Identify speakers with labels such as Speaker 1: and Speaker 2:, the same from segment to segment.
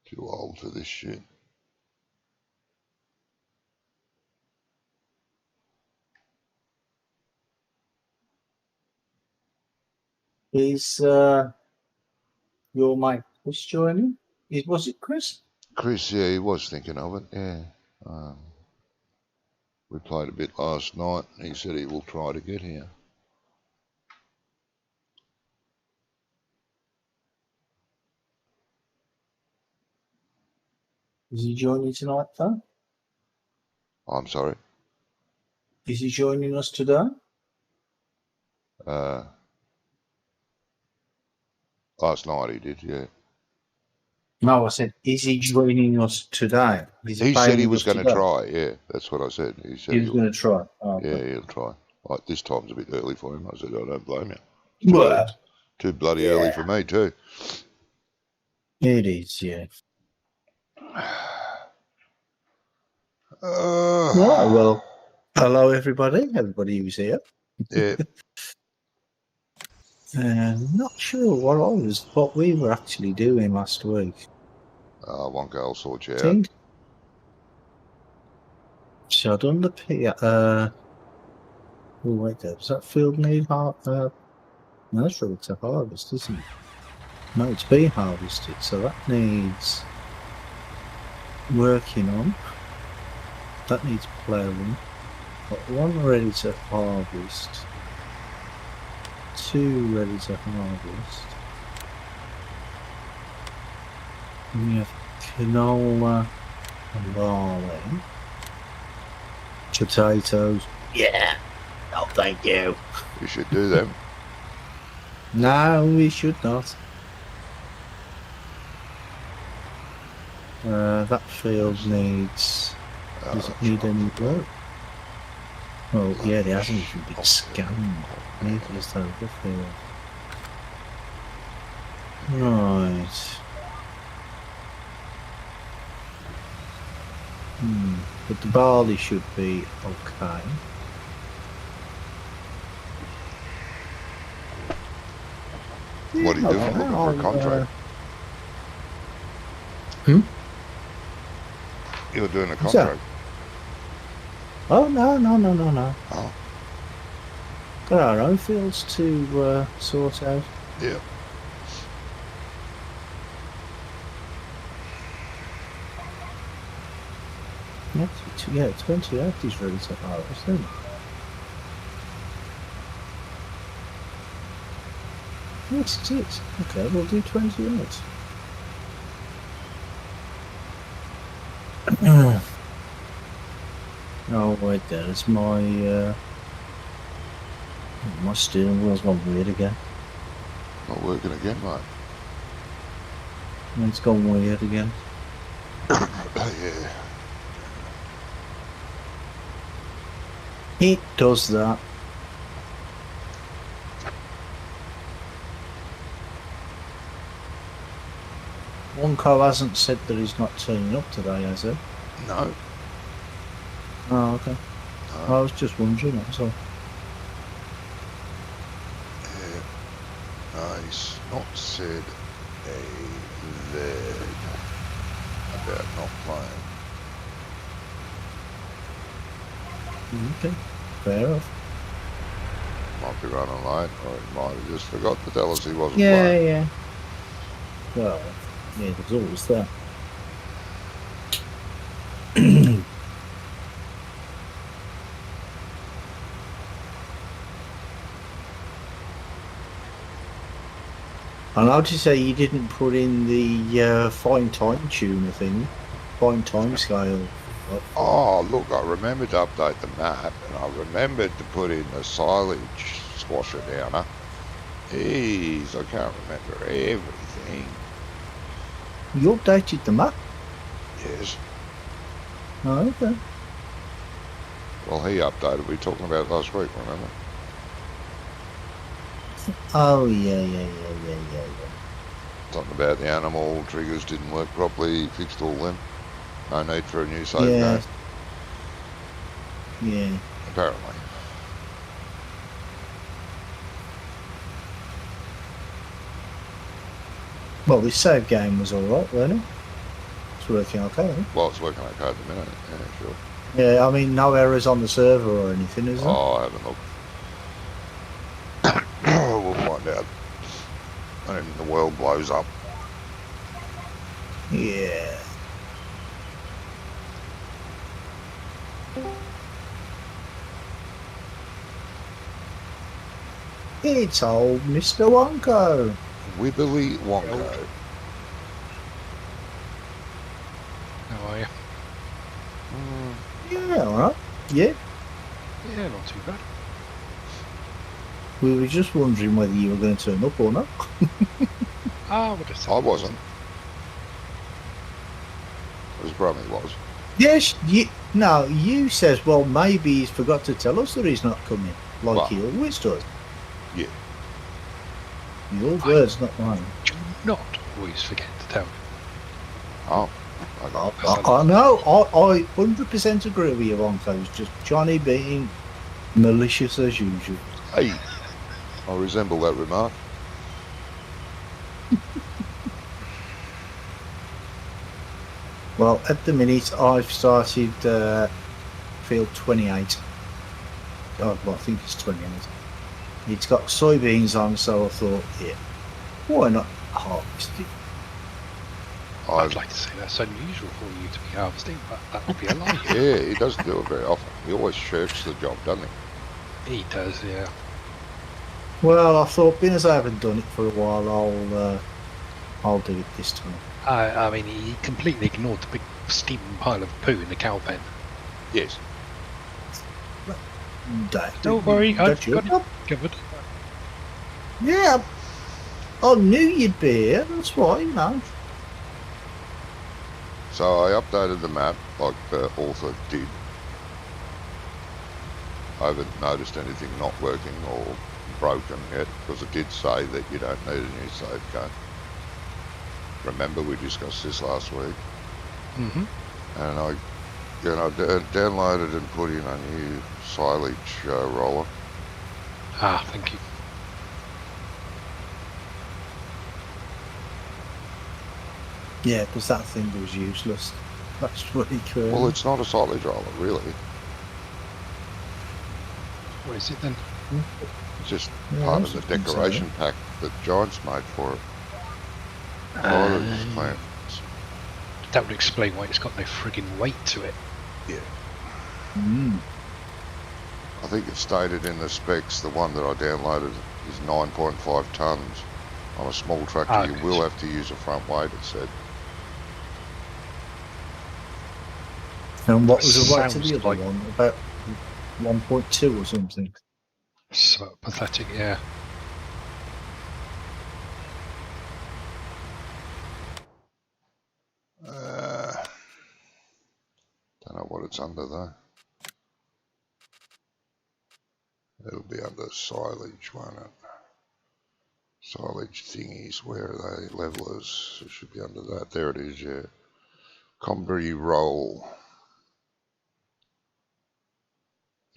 Speaker 1: Too old for this shit.
Speaker 2: Is your mate Chris joining? Was it Chris?
Speaker 1: Chris, yeah, he was thinking of it, yeah. We played a bit last night. He said he will try to get here.
Speaker 2: Is he joining tonight, though?
Speaker 1: I'm sorry.
Speaker 2: Is he joining us today?
Speaker 1: Last night he did, yeah.
Speaker 2: No, I said, is he joining us today?
Speaker 1: He said he was going to try, yeah. That's what I said. He said
Speaker 2: he was going to try. Oh,
Speaker 1: yeah,
Speaker 2: okay.
Speaker 1: he'll try. Like, this time's a bit early for him. I said, I don't blame you. It's
Speaker 2: Well,
Speaker 1: too bloody early for me, too.
Speaker 2: it is, yeah. Right, well, hello, everybody. Everybody who's here.
Speaker 1: Yeah.
Speaker 2: Not sure what we were actually doing last week.
Speaker 1: One girl sort you out.
Speaker 2: Think. So I done the oh wait there. Does that field need no, that's ready to harvest, isn't it? No, it's been harvested, so that needs working on. That needs ploughing. Got one ready to harvest. Two ready to harvest. And we have canola and barley. Potatoes. Yeah. Oh, thank you.
Speaker 1: You should do them.
Speaker 2: No, we should not. That field needs... Does it need any work? Well, yeah, it hasn't even been scanned. Neither is that other field. Right. But the barley should be okay.
Speaker 1: What are you doing? Looking for a contract? You're doing a contract?
Speaker 2: Oh, no.
Speaker 1: Oh.
Speaker 2: Got our own fields to sort out.
Speaker 1: Yeah.
Speaker 2: Yeah, 28 is ready to harvest, isn't it? Yes, it is. Okay, we'll do 20 minutes. Oh, wait there. It's my steering wheel's gone weird again.
Speaker 1: Not working again, mate.
Speaker 2: It's gone weird again.
Speaker 1: Yeah.
Speaker 2: It does that. Wonko hasn't said that he's not turning up today, has he?
Speaker 1: No.
Speaker 2: Oh, okay.
Speaker 1: No.
Speaker 2: I was just wondering, that's all.
Speaker 1: Yeah. No, he's not said a word about not playing.
Speaker 2: Okay, fair enough.
Speaker 1: Might be running late, or he might have just forgot to tell us he wasn't
Speaker 2: Yeah,
Speaker 1: playing.
Speaker 2: yeah. Well, yeah, there's always that. I noticed you say you didn't put in the fine time tuner thing, fine time scale.
Speaker 1: Oh, look, I remembered to update the map, and I remembered to put in the silage squasher downer. Jeez, I can't remember everything.
Speaker 2: You updated the map?
Speaker 1: Yes.
Speaker 2: Oh, okay.
Speaker 1: Well, he updated. We were talking about it last week, remember?
Speaker 2: Oh, yeah.
Speaker 1: Something about the animal triggers didn't work properly. He fixed all them. No need for a new save
Speaker 2: Yeah.
Speaker 1: game,
Speaker 2: Yeah.
Speaker 1: apparently.
Speaker 2: Well, this save game was alright, wasn't it? It's working okay, isn't it?
Speaker 1: Well, it's working okay at the minute. Yeah, sure.
Speaker 2: Yeah, I mean, no errors on the server or anything, is there?
Speaker 1: Oh, I haven't looked. We'll find out when the world blows up.
Speaker 2: Yeah. It's old Mr. Wonko.
Speaker 1: Wibbly Wonko.
Speaker 3: How are you?
Speaker 2: Yeah, alright. Yeah.
Speaker 3: Yeah, not too bad.
Speaker 2: We were just wondering whether you were going to turn up or not.
Speaker 3: I would have said
Speaker 1: I
Speaker 3: it
Speaker 1: wasn't. It was Brummy was.
Speaker 2: Yes, no, you says, well, maybe he's forgot to tell us that he's not coming, like
Speaker 1: Well,
Speaker 2: he always does.
Speaker 1: Yeah.
Speaker 2: Your words, not mine.
Speaker 3: Do not always forget to tell me.
Speaker 1: Oh. Okay.
Speaker 2: I know, I 100% agree with you, Wonko. It's just Johnny being malicious as usual.
Speaker 1: Hey, I resemble that remark.
Speaker 2: Well, at the minute, I've started field 28. Oh, well, I think it's 28. It's got soybeans on, so I thought, yeah, why not harvest it?
Speaker 3: I'd like to say that's unusual for you to be harvesting, but that would be a lie.
Speaker 1: Yeah, he doesn't do it very often. He always shirks the job, doesn't he?
Speaker 3: He does, yeah.
Speaker 2: Well, I thought, being as I haven't done it for a while, I'll do it this time.
Speaker 3: I mean, he completely ignored the big steaming pile of poo in the cow pen.
Speaker 1: Yes.
Speaker 3: Don't worry, I've
Speaker 2: your
Speaker 3: got
Speaker 2: job.
Speaker 3: it covered.
Speaker 2: Yeah, I knew you'd be here. That's why, man.
Speaker 1: So I updated the map like the author did. I haven't noticed anything not working or broken yet, because it did say that you don't need a new save game. Remember we discussed this last week?
Speaker 3: Mm-hmm.
Speaker 1: And I downloaded and put in a new silage roller.
Speaker 3: Ah, thank you.
Speaker 2: Yeah, because that thing was useless last week.
Speaker 1: Well, it's not a silage roller, really.
Speaker 3: What is it then?
Speaker 1: It's just
Speaker 2: Yeah,
Speaker 1: part
Speaker 2: that's
Speaker 1: of the
Speaker 2: what I'm
Speaker 1: decoration pack that Giants made for it. Silage plants.
Speaker 3: That would explain why it's got no friggin' weight to it.
Speaker 2: Mm.
Speaker 1: I think it's stated in the specs, the one that I downloaded is 9.5 tonnes. On a small tractor,
Speaker 3: Ah,
Speaker 1: you
Speaker 3: good.
Speaker 1: will have to use a front weight, it said.
Speaker 2: And what was the weight to
Speaker 3: Sounds
Speaker 2: the other
Speaker 3: like-
Speaker 2: one? About 1.2 or something.
Speaker 3: So pathetic, yeah.
Speaker 1: Don't know what it's under though. It'll be under silage, won't it? Silage thingies, where are they? Levelers, it should be under that. There it is, yeah. Combury roll.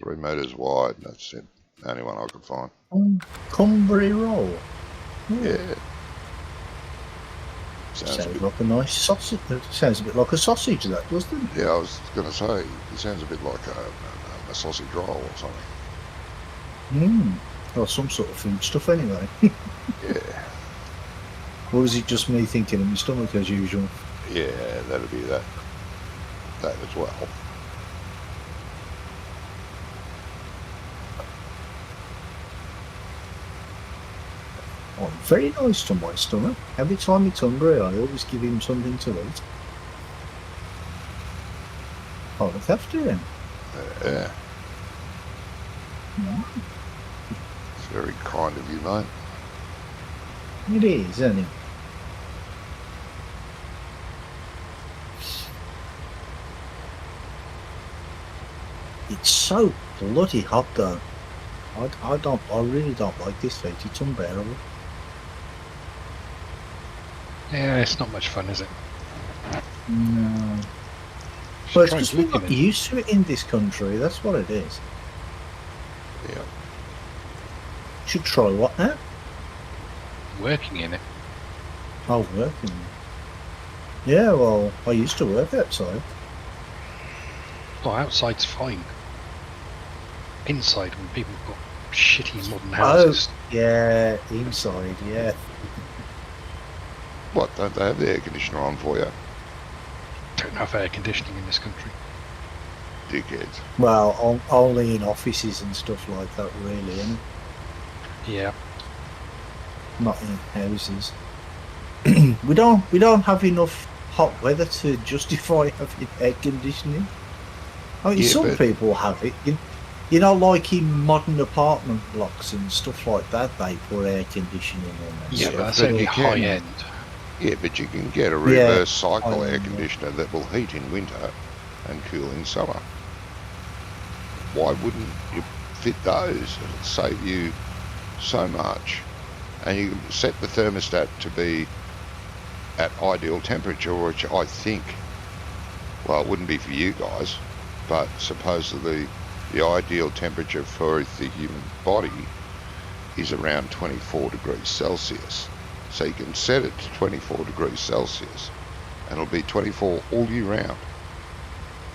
Speaker 1: 3 metres wide, that's it. Only one I could find.
Speaker 2: Cumbry roll.
Speaker 1: Yeah. Sounds a
Speaker 2: Sounds
Speaker 1: bit,
Speaker 2: like a nice sausage. It sounds a bit like a sausage, that, doesn't it?
Speaker 1: yeah, I was going to say, it sounds a bit like a sausage roll or something.
Speaker 2: Mm. Or some sort of food stuff, anyway.
Speaker 1: Yeah,
Speaker 2: Or is it just me thinking in my stomach as usual?
Speaker 1: yeah, that'd be that as well.
Speaker 2: Oh, very nice to my stomach. Every time it's hungry, I always give him something to eat. I look after him.
Speaker 1: Yeah,
Speaker 2: Mm.
Speaker 1: it's very kind of you, mate.
Speaker 2: It is, isn't it? It's so bloody hot, though. I really don't like this heat. It's unbearable.
Speaker 3: Yeah, it's not much fun, is it?
Speaker 2: No. Well, it's
Speaker 3: try
Speaker 2: because we're
Speaker 3: looking
Speaker 2: not
Speaker 3: at
Speaker 2: used to it in this country. That's what it is.
Speaker 1: Yeah.
Speaker 2: Should try what now?
Speaker 3: working in it.
Speaker 2: Oh, working. Yeah, well, I used to work outside.
Speaker 3: Oh, outside's fine. Inside, when people have got shitty modern
Speaker 2: Oh,
Speaker 3: houses.
Speaker 2: yeah, inside, yeah.
Speaker 1: What, don't they have the air conditioner on for you?
Speaker 3: Don't have air conditioning in this country.
Speaker 1: Dickheads.
Speaker 2: Well, only in offices and stuff like that, really, and
Speaker 3: Yeah.
Speaker 2: not in houses. we don't have enough hot weather to justify having air conditioning. I mean,
Speaker 1: Yeah,
Speaker 2: some
Speaker 1: but-
Speaker 2: people have it. You know, like in modern apartment blocks and stuff like that, they put air conditioning in. And
Speaker 3: Yeah,
Speaker 2: stuff.
Speaker 3: but that's
Speaker 1: but
Speaker 3: only
Speaker 1: you can.
Speaker 3: high end.
Speaker 1: Yeah, but you can get a
Speaker 2: Yeah,
Speaker 1: reverse cycle
Speaker 2: I
Speaker 1: air
Speaker 2: know.
Speaker 1: conditioner that will heat in winter and cool in summer. Why wouldn't you fit those? It'll save you so much. And you can set the thermostat to be at ideal temperature, which I think, well, it wouldn't be for you guys, but supposedly the ideal temperature for the human body is around 24 degrees Celsius. So you can set it to 24 degrees Celsius and it'll be 24 all year round.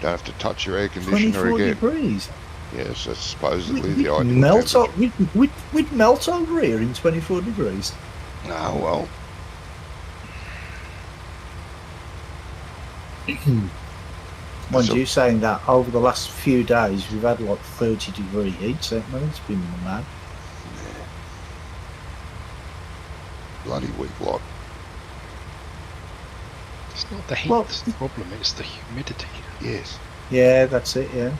Speaker 1: Don't have to touch your air conditioner
Speaker 2: 24
Speaker 1: again.
Speaker 2: degrees.
Speaker 1: Yes, that's supposedly
Speaker 2: We'd
Speaker 1: the ideal
Speaker 2: melt,
Speaker 1: temperature.
Speaker 2: we'd melt over here in 24 degrees.
Speaker 1: No, well,
Speaker 2: Mind
Speaker 1: So-
Speaker 2: you, saying that over the last few days we've had like 30-degree heat, so it's been mad.
Speaker 1: bloody weak lot.
Speaker 3: It's not the heat
Speaker 2: Well-
Speaker 3: that's the problem, it's the humidity.
Speaker 1: Yes,
Speaker 2: Yeah, that's it, yeah.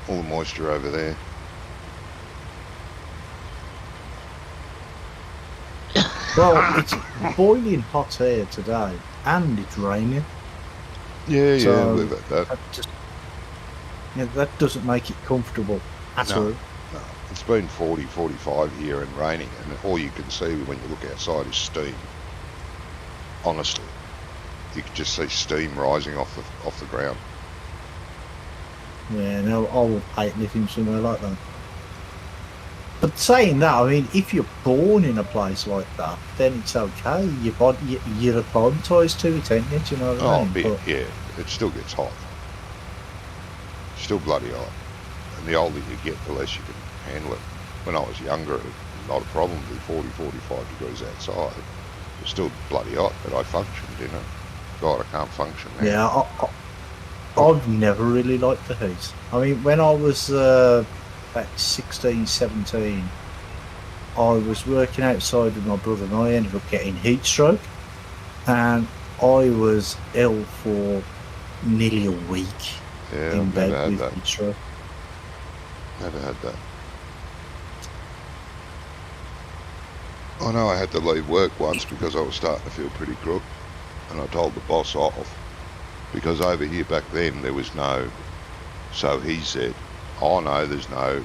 Speaker 1: all the moisture over there.
Speaker 2: Well, it's boiling hot here today, and it's raining.
Speaker 1: Yeah,
Speaker 2: So-
Speaker 1: we've had that.
Speaker 2: That just, yeah, that doesn't make it comfortable at
Speaker 1: No.
Speaker 2: all.
Speaker 1: No, it's been 40, 45 here and raining, and all you can see when you look outside is steam. Honestly, you can just see steam rising off the ground.
Speaker 2: Yeah, no, I would hate living somewhere like that. But saying that, I mean, if you're born in a place like that, then it's okay. Your body, you're acclimatised to it, ain't you? Do you know what
Speaker 1: Oh,
Speaker 2: I
Speaker 1: a
Speaker 2: mean?
Speaker 1: bit,
Speaker 2: But,
Speaker 1: yeah. It still gets hot. Still bloody hot. And the older you get, the less you can handle it. When I was younger, it was not a problem to be 40, 45 degrees outside. It was still bloody hot, but I functioned, you know. God, I can't function now.
Speaker 2: yeah, I've never really liked the heat. I mean, when I was about 16, 17, I was working outside with my brother and I ended up getting heat stroke. And I was ill for nearly a week
Speaker 1: Yeah,
Speaker 2: in
Speaker 1: I've
Speaker 2: bed
Speaker 1: never had
Speaker 2: with
Speaker 1: that.
Speaker 2: heat stroke.
Speaker 1: Never had that. I know I had to leave work once because I was starting to feel pretty crook, and I told the boss off because over here back then there was no. So he said, "Oh no, there's no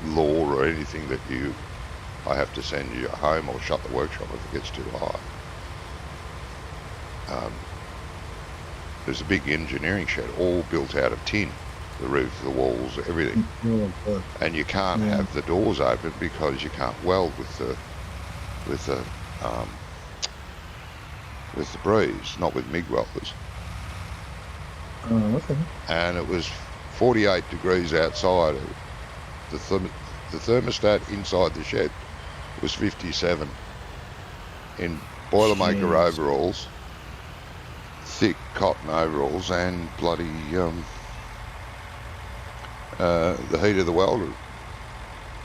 Speaker 1: law or anything that I have to send you home or shut the workshop if it gets too hot." There's a big engineering shed, all built out of tin, the roof, the walls, everything.
Speaker 2: Oh, God.
Speaker 1: And you can't
Speaker 2: Yeah.
Speaker 1: have the doors open because you can't weld with the breeze, not with MIG welders.
Speaker 2: Oh, okay.
Speaker 1: And it was 48 degrees outside. The thermostat inside the shed was 57 in Boilermaker
Speaker 2: Jeez.
Speaker 1: overalls, thick cotton overalls, and bloody the heat of the welder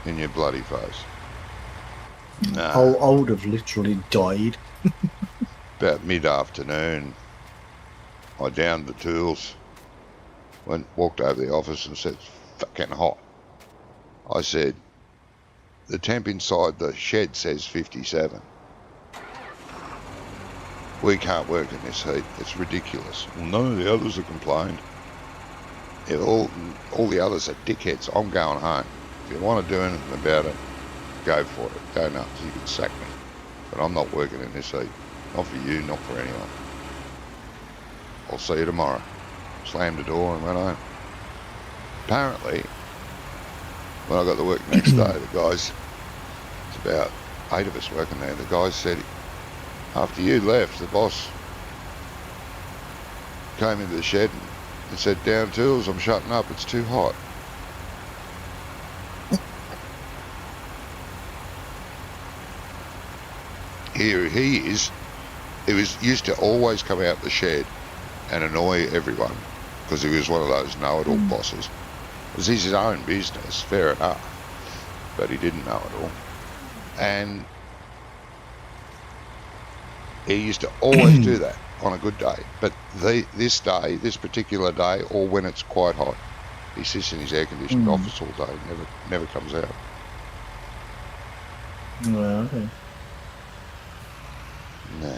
Speaker 1: in your bloody face. Nah.
Speaker 2: I would have literally died.
Speaker 1: About mid-afternoon, I downed the tools, walked over to the office and said, "It's fucking hot." I said, "The temp inside the shed says 57. We can't work in this heat. It's ridiculous." Well, none of the others have complained. Yeah, all the others are dickheads. I'm going home. If you want to do anything about it, go for it. Go nuts. You can sack me. But I'm not working in this heat. Not for you, not for anyone. I'll see you tomorrow. Slammed the door and went home. Apparently, when I got to work the next day, the guys, it's about 8 of us working there, the guys said, after you left, the boss came into the shed and said, "Down tools, I'm shutting up, it's too hot." Here he is. He was used to always come out the shed and annoy everyone because he was one of those know-it-all bosses. It was his own business, fair enough, but he didn't know it all. And he used to always do that on a good day. But this particular day, or when it's quite hot, he sits in his air-conditioned office all day, never comes out.
Speaker 2: Well, okay.
Speaker 1: Nah.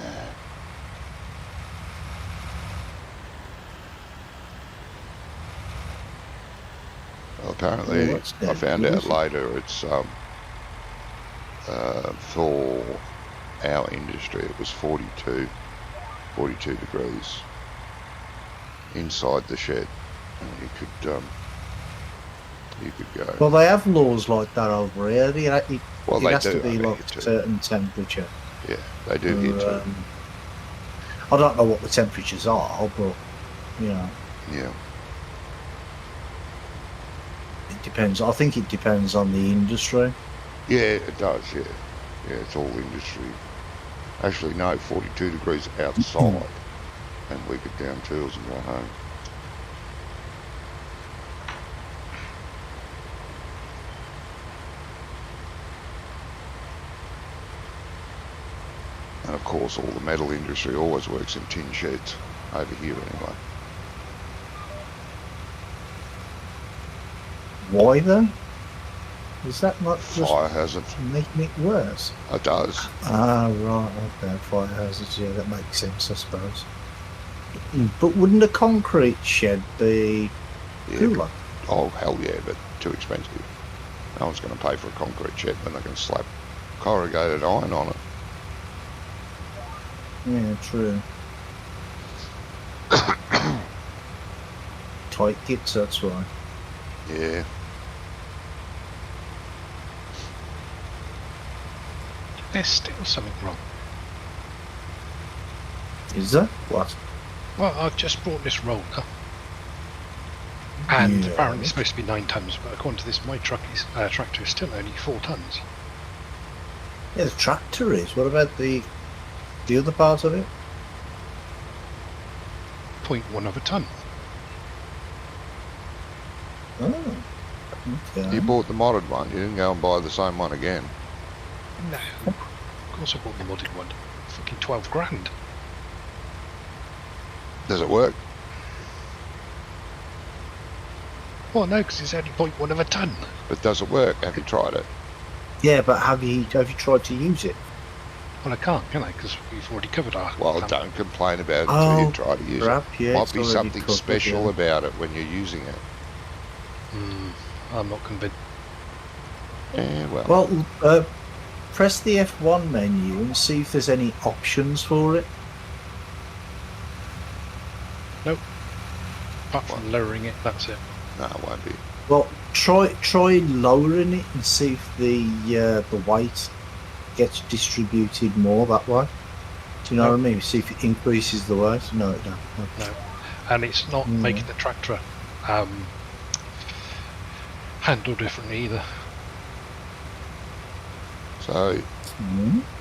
Speaker 1: Well, apparently, I found out later it's for our industry it was 42 degrees inside the shed, and you could go.
Speaker 2: Well, they have laws like that over here. It
Speaker 1: Well,
Speaker 2: has
Speaker 1: they do
Speaker 2: to be
Speaker 1: over
Speaker 2: like
Speaker 1: here
Speaker 2: a
Speaker 1: too.
Speaker 2: certain temperature.
Speaker 1: Yeah, they do here too.
Speaker 2: I don't know what the temperatures are, but you know,
Speaker 1: Yeah.
Speaker 2: it depends. I think it depends on the industry.
Speaker 1: Yeah, it does, yeah. Yeah, it's all industry. Actually, no, 42 degrees outside, and we get down tools and go home. And of course, all the metal industry always works in tin sheds, over here anyway.
Speaker 2: Why then? Is that not just
Speaker 1: Fire hazard.
Speaker 2: making it worse?
Speaker 1: It does.
Speaker 2: Ah, right, okay, fire hazards, yeah, that makes sense, I suppose. But wouldn't a concrete shed be
Speaker 1: Yeah.
Speaker 2: cooler?
Speaker 1: Oh, hell yeah, but too expensive. No one's going to pay for a concrete shed when they can slap corrugated iron on it.
Speaker 2: Yeah, true. Tight kits, that's why.
Speaker 1: Yeah.
Speaker 3: There's still something wrong.
Speaker 2: Is there? What?
Speaker 3: Well, I've just brought this roller, and
Speaker 2: Yeah.
Speaker 3: apparently it's supposed to be 9 tons, but according to this, my tractor is still only 4 tons.
Speaker 2: Yeah, the tractor is. What about the other part of it?
Speaker 3: 0.1 of a ton.
Speaker 2: Oh, okay.
Speaker 1: You bought the modded one, you didn't go and buy the same one again.
Speaker 3: No. Of course I bought the modded one. Fucking 12 grand.
Speaker 1: Does it work?
Speaker 3: Well, no, because it's only 0.1 of a ton.
Speaker 1: But does it work? Have you tried it?
Speaker 2: Yeah, but have you tried to use it?
Speaker 3: Well, I can't, can I? Because we've already covered our...
Speaker 1: Well, don't complain about it until you
Speaker 2: Oh,
Speaker 1: try to use
Speaker 2: crap,
Speaker 1: it.
Speaker 2: yeah,
Speaker 1: Might
Speaker 2: it's
Speaker 1: be
Speaker 2: already
Speaker 1: something
Speaker 2: covered,
Speaker 1: special
Speaker 2: yeah.
Speaker 1: about it when you're using it.
Speaker 3: I'm not convinced.
Speaker 1: Yeah, well.
Speaker 2: Well, press the F1 menu and see if there's any options for it.
Speaker 3: Nope. Apart from lowering it, that's it.
Speaker 1: No, it won't be.
Speaker 2: Well, try lowering it and see if the weight gets distributed more that way. Do you know what I mean? See if it increases the weight. No, it don't. No.
Speaker 3: No. And it's not making the tractor handle differently either.
Speaker 1: So,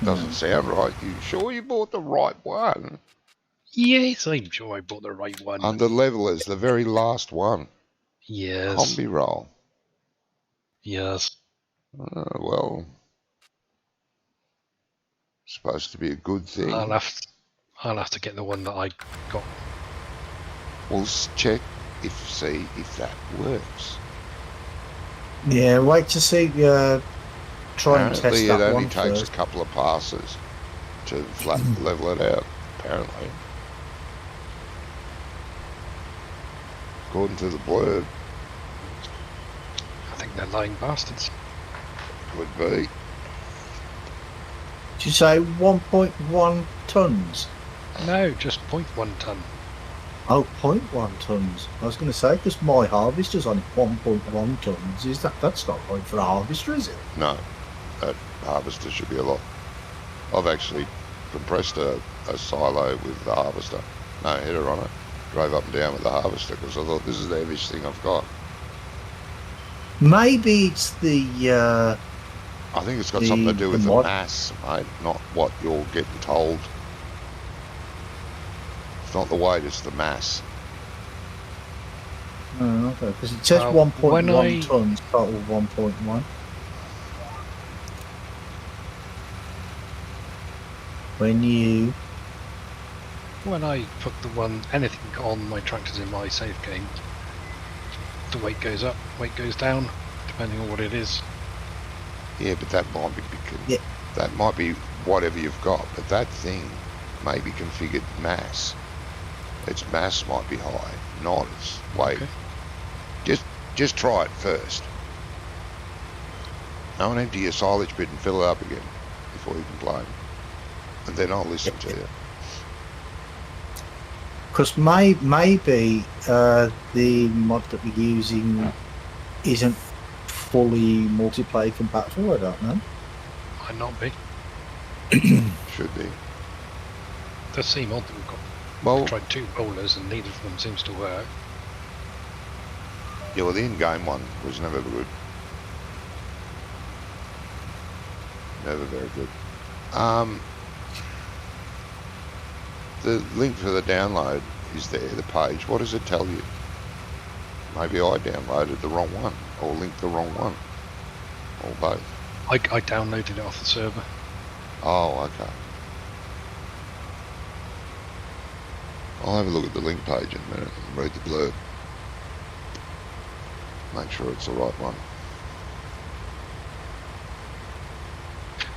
Speaker 1: doesn't sound right. You sure you bought the right one?
Speaker 3: Yes, I'm sure I bought the right one.
Speaker 1: Under levelers, the very last one.
Speaker 3: Yes.
Speaker 1: Combi roll.
Speaker 3: Yes.
Speaker 1: Well, supposed to be a good thing.
Speaker 3: I'll have to get the one that I got.
Speaker 1: We'll check see if that works.
Speaker 2: Yeah, wait to see. Try and test
Speaker 1: Apparently,
Speaker 2: that
Speaker 1: it only
Speaker 2: one
Speaker 1: takes
Speaker 2: first.
Speaker 1: a couple of passes to flat level it out. Apparently, according to the blurb,
Speaker 3: I think they're lying bastards.
Speaker 1: would be.
Speaker 2: Did you say 1.1 tons?
Speaker 3: No, just 0.1 ton.
Speaker 2: Oh, 0.1 tons. I was going to say, because my harvester's on 1.1 tons. That's not right for a harvester, is it?
Speaker 1: No, that harvester should be a lot. I've actually compressed a silo with the harvester. No header on it. Drove up and down with the harvester because I thought this is the heaviest thing I've got.
Speaker 2: Maybe it's the
Speaker 1: I think it's got something to do with the
Speaker 2: mod.
Speaker 1: mass, mate, not what you're getting told. It's not the weight, it's the mass.
Speaker 2: Oh, okay. Because it says
Speaker 3: when
Speaker 2: 1.1 tons, total 1.1.
Speaker 3: When I put anything on my tractors in my save game, the weight goes up, weight goes down, depending on what it is.
Speaker 1: Yeah, but that might be because
Speaker 2: Yeah.
Speaker 1: that might be whatever you've got, but that thing may be configured mass. Its mass might be high, not its weight.
Speaker 3: Okay.
Speaker 1: Just try it first. Go and empty your silage bin and fill it up again before you complain. And then I'll listen to you.
Speaker 2: Because maybe the mod that we're using isn't fully multiplayer compatible. I don't know.
Speaker 3: Might not be.
Speaker 1: Should be.
Speaker 3: The C mod that we've got.
Speaker 1: Well,
Speaker 3: I tried 2 rollers and neither of them seems to work.
Speaker 1: yeah, well, the in-game one was never good. Never very good. The link for the download is there, the page. What does it tell you? Maybe I downloaded the wrong one, or linked the wrong one, or both.
Speaker 3: I downloaded it off the server.
Speaker 1: Oh, okay. I'll have a look at the link page in a minute and read the blurb. Make sure it's the right one.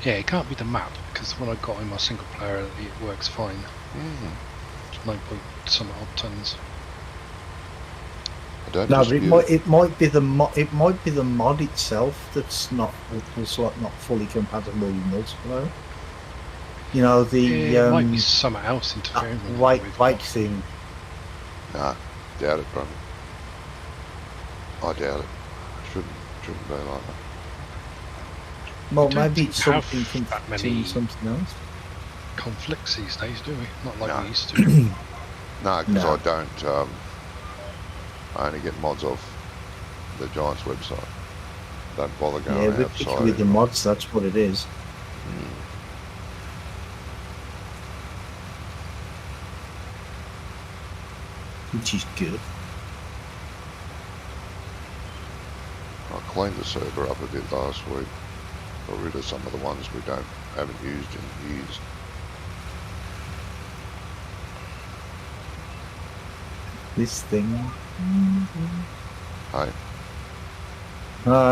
Speaker 3: Yeah, it can't be the map, because when I got in my single player, it works fine. It's 9 point some odd tons.
Speaker 1: I don't
Speaker 2: No, but
Speaker 1: dispute
Speaker 2: it might be the mod itself that's not fully compatible with multiplayer. You know, the
Speaker 3: It might be something else interfering with it.
Speaker 2: weight thing.
Speaker 1: Nah, doubt it, bro. I doubt it. Shouldn't be like that.
Speaker 2: Well,
Speaker 3: We don't
Speaker 2: maybe it's
Speaker 3: have
Speaker 2: something
Speaker 3: that many-
Speaker 2: something else.
Speaker 3: Conflicts these days, do we? Not like
Speaker 1: No.
Speaker 3: we used to.
Speaker 1: No, because
Speaker 2: No.
Speaker 1: I don't. I only get mods off the Giants website. Don't bother going
Speaker 2: Yeah, but
Speaker 1: outside.
Speaker 2: particularly with the
Speaker 1: anymore.
Speaker 2: mods, that's what it is. Which is good.
Speaker 1: I cleaned the server up a bit last week. Got rid of some of the ones we haven't used in years.
Speaker 2: This thing.
Speaker 1: Hey,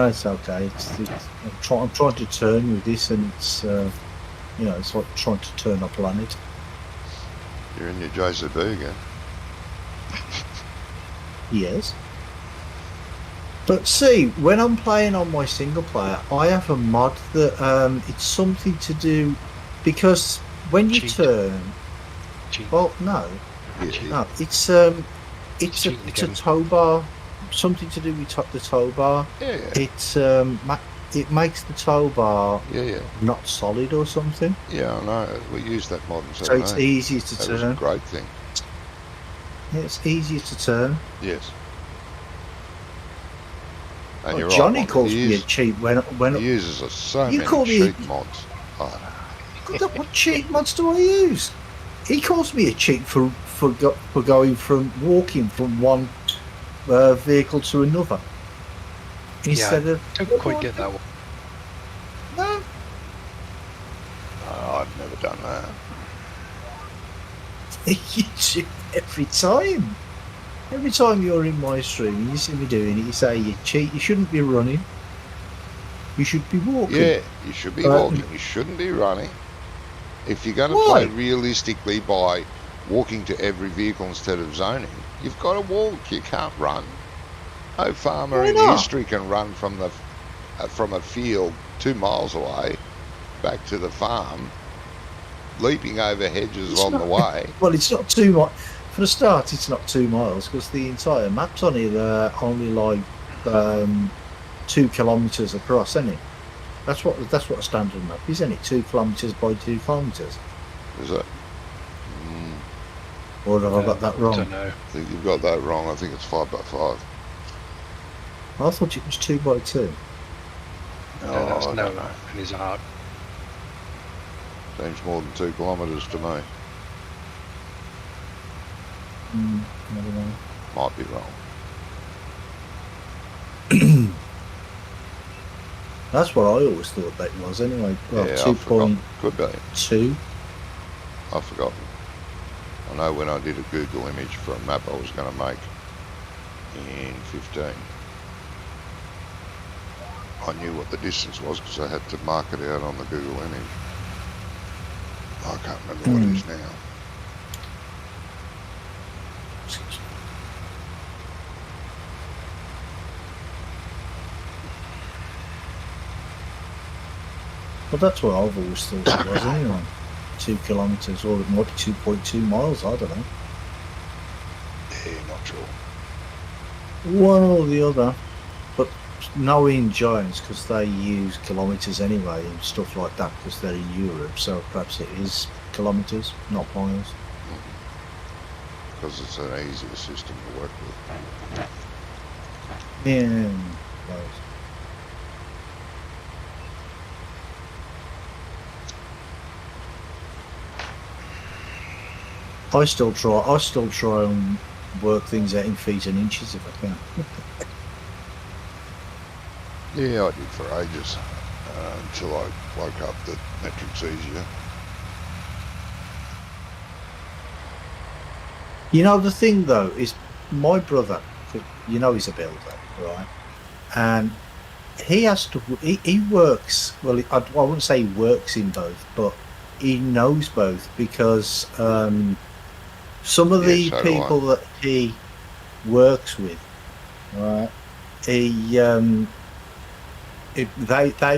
Speaker 2: It's okay. I'm trying to turn with this, and it's it's like trying to turn a planet.
Speaker 1: you're in your JCB again.
Speaker 2: Yes. But see, when I'm playing on my single player, I have a mod that it's something to do because when you
Speaker 3: Cheat.
Speaker 2: turn,
Speaker 3: Cheat.
Speaker 2: well, no,
Speaker 1: Yeah,
Speaker 2: no, it's a
Speaker 3: cheating again.
Speaker 2: tow bar, something to do with the tow bar.
Speaker 1: yeah,
Speaker 2: It's it makes the tow bar
Speaker 1: yeah.
Speaker 2: not solid or something,
Speaker 1: Yeah, I know. We use that mod in
Speaker 2: so it's
Speaker 1: 7A.
Speaker 2: easier to
Speaker 1: That was a
Speaker 2: turn.
Speaker 1: great thing.
Speaker 2: Yeah, it's easier to turn.
Speaker 1: Yes. And
Speaker 2: Oh,
Speaker 1: you're
Speaker 2: Johnny
Speaker 1: right,
Speaker 2: calls
Speaker 1: he
Speaker 2: me a
Speaker 1: use-
Speaker 2: cheat when
Speaker 1: He uses so
Speaker 2: You
Speaker 1: many
Speaker 2: call me-
Speaker 1: cheat mods. Oh,
Speaker 2: what cheat mods do I use? He calls me a cheat for going from walking from one vehicle to another instead of.
Speaker 3: Don't quite get that one.
Speaker 2: No,
Speaker 1: no, I've never done that.
Speaker 2: you do every time. Every time you're in my stream and you see me doing it, you say you cheat. You shouldn't be running. You should be walking.
Speaker 1: Yeah, you should be walking. You shouldn't be running. If you're going to
Speaker 2: Why?
Speaker 1: play realistically by walking to every vehicle instead of zoning, you've got to walk. You can't run. No farmer
Speaker 2: Why
Speaker 1: in
Speaker 2: not?
Speaker 1: history can run from a field 2 miles away back to the farm, leaping over hedges
Speaker 2: It's
Speaker 1: on
Speaker 2: not-
Speaker 1: the way.
Speaker 2: Well, it's not too much. For a start, it's not 2 miles because the entire map's only like 2 kilometres across, isn't it? That's what a standard map is, isn't it? 2 kilometres by 2 kilometres.
Speaker 1: Is it?
Speaker 2: Or have I got that
Speaker 3: I
Speaker 2: wrong?
Speaker 3: don't know.
Speaker 1: I think you've got that wrong. I think it's 5 by 5.
Speaker 2: I thought it was 2 by 2.
Speaker 3: No, that's
Speaker 1: I
Speaker 3: no
Speaker 1: don't know.
Speaker 3: in his heart.
Speaker 1: Seems more than 2 kilometres to me.
Speaker 2: Never know.
Speaker 1: Might be wrong.
Speaker 2: That's what I always thought that was anyway. Well,
Speaker 1: Yeah, I
Speaker 2: 2.2.
Speaker 1: forgot. Could be. I've forgotten. I know when I did a Google image for a map I was going to make in 15, I knew what the distance was because I had to mark it out on the Google image. I can't remember what it is now.
Speaker 2: Well, that's what I've always thought it was anyway. 2 kilometres, or it might be 2.2 miles, I don't know.
Speaker 1: Yeah, not sure.
Speaker 2: One or the other. But knowing Giants, because they use kilometres anyway and stuff like that, because they're in Europe, so perhaps it is kilometres, not miles.
Speaker 1: Because it's an easier system to work with.
Speaker 2: Yeah. I still try and work things out in feet and inches if I can.
Speaker 1: Yeah, I did for ages until I woke up that metric's easier.
Speaker 2: You know, the thing though is my brother, you know, he's a builder, right? And he has to, he works, well, I wouldn't say he works in both, but he knows both because some of the
Speaker 1: so do
Speaker 2: people that he works with, right, they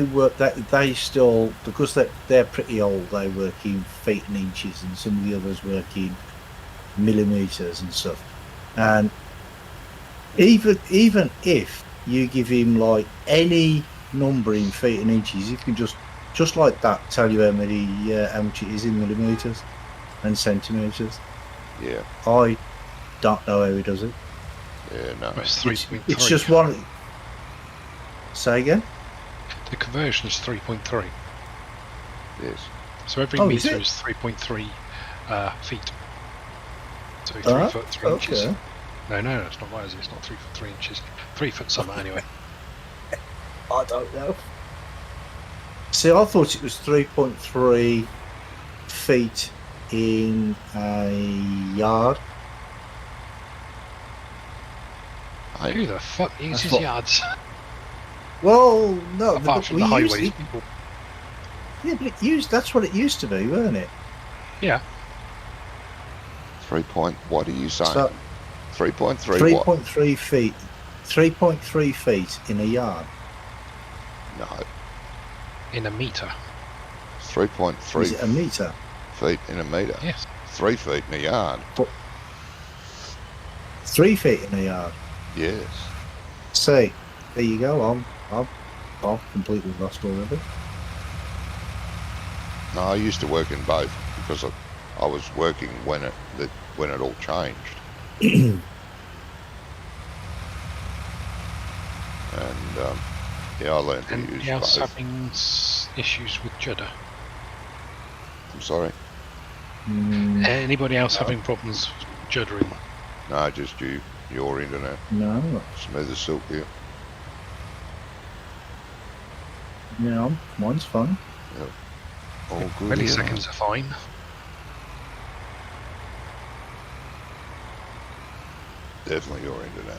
Speaker 2: work, they still, because they're pretty old, they work in feet and inches, and some of the others work in millimeters and stuff. And even if you give him like any number in feet and inches, he can just like that tell you how much it is in millimeters and centimeters.
Speaker 1: Yeah.
Speaker 2: I don't know how he does it.
Speaker 1: Yeah, no.
Speaker 3: It's 3.3.
Speaker 2: It's just one. Say again.
Speaker 3: The conversion is 3.3.
Speaker 1: Yes.
Speaker 3: So every
Speaker 2: Oh, is
Speaker 3: metre
Speaker 2: it?
Speaker 3: is 3.3 feet. So 3
Speaker 2: Ah,
Speaker 3: foot 3 inches.
Speaker 2: okay.
Speaker 3: No, it's not right, is it? It's not 3 foot 3 inches. 3 foot something anyway.
Speaker 2: I don't know. See, I thought it was 3.3 feet in a yard.
Speaker 3: Who the fuck uses
Speaker 2: what-
Speaker 3: yards?
Speaker 2: Well, no,
Speaker 3: Apart from
Speaker 2: we
Speaker 3: the
Speaker 2: used
Speaker 3: highways
Speaker 2: it-
Speaker 3: people.
Speaker 2: Yeah, but that's what it used to be, weren't it?
Speaker 3: Yeah.
Speaker 1: 3 point, what are you saying?
Speaker 2: So
Speaker 1: 3.3 what?
Speaker 2: 3.3 feet. 3.3 feet in a yard.
Speaker 1: No,
Speaker 3: In a metre.
Speaker 1: 3.3
Speaker 2: Is it a metre?
Speaker 1: feet in a metre.
Speaker 3: Yes.
Speaker 1: 3 feet in a yard.
Speaker 2: 3 feet in a yard.
Speaker 1: Yes.
Speaker 2: See, there you go. I've completely lost already.
Speaker 1: No, I used to work in both because I was working when it all changed. And yeah, I learned to use
Speaker 3: Anybody else
Speaker 1: both.
Speaker 3: having issues with Judder?
Speaker 1: I'm sorry.
Speaker 3: Anybody else having problems juddering?
Speaker 1: No, just your internet.
Speaker 2: No,
Speaker 1: Smooth as silk here.
Speaker 2: no, mine's fine.
Speaker 1: All good.
Speaker 3: Milliseconds are fine.
Speaker 1: Definitely your internet.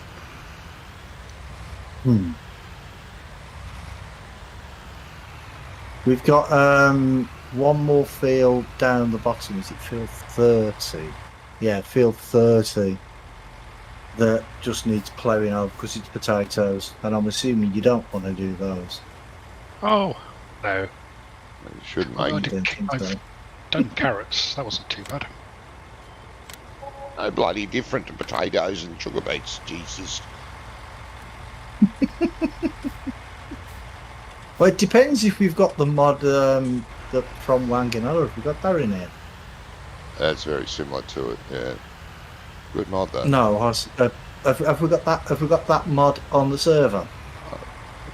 Speaker 2: We've got one more field down the bottom. Is it field 30? Yeah, field 30. That just needs ploughing over because it's potatoes, and I'm assuming you don't want to do those.
Speaker 3: Oh, no.
Speaker 1: You should
Speaker 3: I
Speaker 1: make
Speaker 3: did-
Speaker 2: don't think
Speaker 3: I've
Speaker 2: so.
Speaker 3: done carrots. That wasn't too bad.
Speaker 1: No bloody different to potatoes and sugar beets, Jesus.
Speaker 2: Well, it depends if we've got the mod from Wanganella, if we've got that in here.
Speaker 1: That's very similar to it, yeah. Good mod though.
Speaker 2: No, have we got that? Have we got that mod on the server?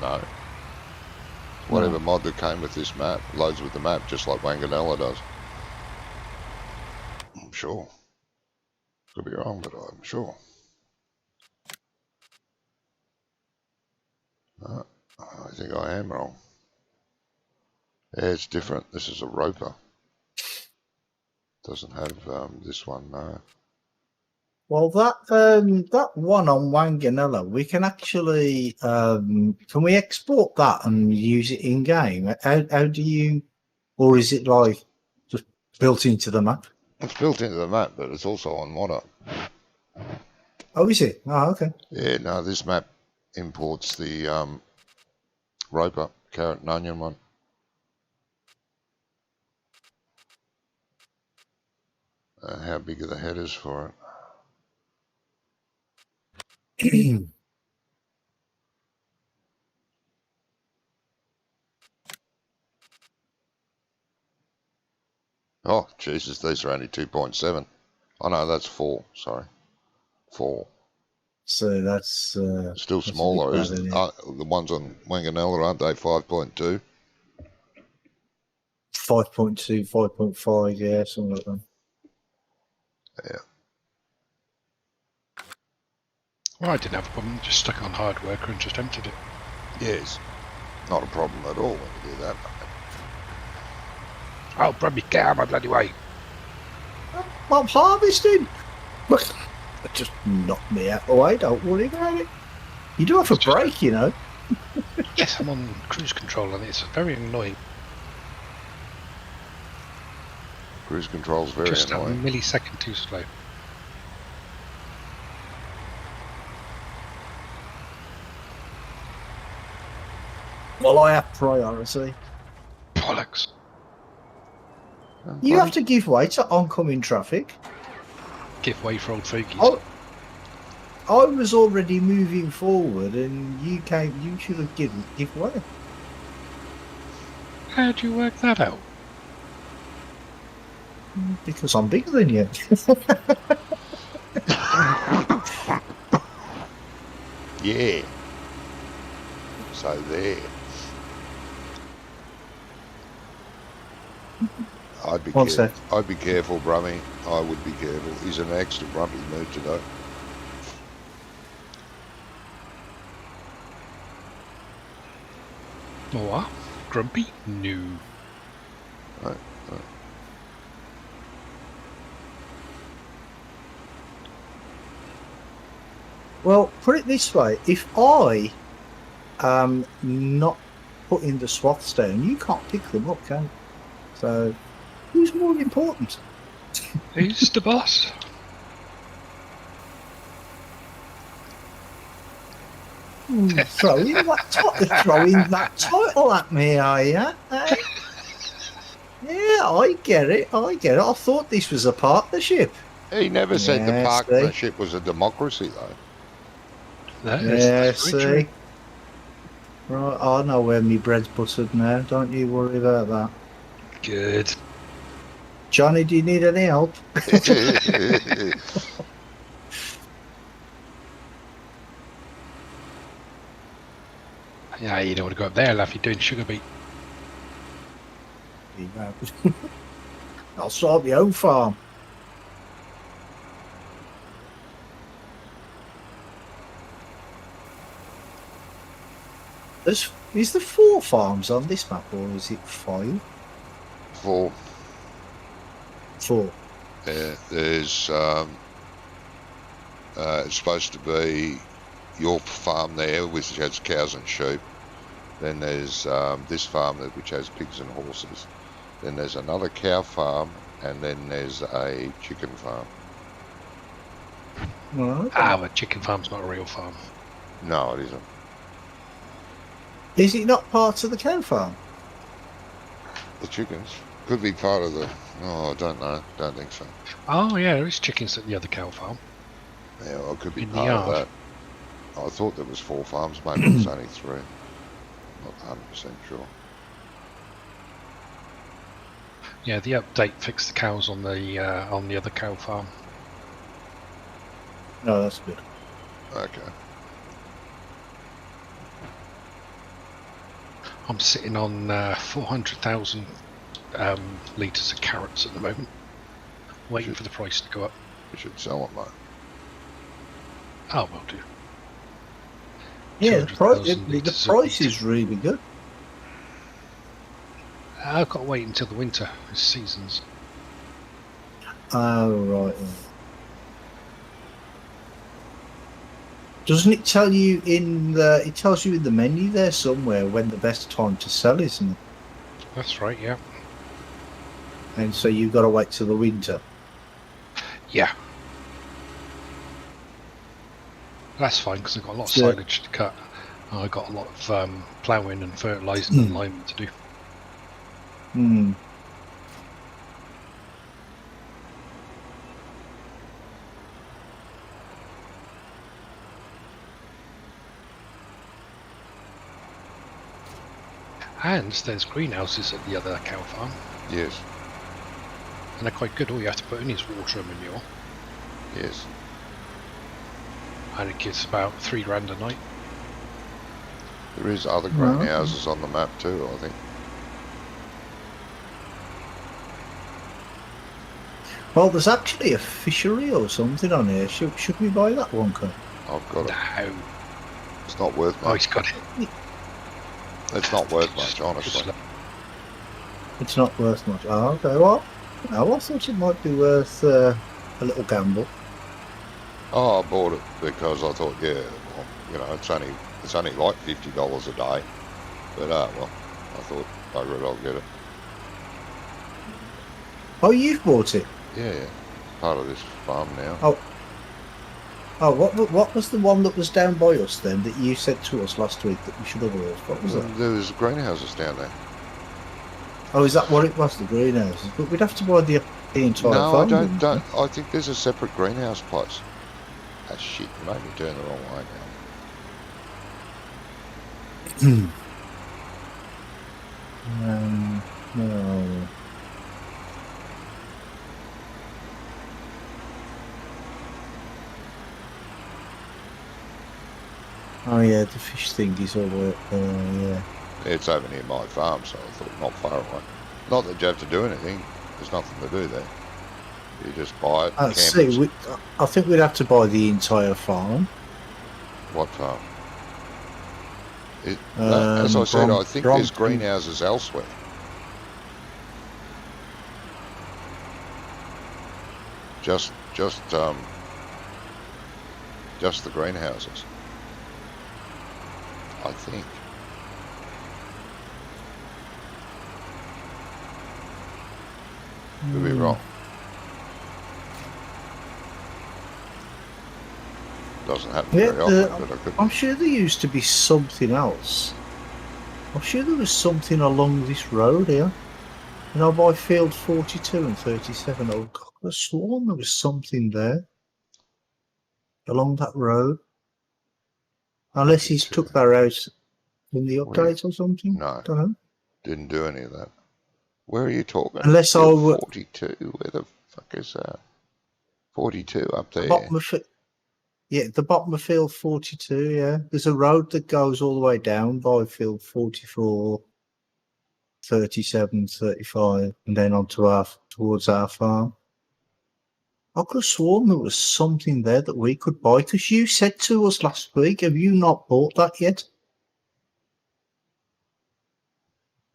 Speaker 1: No. Whatever mod that came with this map loads with the map, just like Wanganella does. I'm sure. Could be wrong, but I'm sure. No, I think I am wrong. Yeah, it's different. This is a roper. Doesn't have this one, no.
Speaker 2: Well, that one on Wanganella, we can actually can we export that and use it in game? How do you, or is it like just built into the map?
Speaker 1: It's built into the map, but it's also on Modder.
Speaker 2: Oh, is it? Oh, okay.
Speaker 1: Yeah, no, this map imports the roper, carrot and onion one. How big are the headers for it? Oh, Jesus, these are only 2.7. Oh, no, that's 4, sorry. 4.
Speaker 2: So that's
Speaker 1: Still smaller, isn't it? The ones on Wanganella, aren't they 5.2?
Speaker 2: 5.2, 5.5, yeah, something like that.
Speaker 1: Yeah.
Speaker 3: Well, I didn't have a problem. Just stuck on hard worker and just emptied it.
Speaker 1: Yes. Not a problem at all when you do that.
Speaker 3: Oh, probably get out of my bloody way.
Speaker 2: I'm harvesting. Just knock me out the way. Don't worry about it. You do have a break, you know.
Speaker 3: Yes, I'm on cruise control and it's very annoying.
Speaker 1: Cruise control's very
Speaker 3: Just
Speaker 1: annoying.
Speaker 3: a millisecond too slow.
Speaker 2: Well, I have priority.
Speaker 3: Bollocks.
Speaker 2: You have to give way to oncoming traffic.
Speaker 3: Give way for old fogies.
Speaker 2: I was already moving forward, and you came. You should have give way.
Speaker 3: How'd you work that out?
Speaker 2: Because I'm bigger than you.
Speaker 1: Yeah. So there. I'd be careful, Brummy. I would be careful. He's in an extra grumpy mood today.
Speaker 3: What? Grumpy? No.
Speaker 1: Right.
Speaker 2: Well, put it this way: if I am not putting the swaths down, you can't pick them up, can you? So, who's more important?
Speaker 3: Who's the boss?
Speaker 2: Throwing that title at me, are you? Eh? Yeah, I get it. I thought this was a partnership.
Speaker 1: He never said the partnership was a democracy, though.
Speaker 2: Yeah, see. Right, I know where my bread's buttered now. Don't you worry about that.
Speaker 3: Good.
Speaker 2: Johnny, do you need any help?
Speaker 3: Yeah, you don't want to go up there, laugh. You're doing sugar beet.
Speaker 2: I'll start my own farm. Is there 4 farms on this map, or is it 5?
Speaker 1: 4.
Speaker 2: 4.
Speaker 1: There's it's supposed to be your farm there, which has cows and sheep. Then there's this farm which has pigs and horses. Then there's another cow farm, and then there's a chicken farm.
Speaker 2: Right.
Speaker 3: But chicken farm's not a real farm.
Speaker 1: No, it isn't.
Speaker 2: Is it not part of the cow farm?
Speaker 1: The chickens could be part of the. Oh, I don't know. Don't think so.
Speaker 3: Oh yeah, there is chickens at the other cow farm.
Speaker 1: Yeah, well, it could be
Speaker 3: In the
Speaker 1: part of
Speaker 3: yard.
Speaker 1: that. I thought there was 4 farms. Maybe it's only 3. Not 100% sure.
Speaker 3: Yeah, the update fixed the cows on the other cow farm.
Speaker 2: No, that's good.
Speaker 1: Okay.
Speaker 3: I'm sitting on 400,000 litres of carrots at the moment, waiting for the price to go up.
Speaker 1: You should sell them, mate.
Speaker 3: Oh, will do.
Speaker 2: Yeah, the
Speaker 3: 200,000
Speaker 2: the
Speaker 3: litres of
Speaker 2: price
Speaker 3: wheat.
Speaker 2: is really good.
Speaker 3: I've got to wait until the winter. It's seasons.
Speaker 2: Oh, right. Yeah. Doesn't it tell you in the? It tells you in the menu there somewhere when the best time to sell, isn't it?
Speaker 3: That's right, yeah.
Speaker 2: And so you've got to wait till the winter.
Speaker 3: Yeah. That's fine because I've got a lot of
Speaker 2: Yeah.
Speaker 3: silage to cut. I've got a lot of ploughing and fertilising and liming to do.
Speaker 2: Hmm.
Speaker 3: And there's greenhouses at the other cow farm,
Speaker 1: Yes.
Speaker 3: and they're quite good. All you have to put in is water and manure,
Speaker 1: Yes.
Speaker 3: and it gives about £3 a night.
Speaker 1: There is other
Speaker 2: Right.
Speaker 1: greenhouses on the map too, I think.
Speaker 2: Well, there's actually a fishery or something on here. Should we buy that one, Ken?
Speaker 1: I've got it.
Speaker 3: No.
Speaker 1: It's not worth
Speaker 3: Oh,
Speaker 1: much.
Speaker 3: he's got it.
Speaker 1: It's not worth much, honestly.
Speaker 3: Just
Speaker 2: It's not worth much. Oh, okay. Well, no, I thought it might be worth a little gamble.
Speaker 1: Oh, I bought it because I thought, yeah, well, you know, it's only like $50 a day. But well, I thought, bugger it, I'll get it.
Speaker 2: Oh, you've bought it.
Speaker 1: Yeah, yeah. Part of this farm now.
Speaker 2: Oh, what was the one that was down by us then that you said to us last week that we should have bought? What was that?
Speaker 1: There was greenhouses down there.
Speaker 2: Oh, is that what it was? The greenhouses? But we'd have to buy the entire
Speaker 1: No, I
Speaker 2: farm.
Speaker 1: don't.
Speaker 2: wouldn't
Speaker 1: Don't. I think there's a separate greenhouse place. Ah, shit! You made me turn the wrong way now.
Speaker 2: we? No. Oh yeah, the fish thing is all right. Yeah.
Speaker 1: It's over near my farm, so I thought not far away. Not that you have to do anything. There's nothing to do there. You just buy it.
Speaker 2: I
Speaker 1: camp
Speaker 2: see.
Speaker 1: it.
Speaker 2: I think we'd have to buy the entire farm.
Speaker 1: What farm? As I said, I think there's
Speaker 2: Brompton.
Speaker 1: greenhouses elsewhere. Just the greenhouses. I think. Could be wrong. Doesn't happen
Speaker 2: Yeah,
Speaker 1: very often, but I could.
Speaker 2: I'm sure there used to be something else. I'm sure there was something along this road here. You know, by field 42 and 37. Oh, God, I sworn there was something there along that road. Unless he's
Speaker 1: 42.
Speaker 2: took that out in the update or something.
Speaker 1: No.
Speaker 2: Don't know.
Speaker 1: Didn't do any of that. Where are you talking?
Speaker 2: Unless I
Speaker 1: Field
Speaker 2: were
Speaker 1: 42. Where the fuck is that? 42 up there.
Speaker 2: bottom of the bottom of field 42. Yeah, there's a road that goes all the way down by field 44, 37, 35, and then on to towards our farm. I could have sworn there was something there that we could buy because you said to us last week, "Have you not bought that yet?"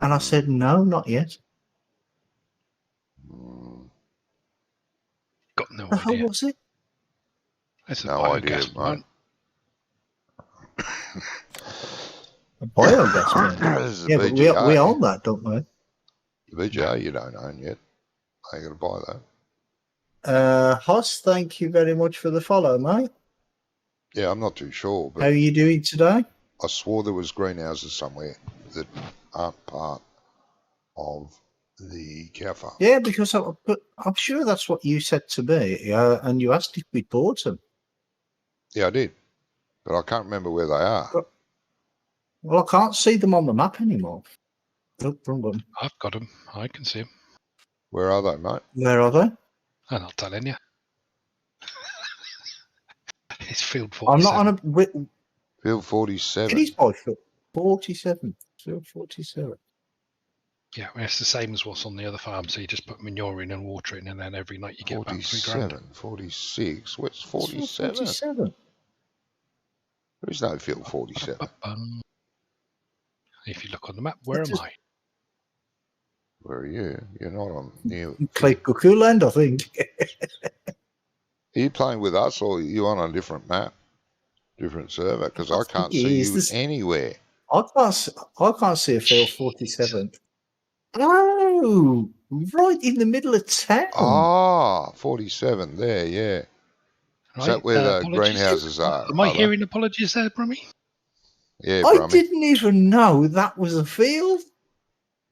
Speaker 2: And I said, "No, not yet."
Speaker 3: got no
Speaker 2: The hell
Speaker 3: idea.
Speaker 2: was it?
Speaker 3: It's a
Speaker 1: No idea,
Speaker 3: biogas plant.
Speaker 2: A biogas plant.
Speaker 1: This is a
Speaker 2: Yeah, but
Speaker 1: BGA.
Speaker 2: we own that, don't we?
Speaker 1: The BGA you don't own yet. How you going to buy that?
Speaker 2: Hoss, thank you very much for the follow, mate.
Speaker 1: Yeah, I'm not too sure,
Speaker 2: How
Speaker 1: but
Speaker 2: are you doing today?
Speaker 1: I swore there was greenhouses somewhere that aren't part of the cow farm.
Speaker 2: Yeah, because but I'm sure that's what you said to me, and you asked if we bought them.
Speaker 1: Yeah, I did. But I can't remember where they are.
Speaker 2: Well, I can't see them on the map anymore. Oh, wrong one.
Speaker 3: I've got them. I can see them.
Speaker 1: Where are they, mate?
Speaker 2: Where are they?
Speaker 3: I'm not telling you. It's field 47.
Speaker 2: I'm not on a.
Speaker 1: Field 47.
Speaker 2: It is by field 47. Field 47.
Speaker 3: Yeah, well, it's the same as what's on the other farm. So you just put manure in and water in, and then every night you get about 3 grand.
Speaker 1: 46. What's
Speaker 2: It's
Speaker 1: 47?
Speaker 2: 47.
Speaker 1: There is no field 47.
Speaker 3: If you look on the map, where am I?
Speaker 1: Where are you? You're not on near.
Speaker 2: Clay Cuckoo Land, I think.
Speaker 1: Are you playing with us or are you on a different map? Different server? Because I can't see you anywhere.
Speaker 2: I can't see a field 47. Oh, right in the middle of town.
Speaker 1: Ah, 47 there, yeah. Is that where the greenhouses are?
Speaker 3: Am I hearing apologies there, Brummy?
Speaker 1: Yeah,
Speaker 2: I
Speaker 1: Brummy.
Speaker 2: didn't even know that was a field.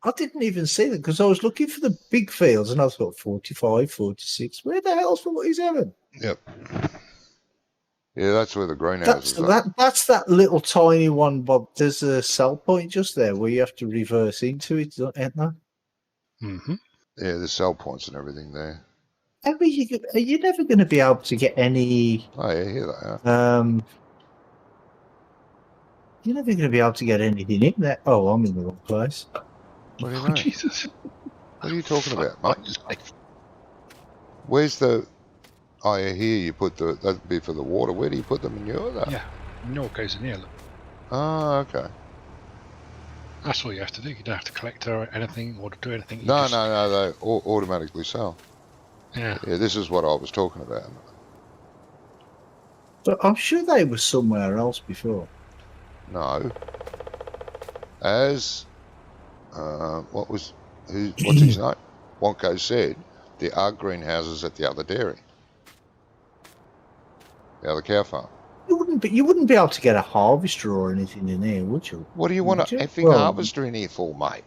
Speaker 2: I didn't even see that because I was looking for the big fields and I thought 45, 46. Where the hell's 47?
Speaker 1: Yep. Yeah, that's where the greenhouses are.
Speaker 2: That's that little tiny one, Bob. There's a sell point just there where you have to reverse into it, isn't there?
Speaker 1: Mm-hmm. Yeah, there's sell points and everything there.
Speaker 2: Are you never going to be able to get any...
Speaker 1: Oh, yeah, here they are.
Speaker 2: You're never going to be able to get anything in there. Oh, I'm in the wrong place.
Speaker 1: What do you mean?
Speaker 3: Jesus.
Speaker 1: What are you talking about, mate? Where's the... Oh, yeah, here you put the... That'd be for the water. Where do you put the manure, though?
Speaker 3: Yeah, manure goes in here, look.
Speaker 1: Oh, okay.
Speaker 3: That's all you have to do. You don't have to collect or anything or to do anything.
Speaker 1: No, they automatically sell.
Speaker 3: Yeah.
Speaker 1: Yeah, this is what I was talking about.
Speaker 2: But I'm sure they were somewhere else before.
Speaker 1: No. As... what's his name? Wonko said, there are greenhouses at the other dairy. The other cow farm.
Speaker 2: You wouldn't be able to get a harvester or anything in here, would you?
Speaker 1: What do you want an effing harvester in here for, mate?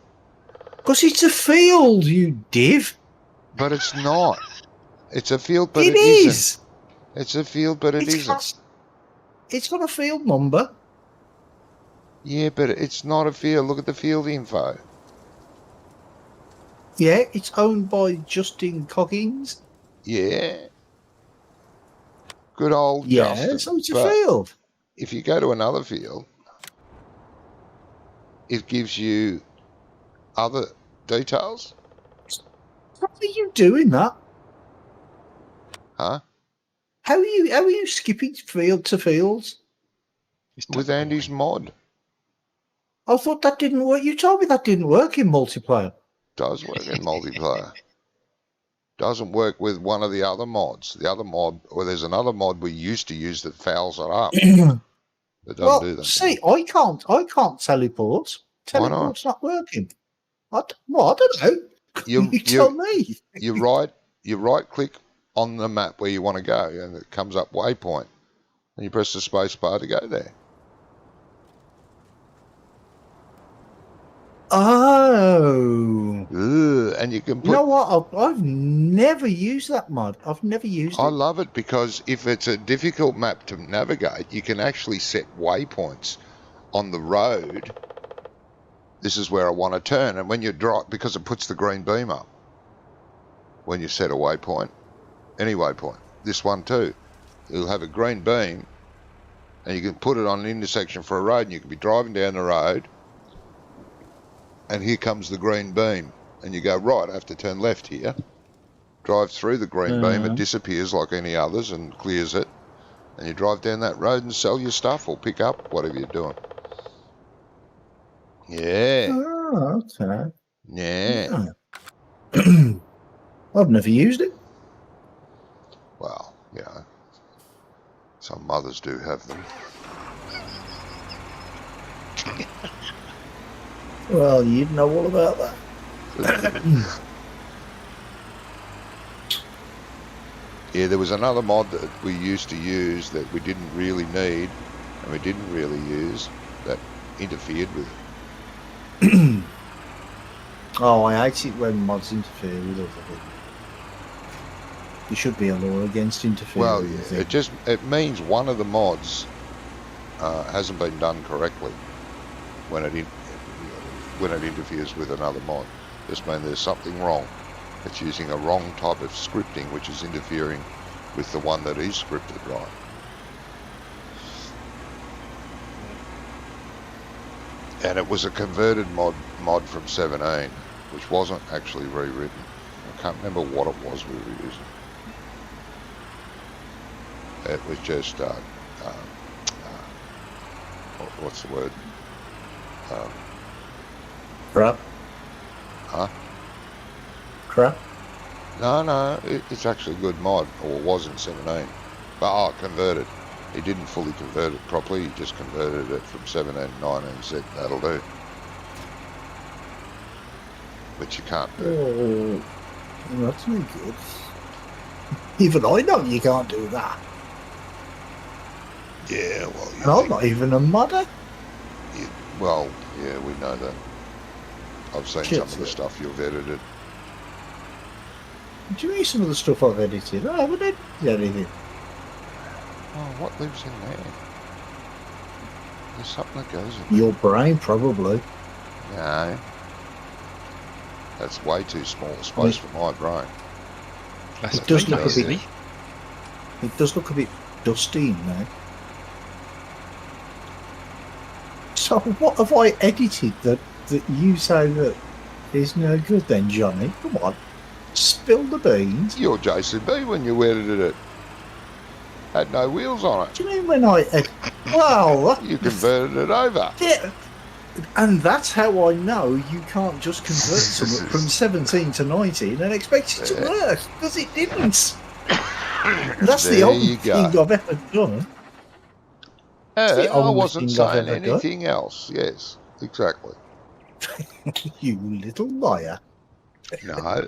Speaker 2: Because it's a field, you div.
Speaker 1: But it's not. It's a field, but
Speaker 2: it
Speaker 1: isn't.
Speaker 2: Is.
Speaker 1: It's a field, but it isn't.
Speaker 2: It's got a field number.
Speaker 1: Yeah, but it's not a field. Look at the field info.
Speaker 2: Yeah, it's owned by Justin Coggins.
Speaker 1: Yeah. Good old Justin.
Speaker 2: Yeah, so it's a field.
Speaker 1: If you go to another field, it gives you other details.
Speaker 2: How are you doing that?
Speaker 1: Huh?
Speaker 2: How are you skipping field to fields?
Speaker 1: With Andy's mod.
Speaker 2: I thought that didn't work. You told me that didn't work in multiplayer.
Speaker 1: Does work in multiplayer. Doesn't work with one of the other mods. The other mod, or there's another mod we used to use that fouls it up. That doesn't do that.
Speaker 2: See, I can't teleport. Teleport's not working. I don't know. You tell me.
Speaker 1: You right click on the map where you want to go, and it comes up waypoint, and you press the space bar to go there.
Speaker 2: Oh.
Speaker 1: And you can put...
Speaker 2: You know what? I've never used that mod. I've never used it.
Speaker 1: I love it because if it's a difficult map to navigate, you can actually set waypoints on the road. This is where I want to turn. And when you drive, because it puts the green beam up when you set a waypoint, any waypoint, this one too, it'll have a green beam and you can put it on an intersection for a road and you can be driving down the road and here comes the green beam, and you go, right, I have to turn left here, drive through the green beam, it disappears like any others and clears it, and you drive down that road and sell your stuff or pick up whatever you're doing. Yeah.
Speaker 2: Oh, okay.
Speaker 1: Yeah.
Speaker 2: I've never used it.
Speaker 1: Well, some mothers do have them.
Speaker 2: Well, you'd know all about that.
Speaker 1: Yeah, there was another mod that we used to use that we didn't really need and we didn't really use that interfered with it.
Speaker 2: Oh, I hate it when mods interfere with other things. There should be a law against interfering
Speaker 1: Well,
Speaker 2: with
Speaker 1: yeah,
Speaker 2: things.
Speaker 1: it means one of the mods hasn't been done correctly when it interferes with another mod. Just means there's something wrong. It's using a wrong type of scripting, which is interfering with the one that is scripted right. And it was a converted mod from 17, which wasn't actually rewritten. I can't remember what it was we were using. It was just what's the word?
Speaker 2: Crap.
Speaker 1: Huh?
Speaker 2: Crap.
Speaker 1: No, it's actually a good mod, or it was in 17. But converted. He didn't fully convert it properly. He just converted it from 17 to 19 and said that'll do. But you can't do it.
Speaker 2: Oh, that's no good. Even I know you can't do that.
Speaker 1: Yeah, well,
Speaker 2: And I'm not even a modder.
Speaker 1: well, yeah, we know that. I've seen
Speaker 2: Shit,
Speaker 1: some of the
Speaker 2: yeah.
Speaker 1: stuff you've edited.
Speaker 2: Do you mean some of the stuff I've edited? I haven't edited anything.
Speaker 1: Oh, what lives in there? There's something that goes in
Speaker 2: Your brain, probably.
Speaker 1: there. No. That's way too small a space for my brain.
Speaker 3: Less
Speaker 2: It does
Speaker 3: than
Speaker 2: look a bit.
Speaker 3: me.
Speaker 2: It does look a bit dusty in there. So what have I edited that you say that is no good then, Johnny? Come on. Spill the beans.
Speaker 1: You're JCB when you edited it. Had no wheels on it.
Speaker 2: Do you mean when I well,
Speaker 1: You converted it over.
Speaker 2: yeah. And that's how I know you can't just convert something from 17 to 19 and expect it to work, because it didn't. That's the
Speaker 1: There
Speaker 2: only
Speaker 1: you go.
Speaker 2: thing I've ever done. the
Speaker 1: I
Speaker 2: only
Speaker 1: wasn't
Speaker 2: thing I've
Speaker 1: saying
Speaker 2: ever done.
Speaker 1: anything else. Yes, exactly.
Speaker 2: You little liar.
Speaker 1: No.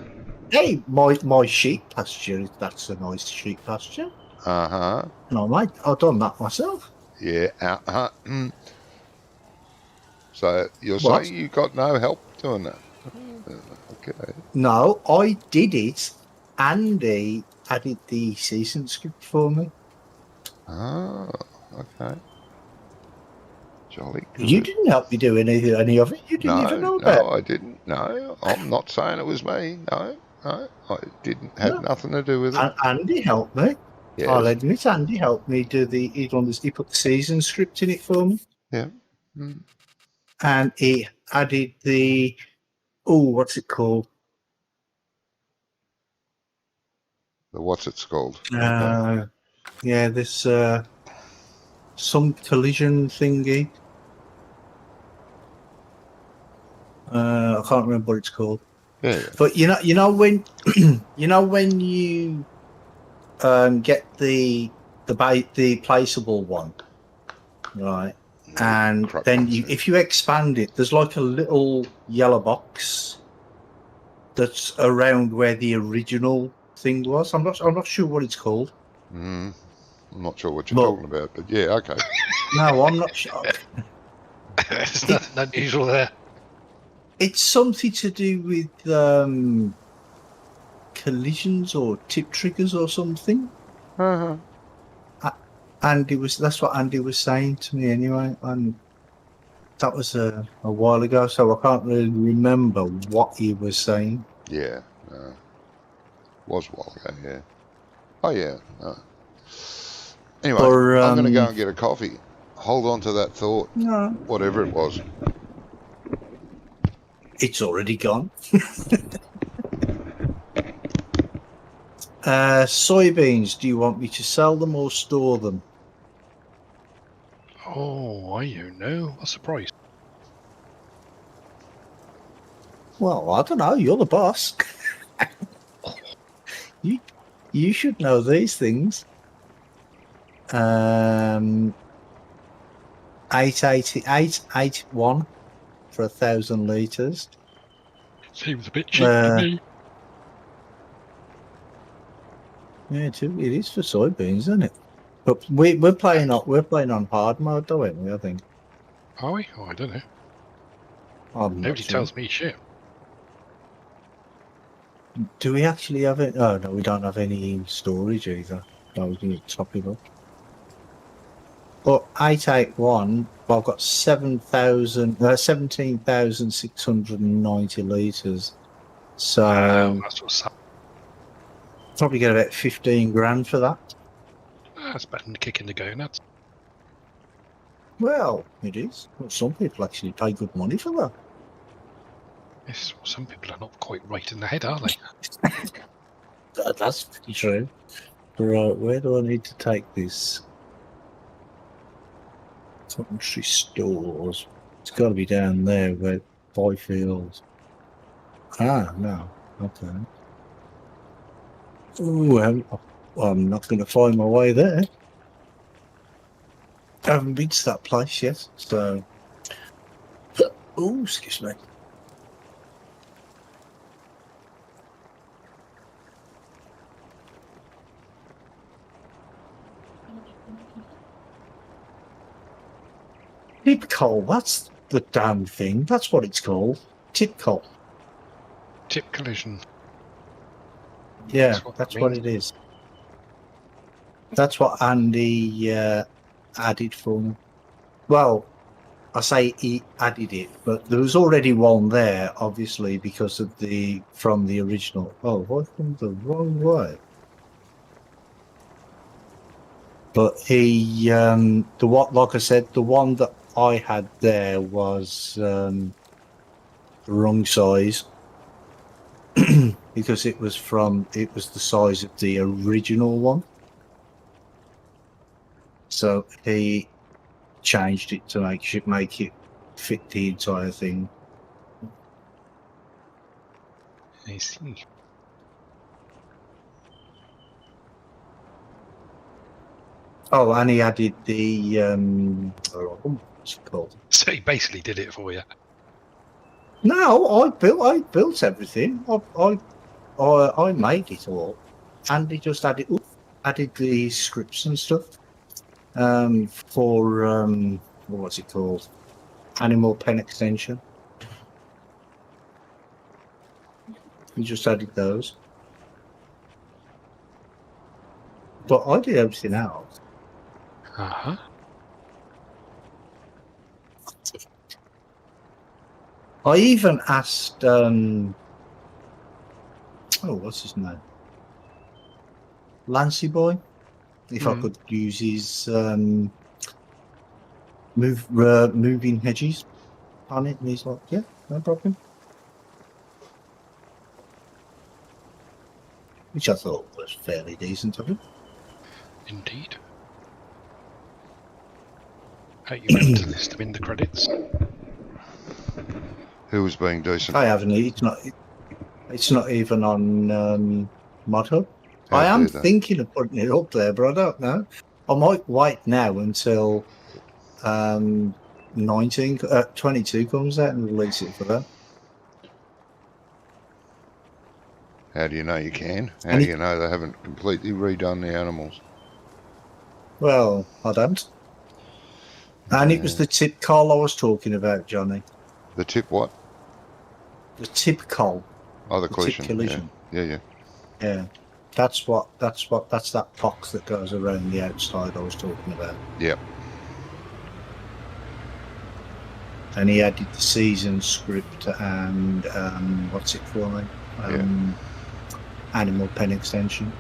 Speaker 2: Hey, my sheep pasture, that's a nice sheep pasture.
Speaker 1: Uh-huh.
Speaker 2: And I've done that myself.
Speaker 1: Yeah. So you're
Speaker 2: What?
Speaker 1: saying you got no help doing that? Okay.
Speaker 2: No, I did it. Andy added the season script for me.
Speaker 1: Oh, okay. Jolly good.
Speaker 2: You didn't help me do any of it. You didn't even know that.
Speaker 1: No, I didn't. No, I'm not saying it was me. No, I didn't. Had
Speaker 2: No.
Speaker 1: nothing to do with it.
Speaker 2: Andy helped me.
Speaker 1: Yes.
Speaker 2: I'll admit, Andy helped me do he put the season script in it for me.
Speaker 1: Yeah. Mm.
Speaker 2: And he added what's it called?
Speaker 1: The what's it called?
Speaker 2: Yeah, this some collision thingy. I can't remember what it's called.
Speaker 1: Yeah.
Speaker 2: But you know when when you get the placeable one, right? And
Speaker 1: Crap
Speaker 2: then
Speaker 1: ones, yeah.
Speaker 2: if you expand it, there's like a little yellow box that's around where the original thing was. I'm not sure what it's called.
Speaker 1: I'm not sure what you're talking about, but yeah, okay.
Speaker 2: No, I'm not sure.
Speaker 3: There's nothing unusual there.
Speaker 2: It's something to do with collisions or tip triggers or something.
Speaker 1: Uh-huh.
Speaker 2: That's what Andy was saying to me anyway, and that was a while ago, so I can't really remember what he was saying.
Speaker 1: Yeah. Was a while ago, yeah. Oh, yeah. No. Anyway,
Speaker 2: Or,
Speaker 1: I'm going to go and get a coffee. Hold on to that thought,
Speaker 2: No,
Speaker 1: whatever it was.
Speaker 2: it's already gone. Soybeans, do you want me to sell them or store them?
Speaker 3: Oh, I don't know. What's the price?
Speaker 2: Well, I don't know. You're the boss. You should know these things. 881 for 1,000 litres.
Speaker 3: Seems a bit cheap to me.
Speaker 2: Yeah, it is for soybeans, isn't it? But we're playing on hard mode, though, aren't we? I think.
Speaker 3: Are we? Oh, I don't know.
Speaker 2: I'm not
Speaker 3: Nobody
Speaker 2: sure.
Speaker 3: tells me shit.
Speaker 2: Do we actually have it? Oh no, we don't have any in storage either. No, we can top it up. But 881, well, I've got 17,690 litres. So
Speaker 3: That's what's up.
Speaker 2: probably get about 15 grand for that.
Speaker 3: That's better than kicking the gonads.
Speaker 2: Well, it is. Well, some people actually pay good money for that.
Speaker 3: Yes, well, some people are not quite right in the head, are they?
Speaker 2: That's pretty true. Right, where do I need to take this? Country stores. It's got to be down there where Byfield. Ah, no. Okay. Ooh, I'm not going to find my way there. I haven't been to that place yet, so. Oh, excuse me. Tip coal, that's the damn thing. That's what it's called. Tip coal.
Speaker 3: Tip collision.
Speaker 2: Yeah,
Speaker 3: That's
Speaker 2: that's
Speaker 3: what
Speaker 2: what,
Speaker 3: it
Speaker 2: it is. That's what Andy added for me. Well, I say he added it, but there was already one there, obviously, because of from the original. Oh, what from the wrong way? But he, like I said, the one that I had there was the wrong size. Because it was the size of the original one. So he changed it to make it fit the entire thing.
Speaker 3: I see.
Speaker 2: Oh, and he added the what's it called?
Speaker 3: So he basically did it for you.
Speaker 2: No, I built everything. I made it all, and he just added the scripts and stuff for what's it called? Animal pen extension. He just added those, but I did everything else.
Speaker 3: Uh-huh.
Speaker 2: I even asked what's his name? Lancey Boy, if I could use his moving hedges on it, and he's like, yeah, no problem. Which I thought was fairly decent of him.
Speaker 3: Indeed. Are you able to list them in the credits?
Speaker 1: Who was being decent?
Speaker 2: I haven't. It's not even on ModHub.
Speaker 1: How
Speaker 2: I am
Speaker 1: dare they?
Speaker 2: thinking of putting it up there, but I don't know. I might wait now until 22 comes out and release it for that.
Speaker 1: How do you know you can? How do you know they haven't completely redone the animals?
Speaker 2: Well, I don't. And it was the tip coal I was talking about, Johnny.
Speaker 1: The tip what?
Speaker 2: The tip coal.
Speaker 1: Oh, the
Speaker 2: Tip
Speaker 1: collision.
Speaker 2: collision.
Speaker 1: Yeah.
Speaker 2: Yeah. That's that box that goes around the outside I was talking about.
Speaker 1: Yep.
Speaker 2: And he added the season script and what's it called? Animal pen extension.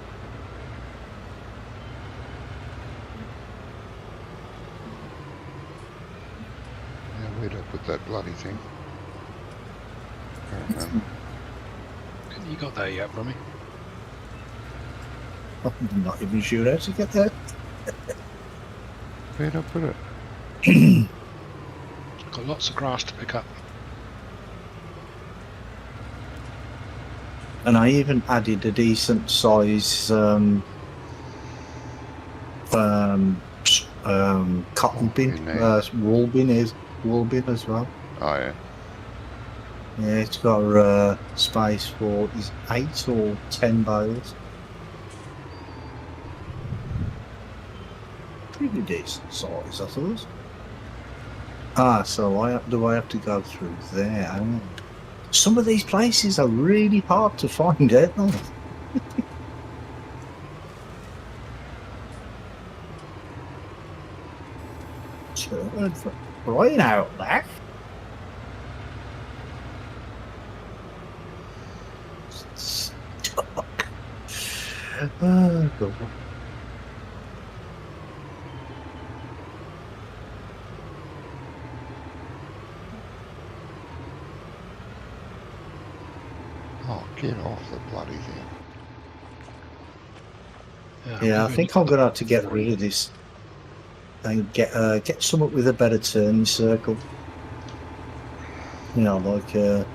Speaker 1: Yeah, where'd I put that bloody thing?
Speaker 3: You got there yet, Rummy?
Speaker 2: I'm not even sure how to get there.
Speaker 1: Where'd I put it?
Speaker 3: Got lots of grass to pick up.
Speaker 2: And I even added a decent size cotton bin, wool bin as well.
Speaker 1: Oh, yeah.
Speaker 2: Yeah, it's got space for 8 or 10 bales. Pretty decent size, I thought. Ah, so do I have to go through there? Some of these places are really hard to find, aren't they? Turn for crying out loud. Stuck. Oh, God.
Speaker 1: Oh, get off the bloody thing.
Speaker 2: Yeah, I
Speaker 3: we've
Speaker 2: think
Speaker 3: only
Speaker 2: I'm
Speaker 3: got
Speaker 2: going to have to get rid of this and get something with a better turn circle. You know, like a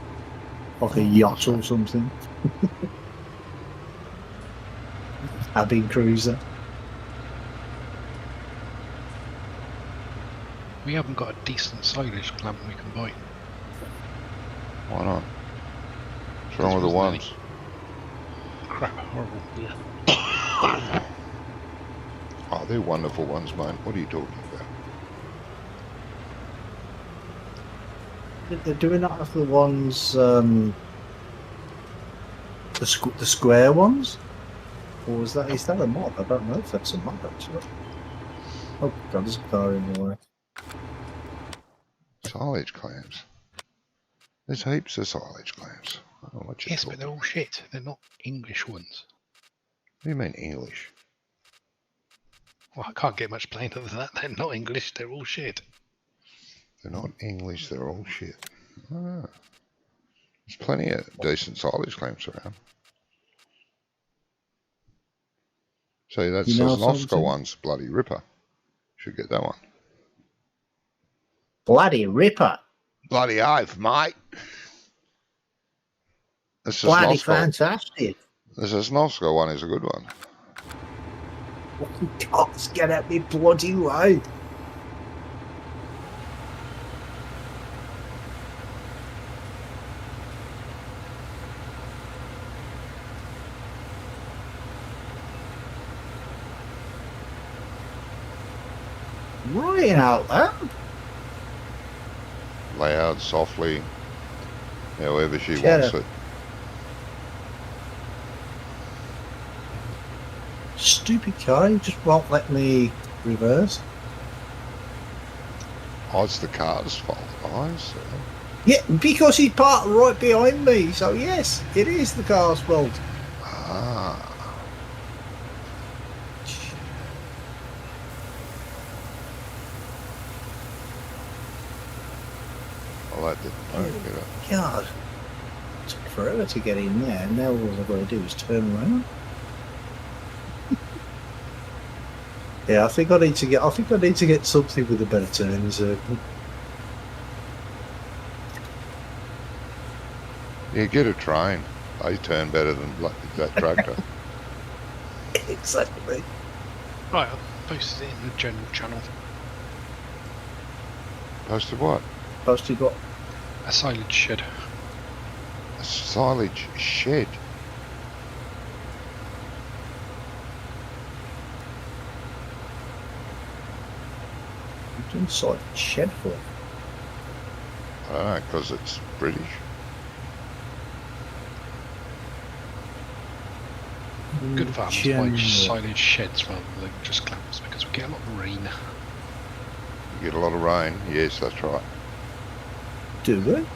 Speaker 2: yacht or something. Cabin cruiser.
Speaker 3: We haven't got a decent silage clamp we can buy.
Speaker 1: Why not? What's wrong with the
Speaker 3: Wasn't any.
Speaker 1: ones?
Speaker 3: Crap, horrible. Yeah.
Speaker 1: Oh, they're wonderful ones, mate. What are you talking about?
Speaker 2: They're doing that with the ones, the square ones? Or is that a mod? I don't know if that's a mod, actually. Oh, God, there's a car in the way.
Speaker 1: Silage clamps. There's heaps of silage clamps. I don't know what you're
Speaker 3: Yes, but
Speaker 1: talking
Speaker 3: they're all shit. They're not English ones.
Speaker 1: What do you mean English?
Speaker 3: Well, I can't get much plainer than that. They're not English. They're all shit.
Speaker 1: They're not English, they're all shit. Ah. There's plenty of decent silage clamps around. See, that's
Speaker 2: You know
Speaker 1: those Nosco
Speaker 2: something?
Speaker 1: ones, bloody ripper. Should get that one.
Speaker 2: Bloody ripper.
Speaker 1: Bloody oath, mate. This is
Speaker 2: Bloody
Speaker 1: Nosco.
Speaker 2: fantastic.
Speaker 1: This is Nosco one is a good one.
Speaker 2: Fucking cocks, get out me bloody way. Right out there.
Speaker 1: Loud, softly, however she
Speaker 2: Shut
Speaker 1: wants
Speaker 2: up.
Speaker 1: it.
Speaker 2: Stupid car, you just won't let me reverse.
Speaker 1: Oh, it's the car's fault. I see.
Speaker 2: Yeah, because he parked right behind me, so yes, it is the car's fault.
Speaker 1: Ah. Well, that didn't work, did it?
Speaker 2: God, it took forever to get in there, and now all I've got to do is turn around. Yeah, I think I need to get something with a better turn circle.
Speaker 1: Yeah, get a train. They turn better than that tractor.
Speaker 2: Exactly.
Speaker 3: Right, I'll post it in the general channel.
Speaker 1: Posted what?
Speaker 2: Posted what?
Speaker 3: A silage shed.
Speaker 1: A silage shed.
Speaker 2: Inside shed for.
Speaker 1: I don't know, because it's British.
Speaker 3: Good farmers buy
Speaker 2: General.
Speaker 3: silage sheds rather than just clamps because we get a lot of rain.
Speaker 1: You get a lot of rain. Yes, that's right.
Speaker 2: Do we?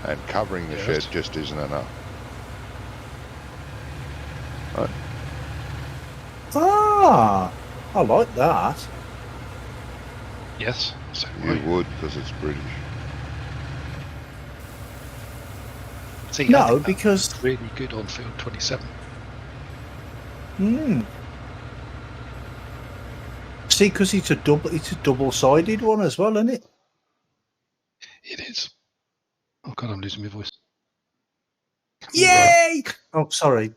Speaker 1: And covering the
Speaker 3: Yes.
Speaker 1: shed just isn't enough. Right.
Speaker 2: Ah, I like that.
Speaker 3: Yes, so
Speaker 1: You
Speaker 3: right.
Speaker 1: would, because it's British.
Speaker 3: See, I
Speaker 2: No,
Speaker 3: think
Speaker 2: because
Speaker 3: that's really good on field 27.
Speaker 2: see, because it's a double-sided one as well, isn't it?
Speaker 3: It is. Oh god, I'm losing my voice.
Speaker 2: Yay! Oh, sorry.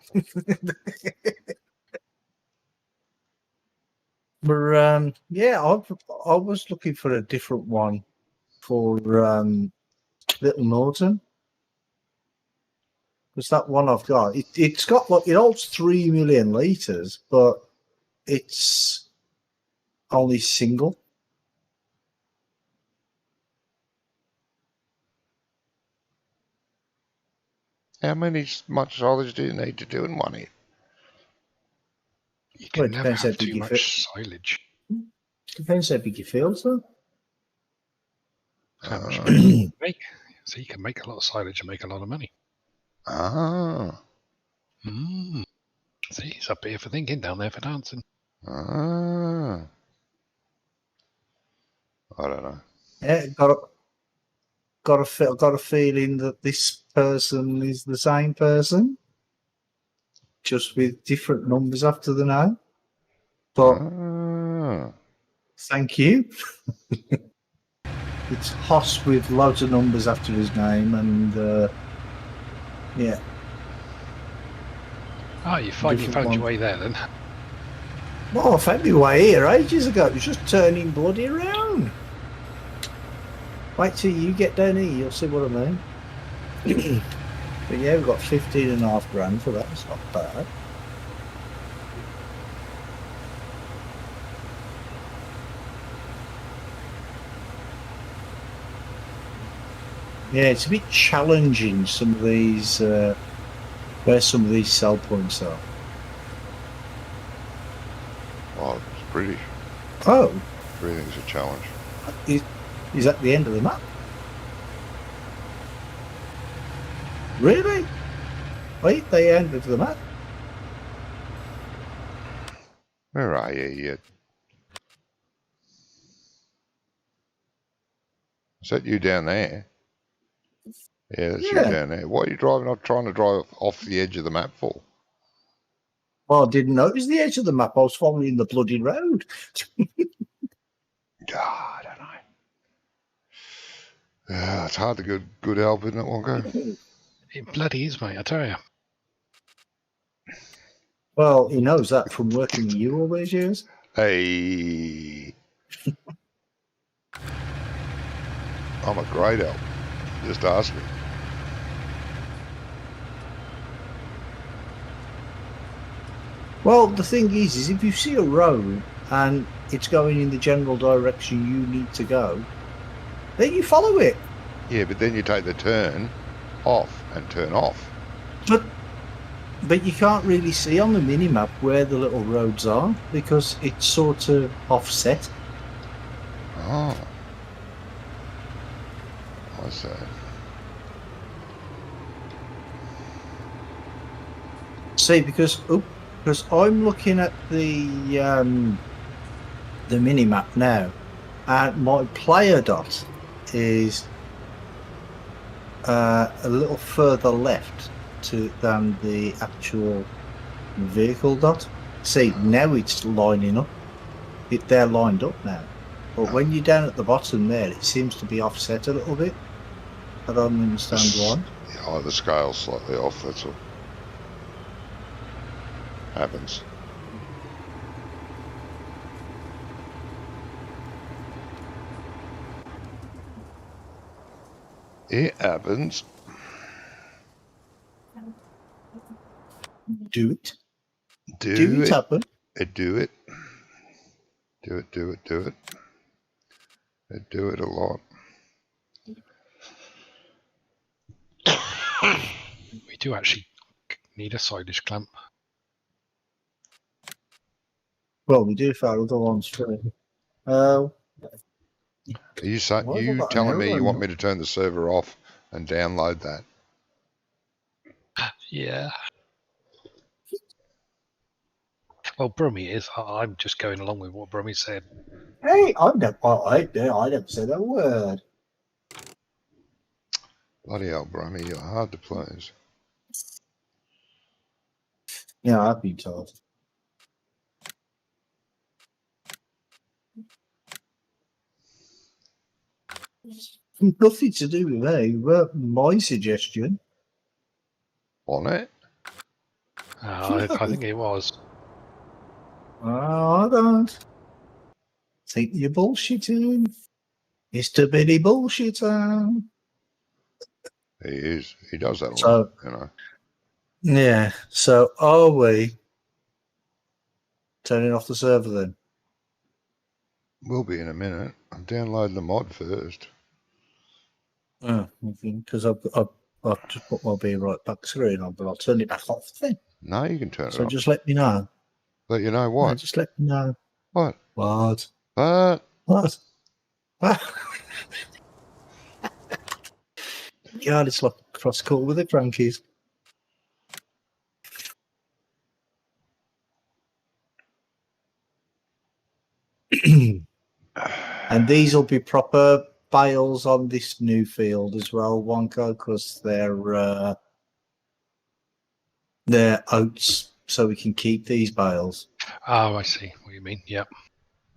Speaker 2: But yeah, I was looking for a different one for Little Norton. Because that one I've got, it's got like it holds 3 million litres, but it's only single.
Speaker 1: How much silage do you need to do in one hit?
Speaker 3: You
Speaker 2: Well,
Speaker 3: can
Speaker 2: it
Speaker 3: never
Speaker 2: depends how
Speaker 3: have
Speaker 2: big
Speaker 3: too
Speaker 2: you
Speaker 3: much silage.
Speaker 2: Depends how big you feel, so.
Speaker 3: How much
Speaker 1: Ah.
Speaker 3: money you can make. So you can make a lot of silage and make a lot of money.
Speaker 1: Ah.
Speaker 3: See, he's up here for thinking, down there for dancing.
Speaker 1: Ah. I don't know.
Speaker 2: Yeah, got a feeling that this person is the same person, just with different numbers after the name. But
Speaker 1: Ah.
Speaker 2: thank you. It's Hoss with loads of numbers after his name, and yeah.
Speaker 3: Oh, you finally
Speaker 2: Different
Speaker 3: found your
Speaker 2: one.
Speaker 3: way there then.
Speaker 2: Well, I found my way here ages ago. It was just turning bloody around. Wait till you get down here, you'll see what I mean. But yeah, we've got 15.5 grand for that. It's not bad. Yeah, it's a bit challenging, some of these, where some of these sell points are.
Speaker 1: Oh, it's British.
Speaker 2: Oh,
Speaker 1: Everything's a challenge.
Speaker 2: is that the end of the map? Really? Wait, the end of the map?
Speaker 1: Where are you yet? Is that you down there? Yeah, that's you
Speaker 2: Yeah.
Speaker 1: down there. Why are you trying to drive off the edge of the map for?
Speaker 2: Well, I didn't know it was the edge of the map. I was following the bloody road.
Speaker 1: I don't know. Yeah, it's hard to get good help, isn't it, Wonko?
Speaker 3: It bloody is, mate, I tell you.
Speaker 2: Well, he knows that from working with you all these years.
Speaker 1: Hey. I'm a great help. Just ask me.
Speaker 2: Well, the thing is if you see a road and it's going in the general direction you need to go, then you follow it.
Speaker 1: Yeah, but then you take the turn off and turn off.
Speaker 2: But you can't really see on the mini-map where the little roads are because it's sort of offset.
Speaker 1: Oh. I see.
Speaker 2: See, because I'm looking at the mini-map now, and my player dot is a little further left than the actual vehicle dot. See, now it's lining up. They're lined up now. But when you're down at the bottom there, it seems to be offset a little bit. I don't understand why.
Speaker 1: Yeah, the scale's slightly off, that's all. Happens. It happens.
Speaker 2: Do it.
Speaker 1: Do it.
Speaker 2: Happen.
Speaker 1: Do it. Do it, do it, do it. I do it a lot.
Speaker 3: We do actually need a silage clamp.
Speaker 2: Well, we do for our other ones too.
Speaker 1: Are you
Speaker 2: Why have I
Speaker 1: you
Speaker 2: got an
Speaker 1: telling me
Speaker 2: error
Speaker 1: you want
Speaker 2: on
Speaker 1: me to turn the server off and download that?
Speaker 3: Yeah. Well, Brummy is. I'm just going along with what Brummy said.
Speaker 2: Hey, I never said a word.
Speaker 1: Bloody hell, Brummy, you're hard to please.
Speaker 2: Yeah, I've been told. Nothing to do with me, but my suggestion.
Speaker 1: On it?
Speaker 3: I think it was.
Speaker 2: I don't think you're bullshitting. Mr. Billy bullshitter.
Speaker 1: He is. He does that a
Speaker 2: So,
Speaker 1: lot, you know.
Speaker 2: yeah. So, are we turning off the server then?
Speaker 1: We'll be in a minute. I'm downloading the mod first.
Speaker 2: Because I'll just put my Be Right Back screen on, but I'll turn it back off then.
Speaker 1: No, you can turn it
Speaker 2: So
Speaker 1: off.
Speaker 2: just let me know.
Speaker 1: Let you know
Speaker 2: No,
Speaker 1: what.
Speaker 2: just let me know.
Speaker 1: What?
Speaker 2: What?
Speaker 1: But
Speaker 2: What? God, it's like a cross call with the Frankies. And these will be proper bales on this new field as well, Wonko, because they're oats, so we can keep these bales.
Speaker 3: Oh, I see what you mean. Yep.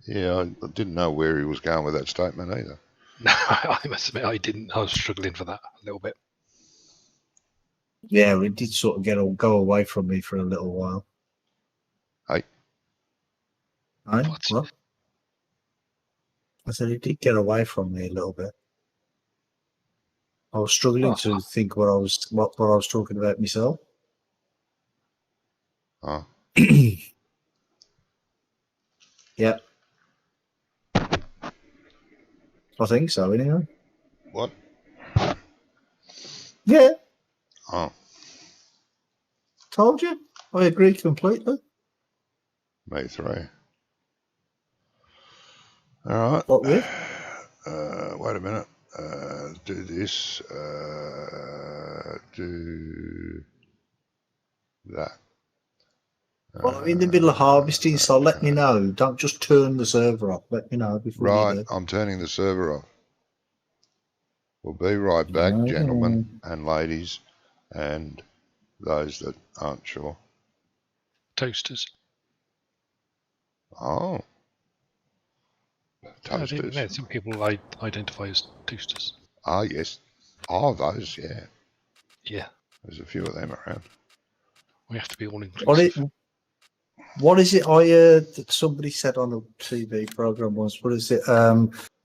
Speaker 1: yeah, I didn't know where he was going with that statement either.
Speaker 3: No, I must admit I didn't. I was struggling for that a little bit.
Speaker 2: Yeah, it did sort of go away from me for a little while.
Speaker 1: Hey.
Speaker 2: Right?
Speaker 3: What?
Speaker 2: What? I said it did get away from me a little bit. I was struggling to think what I was talking about myself.
Speaker 1: Oh.
Speaker 2: Yeah. I think so, anyway.
Speaker 1: What?
Speaker 2: Yeah,
Speaker 1: Oh.
Speaker 2: told you. I agree completely.
Speaker 1: Me three. All right.
Speaker 2: What with?
Speaker 1: Wait a minute. Do this. Do that.
Speaker 2: Well, I'm in the middle of harvesting, so let me know. Don't just turn the server off. Let me know before you
Speaker 1: Right,
Speaker 2: do.
Speaker 1: I'm turning the server off. We'll be right back,
Speaker 2: Okay.
Speaker 1: gentlemen and ladies, and those that aren't sure.
Speaker 3: Toasters.
Speaker 1: Oh.
Speaker 3: I didn't know.
Speaker 1: Toasters.
Speaker 3: Some people identify as toasters.
Speaker 1: Ah, yes. Oh, those, yeah.
Speaker 3: Yeah,
Speaker 1: There's a few of them around.
Speaker 3: we have to be all inclusive.
Speaker 2: What is it I heard that somebody said on a TV program once? What is it?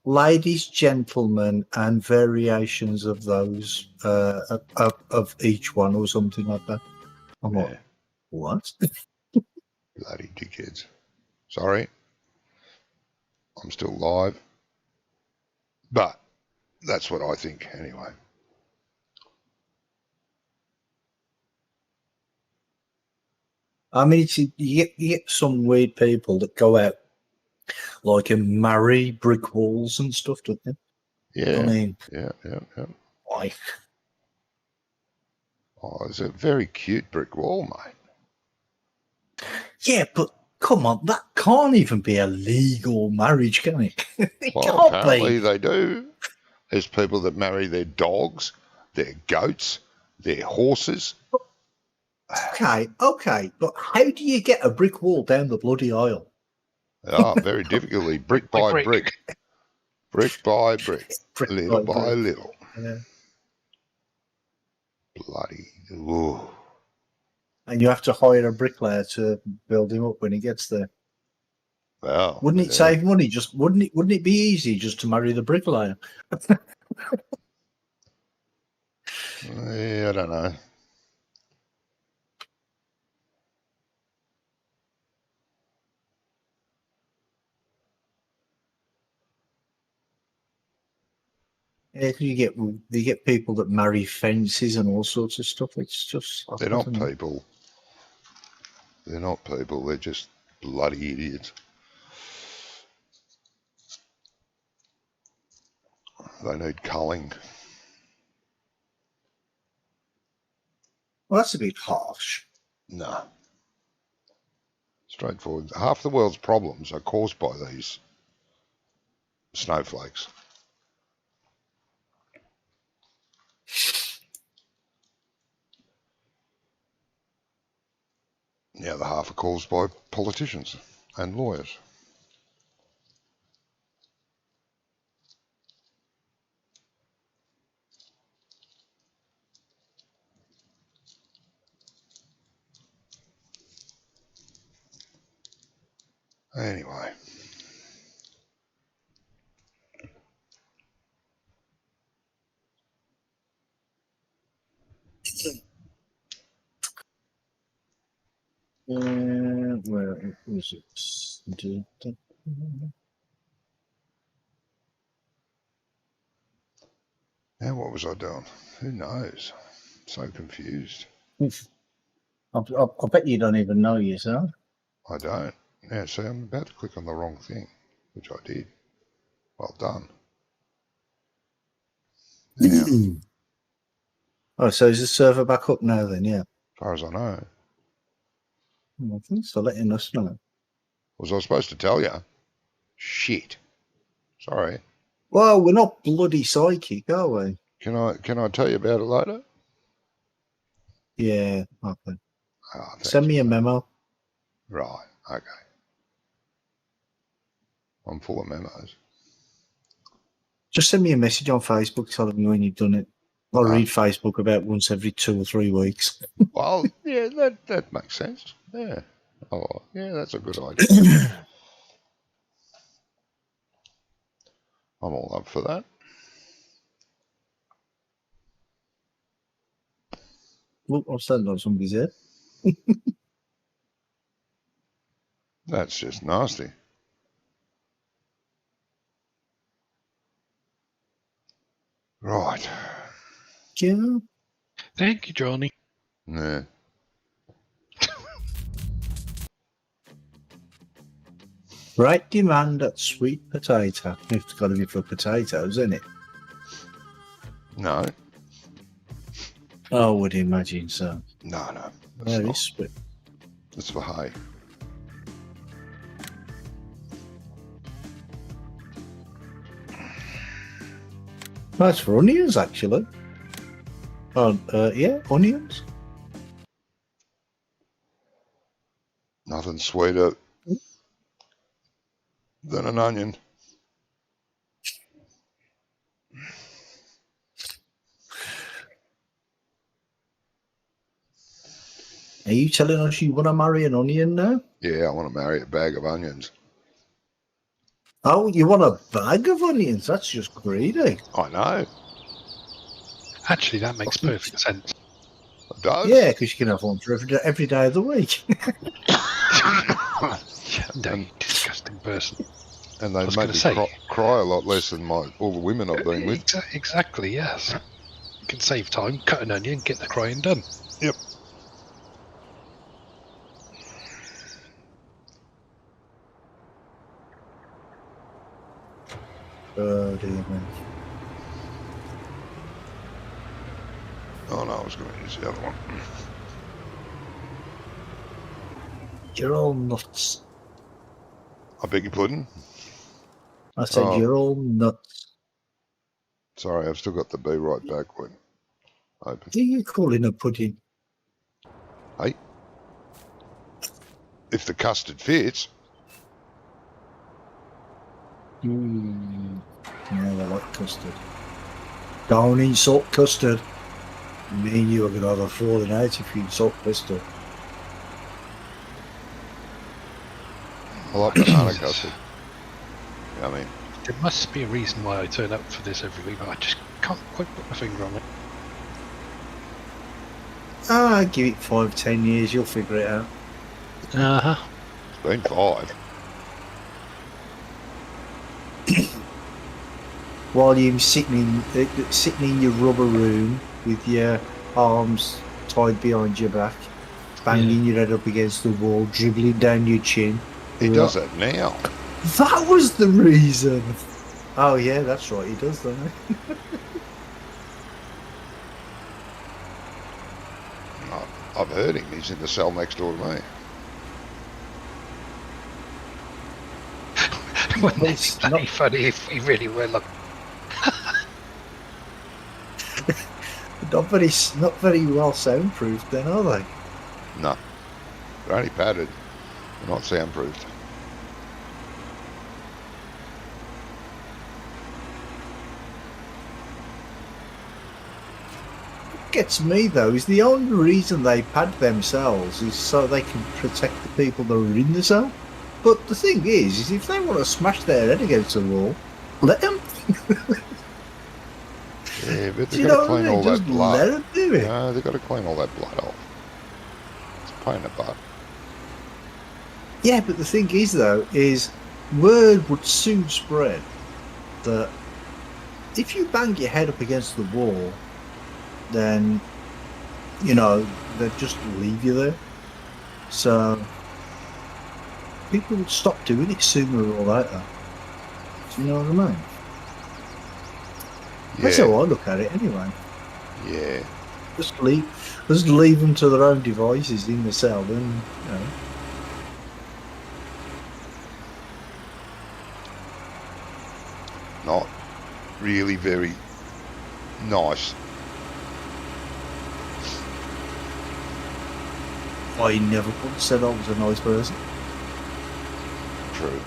Speaker 2: Ladies, gentlemen, and variations of those of each one, or something like that. I'm
Speaker 1: Yeah.
Speaker 2: like, what?
Speaker 1: Bloody dickheads. Sorry. I'm still live. But that's what I think anyway.
Speaker 2: I mean, you get some weird people that go out like and marry brick walls and stuff, don't they?
Speaker 1: Yeah.
Speaker 2: I mean,
Speaker 1: Yeah.
Speaker 2: why?
Speaker 1: Oh, it's a very cute brick wall, mate.
Speaker 2: Yeah, but come on, that can't even be a legal marriage, can it? It
Speaker 1: Well,
Speaker 2: can't
Speaker 1: apparently
Speaker 2: be.
Speaker 1: they do. There's people that marry their dogs, their goats, their horses.
Speaker 2: Okay, but how do you get a brick wall down the bloody aisle?
Speaker 1: Ah, very difficultly, brick by brick. Brick by brick, little by little.
Speaker 2: Yeah.
Speaker 1: Bloody, ooh.
Speaker 2: And you have to hire a bricklayer to build him up when he gets there.
Speaker 1: Well,
Speaker 2: Wouldn't it save money? Just wouldn't it be easy just to marry the bricklayer?
Speaker 1: Yeah, I don't know.
Speaker 2: Yeah, you get people that marry fences and all sorts of stuff. It's just
Speaker 1: They're not people. They're not people. They're just bloody idiots. They need culling.
Speaker 2: Well, that's a bit harsh.
Speaker 1: No. Straightforward. Half the world's problems are caused by these snowflakes. The other half are caused by politicians and lawyers. Anyway.
Speaker 2: Where was it?
Speaker 1: Now what was I doing? Who knows? So confused.
Speaker 2: I bet you don't even know yourself.
Speaker 1: I don't. Yeah, see, I'm about to click on the wrong thing, which I did. Well done. Now, as
Speaker 2: Oh, so is the server back up now then? Yeah.
Speaker 1: far as I know.
Speaker 2: I think so. Letting us know.
Speaker 1: Was I supposed to tell you? Shit. Sorry.
Speaker 2: Well, we're not bloody psychic, are we?
Speaker 1: Can I tell you about it later?
Speaker 2: Yeah. Okay.
Speaker 1: Oh,
Speaker 2: Send me a memo.
Speaker 1: Right. Okay. I'm full of memos.
Speaker 2: Just send me a message on Facebook telling me when you've done it. I read Facebook about once every 2 or 3 weeks.
Speaker 1: Well, yeah, that makes sense. Yeah. Oh, yeah, that's a good idea. I'm all up for that.
Speaker 2: Look, I'm standing on somebody's head.
Speaker 1: That's just nasty. Right.
Speaker 2: Yeah.
Speaker 3: Thank you, Johnny.
Speaker 1: Yeah.
Speaker 2: Right demand at sweet potato. It's got to be for potatoes, isn't it?
Speaker 1: No.
Speaker 2: I would imagine so.
Speaker 1: No.
Speaker 2: Very sweet.
Speaker 1: It's for hay.
Speaker 2: That's for onions, actually. Oh, yeah, onions.
Speaker 1: Nothing sweeter than an onion.
Speaker 2: Are you telling us you want to marry an onion now?
Speaker 1: Yeah, I want to marry a bag of onions.
Speaker 2: Oh, you want a bag of onions? That's just greedy.
Speaker 1: I know.
Speaker 3: Actually, that makes perfect sense.
Speaker 1: It does.
Speaker 2: Yeah, because you can have one for every day of the week.
Speaker 3: No, you disgusting person.
Speaker 1: And they
Speaker 3: was
Speaker 1: make
Speaker 3: gonna
Speaker 1: me
Speaker 3: say-
Speaker 1: cry a lot less than all the women I've been with.
Speaker 3: Exactly, yes. You can save time, cut an onion, get the crying done.
Speaker 1: Yep.
Speaker 2: Oh, dear man.
Speaker 1: Oh no, I was going to use the other one.
Speaker 2: You're all nuts.
Speaker 1: I beg your pardon?
Speaker 2: I said,
Speaker 1: Oh.
Speaker 2: you're all nuts.
Speaker 1: Sorry, I've still got the be right back one open.
Speaker 2: What are you calling a pudding?
Speaker 1: Hey? If the custard fits.
Speaker 2: Yeah, I like custard. Don't insult custard. Me and you are going to have a falling out if you insult custard.
Speaker 1: I like banana custard. I mean,
Speaker 3: There must be a reason why I turn up for this every week, but I just can't quite put my finger on it.
Speaker 2: Give it 5-10 years, you'll figure it out.
Speaker 3: Uh-huh.
Speaker 1: it's been 5.
Speaker 2: While you're sitting in your rubber room with your arms tied behind your back, banging your head up against the wall, dribbling down your chin.
Speaker 1: He does that now.
Speaker 2: That was the reason. Oh yeah, that's right. He does, doesn't he?
Speaker 1: I've heard him. He's in the cell next door to me.
Speaker 3: Wouldn't it
Speaker 2: It's
Speaker 3: be bloody
Speaker 2: not-
Speaker 3: funny if we really were like...
Speaker 2: Not very well soundproofed, then, are they?
Speaker 1: No. They're only padded. They're not soundproofed.
Speaker 2: What gets me though is the only reason they pad themselves is so they can protect the people that are in the cell. But the thing is if they want to smash their head against the wall, let them.
Speaker 1: Yeah, but
Speaker 2: Do
Speaker 1: they've
Speaker 2: you
Speaker 1: got
Speaker 2: know
Speaker 1: to
Speaker 2: what I
Speaker 1: clean
Speaker 2: mean?
Speaker 1: all
Speaker 2: Just
Speaker 1: that blood.
Speaker 2: let them do it.
Speaker 1: No, they've got to clean all that blood off. It's a pain in the butt.
Speaker 2: Yeah, but the thing is though, is word would soon spread that if you bang your head up against the wall, then you know, they just leave you there. So people would stop doing it sooner or later. Do you know what I mean? That's how
Speaker 1: Yeah,
Speaker 2: I look at it anyway.
Speaker 1: yeah.
Speaker 2: Just leave them to their own devices in the cell, and you know.
Speaker 1: Not really very nice.
Speaker 2: I never once said I was a nice person.
Speaker 1: True.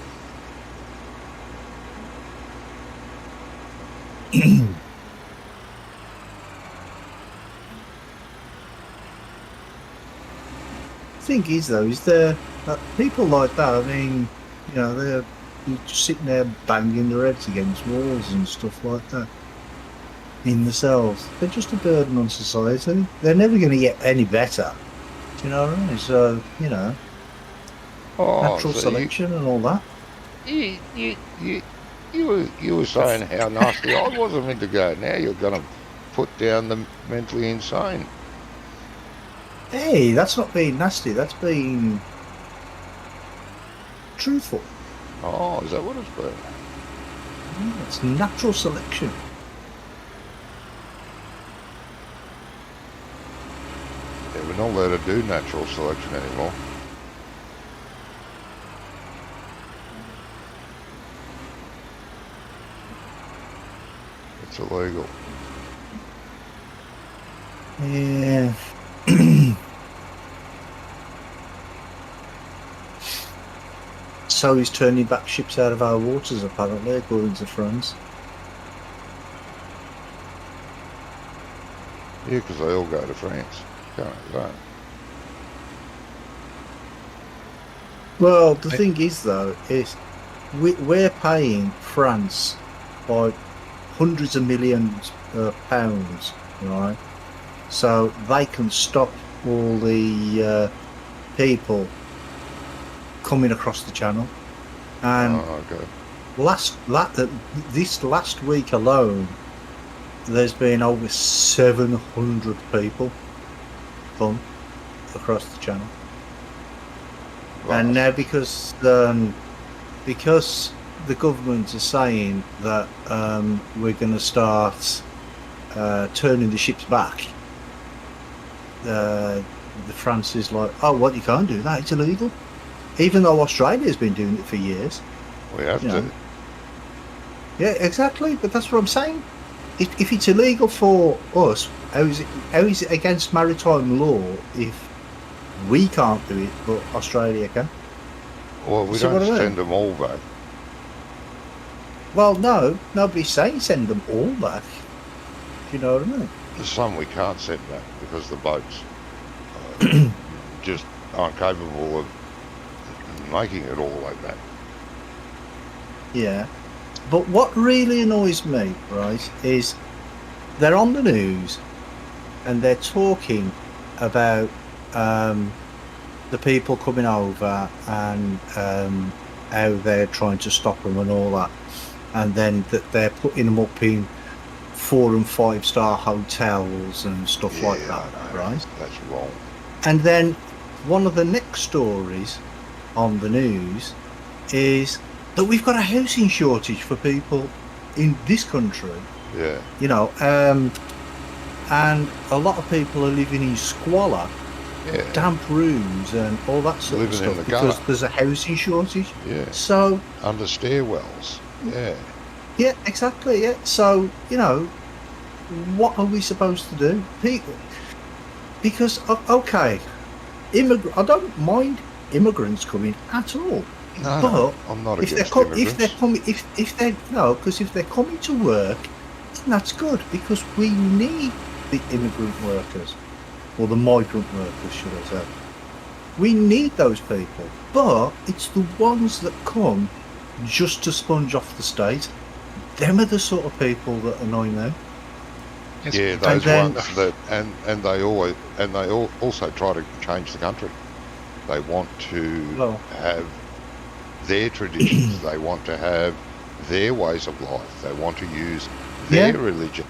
Speaker 2: Thing is, though, is there people like that? I mean, you know, they're just sitting there banging their heads against walls and stuff like that in the cells. They're just a burden on society. They're never going to get any better. Do you know what I mean? So, you know, natural
Speaker 1: so
Speaker 2: selection and all that.
Speaker 1: You were saying how nasty I was a minute ago. Now you're going to put down the mentally insane.
Speaker 2: Hey, that's not being nasty. That's being truthful.
Speaker 1: Oh, is that what it's been?
Speaker 2: Yeah, it's natural selection.
Speaker 1: Yeah, we're not allowed to do natural selection anymore. It's illegal.
Speaker 2: Yeah. So he's turning back ships out of our waters, apparently, according to France.
Speaker 1: Yeah, because they all go to France. Can't they?
Speaker 2: Well, the thing is, though, is we're paying France by hundreds of millions of pounds, right? So they can stop all the people coming across the channel. And
Speaker 1: okay.
Speaker 2: This last week alone, there's been over 700 people come across the channel.
Speaker 1: Wow.
Speaker 2: And now because the government is saying that we're going to start turning the ships back, the France is like, oh, what, you can't do that, it's illegal. Even though Australia's been doing it for years.
Speaker 1: We have to.
Speaker 2: Yeah, exactly. But that's what I'm saying. If it's illegal for us, how is it against maritime law if we can't do it, but Australia can?
Speaker 1: Well, we don't send them all back.
Speaker 2: Well, no, nobody's saying send them all back. Do you know what I mean?
Speaker 1: There's some we can't send back because the boats just aren't capable of making it all the way back.
Speaker 2: Yeah. But what really annoys me, right, is they're on the news and they're talking about the people coming over and how they're trying to stop them and all that. And then that they're putting them up in 4- and 5-star hotels and stuff like that, right?
Speaker 1: That's wrong.
Speaker 2: And then one of the next stories on the news is that we've got a housing shortage for people in this country.
Speaker 1: Yeah.
Speaker 2: You know, and a lot of people are living in squalor, damp rooms and all that sort of stuff because there's a housing shortage.
Speaker 1: Yeah.
Speaker 2: So
Speaker 1: under stairwells. Yeah.
Speaker 2: Yeah, exactly. Yeah. So, you know, what are we supposed to do? Because okay, I don't mind immigrants coming at all.
Speaker 1: No,
Speaker 2: but
Speaker 1: I'm not
Speaker 2: if
Speaker 1: against
Speaker 2: they're
Speaker 1: immigrants.
Speaker 2: if they're coming, if they're no, because if they're coming to work, then that's good because we need the immigrant workers or the migrant workers, should I say? We need those people, but it's the ones that come just to sponge off the state. Them are the sort of people that annoy me.
Speaker 1: Yeah, those ones that and they also try to change the country. They want to have their traditions. They want to have their ways of life. They want to use their religion.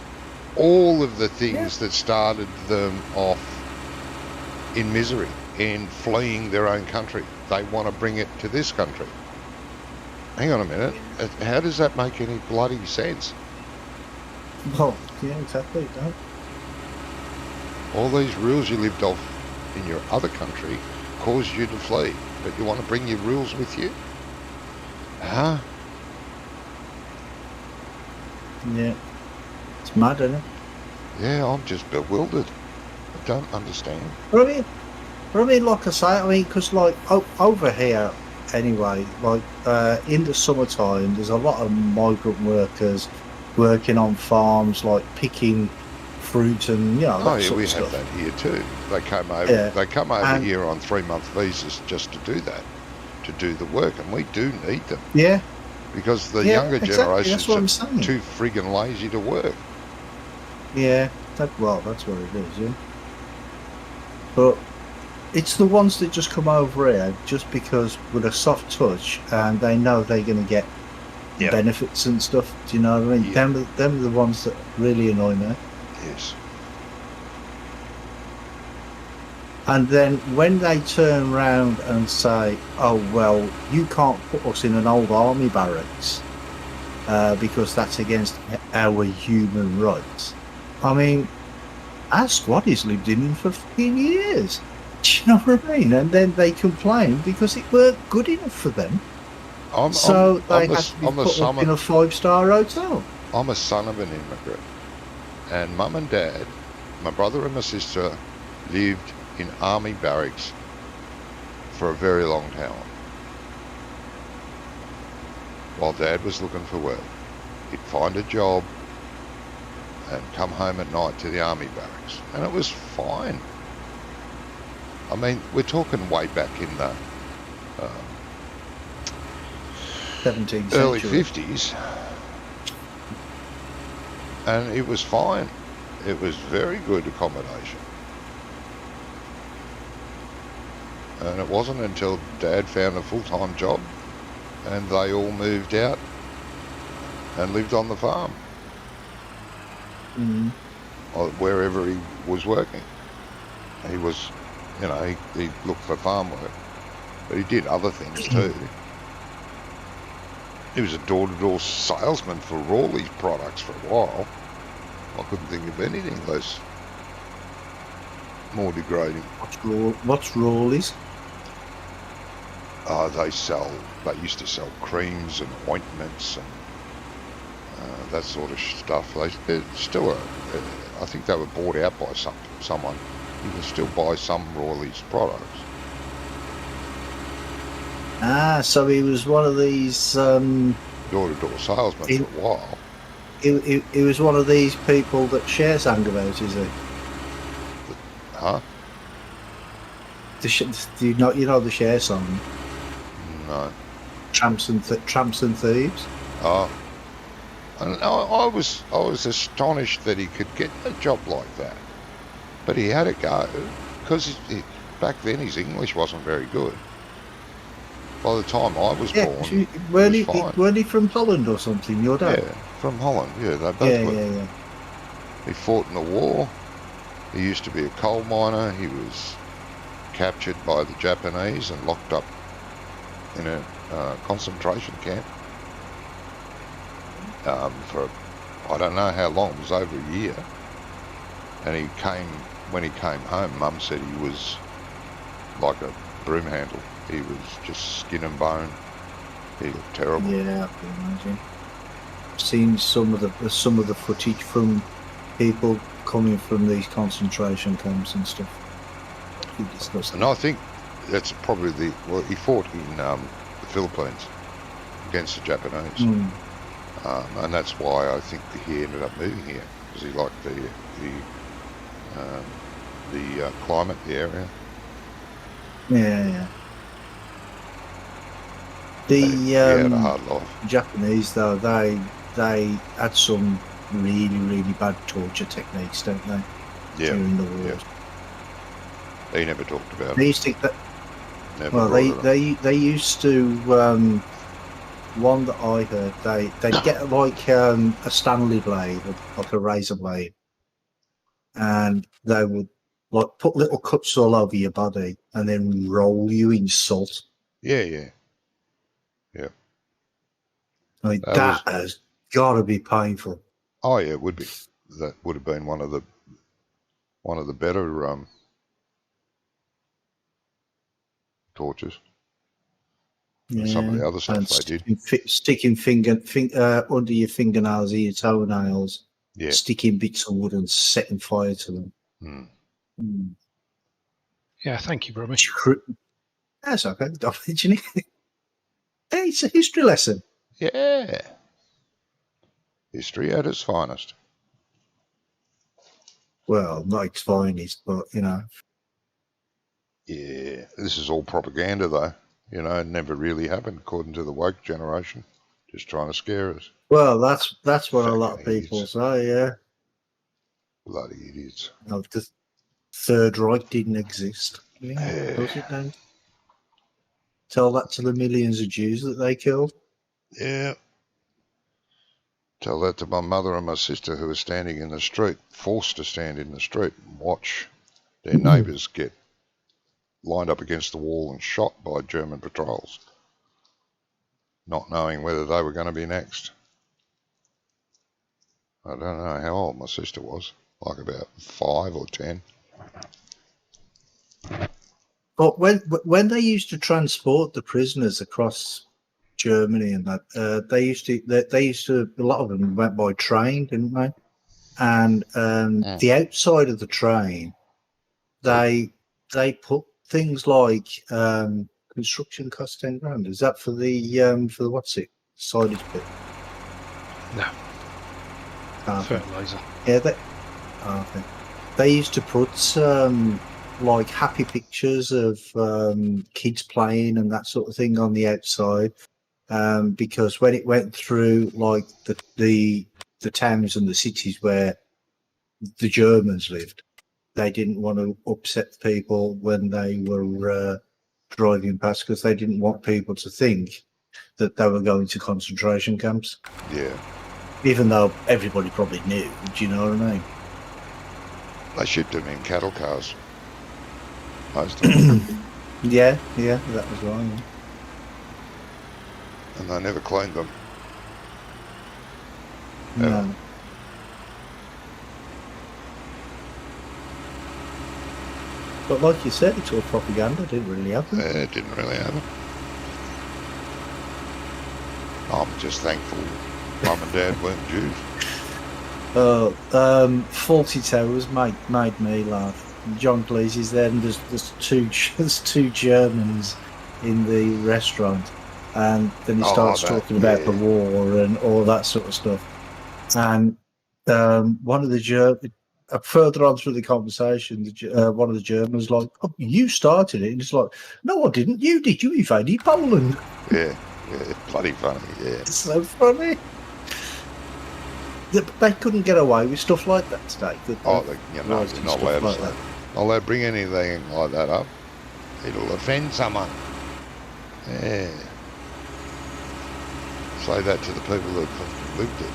Speaker 1: All of the things that started them off in misery, in fleeing their own country. They want to bring it to this country. Hang on a minute. How does that make any bloody sense?
Speaker 2: Well, yeah, exactly. No.
Speaker 1: All these rules you lived off in your other country caused you to flee, but you want to bring your rules with you? Huh?
Speaker 2: Yeah. It's mad, isn't it?
Speaker 1: Yeah, I'm just bewildered. I don't understand.
Speaker 2: But I mean, like I say, because like over here, anyway, like in the summertime, there's a lot of migrant workers working on farms, like picking fruit and
Speaker 1: Oh
Speaker 2: that
Speaker 1: yeah,
Speaker 2: sort
Speaker 1: we
Speaker 2: of
Speaker 1: have
Speaker 2: stuff.
Speaker 1: that here too. They come over.
Speaker 2: Yeah.
Speaker 1: They come over
Speaker 2: And-
Speaker 1: here on 3-month visas just to do that, to do the work, and we do need them
Speaker 2: Yeah,
Speaker 1: because the
Speaker 2: yeah,
Speaker 1: younger
Speaker 2: exactly.
Speaker 1: generations
Speaker 2: That's what I'm
Speaker 1: are
Speaker 2: saying.
Speaker 1: too friggin' lazy to work.
Speaker 2: Yeah, that's what it is. Yeah, but it's the ones that just come over here just because with a soft touch, and they know they're going to get
Speaker 1: Yeah.
Speaker 2: benefits and stuff. Do you know what I mean?
Speaker 1: Yeah.
Speaker 2: Them are the ones that really annoy me.
Speaker 1: Yes.
Speaker 2: And then when they turn round and say, "Oh well, you can't put us in an old army barracks because that's against our human rights," I mean, our squaddies lived in them for 15 years. Do you know what I mean? And then they complain because it weren't good enough for them, so they had to be put up in a 5-star hotel.
Speaker 1: I'm a son of an immigrant, and Mum and Dad, my brother and my sister, lived in army barracks for a very long time while Dad was looking for work. He'd find a job and come home at night to the army barracks, and it was fine. I mean, we're talking way back in the
Speaker 2: 17th
Speaker 1: early
Speaker 2: century.
Speaker 1: 50s, and it was fine. It was very good accommodation. And it wasn't until Dad found a full-time job and they all moved out and lived on the farm
Speaker 2: Mm.
Speaker 1: or wherever he was working. He was, he looked for farm work, but he did other things too. He was a door-to-door salesman for Rawley's products for a while. I couldn't think of anything less more degrading.
Speaker 2: What's Rawley's?
Speaker 1: They used to sell creams and ointments and that sort of stuff. They're still, I think they were bought out by someone. You can still buy some Rawley's products.
Speaker 2: Ah, so he was one of these.
Speaker 1: Door-to-door salesman
Speaker 2: He-
Speaker 1: for a while.
Speaker 2: He was one of these people that share sang about, is he?
Speaker 1: Huh?
Speaker 2: Do you know the share song?
Speaker 1: No.
Speaker 2: Tramps and Thieves.
Speaker 1: Oh. And I was astonished that he could get a job like that. But he had to go because back then his English wasn't very good. By the time I was
Speaker 2: Yeah,
Speaker 1: born,
Speaker 2: weren't he from Holland or something? Your dad?
Speaker 1: yeah, from Holland. Yeah, they both
Speaker 2: Yeah,
Speaker 1: were.
Speaker 2: yeah.
Speaker 1: He fought in the war. He used to be a coal miner. He was captured by the Japanese and locked up in a concentration camp for I don't know how long. It was over a year. And when he came home, Mum said he was like a broom handle. He was just skin and bone. He looked terrible.
Speaker 2: Yeah, I can imagine. I've seen some of the footage from people coming from these concentration camps and stuff. Pretty disgusting.
Speaker 1: And I think that's probably he fought in the Philippines against the Japanese.
Speaker 2: Mm.
Speaker 1: And that's why I think he ended up moving here, because he liked the climate, the area.
Speaker 2: Yeah.
Speaker 1: He had a
Speaker 2: The
Speaker 1: hard life.
Speaker 2: Japanese, though, they had some really, really bad torture techniques, don't they?
Speaker 1: Yeah,
Speaker 2: During the war.
Speaker 1: yeah. He never talked about
Speaker 2: They
Speaker 1: it.
Speaker 2: used to,
Speaker 1: Never
Speaker 2: well,
Speaker 1: brought it up.
Speaker 2: they used to. One that I heard, they'd get like a Stanley blade, like a razor blade, and they would like put little cuts all over your body and then roll you in salt.
Speaker 1: Yeah.
Speaker 2: I mean,
Speaker 1: That
Speaker 2: that
Speaker 1: was-
Speaker 2: has got to be painful.
Speaker 1: Oh yeah, it would be. That would have been one of the better tortures.
Speaker 2: Yeah.
Speaker 1: Some of the other stuff
Speaker 2: and
Speaker 1: they did.
Speaker 2: sticking under your fingernails or your toenails,
Speaker 1: Yeah.
Speaker 2: sticking bits of wood and setting fire to them.
Speaker 1: Mm.
Speaker 2: Mm.
Speaker 3: Yeah, thank you, Brummy.
Speaker 2: That's okay. Don't mention it. Hey, it's a history lesson.
Speaker 1: Yeah. History at its finest.
Speaker 2: Well, not its finest, but you know.
Speaker 1: Yeah. This is all propaganda, though. You know, it never really happened, according to the woke generation. Just trying to scare us.
Speaker 2: Well, that's what a lot of
Speaker 1: Fucking
Speaker 2: people
Speaker 1: idiots.
Speaker 2: say. Yeah,
Speaker 1: Bloody idiots.
Speaker 2: no, the Third Reich didn't exist. Yeah,
Speaker 1: Yeah.
Speaker 2: does it then? Tell that to the millions of Jews that they killed.
Speaker 1: Yeah. Tell that to my mother and my sister who are standing in the street, forced to stand in the street and watch their neighbours get lined up against the wall and shot by German patrols, not knowing whether they were going to be next. I don't know how old my sister was, like about 5 or 10.
Speaker 2: But when they used to transport the prisoners across Germany and that, they used to a lot of them went by train, didn't they? And the outside of the train, they put things like construction cost 10 grand. Is that for the what's it silage bit?
Speaker 3: No,
Speaker 2: Okay.
Speaker 3: fertilizer.
Speaker 2: Yeah, they used to put like happy pictures of kids playing and that sort of thing on the outside, because when it went through like the towns and the cities where the Germans lived, they didn't want to upset people when they were driving past, because they didn't want people to think that they were going to concentration camps.
Speaker 1: Yeah.
Speaker 2: Even though everybody probably knew, do you know what I mean?
Speaker 1: They shipped them in cattle cars. Most of them.
Speaker 2: Yeah, that was right. Yeah.
Speaker 1: And they never cleaned them.
Speaker 2: No. But like you said, it's all propaganda. It didn't really happen.
Speaker 1: It didn't really happen. I'm just thankful Mum and Dad weren't Jews.
Speaker 2: Faulty Towers made me laugh. John Cleese is there, and there's two Germans in the restaurant, and then he starts talking about the war and all that sort of stuff. And one of the Germans, further on through the conversation, one of the Germans like, "Oh, you started it," and it's like, "No, I didn't. You did. You invaded Poland."
Speaker 1: Yeah, bloody funny. Yeah,
Speaker 2: It's so funny. They couldn't get away with stuff like that today.
Speaker 1: they're not allowed to say. Not allowed to bring anything like that up. It'll offend someone. Yeah. Say that to the people that lived it.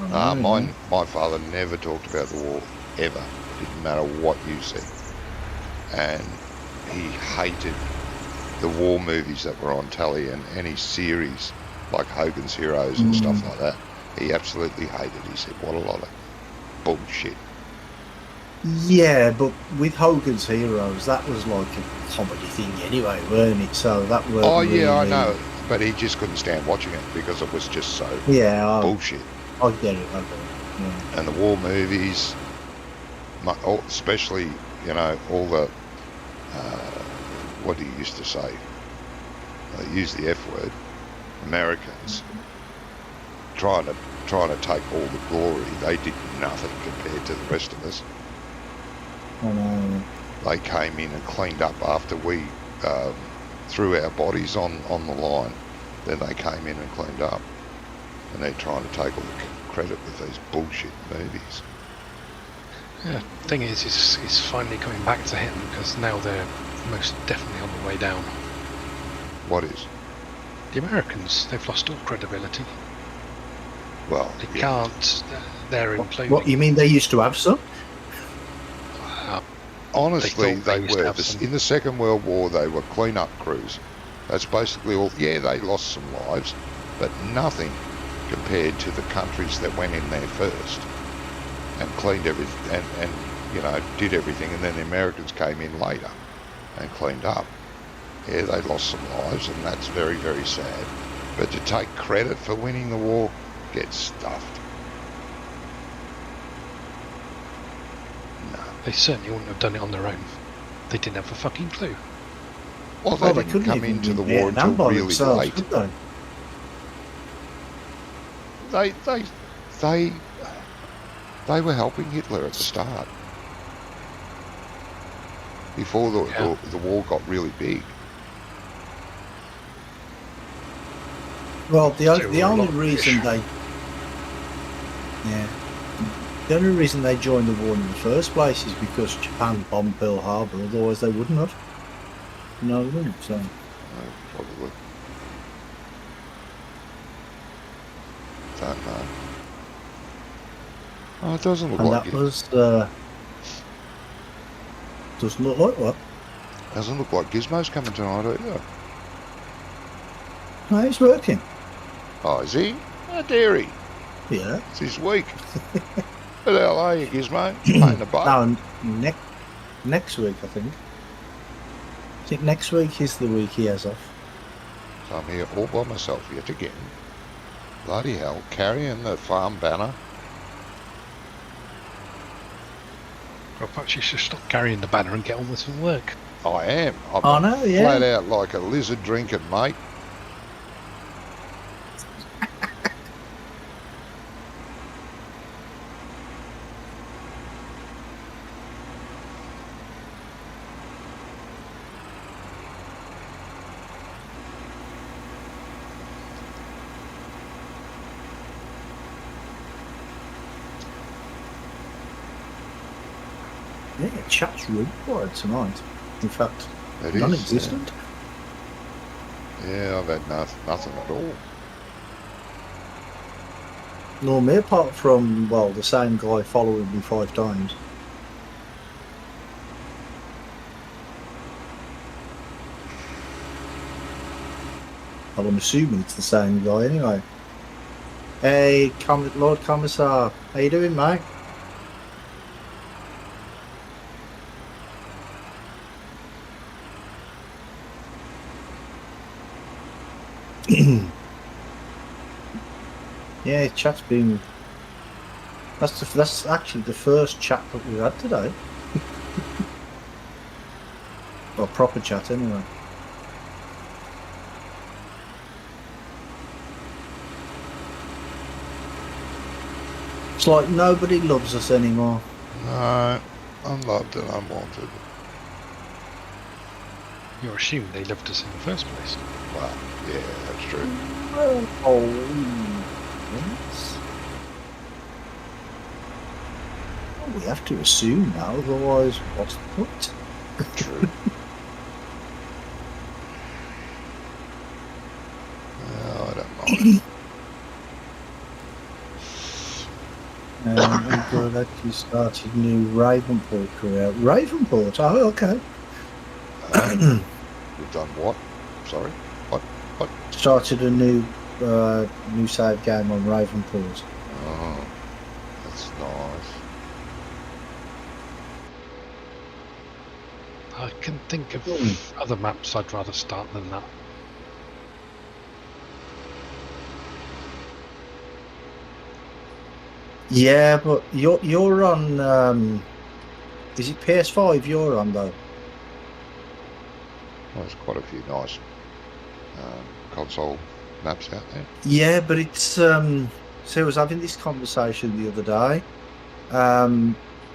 Speaker 1: My father never talked about the war, ever. Didn't matter what you said. And he hated the war movies that were on telly and any series like Hogan's Heroes and stuff like that. He absolutely hated. He said, "What a lot of bullshit."
Speaker 2: Yeah, but with Hogan's Heroes, that was like a comedy thing anyway, weren't it? So that was.
Speaker 1: Oh yeah, I know, but he just couldn't stand watching it because it was just so bullshit.
Speaker 2: I get it. Yeah.
Speaker 1: And the war movies, especially all the what he used to say. They use the F word. Americans trying to take all the glory. They did nothing compared to the rest of us.
Speaker 2: I know.
Speaker 1: They came in and cleaned up after we threw our bodies on the line. Then they came in and cleaned up. And they're trying to take all the credit with these bullshit movies.
Speaker 3: Yeah, thing is, it's finally coming back to him because now they're most definitely on the way down.
Speaker 1: What is?
Speaker 3: The Americans, they've lost all credibility.
Speaker 1: Well,
Speaker 3: They can't. They're imploding.
Speaker 2: What you mean? They used to have some?
Speaker 1: Honestly,
Speaker 3: thought they used to
Speaker 1: were.
Speaker 3: have some.
Speaker 1: In the Second World War, they were clean-up crews. That's basically all. Yeah, they lost some lives, but nothing compared to the countries that went in there first and cleaned everything and did everything, and then the Americans came in later and cleaned up. Yeah, they lost some lives, and that's very, very sad. But to take credit for winning the war, get stuffed. No.
Speaker 3: They certainly wouldn't have done it on their own. They didn't have a fucking clue.
Speaker 1: Well, they didn't
Speaker 2: couldn't
Speaker 1: come
Speaker 2: even
Speaker 1: into the
Speaker 2: win
Speaker 1: war
Speaker 2: Vietnam
Speaker 1: until
Speaker 2: by
Speaker 1: really
Speaker 2: themselves,
Speaker 1: late.
Speaker 2: could they?
Speaker 1: They were helping Hitler at the start, before the war got really big.
Speaker 2: Well, the
Speaker 3: So we're a
Speaker 2: only
Speaker 3: lot
Speaker 2: reason
Speaker 3: rich.
Speaker 2: the only reason they joined the war in the first place is because Japan bombed Pearl Harbor. Otherwise, they wouldn't have. You know what I mean? So,
Speaker 1: Probably. Don't know. Oh, it doesn't look
Speaker 2: and
Speaker 1: like
Speaker 2: that
Speaker 1: it.
Speaker 2: was doesn't look like what?
Speaker 1: Doesn't look like Gizmo's coming tonight either.
Speaker 2: No, he's working.
Speaker 1: Oh, is he? How dare he?
Speaker 2: Yeah.
Speaker 1: It's his week. Where the hell are you, Gizmo? Playing the boat.
Speaker 2: No, next week I think. I think next week is the week he has off.
Speaker 1: So I'm here all by myself yet again. Bloody hell, carrying the farm banner.
Speaker 3: Well, perhaps you should stop carrying the banner and get on with some work.
Speaker 1: I am. I'm
Speaker 2: Oh no, yeah.
Speaker 1: flat out like a lizard drinking, mate.
Speaker 2: Yeah, chat's really quiet tonight. In fact,
Speaker 1: It is.
Speaker 2: non-existent.
Speaker 1: Yeah, I've had nothing at all.
Speaker 2: No, me apart from, well, the same guy following me 5 times. Well, I'm assuming it's the same guy anyway. Hey, Lord Commissar, how you doing, mate? Yeah, chat's been. That's actually the first chat that we've had today. Well, proper chat anyway. It's like nobody loves us anymore.
Speaker 1: No, unloved and unwanted.
Speaker 3: You're assuming they loved us in the first place.
Speaker 1: Well, yeah, that's true.
Speaker 2: Oh, yes. Well, we have to assume now, otherwise, what's the point?
Speaker 1: True. I don't mind.
Speaker 2: We've got actually started new Ravenport career. Ravenport? Oh, okay.
Speaker 1: We've done what? Sorry? What?
Speaker 2: Started a new save game on Ravenport.
Speaker 1: Oh, that's nice.
Speaker 3: I can think of other maps I'd rather start than that.
Speaker 2: Yeah, but you're on. Is it PS5 you're on though?
Speaker 1: Well, there's quite a few nice console maps out there.
Speaker 2: Yeah, but it's. So I was having this conversation the other day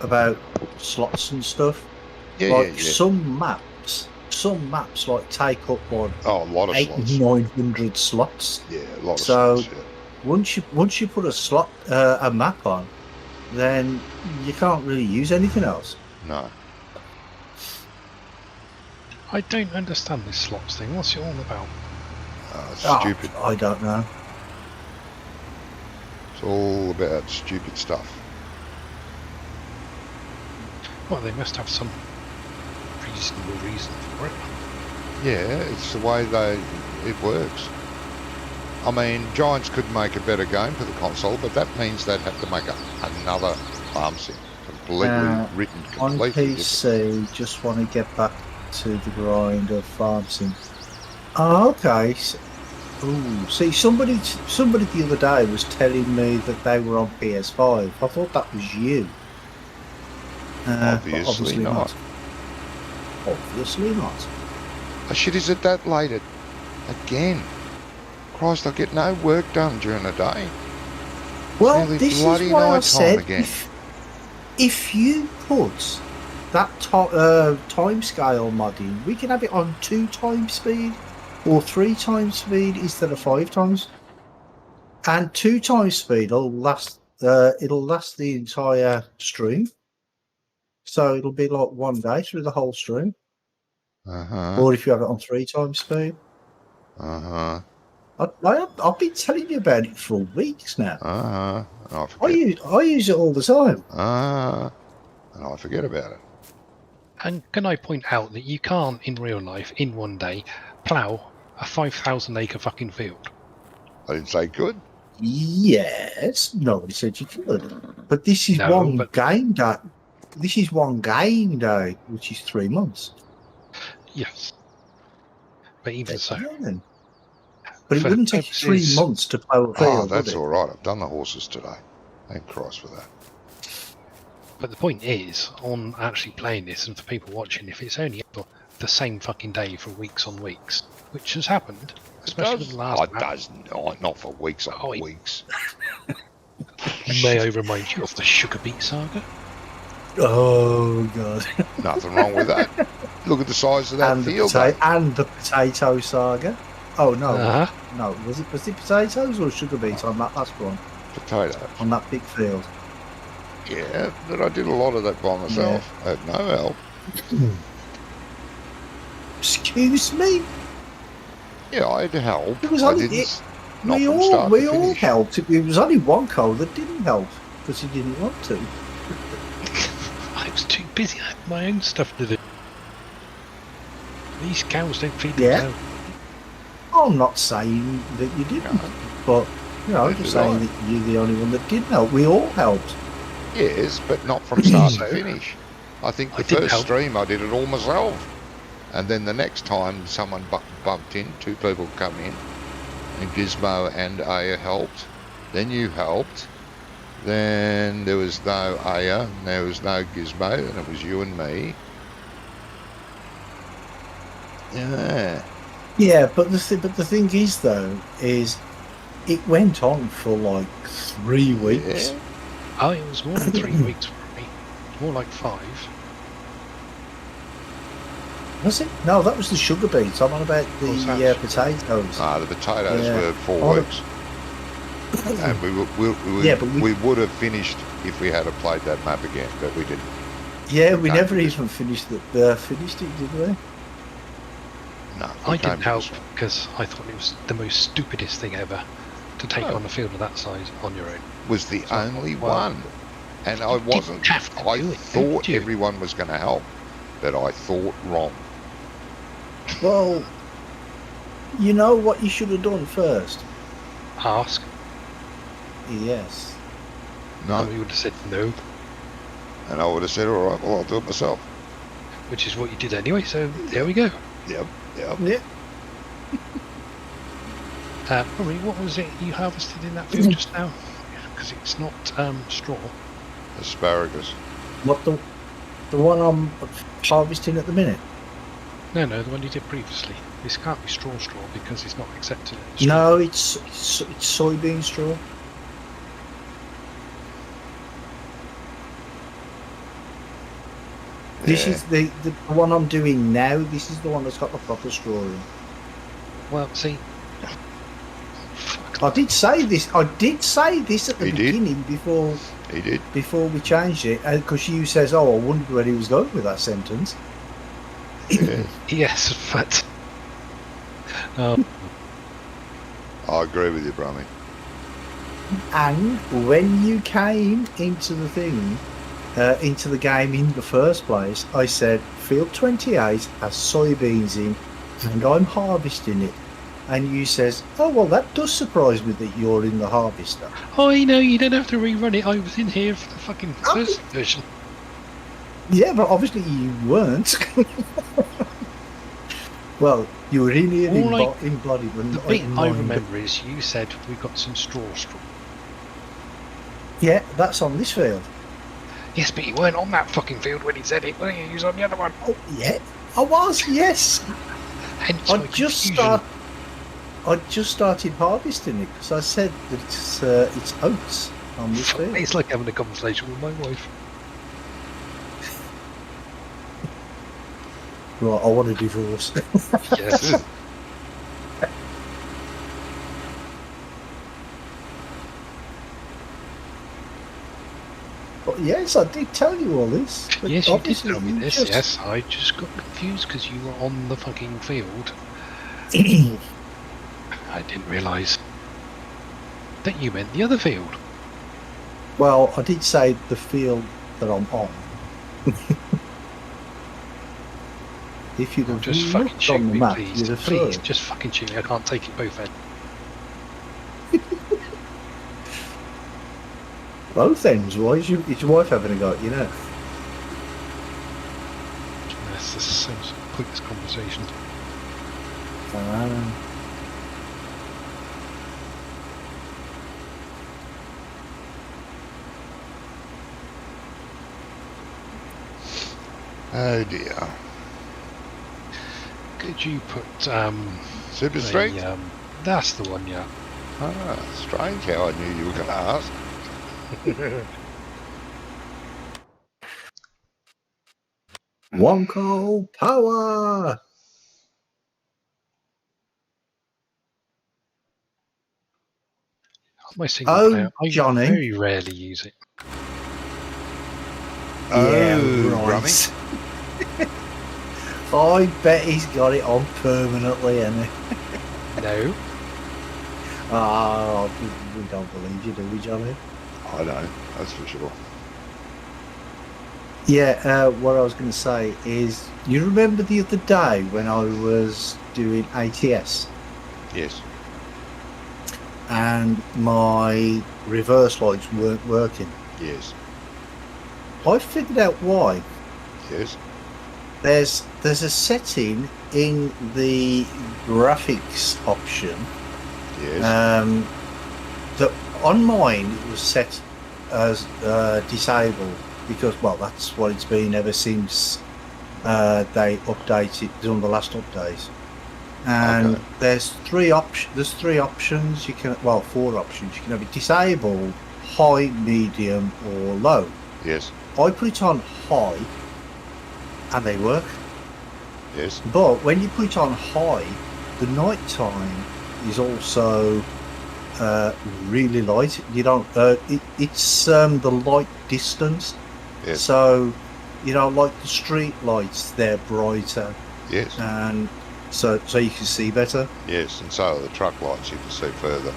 Speaker 2: about slots and stuff.
Speaker 1: Yeah,
Speaker 2: Like
Speaker 1: yeah.
Speaker 2: some maps like take up like
Speaker 1: Oh, a lot of
Speaker 2: 800-900 slots.
Speaker 1: Yeah, a lot of
Speaker 2: So-
Speaker 1: slots, yeah.
Speaker 2: Once you put a map on, then you can't really use anything else.
Speaker 1: No.
Speaker 3: I don't understand this slots thing. What's it all about?
Speaker 1: It's
Speaker 2: Oh,
Speaker 1: stupid.
Speaker 2: I don't know.
Speaker 1: It's all about stupid stuff.
Speaker 3: Well, they must have some reasonable reason for it.
Speaker 1: Yeah, it's the way it works. I mean, Giants could make a better game for the console, but that means they'd have to make another farm sim, completely written
Speaker 2: On
Speaker 1: completely different.
Speaker 2: PC, just want to get back to the grind of farm sim. Oh, okay. Ooh, see, somebody the other day was telling me that they were on PS5. I thought that was you. But
Speaker 1: Obviously not.
Speaker 2: Obviously not.
Speaker 1: Oh, shit, is it that late again? Christ, I get no work done during the day.
Speaker 2: Well,
Speaker 1: Nearly
Speaker 2: this
Speaker 1: bloody
Speaker 2: is why I
Speaker 1: night time
Speaker 2: said
Speaker 1: again.
Speaker 2: if you put that time scale modding, we can have it on 2 times speed or 3 times speed instead of 5 times. And 2 times speed will last. It'll last the entire stream. So it'll be like 1 day through the whole stream.
Speaker 1: Uh-huh.
Speaker 2: Or if you have it on 3 times speed.
Speaker 1: Uh-huh.
Speaker 2: I've been telling you about it for weeks now.
Speaker 1: Uh-huh. And I
Speaker 2: I
Speaker 1: forget.
Speaker 2: use it all the time.
Speaker 1: Uh-huh. And I forget about it.
Speaker 3: And can I point out that you can't, in real life, in 1 day, plough a 5,000 acre fucking field?
Speaker 1: I didn't say good.
Speaker 2: Yes, nobody said you could. But this is
Speaker 3: No,
Speaker 2: one
Speaker 3: but-
Speaker 2: game day. This is 1 game day, which is 3 months.
Speaker 3: Yes. But even so,
Speaker 2: Yeah, then. But it
Speaker 3: For
Speaker 2: wouldn't take you 3
Speaker 3: purposes-
Speaker 2: months to plough a
Speaker 1: Oh,
Speaker 2: field, would
Speaker 1: that's
Speaker 2: it?
Speaker 1: all right. I've done the horses today. Thank Christ for that.
Speaker 3: but the point is, on actually playing this and for people watching, if it's only for the same fucking day for weeks on weeks, which has happened, especially the last
Speaker 1: It does not for weeks on
Speaker 3: Oh, it-
Speaker 1: weeks.
Speaker 3: May I remind you of the Sugar Beet Saga?
Speaker 2: Oh, God.
Speaker 1: Nothing wrong with that. Look at the size of that
Speaker 2: And
Speaker 1: field.
Speaker 2: the potato saga. Oh, no.
Speaker 3: Uh-huh.
Speaker 2: No, was it potatoes or sugar beets on that last one?
Speaker 1: Potatoes.
Speaker 2: On that big field?
Speaker 1: Yeah, but I did a lot of that by myself. I had no help.
Speaker 2: Excuse me?
Speaker 1: Yeah, I had help.
Speaker 2: It was
Speaker 1: I
Speaker 2: only-
Speaker 1: didn't. Not
Speaker 2: We
Speaker 1: from
Speaker 2: all
Speaker 1: start to
Speaker 2: all
Speaker 1: finish.
Speaker 2: helped. It was only one cow that didn't help because he didn't want to.
Speaker 3: I was too busy. I had my own stuff to do. These cows don't feed
Speaker 2: Yeah.
Speaker 3: themselves.
Speaker 2: I'm not saying that you didn't, but I'm
Speaker 1: Neither
Speaker 2: just
Speaker 1: did I.
Speaker 2: saying that you're the only one that didn't help. We all helped.
Speaker 1: Yes, but not from start to
Speaker 3: So,
Speaker 1: finish. I think
Speaker 3: I
Speaker 1: the
Speaker 3: did
Speaker 1: first
Speaker 3: help.
Speaker 1: stream I did it all myself. And then the next time someone bumped in, 2 people come in, and Gizmo and Aya helped. Then you helped. Then there was no Aya, and there was no Gizmo, and it was you and me. Yeah.
Speaker 2: Yeah, but the thing is though is it went on for like 3 weeks.
Speaker 1: Yeah.
Speaker 3: Oh, it was more than 3 weeks for me. It was more like 5.
Speaker 2: Was it? No, that was the sugar beets. I'm on about the
Speaker 3: Oh, sorry.
Speaker 2: potatoes.
Speaker 1: The potatoes
Speaker 2: Yeah.
Speaker 1: were 4
Speaker 2: Oh, the-
Speaker 1: weeks. And
Speaker 2: Yeah, but
Speaker 1: we would have finished if we had have played that map again, but we didn't.
Speaker 2: Yeah, we
Speaker 1: can't
Speaker 2: never
Speaker 1: do
Speaker 2: even finished it, did we?
Speaker 1: No,
Speaker 3: I
Speaker 1: we
Speaker 3: didn't
Speaker 1: came to
Speaker 3: help
Speaker 1: this one.
Speaker 3: because I thought it was the most stupidest thing ever to take
Speaker 1: Oh.
Speaker 3: on a field of that size on your own.
Speaker 1: Was the
Speaker 3: So I
Speaker 1: only
Speaker 3: thought, well,
Speaker 1: one. And I
Speaker 3: you didn't
Speaker 1: wasn't.
Speaker 3: have to
Speaker 1: I
Speaker 3: do it,
Speaker 1: thought
Speaker 3: did you?
Speaker 1: everyone was going to help, but I thought wrong.
Speaker 2: Well, you know what you should have done first?
Speaker 3: Ask.
Speaker 2: Yes.
Speaker 1: No,
Speaker 3: And we would have said no,
Speaker 1: and I would have said, all right, well, I'll do it myself.
Speaker 3: which is what you did anyway, so there we go.
Speaker 1: Yep.
Speaker 2: Yeah.
Speaker 3: Rory, what was it you harvested in that field just now? Because it's not straw.
Speaker 1: Asparagus.
Speaker 2: What the one I'm harvesting at the minute?
Speaker 3: No, the one you did previously. This can't be straw because it's not accepted. as straw.
Speaker 2: No, it's soybean straw. This
Speaker 1: Yeah.
Speaker 2: is the one I'm doing now. This is the one that's got the proper straw in.
Speaker 3: Well, see. Fuck.
Speaker 2: I did say this. I did say this at the
Speaker 1: You did?
Speaker 2: beginning before
Speaker 1: He did.
Speaker 2: we changed it, because you says, "Oh, I wondered where he was going with that sentence."
Speaker 1: Yeah.
Speaker 3: Yes, but.
Speaker 1: I agree with you, Brummy.
Speaker 2: And when you came into the thing, into the game in the first place, I said, field 28 has soybeans in, and I'm harvesting it. And you says, oh, well, that does surprise me that you're in the harvester.
Speaker 3: Oh, you know, you don't have to rerun it. I was in here for the fucking
Speaker 2: Oh.
Speaker 3: first version.
Speaker 2: Yeah, but obviously you weren't. Well, you were in here in body, but
Speaker 3: The
Speaker 2: not
Speaker 3: bit
Speaker 2: in
Speaker 3: I
Speaker 2: mind.
Speaker 3: remember is you said we got some straw.
Speaker 2: Yeah, that's on this field.
Speaker 3: Yes, but you weren't on that fucking field when he said it, were you? You was on the other one.
Speaker 2: Oh, yeah, I was, yes.
Speaker 3: Hence my confusion.
Speaker 2: I just started harvesting it because I said that it's oats on this field.
Speaker 3: It's like having a conversation with my wife.
Speaker 2: Right, I want a divorce.
Speaker 3: Yes.
Speaker 2: But yes, I did tell you all this. But
Speaker 3: Yes, you did
Speaker 2: obviously
Speaker 3: tell me
Speaker 2: you
Speaker 3: this.
Speaker 2: just-
Speaker 3: Yes, I just got confused because you were on the fucking field. I didn't realise that you meant the other field.
Speaker 2: Well, I did say the field that I'm on. If you'd
Speaker 3: Oh,
Speaker 2: have
Speaker 3: just fucking
Speaker 2: looked
Speaker 3: shoot
Speaker 2: on the
Speaker 3: me,
Speaker 2: map,
Speaker 3: please.
Speaker 2: you'd have
Speaker 3: Please,
Speaker 2: seen.
Speaker 3: just fucking shoot me. I can't take it both ends.
Speaker 2: Both ends. Why is your wife having a go at you now?
Speaker 3: Yes, this sounds like pointless conversation.
Speaker 1: Oh dear.
Speaker 3: Could you put
Speaker 1: Super
Speaker 3: a,
Speaker 1: strength?
Speaker 3: that's the one, yeah.
Speaker 1: Ah, strange how I knew you were going to ask.
Speaker 2: Wonko power.
Speaker 3: My single
Speaker 2: Oh,
Speaker 3: player, I
Speaker 2: Johnny.
Speaker 3: very rarely use it.
Speaker 1: Oh, Rummy.
Speaker 2: I bet he's got it on permanently, hasn't he?
Speaker 3: No.
Speaker 2: Oh, we don't believe you, do we, Johnny?
Speaker 1: I know, that's for sure.
Speaker 2: Yeah, what I was going to say is, you remember the other day when I was doing ATS
Speaker 1: Yes.
Speaker 2: and my reverse lights weren't working?
Speaker 1: Yes.
Speaker 2: I figured out why.
Speaker 1: Yes.
Speaker 2: There's a setting in the graphics option
Speaker 1: Yes.
Speaker 2: that on mine it was set as disabled because, well, that's what it's been ever since they updated on the last updates. And
Speaker 1: Okay.
Speaker 2: there's three options you can, well, four options. You can have it disabled, high, medium, or low.
Speaker 1: Yes.
Speaker 2: I put it on high, and they work.
Speaker 1: Yes.
Speaker 2: But when you put it on high, the night time is also really light. You don't. It's the light distance.
Speaker 1: Yes.
Speaker 2: So, like the street lights, they're brighter,
Speaker 1: Yes.
Speaker 2: and so you can see better.
Speaker 1: Yes. And so are the truck lights, you can see further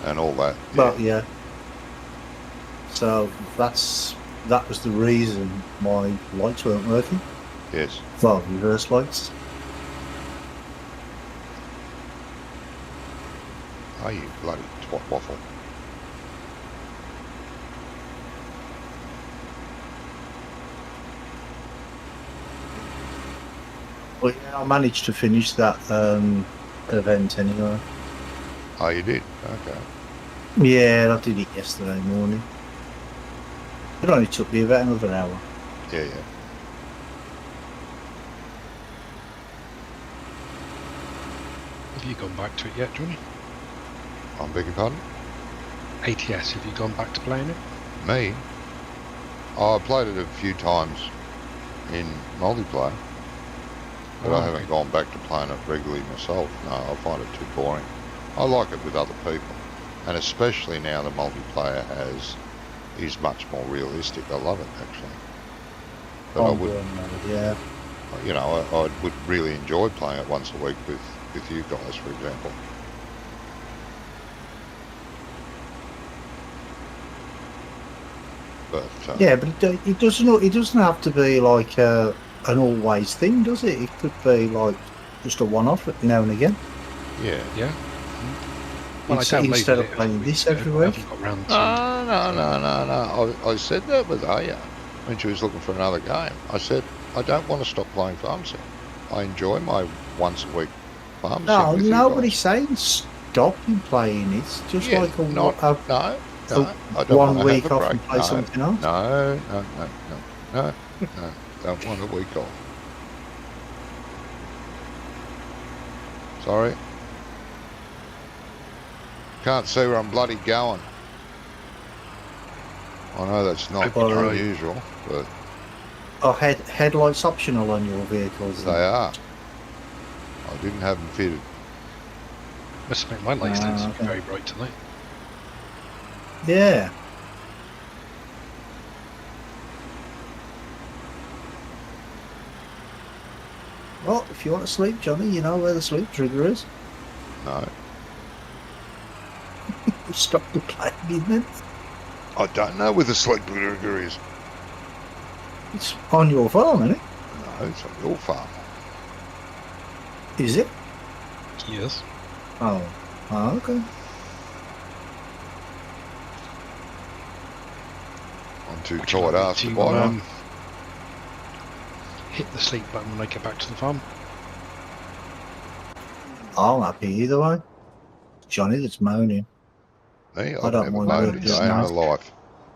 Speaker 1: and all that. Yeah.
Speaker 2: But yeah. So that was the reason my lights weren't working.
Speaker 1: Yes.
Speaker 2: Well, reverse lights.
Speaker 1: Oh, you bloody twat waffle.
Speaker 2: Well, yeah, I managed to finish that event anyway.
Speaker 1: Oh, you did? Okay.
Speaker 2: Yeah, I did it yesterday morning. It only took me about another hour.
Speaker 1: Yeah, yeah.
Speaker 3: Have you gone back to it yet, Johnny?
Speaker 1: I'm begging pardon?
Speaker 3: ATS, have you gone back to playing it?
Speaker 1: Me? Oh, I played it a few times in multiplayer, but
Speaker 3: Oh,
Speaker 1: I haven't gone back to playing it regularly myself. No, I find it too boring. I like it with other people, and especially now the multiplayer is much more realistic. I love it actually. But I would,
Speaker 2: Yeah.
Speaker 1: I would really enjoy playing it once a week with you guys, for example. But
Speaker 2: Yeah, but it doesn't have to be like an always thing, does it? It could be like just a one-off now and again.
Speaker 1: Yeah.
Speaker 3: Yeah. Well, I
Speaker 2: Instead
Speaker 3: downloaded
Speaker 2: of
Speaker 3: it a
Speaker 2: playing
Speaker 3: few
Speaker 2: this
Speaker 3: weeks ago,
Speaker 2: every
Speaker 3: but I
Speaker 2: week.
Speaker 3: haven't got round to.
Speaker 1: No. I said that with Aya when she was looking for another game. I said, I don't want to stop playing Farm Sim. I enjoy my once a week Farm
Speaker 2: No,
Speaker 1: Sim with
Speaker 2: nobody's
Speaker 1: you
Speaker 2: saying stop you playing. It's just
Speaker 1: guys.
Speaker 2: like a,
Speaker 1: no,
Speaker 2: a
Speaker 1: I don't
Speaker 2: one
Speaker 1: want to
Speaker 2: week
Speaker 1: have a
Speaker 2: off
Speaker 1: break.
Speaker 2: and play something else.
Speaker 1: No. Don't want a week off. Sorry. Can't see where I'm bloody going. I know that's not
Speaker 2: Well,
Speaker 1: unusual, but
Speaker 2: Are headlights optional on your vehicles?
Speaker 1: they are. I didn't have them fitted.
Speaker 3: Must admit, my lights don't seem to be
Speaker 2: okay.
Speaker 3: very bright tonight.
Speaker 2: Yeah. Well, if you want to sleep, Johnny, you know where the sleep trigger is.
Speaker 1: No.
Speaker 2: Stop the playing then.
Speaker 1: I don't know where the sleep trigger is.
Speaker 2: It's on your farm, isn't it?
Speaker 1: No, it's on your farm.
Speaker 2: Is it?
Speaker 3: Yes.
Speaker 2: Oh, okay.
Speaker 1: I'm too
Speaker 3: Would you
Speaker 1: tired
Speaker 3: like me
Speaker 1: ass to
Speaker 3: to,
Speaker 1: buy one.
Speaker 3: hit the sleep button when I get back to the farm?
Speaker 2: I'm happy either way. Johnny that's moaning.
Speaker 1: Me,
Speaker 2: I
Speaker 1: I've
Speaker 2: don't
Speaker 1: never
Speaker 2: mind
Speaker 1: moaned a
Speaker 2: working
Speaker 1: day in
Speaker 2: at
Speaker 1: my
Speaker 2: night.
Speaker 1: life.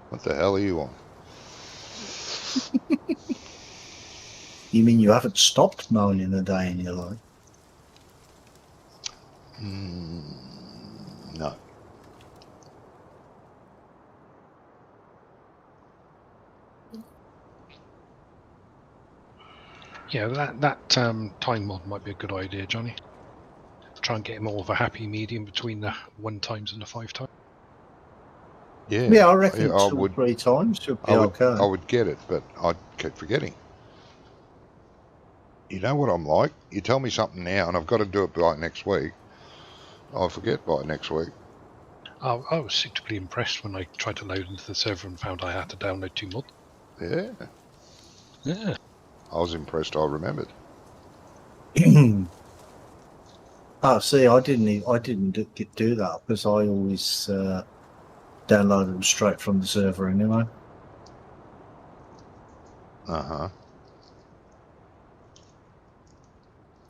Speaker 1: What the hell are you on?
Speaker 2: You mean you haven't stopped moaning a day in your life?
Speaker 1: No.
Speaker 3: Yeah, that time mod might be a good idea, Johnny. Try and get more of a happy medium between the 1 times and the 5 times.
Speaker 2: Yeah, I reckon
Speaker 1: I
Speaker 2: 2 or
Speaker 1: would.
Speaker 2: 3 times should be
Speaker 1: I would.
Speaker 2: okay.
Speaker 1: I would get it, but I keep forgetting. You know what I'm like? You tell me something now, and I've got to do it by next week. I'll forget by next week.
Speaker 3: I was suitably impressed when I tried to load into the server and found I had to download 2 mods.
Speaker 1: Yeah.
Speaker 3: Yeah.
Speaker 1: I was impressed. I remembered.
Speaker 2: Oh, see, I didn't do that because I always download them straight from the server anyway.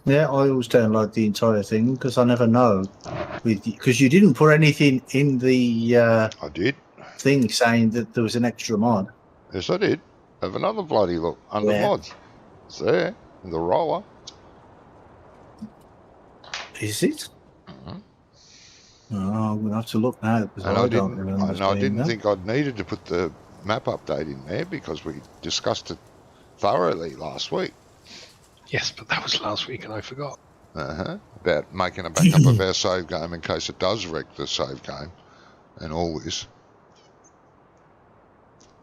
Speaker 2: Yeah, I always download the entire thing because I never know. Because you didn't put anything in the
Speaker 1: I did.
Speaker 2: thing saying that there was an extra mod.
Speaker 1: Yes, I did. Have another bloody look under
Speaker 2: Where?
Speaker 1: mods. It's there in the roller.
Speaker 2: Is it?
Speaker 1: Mhm.
Speaker 2: Oh, I'm gonna have to look now because
Speaker 1: And
Speaker 2: I
Speaker 1: I
Speaker 2: don't
Speaker 1: didn't.
Speaker 2: remember.
Speaker 1: And I
Speaker 2: seeing
Speaker 1: didn't
Speaker 2: that.
Speaker 1: think I'd needed to put the map update in there because we discussed it thoroughly last week.
Speaker 3: Yes, but that was last week and I forgot.
Speaker 1: About making a backup of our save game in case it does wreck the save game and all this.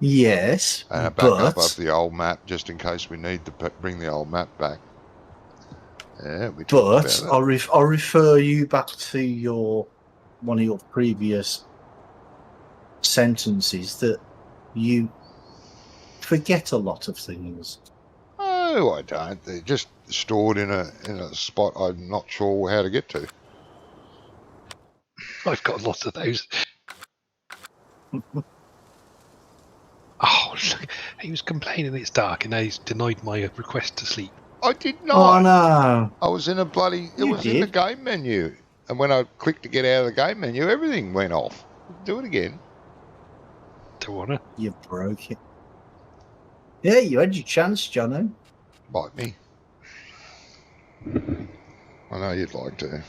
Speaker 2: Yes,
Speaker 1: And a backup
Speaker 2: but
Speaker 1: of the old map just in case we need to bring the old map back. Yeah, we talked
Speaker 2: but
Speaker 1: about that.
Speaker 2: I'll refer you back to one of your previous sentences that you forget a lot of things.
Speaker 1: Oh, I don't. They're just stored in a spot I'm not sure how to get to.
Speaker 3: I've got lots of those. Oh, look. He was complaining it's dark and now he's denied my request to sleep.
Speaker 1: I did
Speaker 2: Oh
Speaker 1: not.
Speaker 2: no!
Speaker 1: I was in a bloody. It
Speaker 2: You
Speaker 1: was in the
Speaker 2: did.
Speaker 1: game menu, and when I clicked to get out of the game menu, everything went off. Do it again.
Speaker 3: Don't wanna.
Speaker 2: You broke it. Yeah, you had your chance, Johnny.
Speaker 1: Bite me. I know you'd like to.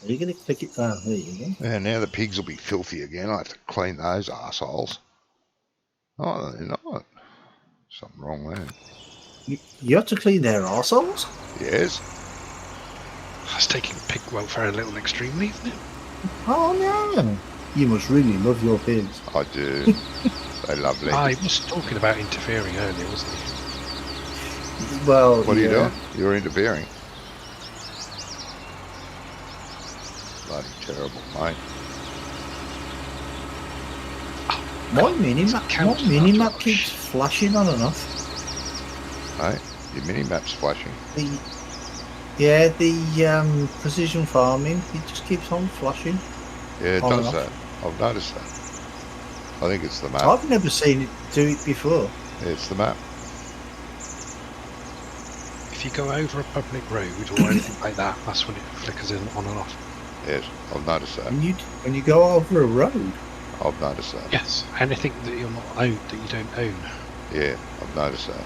Speaker 2: Are you going to click it? Oh, there you go.
Speaker 1: Yeah, now the pigs will be filthy again. I have to clean those arseholes. Oh, they're not. Something wrong there.
Speaker 2: You have to clean their arseholes?
Speaker 1: Yes.
Speaker 3: That's taking pig welfare a little extremely, isn't it?
Speaker 2: Oh no! You must really love your pigs.
Speaker 1: I do. They're lovely.
Speaker 3: I was talking about interfering earlier, wasn't he?
Speaker 2: Well,
Speaker 1: What are you
Speaker 2: yeah.
Speaker 1: doing? You're interfering. Bloody terrible, mate.
Speaker 2: My minimap
Speaker 3: counts
Speaker 2: keeps flashing on and off.
Speaker 1: Right? Your mini-map's flashing.
Speaker 2: The precision farming, it just keeps on flashing.
Speaker 1: Yeah, it
Speaker 2: On and
Speaker 1: does
Speaker 2: off.
Speaker 1: that. I've noticed that. I think it's the map.
Speaker 2: I've never seen it do it before.
Speaker 1: Yeah, it's the map.
Speaker 3: If you go over a public road or anything like that, that's when it flickers in on and off.
Speaker 1: Yes, I've noticed that.
Speaker 2: When you go over a road,
Speaker 1: I've noticed that.
Speaker 3: Yes, anything that you're not owned, that you don't own.
Speaker 1: Yeah, I've noticed that.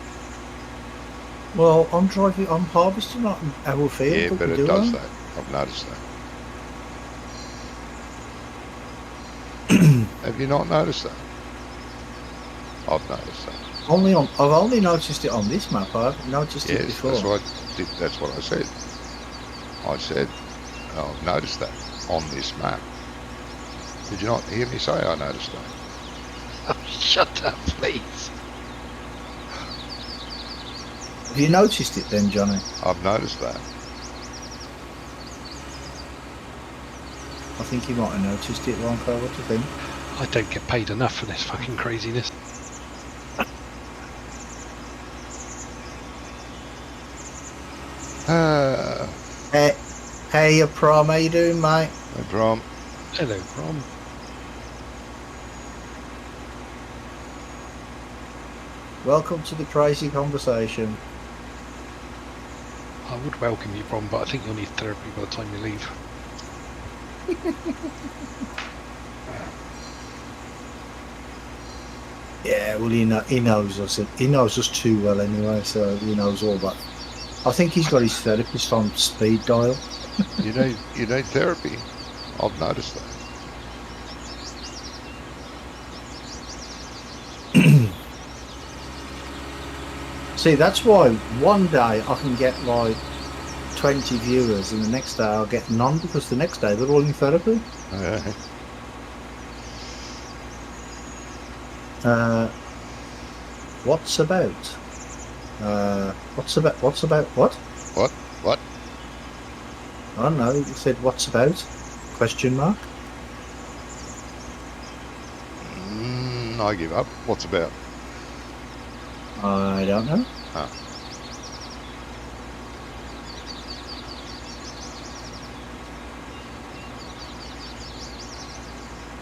Speaker 2: well, I'm harvesting on our field.
Speaker 1: Yeah,
Speaker 2: that
Speaker 1: but
Speaker 2: we
Speaker 1: it
Speaker 2: do
Speaker 1: does
Speaker 2: own.
Speaker 1: that. I've noticed that. Have you not noticed that? I've noticed that.
Speaker 2: I've only noticed it on this map. I haven't noticed it
Speaker 1: Yes,
Speaker 2: before.
Speaker 1: that's what I said. I said, I've noticed that on this map. Did you not hear me say I noticed that?
Speaker 3: Oh, shut up, please.
Speaker 2: Have you noticed it then, Johnny?
Speaker 1: I've noticed that.
Speaker 2: I think you might have noticed it, Ronco. What do you think?
Speaker 3: I don't get paid enough for this fucking craziness.
Speaker 2: Hey, Prom, how you doing, mate?
Speaker 1: No problem.
Speaker 3: Hello, Brom.
Speaker 2: Welcome to the crazy conversation.
Speaker 3: I would welcome you, Brom, but I think you'll need therapy by the time you leave.
Speaker 2: Yeah, well, he knows us. He knows us too well anyway, so he knows all that. I think he's got his therapist on speed dial.
Speaker 1: You need therapy. I've noticed that.
Speaker 2: See, that's why one day I can get like 20 viewers and the next day I'll get none because the next day they're all in therapy. What's about? What's about what?
Speaker 1: What?
Speaker 2: I don't know. You said what's about? Question mark.
Speaker 1: I give up. What's about?
Speaker 2: I don't know.
Speaker 1: Huh.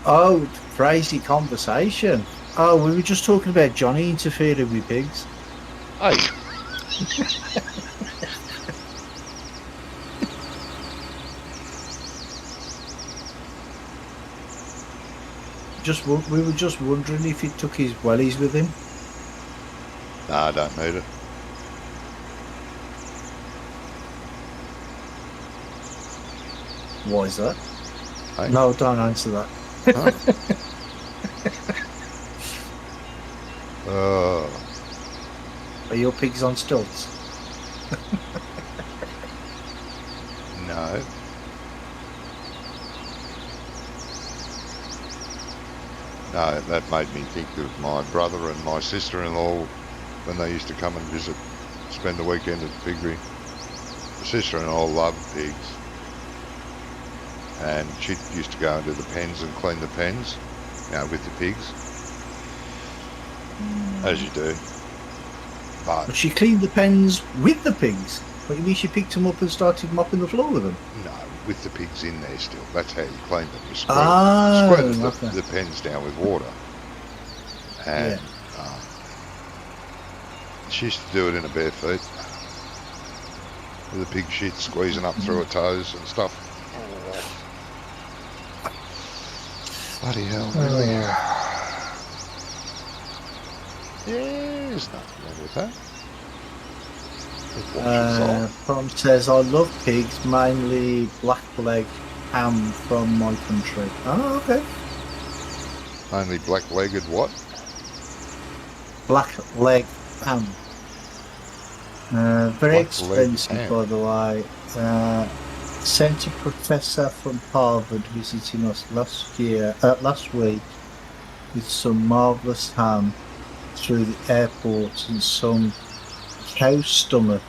Speaker 2: Oh, crazy conversation. Oh, we were just talking about Johnny interfering with pigs.
Speaker 1: Hey,
Speaker 2: We were just wondering if he took his wellies with him.
Speaker 1: no, I don't need it.
Speaker 2: Why is that?
Speaker 1: Hey.
Speaker 2: No, don't answer that. Are your pigs on stilts?
Speaker 1: No. No, that made me think of my brother and my sister-in-law when they used to come and visit, spend the weekend at the piggery. The sister-in-law loved pigs, and she used to go into the pens and clean the pens, with the pigs, as you do. But
Speaker 2: But she cleaned the pens with the pigs. What do you mean she picked them up and started mopping the floor with them?
Speaker 1: no, with the pigs in there still. That's how you clean them. You
Speaker 2: Oh,
Speaker 1: squirt
Speaker 2: okay.
Speaker 1: the pens down with water. And she used to do it in her bare feet. With the pig shit squeezing up through her toes and stuff. Bloody hell, really? Yeah, there's nothing wrong with that. It washes off.
Speaker 2: Tom says, I love pigs, mainly black leg ham from my country. Oh, okay.
Speaker 1: Only black-legged what?
Speaker 2: Black leg ham. Very
Speaker 1: Black leg
Speaker 2: expensive,
Speaker 1: ham.
Speaker 2: by the way. Sent a professor from Harvard visiting us last week with some marvellous ham through the airport and some cow stomach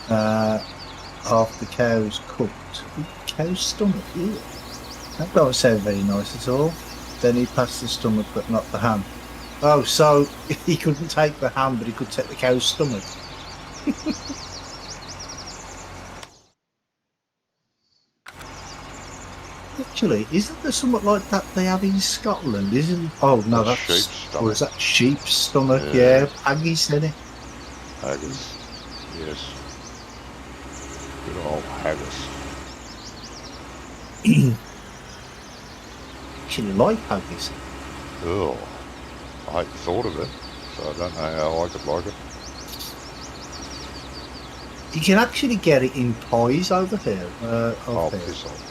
Speaker 2: after the cows cooked. Cow stomach, yeah. That don't sound very nice at all. Then he passed the stomach, but not the ham. Oh, so he couldn't take the ham, but he could take the cow's stomach. Actually, isn't there something like that they have in Scotland? Isn't? Oh no,
Speaker 1: That's
Speaker 2: that's
Speaker 1: sheep's stomach.
Speaker 2: or is that sheep's stomach?
Speaker 1: Yeah.
Speaker 2: Yeah, Paggy said it.
Speaker 1: Haggis. Yes. Good old haggis.
Speaker 2: Actually, like Paggies.
Speaker 1: Oh, I hadn't thought of it, so I don't know how I could like it.
Speaker 2: You can actually get it in pies over here.
Speaker 1: Oh, piss off.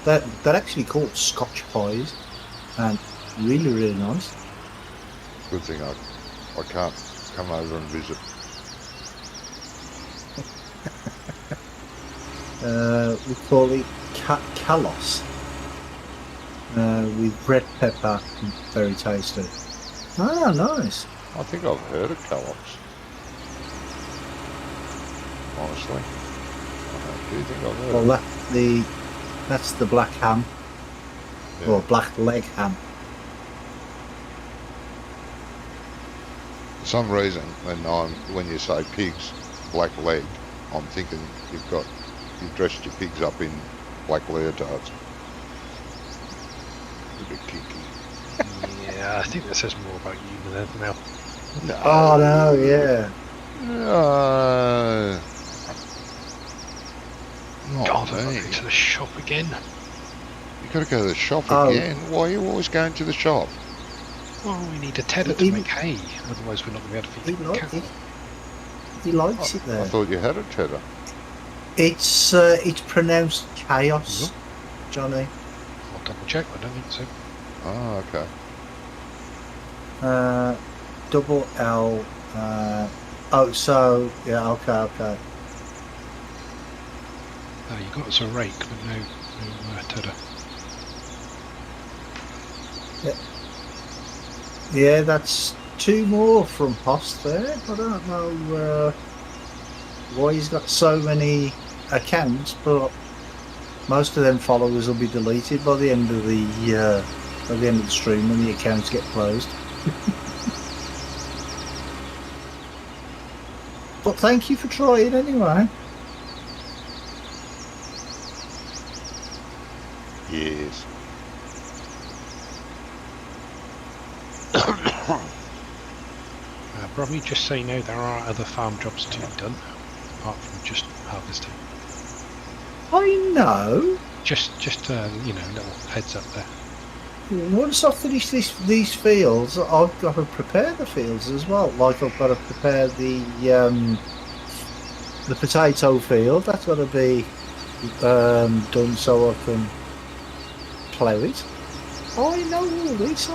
Speaker 2: They're actually called Scotch pies, and really nice.
Speaker 1: Good thing I can't come over and visit.
Speaker 2: We call it kalos, with red pepper, very tasty. Ah, nice.
Speaker 1: I think I've heard of Kellogg's. Honestly. I do think I've heard
Speaker 2: Well,
Speaker 1: of it.
Speaker 2: that's the black ham,
Speaker 1: Yeah.
Speaker 2: or black leg ham.
Speaker 1: For some reason, when you say pigs, black leg, I'm thinking you've dressed your pigs up in black leotards. A bit kinky.
Speaker 3: Yeah, I think that says more about you than anything else.
Speaker 1: No.
Speaker 2: Oh no, yeah.
Speaker 1: No. Not
Speaker 3: God, I've got to
Speaker 1: me.
Speaker 3: go to the shop again.
Speaker 1: You got to go to the shop
Speaker 2: Oh.
Speaker 1: again. Why are you always going to the shop?
Speaker 3: Well, we need a tedder to make hay, otherwise we're not going to be able to
Speaker 2: He,
Speaker 3: feed the
Speaker 2: like
Speaker 3: cattle.
Speaker 2: it. He likes it
Speaker 1: I
Speaker 2: there.
Speaker 1: thought you had a cheddar.
Speaker 2: It's pronounced chaos, Johnny.
Speaker 3: I'll double check, I don't think so.
Speaker 1: Oh, okay.
Speaker 2: Double L. Oh, so yeah, okay.
Speaker 3: Oh, you got us a rake, but no tedder.
Speaker 2: Yeah, that's two more from Host there. I don't know why he's got so many accounts, but most of them followers will be deleted by the end of the stream when the accounts get closed. But thank you for trying anyway.
Speaker 1: Yes.
Speaker 3: Robbie, just so you know, there are other farm jobs to be done, apart from just harvesting.
Speaker 2: I know.
Speaker 3: Just you know, little heads up there.
Speaker 2: Once I finish these fields, I've got to prepare the fields as well. Like I've got to prepare the potato field. That's got to be done so I can plough it. I know all this.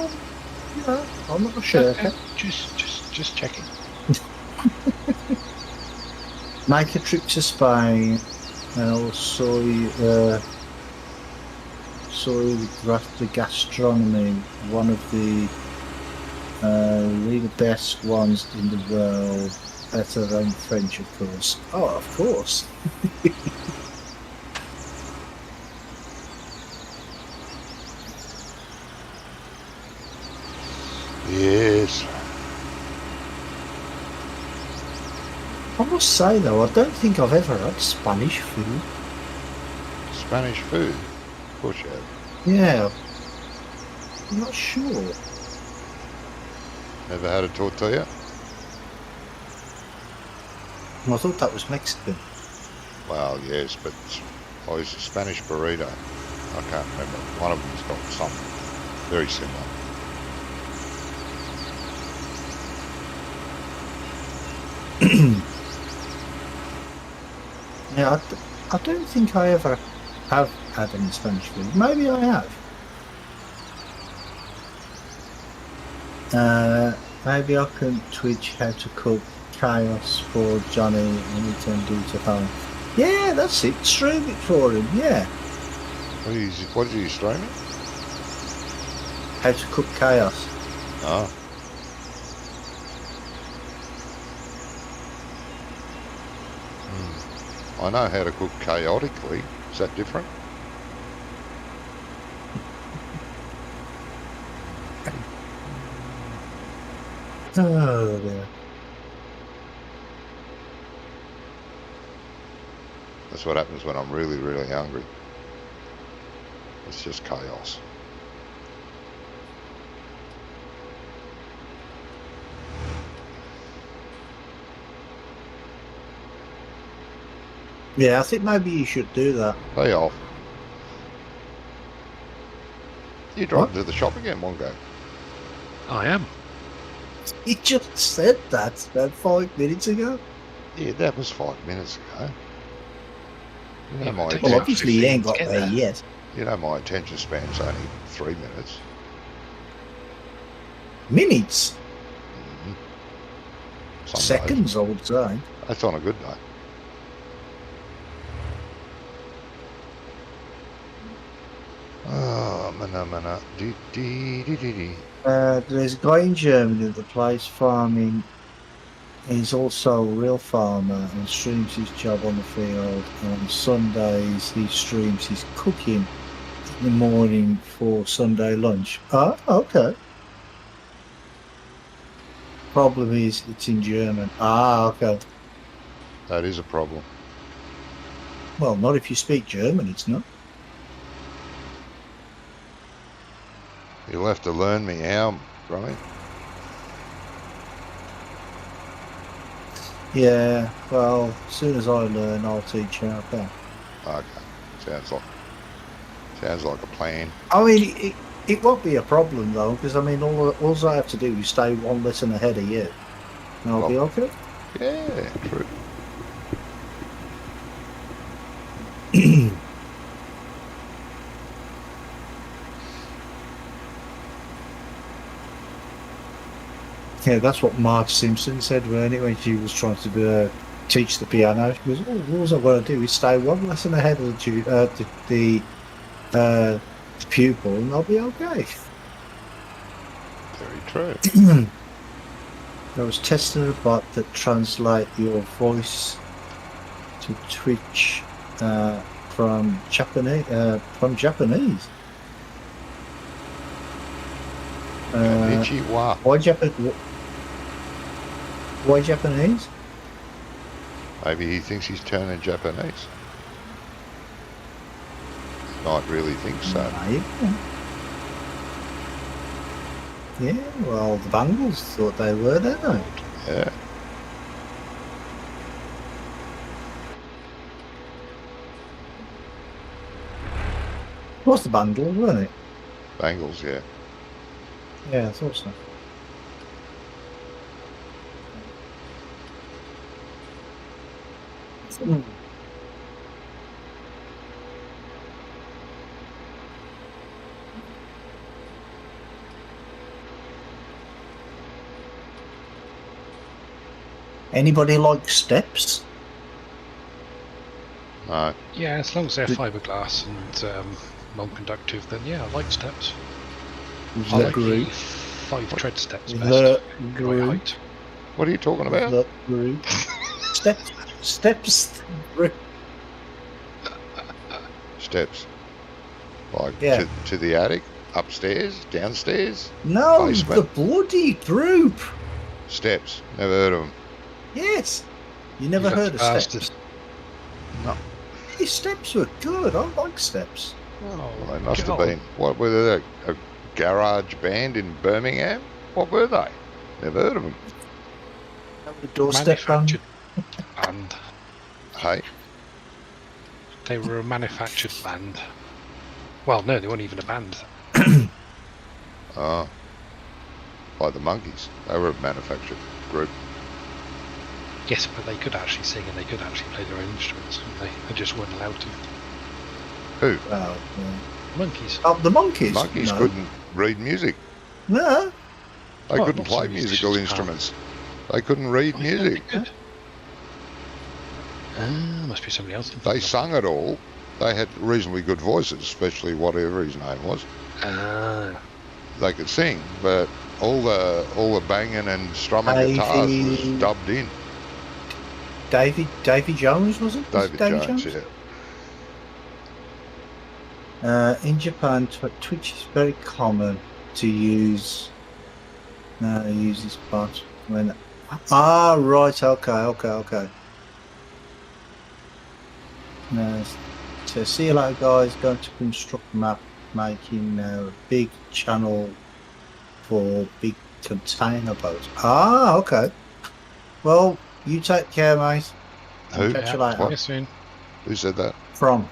Speaker 2: I'm not sure.
Speaker 3: Okay, just checking.
Speaker 2: Make a trip to Spain and also the gastronomy, one of the really best ones in the world, better than French, of course. Oh, of course.
Speaker 1: Yes.
Speaker 2: I must say though, I don't think I've ever had Spanish food.
Speaker 1: Spanish food. Of course you have.
Speaker 2: Yeah, I'm not sure.
Speaker 1: Never had a tortilla?
Speaker 2: I thought that was Mexican.
Speaker 1: Well, yes, but oh, it's a Spanish burrito. I can't remember. One of them's got something very similar.
Speaker 2: Yeah, I don't think I ever have had any Spanish food. Maybe I have. Maybe I can Twitch how to cook chaos for Johnny and he can do to home. Yeah, that's it. Stream it for him. Yeah.
Speaker 1: What are you streaming?
Speaker 2: How to cook chaos.
Speaker 1: Oh. I know how to cook chaotically. Is that different?
Speaker 2: Oh dear.
Speaker 1: That's what happens when I'm really, really hungry. It's just chaos.
Speaker 2: Yeah, I think maybe you should do that.
Speaker 1: Lay off. You drive
Speaker 2: What?
Speaker 1: to the shop again one go.
Speaker 3: I am.
Speaker 2: You just said that about 5 minutes ago.
Speaker 1: Yeah, that was 5 minutes ago. You know,
Speaker 3: Yeah,
Speaker 1: my
Speaker 3: but take
Speaker 2: Well,
Speaker 3: Yeah,
Speaker 2: obviously you
Speaker 3: 15
Speaker 2: ain't
Speaker 3: to
Speaker 2: got
Speaker 3: get
Speaker 2: there
Speaker 3: there.
Speaker 2: yet.
Speaker 1: you know my attention span's only 3 minutes.
Speaker 2: Minutes,
Speaker 1: Mhm. Some days.
Speaker 2: seconds, I would say.
Speaker 1: That's on a good day. Oh, mana, dee dee dee dee dee.
Speaker 2: There's a guy in Germany that plays farming. He's also a real farmer and streams his job on the field. On Sundays, he streams his cooking in the morning for Sunday lunch. Oh, okay. Problem is, it's in German. Ah, okay.
Speaker 1: That is a problem.
Speaker 2: Well, not if you speak German, it's not.
Speaker 1: You'll have to learn me how, right?
Speaker 2: Yeah, well, as soon as I learn, I'll teach you. Okay.
Speaker 1: Okay. Sounds like a plan.
Speaker 2: I mean, it won't be a problem though, because I mean, all I have to do is stay one lesson ahead of you, and I'll be okay.
Speaker 1: Yeah, true.
Speaker 2: Yeah, that's what Marge Simpson said, weren't it, when she was trying to teach the piano? She goes, "Oh, all I've got to do is stay one lesson ahead of the pupil, and I'll be okay."
Speaker 1: Very true.
Speaker 2: I was testing a bot that translate your voice to Twitch from Japanese.
Speaker 1: Konnichiwa.
Speaker 2: Why Japanese?
Speaker 1: Maybe he thinks he's turning Japanese. Might really think so.
Speaker 2: Maybe. Yeah, well, the Bangles thought they were, didn't they?
Speaker 1: Yeah.
Speaker 2: It was the Bangles, wasn't it?
Speaker 1: Bangles, yeah.
Speaker 2: Yeah, I thought so. Anybody like steps?
Speaker 1: No.
Speaker 3: Yeah, as long as they're
Speaker 2: Did-
Speaker 3: fiberglass and non-conductive, then yeah, I like steps. I
Speaker 2: The
Speaker 3: like the
Speaker 2: group.
Speaker 3: 5 tread steps best.
Speaker 2: The
Speaker 3: Right
Speaker 2: group.
Speaker 3: height.
Speaker 1: What are you talking about?
Speaker 2: The group. Steps. Group.
Speaker 1: Steps. Like
Speaker 2: Yeah.
Speaker 1: to the attic, upstairs, downstairs,
Speaker 2: No,
Speaker 1: Basement.
Speaker 2: the bloody group.
Speaker 1: steps. Never heard of them.
Speaker 2: Yes. You never
Speaker 3: You've
Speaker 2: heard of
Speaker 3: asked
Speaker 2: steps?
Speaker 1: No.
Speaker 2: These steps were good. I like steps.
Speaker 3: Oh,
Speaker 1: Well, they must
Speaker 3: God.
Speaker 1: have been. What were they? A garage band in Birmingham? What were they? Never heard of them.
Speaker 2: The doorstep band.
Speaker 3: Manufactured band.
Speaker 1: Hey,
Speaker 3: They were a manufactured band. Well, no, they weren't even a band.
Speaker 1: like the Monkeys. They were a manufactured group.
Speaker 3: Yes, but they could actually sing and they could actually play their own instruments, couldn't they? They just weren't allowed to.
Speaker 1: Who?
Speaker 2: Oh,
Speaker 3: Monkeys.
Speaker 2: oh, the monkeys.
Speaker 1: Monkeys
Speaker 2: No.
Speaker 1: couldn't read music.
Speaker 2: No.
Speaker 1: They
Speaker 3: Oh,
Speaker 1: couldn't
Speaker 3: not
Speaker 1: play
Speaker 3: so
Speaker 1: musical
Speaker 3: musicians
Speaker 1: instruments. They couldn't read music.
Speaker 3: Good. Must be somebody else.
Speaker 1: They sung it all. They had reasonably good voices, especially whatever his name was. They could sing, but all the banging and strumming guitars was
Speaker 2: Davy-
Speaker 1: dubbed in.
Speaker 2: Davy Jones, was it? Was it
Speaker 1: David Jones, yeah.
Speaker 2: In Japan, Twitch is very common to use No, he uses bot when. Ah, right. Okay. No, so see you later, guys. Going to construct map, making a big channel for big container boats. Ah, okay. Well, you take care, mate.
Speaker 1: Who?
Speaker 2: Catch you
Speaker 3: Yeah,
Speaker 2: later.
Speaker 3: see you soon.
Speaker 1: Who said that?
Speaker 2: From.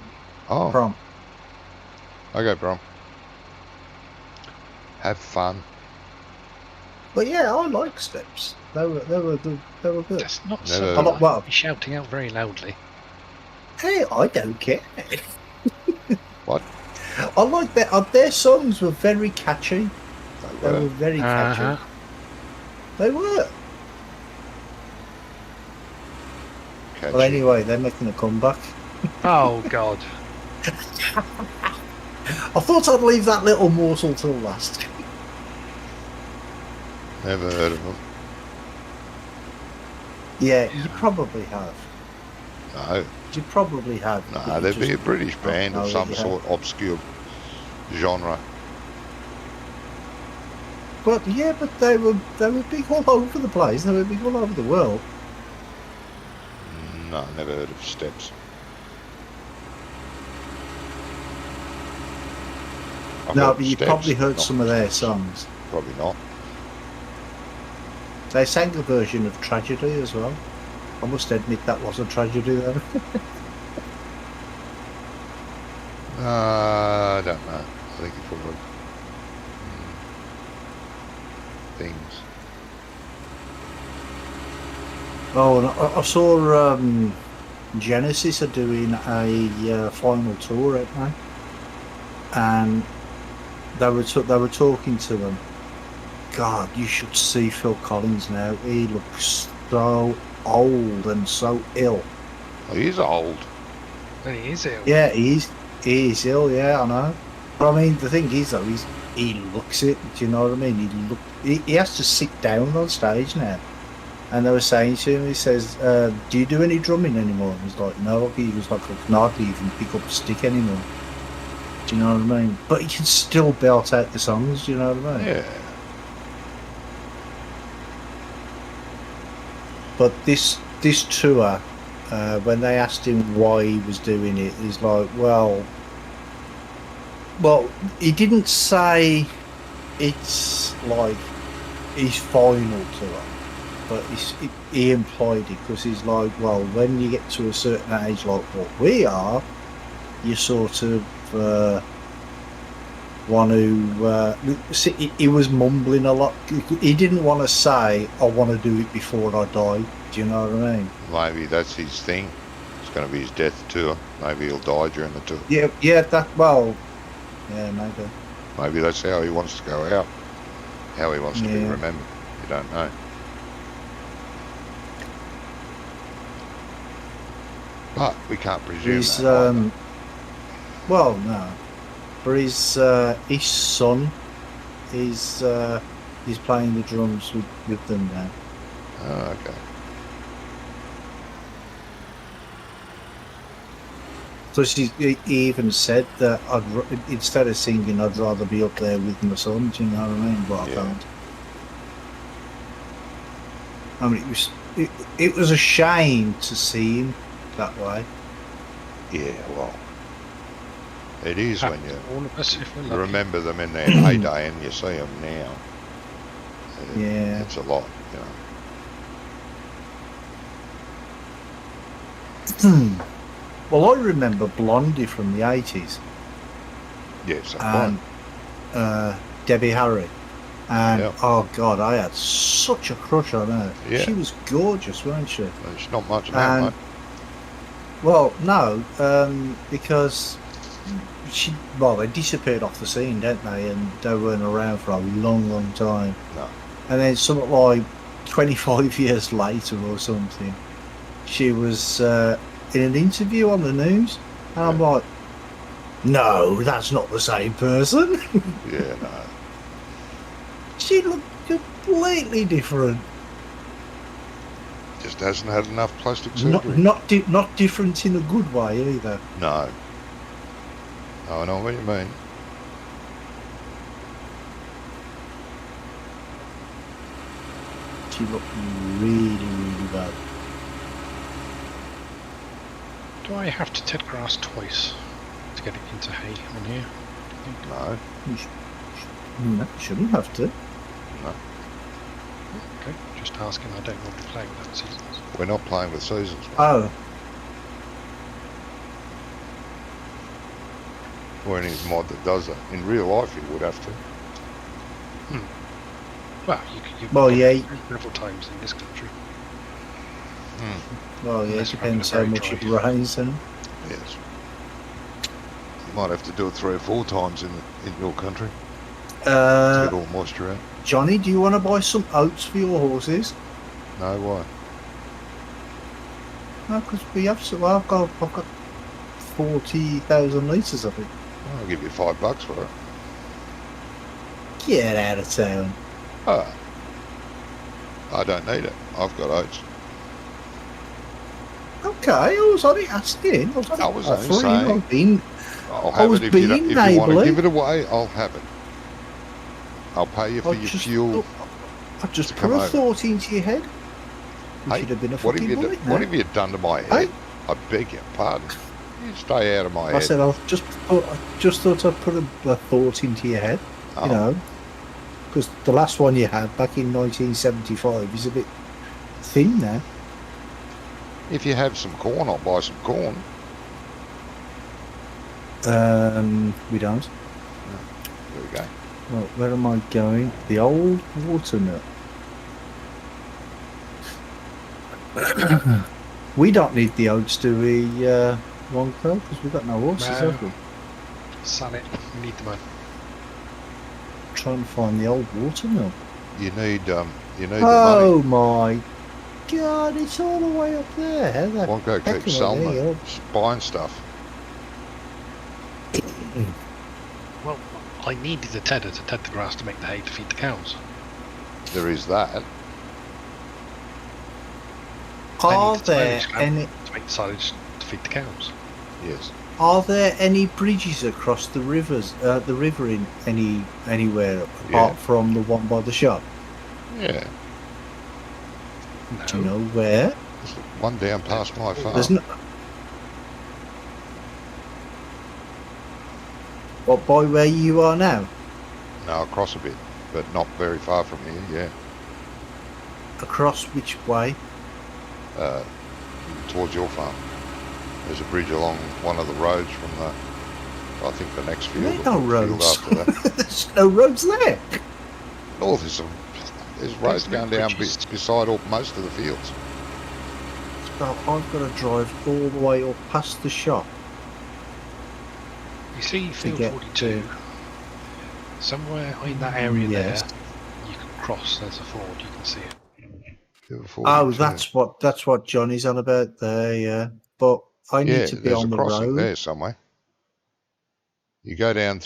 Speaker 1: Oh, okay, bro. Have fun.
Speaker 2: But yeah, I like steps. They were good. They were good.
Speaker 3: Just not
Speaker 1: Never
Speaker 3: so
Speaker 1: heard
Speaker 3: that
Speaker 1: of
Speaker 3: I
Speaker 2: them.
Speaker 3: can be shouting out very loudly.
Speaker 2: Hey, I don't care.
Speaker 1: What?
Speaker 2: I like that. Their songs were very catchy.
Speaker 1: They
Speaker 2: They
Speaker 1: were
Speaker 2: were very catchy.
Speaker 3: Uh-huh.
Speaker 2: They were.
Speaker 1: catchy.
Speaker 2: Well, anyway, they're making a comeback.
Speaker 3: Oh, God.
Speaker 2: I thought I'd leave that little morsel till last.
Speaker 1: Never heard of them.
Speaker 2: Yeah, you probably have.
Speaker 1: No,
Speaker 2: You probably have.
Speaker 1: no,
Speaker 2: but you
Speaker 1: they'd be a
Speaker 2: just
Speaker 1: British
Speaker 2: don't
Speaker 1: band
Speaker 2: know
Speaker 1: of
Speaker 2: that
Speaker 1: some
Speaker 2: you have.
Speaker 1: sort, obscure genre.
Speaker 2: But yeah, but they were big all over the place. They were big all over the world.
Speaker 1: No, never heard of Steps. I've
Speaker 2: No,
Speaker 1: heard
Speaker 2: but you
Speaker 1: Steps,
Speaker 2: probably heard
Speaker 1: not
Speaker 2: some of their
Speaker 1: Steps.
Speaker 2: songs.
Speaker 1: Probably not.
Speaker 2: They sang a version of Tragedy as well. I must admit that was a tragedy though.
Speaker 1: I don't know. I think it's probably things.
Speaker 2: Oh, and I saw Genesis are doing a final tour right now, and they were talking to them. God, you should see Phil Collins now. He looks so old and so ill.
Speaker 1: Oh, he's old.
Speaker 3: Well, he is ill.
Speaker 2: Yeah, he's ill. Yeah, I know. But I mean, the thing is though, he looks it. Do you know what I mean? He has to sit down on stage now. And they were saying to him, he says, "Do you do any drumming anymore?" And he's like, "No." He was like, "I can hardly even pick up a stick anymore." Do you know what I mean? But he can still belt out the songs. Do you know what I mean?
Speaker 1: Yeah.
Speaker 2: But this tour, when they asked him why he was doing it, he's like, well, he didn't say it's like his final tour, but he implied it because he's like, well, when you get to a certain age like what we are, you sort of want to see, he was mumbling a lot. He didn't want to say, I want to do it before I die. Do you know what I mean?
Speaker 1: Maybe that's his thing. It's going to be his death tour. Maybe he'll die during the tour.
Speaker 2: Yeah, maybe.
Speaker 1: Maybe that's how he wants to go out. How he wants to be
Speaker 2: Yeah.
Speaker 1: remembered. You don't know. But we can't presume
Speaker 2: His
Speaker 1: that. either.
Speaker 2: well, no, but his son is he's playing the drums with them now.
Speaker 1: Oh, okay.
Speaker 2: So he even said that instead of singing, I'd rather be up there with my son. Do you know what I mean? But I
Speaker 1: Yeah.
Speaker 2: can't. I mean, it was a shame to see him that way.
Speaker 1: Yeah, well, it is when you
Speaker 3: All of us, if we're lucky.
Speaker 1: remember them in their heyday and you see them now.
Speaker 2: Yeah.
Speaker 1: It's a lot, you know.
Speaker 2: Well, I remember Blondie from the 80s.
Speaker 1: Yes,
Speaker 2: And Debbie Harry. And
Speaker 1: Yeah.
Speaker 2: oh god, I had such a crush on her.
Speaker 1: Yeah.
Speaker 2: She was gorgeous, wasn't she?
Speaker 1: It's not much about
Speaker 2: And
Speaker 1: mate.
Speaker 2: well, no, because they disappeared off the scene, didn't they? And they weren't around for a long, long time.
Speaker 1: No.
Speaker 2: And then something like 25 years later or something, she was in an interview on the news, and I'm like, no, that's not the same person.
Speaker 1: Yeah, no.
Speaker 2: She looked completely different.
Speaker 1: Just hasn't had enough plastic surgery.
Speaker 2: Not different in a good way either.
Speaker 1: No. I know what you mean.
Speaker 2: actually look really, really bad.
Speaker 3: Do I have to ted grass twice to get it into hay on here?
Speaker 1: No,
Speaker 2: No, shouldn't have to.
Speaker 1: no.
Speaker 3: Okay, just asking. I don't normally play without seasons.
Speaker 1: We're not playing with seasons. mate.
Speaker 2: Oh,
Speaker 1: Or any mod that does that. In real life, you would have to.
Speaker 3: Well, you
Speaker 2: Well, yeah.
Speaker 3: several times in this country.
Speaker 2: well, yeah, it
Speaker 3: Unless you're
Speaker 2: depends how
Speaker 3: having a
Speaker 2: much
Speaker 3: very
Speaker 2: it
Speaker 3: dry-
Speaker 2: rains and.
Speaker 1: Yes. You might have to do it 3 or 4 times in your country to get all moisture out.
Speaker 2: Johnny, do you want to buy some oats for your horses?
Speaker 1: No, why?
Speaker 2: No, because we have some. I've got 40,000 litres of it.
Speaker 1: I'll give you $5 for it.
Speaker 2: Get out of town.
Speaker 1: Oh. I don't need it. I've got oats.
Speaker 2: Okay, I was only asking. I was
Speaker 1: I was only
Speaker 2: offering.
Speaker 1: saying.
Speaker 2: I've been.
Speaker 1: I'll
Speaker 2: I
Speaker 1: have
Speaker 2: was
Speaker 1: it if you,
Speaker 2: being
Speaker 1: if you want to
Speaker 2: neighbourly.
Speaker 1: give it away. I'll have it. I'll pay you for your fuel.
Speaker 2: I just
Speaker 1: to
Speaker 2: put
Speaker 1: come
Speaker 2: a
Speaker 1: over.
Speaker 2: thought into your head. You
Speaker 1: Hey,
Speaker 2: should have been a
Speaker 1: What have,
Speaker 2: fucking
Speaker 1: you
Speaker 2: bullet
Speaker 1: what
Speaker 2: now.
Speaker 1: have you done to my
Speaker 2: Hey.
Speaker 1: head? I beg your pardon. You stay out of my
Speaker 2: I
Speaker 1: head.
Speaker 2: said I just thought I'd put a thought into your head.
Speaker 1: Oh,
Speaker 2: You know, because the last one you had back in 1975 is a bit thin now.
Speaker 1: If you have some corn, I'll buy some corn.
Speaker 2: We don't.
Speaker 1: There we go.
Speaker 2: Well, where am I going? The old water mill. We don't need the oats, do we, Wonko? Because we've got no horses,
Speaker 3: No.
Speaker 2: have we?
Speaker 3: Sell it. We need the money.
Speaker 2: Trying to find the old water mill.
Speaker 1: You need the
Speaker 2: Oh my god, it's all the way up there. How the
Speaker 1: money. Won't go
Speaker 2: heck
Speaker 1: keep
Speaker 2: am I
Speaker 1: selling
Speaker 2: there?
Speaker 1: it. Buying stuff.
Speaker 3: Well, I needed the tedder to ted the grass to make the hay to feed the cows.
Speaker 1: There is that.
Speaker 2: Are
Speaker 3: need the
Speaker 2: there
Speaker 3: silage lamp.
Speaker 2: any
Speaker 3: To make silage to feed the cows.
Speaker 1: Yes.
Speaker 2: Are there any bridges across the rivers, the river in anywhere apart
Speaker 1: Yeah.
Speaker 2: from the one by the shop?
Speaker 1: Yeah.
Speaker 3: No.
Speaker 2: Do you know where?
Speaker 1: There's one down past my farm.
Speaker 2: There's no. What, by where you are now?
Speaker 1: No, across a bit, but not very far from here.
Speaker 2: Across which way?
Speaker 1: Yeah. Towards your farm. There's a bridge along one of the roads from I think the next field.
Speaker 2: There
Speaker 1: or
Speaker 2: ain't no
Speaker 1: the field
Speaker 2: roads.
Speaker 1: after that.
Speaker 2: There's no roads there.
Speaker 1: Oh, there's roads
Speaker 3: no
Speaker 1: going down
Speaker 3: bridges.
Speaker 1: beside most of the fields.
Speaker 2: So I've got to drive all the way up past the shop.
Speaker 3: You see field
Speaker 2: get
Speaker 3: 42? Somewhere in that area
Speaker 2: Yes.
Speaker 3: there, you can cross. There's a ford. You can see it.
Speaker 1: Field
Speaker 2: Oh,
Speaker 1: 42.
Speaker 2: that's what Johnny's on about there. Yeah, but I need
Speaker 1: Yeah,
Speaker 2: to be
Speaker 1: there's
Speaker 2: on
Speaker 1: a
Speaker 2: the
Speaker 1: crossing
Speaker 2: road.
Speaker 1: there somewhere. You go down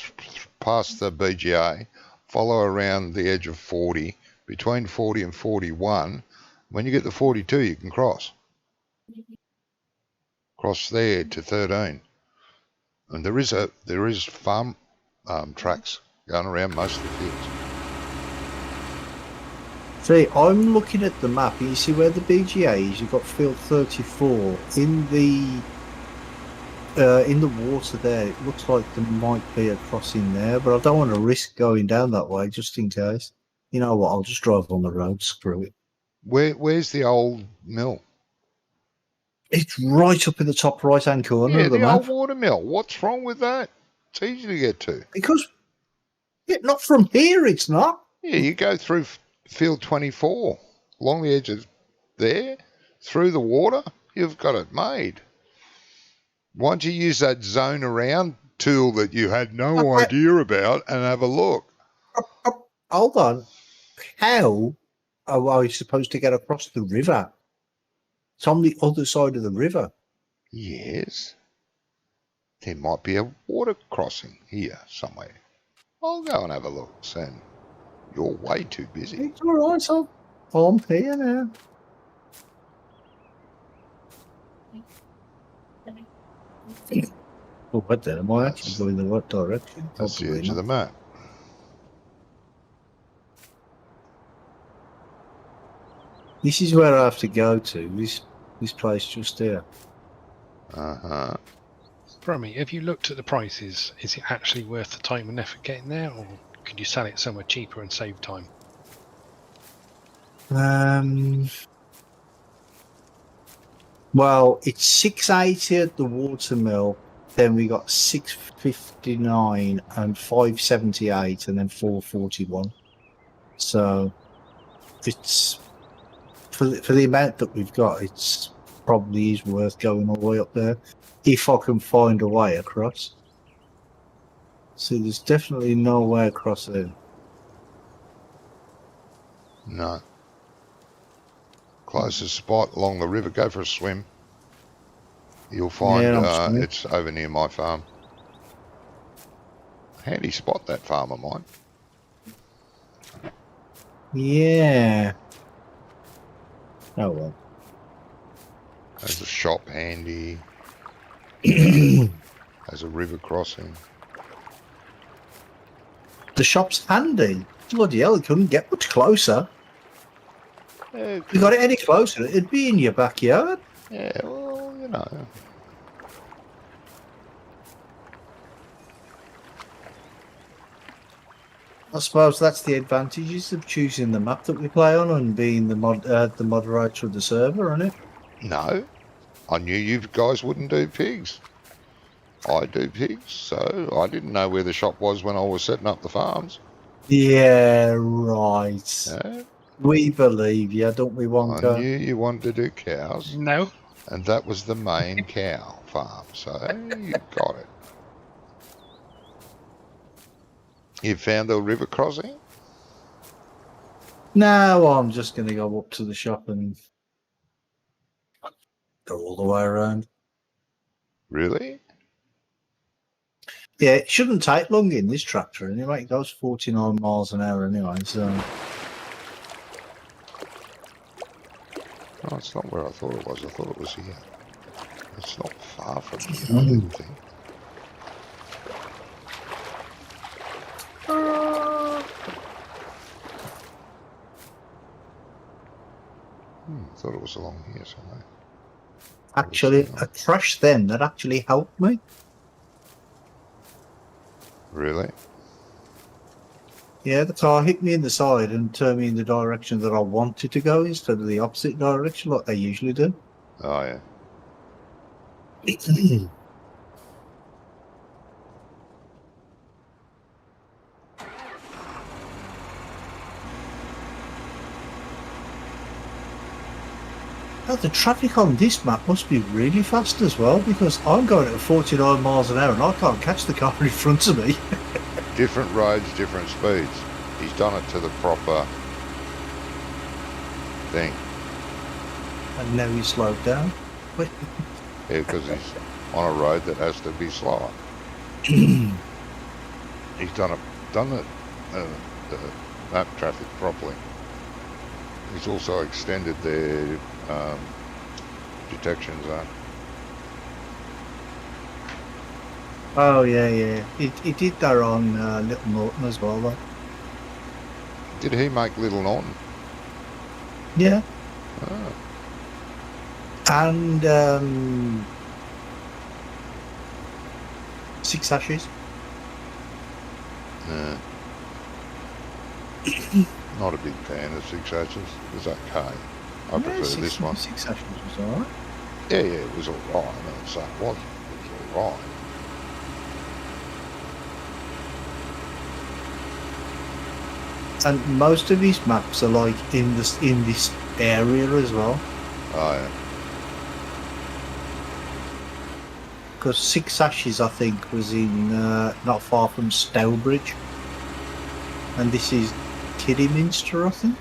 Speaker 1: past the BGA, follow around the edge of 40, between 40 and 41. When you get to 42, you can cross. Cross there to 13. And there is farm tracks going around most of the fields.
Speaker 2: See, I'm looking at the map. You see where the BGA is? You've got field 34 in the water there. It looks like there might be a crossing there, but I don't want to risk going down that way just in case. You know what? I'll just drive on the road. Screw it.
Speaker 1: Where's the old mill?
Speaker 2: It's right up in the top right-hand corner
Speaker 1: Yeah,
Speaker 2: of the
Speaker 1: the
Speaker 2: map.
Speaker 1: old water mill. What's wrong with that? It's easy to get to.
Speaker 2: Because not from here, it's not.
Speaker 1: Yeah, you go through field 24, along the edge of there, through the water, you've got it made. Why don't you use that zone around tool that you had no idea about and have a look?
Speaker 2: Hold on. How are I supposed to get across the river? It's on the other side of the river.
Speaker 1: Yes. There might be a water crossing here somewhere. I'll go and have a look, Sam. You're way too busy.
Speaker 2: It's all right. I'm here now. Oh, what the? Am I actually going in the right direction?
Speaker 1: That's the
Speaker 2: Probably
Speaker 1: edge of the
Speaker 2: not.
Speaker 1: map.
Speaker 2: This is where I have to go to. This place just here.
Speaker 1: Uh-huh.
Speaker 3: Brummy, have you looked at the prices? Is it actually worth the time and effort getting there, or could you sell it somewhere cheaper and save time?
Speaker 2: Well, it's 680 at the watermill. Then we got 659 and 578, and then 441. So it's for the amount that we've got, it's probably is worth going all the way up there if I can find a way across. So there's definitely no way across there.
Speaker 1: No. Closest spot along the river, go for a swim. You'll find
Speaker 2: Yeah,
Speaker 1: it's over near my farm. Handy spot, that farm of mine.
Speaker 2: Yeah. Oh well.
Speaker 1: There's a shop handy. There's a river crossing.
Speaker 2: The shop's handy. Bloody hell, it couldn't get much closer.
Speaker 1: Yeah,
Speaker 2: If you got it any closer, it'd be in your backyard.
Speaker 1: yeah, well, you know.
Speaker 2: I suppose that's the advantages of choosing the map that we play on and being the moderator of the server, isn't it?
Speaker 1: No, I knew you guys wouldn't do pigs. I do pigs, so I didn't know where the shop was when I was setting up the farms.
Speaker 2: Yeah, right.
Speaker 1: Yeah?
Speaker 2: We believe you, don't we,
Speaker 1: I
Speaker 2: Wonka?
Speaker 1: knew you wanted to do cows,
Speaker 3: No.
Speaker 1: and that was the main cow farm, so you got it. You found the river crossing?
Speaker 2: No, I'm just going to go up to the shop and go all the way around.
Speaker 1: Really?
Speaker 2: Yeah, it shouldn't take long in this tractor anyway. It goes 49 miles an hour anyway, so...
Speaker 1: No, it's not where I thought it was. I thought it was here. It's not far from here, I didn't think. Thought it was along here somewhere.
Speaker 2: Actually, a crash then, that actually helped me.
Speaker 1: Really?
Speaker 2: Yeah, the car hit me in the side and turned me in the direction that I wanted to go instead of the opposite direction like they usually do.
Speaker 1: Oh, yeah.
Speaker 2: Oh, the traffic on this map must be really fast as well, because I'm going at 49 miles an hour and I can't catch the car in front of me.
Speaker 1: Different roads, different speeds. He's done it to the proper thing.
Speaker 2: And now he's slowed down.
Speaker 1: Yeah, because he's on a road that has to be slower. He's done that traffic properly. He's also extended their detection zone.
Speaker 2: Oh, yeah. He did that on Little Norton as well, though.
Speaker 1: Did he make Little Norton?
Speaker 2: Yeah.
Speaker 1: Oh.
Speaker 2: And Six Ashes.
Speaker 1: No. Not a big fan of Six Ashes. It was okay. I prefer this one.
Speaker 2: Six Ashes was alright.
Speaker 1: Yeah, it was alright. I don't say it wasn't. It was alright.
Speaker 2: And most of his maps are like in this area as well.
Speaker 1: Oh, yeah.
Speaker 2: Because Six Ashes, I think, was in not far from Stowbridge, and this is Kidderminster, I think.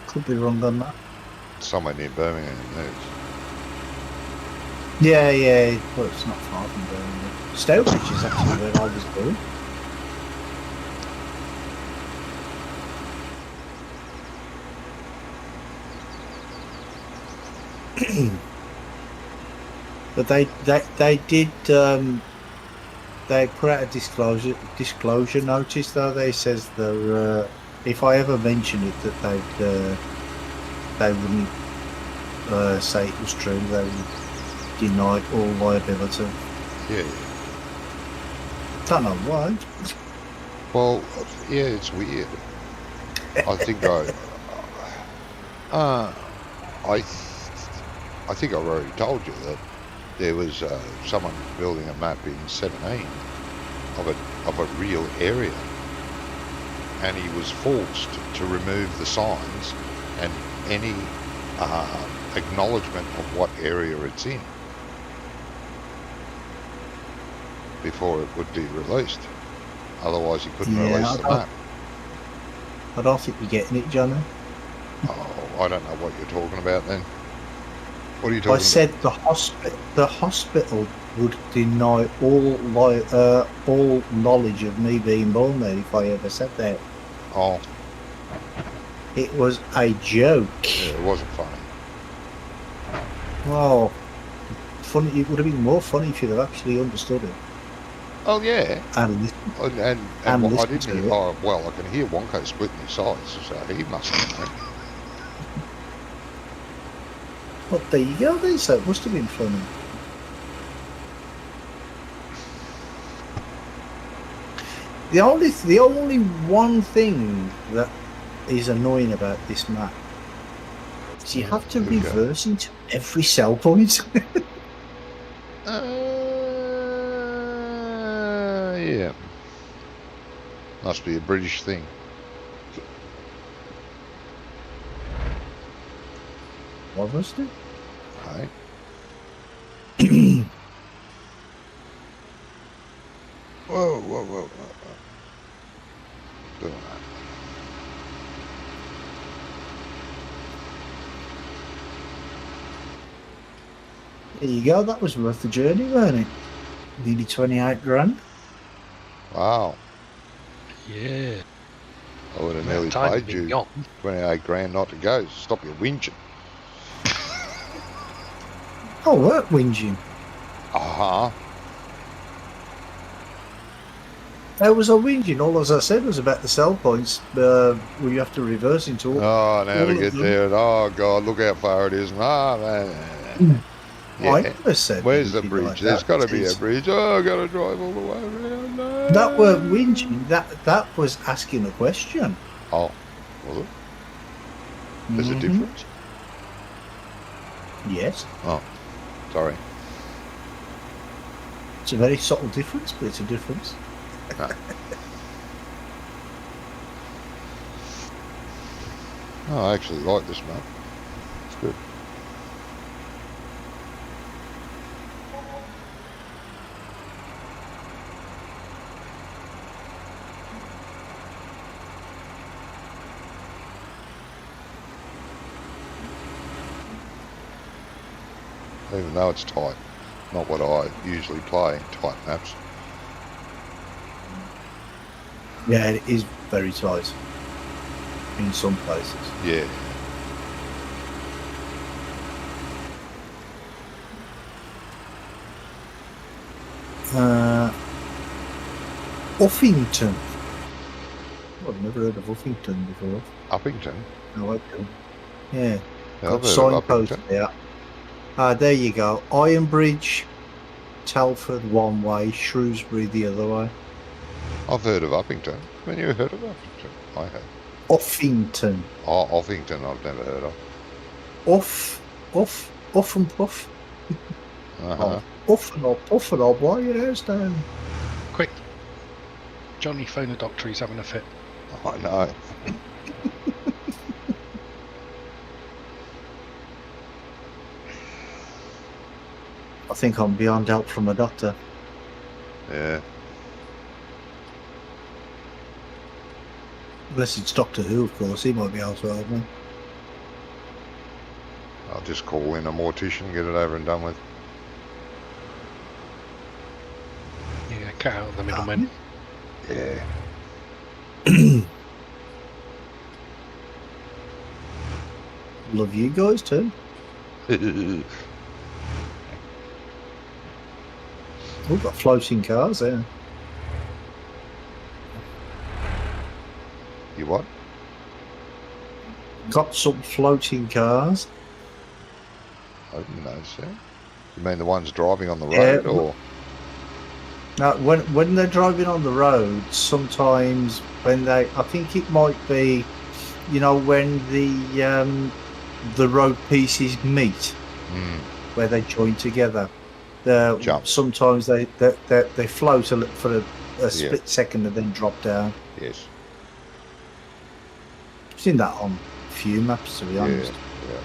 Speaker 2: Could be wrong on that.
Speaker 1: Somewhere near Birmingham, news.
Speaker 2: Yeah. Well, it's not far from Birmingham. Stowbridge is actually where I was born. But they did they put out a disclosure notice though. They says they're if I ever mention it that they wouldn't say it was true, they would deny all liability.
Speaker 1: Yeah.
Speaker 2: Don't know why.
Speaker 1: Well, yeah, it's weird. I think I think I've already told you that there was someone building a map in 17 of a real area, and he was forced to remove the signs and any acknowledgement of what area it's in before it would be released. Otherwise, he couldn't release the map.
Speaker 2: I don't think you're getting it, Johnny.
Speaker 1: Oh, I don't know what you're talking about then. What are you talking about?
Speaker 2: I said the hospital would deny all knowledge of me being born there if I ever said that.
Speaker 1: Oh.
Speaker 2: It was a joke.
Speaker 1: Yeah, it wasn't funny.
Speaker 2: Well, funny. It would have been more funny if you'd have actually understood it.
Speaker 1: Oh yeah.
Speaker 2: And
Speaker 1: I didn't hear. Oh well, I can hear Wonko splitting his sides, so he must have known.
Speaker 2: Well, there you go then, so it must have been funny. The only one thing that is annoying about this map is you have to reverse into every cell point.
Speaker 1: Yeah. Must be a British thing.
Speaker 2: Obviously.
Speaker 1: Right. Whoa. Doing that.
Speaker 2: There you go, that was worth the journey, wasn't it? Nearly 28 grand.
Speaker 1: Wow.
Speaker 3: Yeah.
Speaker 1: I would have nearly paid you 28 grand not to go. Stop your whinging.
Speaker 2: Oh, weren't whinging.
Speaker 1: Uh-huh.
Speaker 2: There was a whinging. All as I said was about the sell points where you have to reverse into all.
Speaker 1: Oh, now to get there. Oh, God, look how far it is. Ah, man. Yeah.
Speaker 2: I never said.
Speaker 1: Where's the bridge?
Speaker 2: Like
Speaker 1: There's got to be a bridge. Oh, I've got to drive all the way around. No.
Speaker 2: That were whinging. That was asking a question.
Speaker 1: Oh, was it? There's a difference?
Speaker 2: Yes.
Speaker 1: Oh, sorry.
Speaker 2: It's a very subtle difference, but it's a difference.
Speaker 1: No. Oh, I actually like this map. It's good. Even though it's tight. Not what I usually play, tight maps.
Speaker 2: Yeah, it is very tight in some places.
Speaker 1: Yeah.
Speaker 2: Uffington. I've never heard of Uffington before.
Speaker 1: Uppington?
Speaker 2: No, okay. Yeah.
Speaker 1: Yeah,
Speaker 2: Got signpost there. There you go. Ironbridge, Telford one way, Shrewsbury the other way.
Speaker 1: I've heard of Uppington. Have you heard of Uppington? I have.
Speaker 2: Uffington.
Speaker 1: Oh, Uffington I've never heard of.
Speaker 2: Uff and puff.
Speaker 1: Uh-huh.
Speaker 2: Uff and I'll blow your house down.
Speaker 3: Quick. Johnny, phone the doctor, he's having a fit.
Speaker 1: I know.
Speaker 2: I think I'm beyond help from a doctor.
Speaker 1: Yeah.
Speaker 2: Unless it's Doctor Who, of course. He might be able to help me.
Speaker 1: I'll just call in a mortician, get it over and done with.
Speaker 3: Yeah, cut out the middlemen.
Speaker 1: Yeah.
Speaker 2: Love you guys too. We've got floating cars there.
Speaker 1: You what?
Speaker 2: got some floating cars.
Speaker 1: I didn't notice that. You mean the ones driving on the
Speaker 2: Yeah,
Speaker 1: road, or?
Speaker 2: Now, when they're driving on the road, sometimes I think it might be, when the road pieces meet, where they join together.
Speaker 1: Jump.
Speaker 2: Sometimes they float for a split second and then drop down.
Speaker 1: Yes.
Speaker 2: I've seen that on a few maps, to be honest.
Speaker 1: Yeah.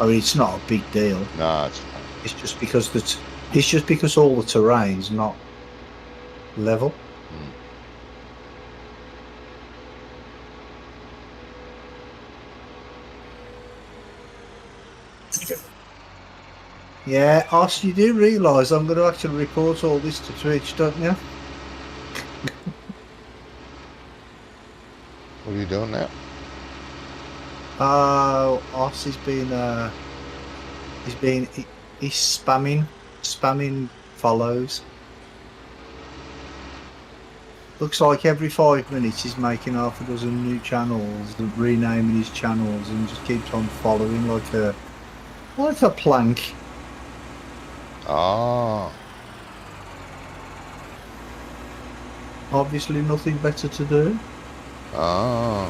Speaker 2: I mean, it's not a big deal.
Speaker 1: No, it's not.
Speaker 2: It's just because all the terrain's not level. Yeah, Os, you do realise I'm going to actually report all this to Twitch, don't you?
Speaker 1: What are you doing now?
Speaker 2: Os has been he's spamming follows. Looks like every 5 minutes he's making half a dozen new channels, renaming his channels, and just keeps on following like a plank.
Speaker 1: Ah.
Speaker 2: Obviously nothing better to do.
Speaker 1: Ah.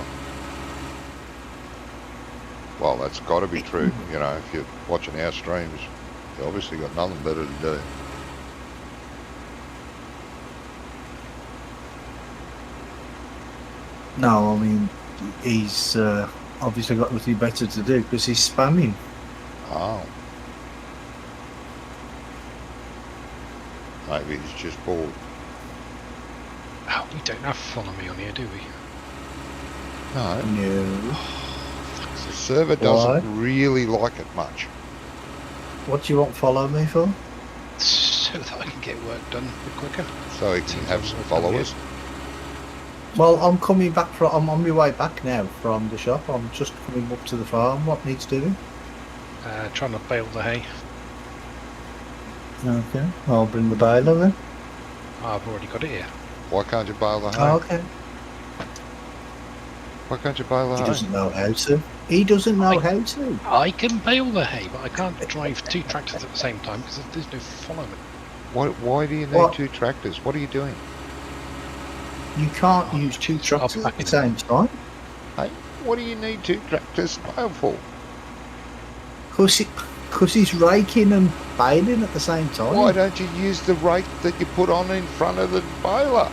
Speaker 1: Well, that's got to be true. If you're watching our streams, you obviously got nothing better to do.
Speaker 2: No, I mean, he's obviously got nothing better to do because he's spamming.
Speaker 1: Oh. Maybe he's just bored.
Speaker 3: Oh, we don't have follow me on here, do we?
Speaker 1: No.
Speaker 2: No.
Speaker 1: The server doesn't really like it much.
Speaker 2: What do you want follow me for?
Speaker 3: So that I can get work done a bit quicker.
Speaker 1: So he can have some followers.
Speaker 2: Well, I'm coming back I'm on my way back now from the shop. I'm just coming up to the farm. What needs doing?
Speaker 3: Trying to bale the hay.
Speaker 2: Okay, I'll bring the baler then.
Speaker 3: I've already got it here.
Speaker 1: Why can't you bale the hay?
Speaker 2: Oh, okay.
Speaker 1: Why can't you bale the hay?
Speaker 2: He doesn't know how to. He doesn't know how to.
Speaker 3: I can bale the hay, but I can't drive 2 tractors at the same time because there's no follow me.
Speaker 1: Why do you need 2 tractors? What are you doing?
Speaker 2: You can't use 2 tractors at the same time.
Speaker 1: Hey, what do you need 2 tractors to bale for?
Speaker 2: Because he's raking and baling at the same time.
Speaker 1: Why don't you use the rake that you put on in front of the baler?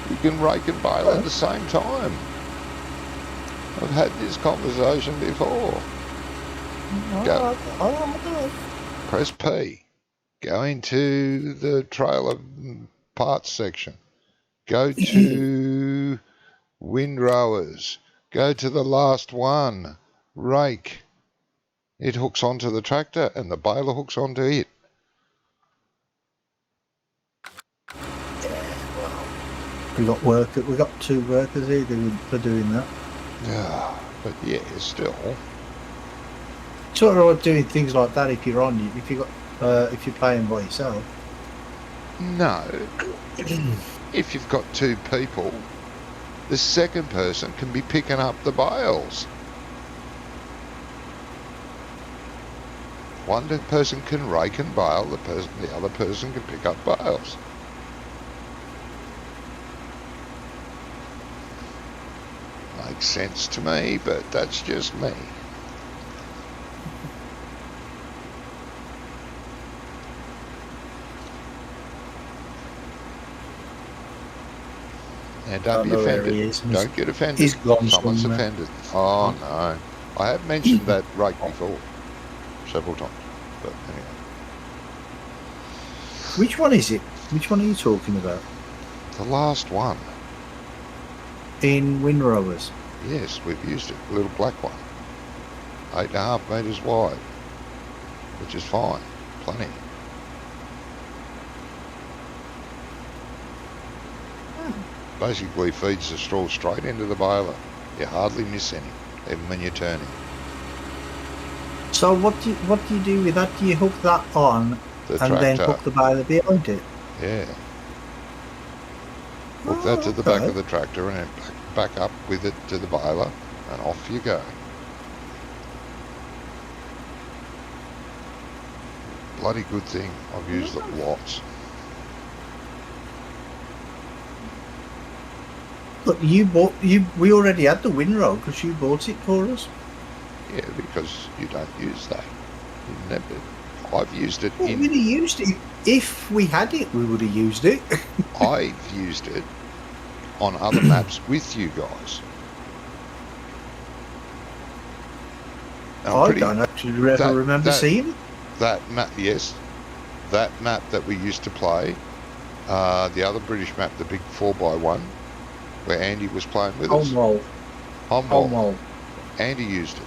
Speaker 1: You can rake and bale at the same time. I've had this conversation before. Go. Press P. Go into the trailer parts section. Go to windrowers. Go to the last one. Rake. It hooks onto the tractor and the baler hooks onto it.
Speaker 2: We got 2 workers here for doing that.
Speaker 1: Yeah, but yeah, still.
Speaker 2: It's all right doing things like that if you're if you're playing by yourself.
Speaker 1: No. If you've got 2 people, the second person can be picking up the bales. One person can rake and bale, the other person can pick up bales. Makes sense to me, but that's just me. Now don't be offended. Don't get offended.
Speaker 2: He's gone
Speaker 1: Someone's
Speaker 2: somewhere.
Speaker 1: offended. Oh no. I have mentioned that rake before. Several times. But anyway.
Speaker 2: Which one is it? Which one are you talking about?
Speaker 1: The last one.
Speaker 2: In windrowers.
Speaker 1: Yes, we've used it. A little black one. 8.5 metres wide. Which is fine. Plenty. Basically feeds the straw straight into the baler. You hardly miss any, even when you're turning.
Speaker 2: So what do you do with that? Do you hook that on
Speaker 1: The
Speaker 2: and then
Speaker 1: tractor.
Speaker 2: hook the baler behind it?
Speaker 1: Yeah. Hook that to the back of the tractor and then back up with it to the baler, and off you go. Bloody good thing. I've used it lots.
Speaker 2: Look, we already had the Winrow because you bought it for us.
Speaker 1: Yeah, because you don't use that. You never. I've used it
Speaker 2: Well,
Speaker 1: in.
Speaker 2: we'd have used it. If we had it, we would have used it.
Speaker 1: I've used it on other maps with you guys. And
Speaker 2: I don't actually remember seeing it.
Speaker 1: That map, yes. That map that we used to play, the other British map, the big 4x1, where Andy was playing with us.
Speaker 2: Holmwall.
Speaker 1: Andy used it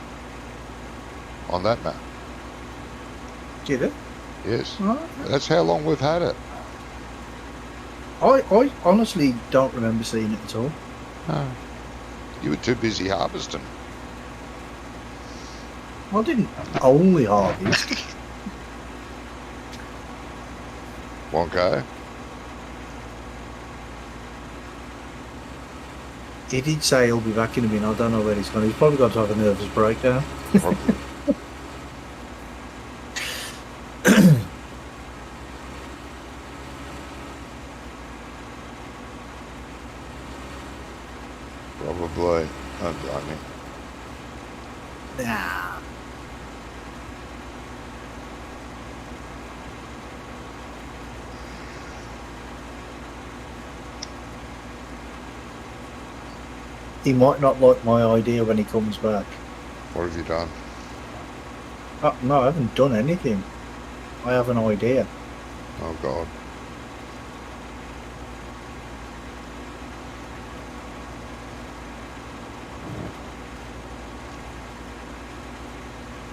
Speaker 1: on that map.
Speaker 2: Did it?
Speaker 1: Yes.
Speaker 2: Right.
Speaker 1: That's how long we've had it.
Speaker 2: I honestly don't remember seeing it at all.
Speaker 1: No. You were too busy harvesting.
Speaker 2: I didn't only harvest.
Speaker 1: Wonko?
Speaker 2: He did say he'll be back in a minute. I don't know where he's gone. He's probably got to have a nervous breakdown.
Speaker 1: Probably. Probably. Don't blame me.
Speaker 2: Nah. He might not like my idea when he comes back.
Speaker 1: What have you done?
Speaker 2: No, I haven't done anything. I have an idea.
Speaker 1: Oh, God.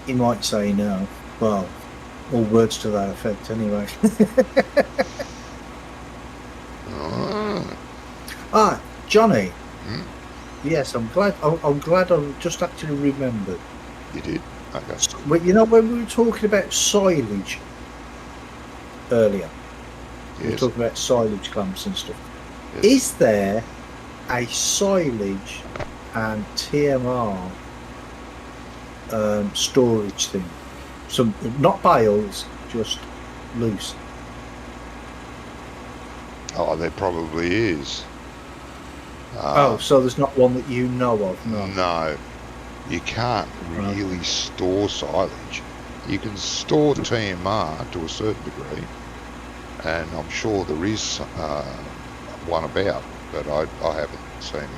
Speaker 2: He might say no. Well, all words to that effect anyway. Johnny.
Speaker 1: Hmm?
Speaker 2: Yes, I'm glad. I'm glad I just actually remembered.
Speaker 1: You did? Okay.
Speaker 2: Well, you know when we were talking about silage earlier, we were
Speaker 1: Yes.
Speaker 2: talking about silage clumps and stuff.
Speaker 1: Yes.
Speaker 2: Is there a silage and TMR storage thing? Some not bales, just loose.
Speaker 1: Oh, there probably is.
Speaker 2: So there's not one that you know of, no.
Speaker 1: No. You can't really store silage. You can store TMR to a certain degree, and I'm sure there is one about, but I haven't seen it.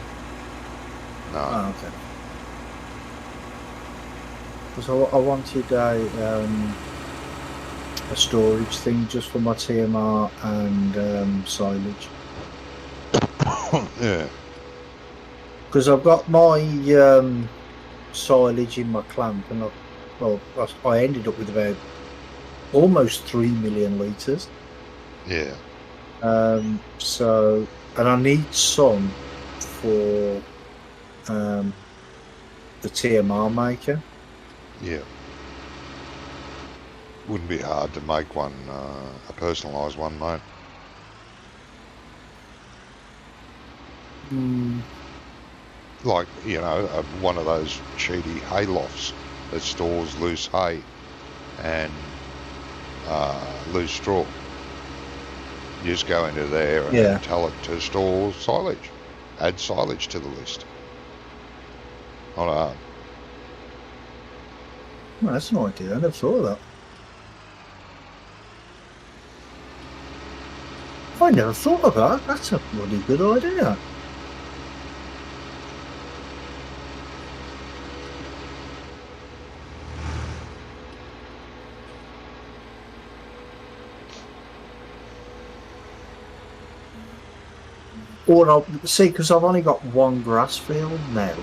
Speaker 1: No.
Speaker 2: Oh, okay. Because I wanted a storage thing just for my TMR and silage.
Speaker 1: Yeah.
Speaker 2: Because I've got my silage in my clamp, and I ended up with about almost 3 million litres.
Speaker 1: Yeah.
Speaker 2: So, and I need some for the TMR maker.
Speaker 1: Yeah. Wouldn't be hard to make one, a personalised one, mate. Like, you know, one of those cheaty hay lofts that stores loose hay and loose straw. You just go into there and tell it to store silage. Add silage to the list. Not hard.
Speaker 2: Well, that's an idea. I never thought of that. I never thought of that. That's a bloody good idea. Or I'll see, because I've only got one grass field now.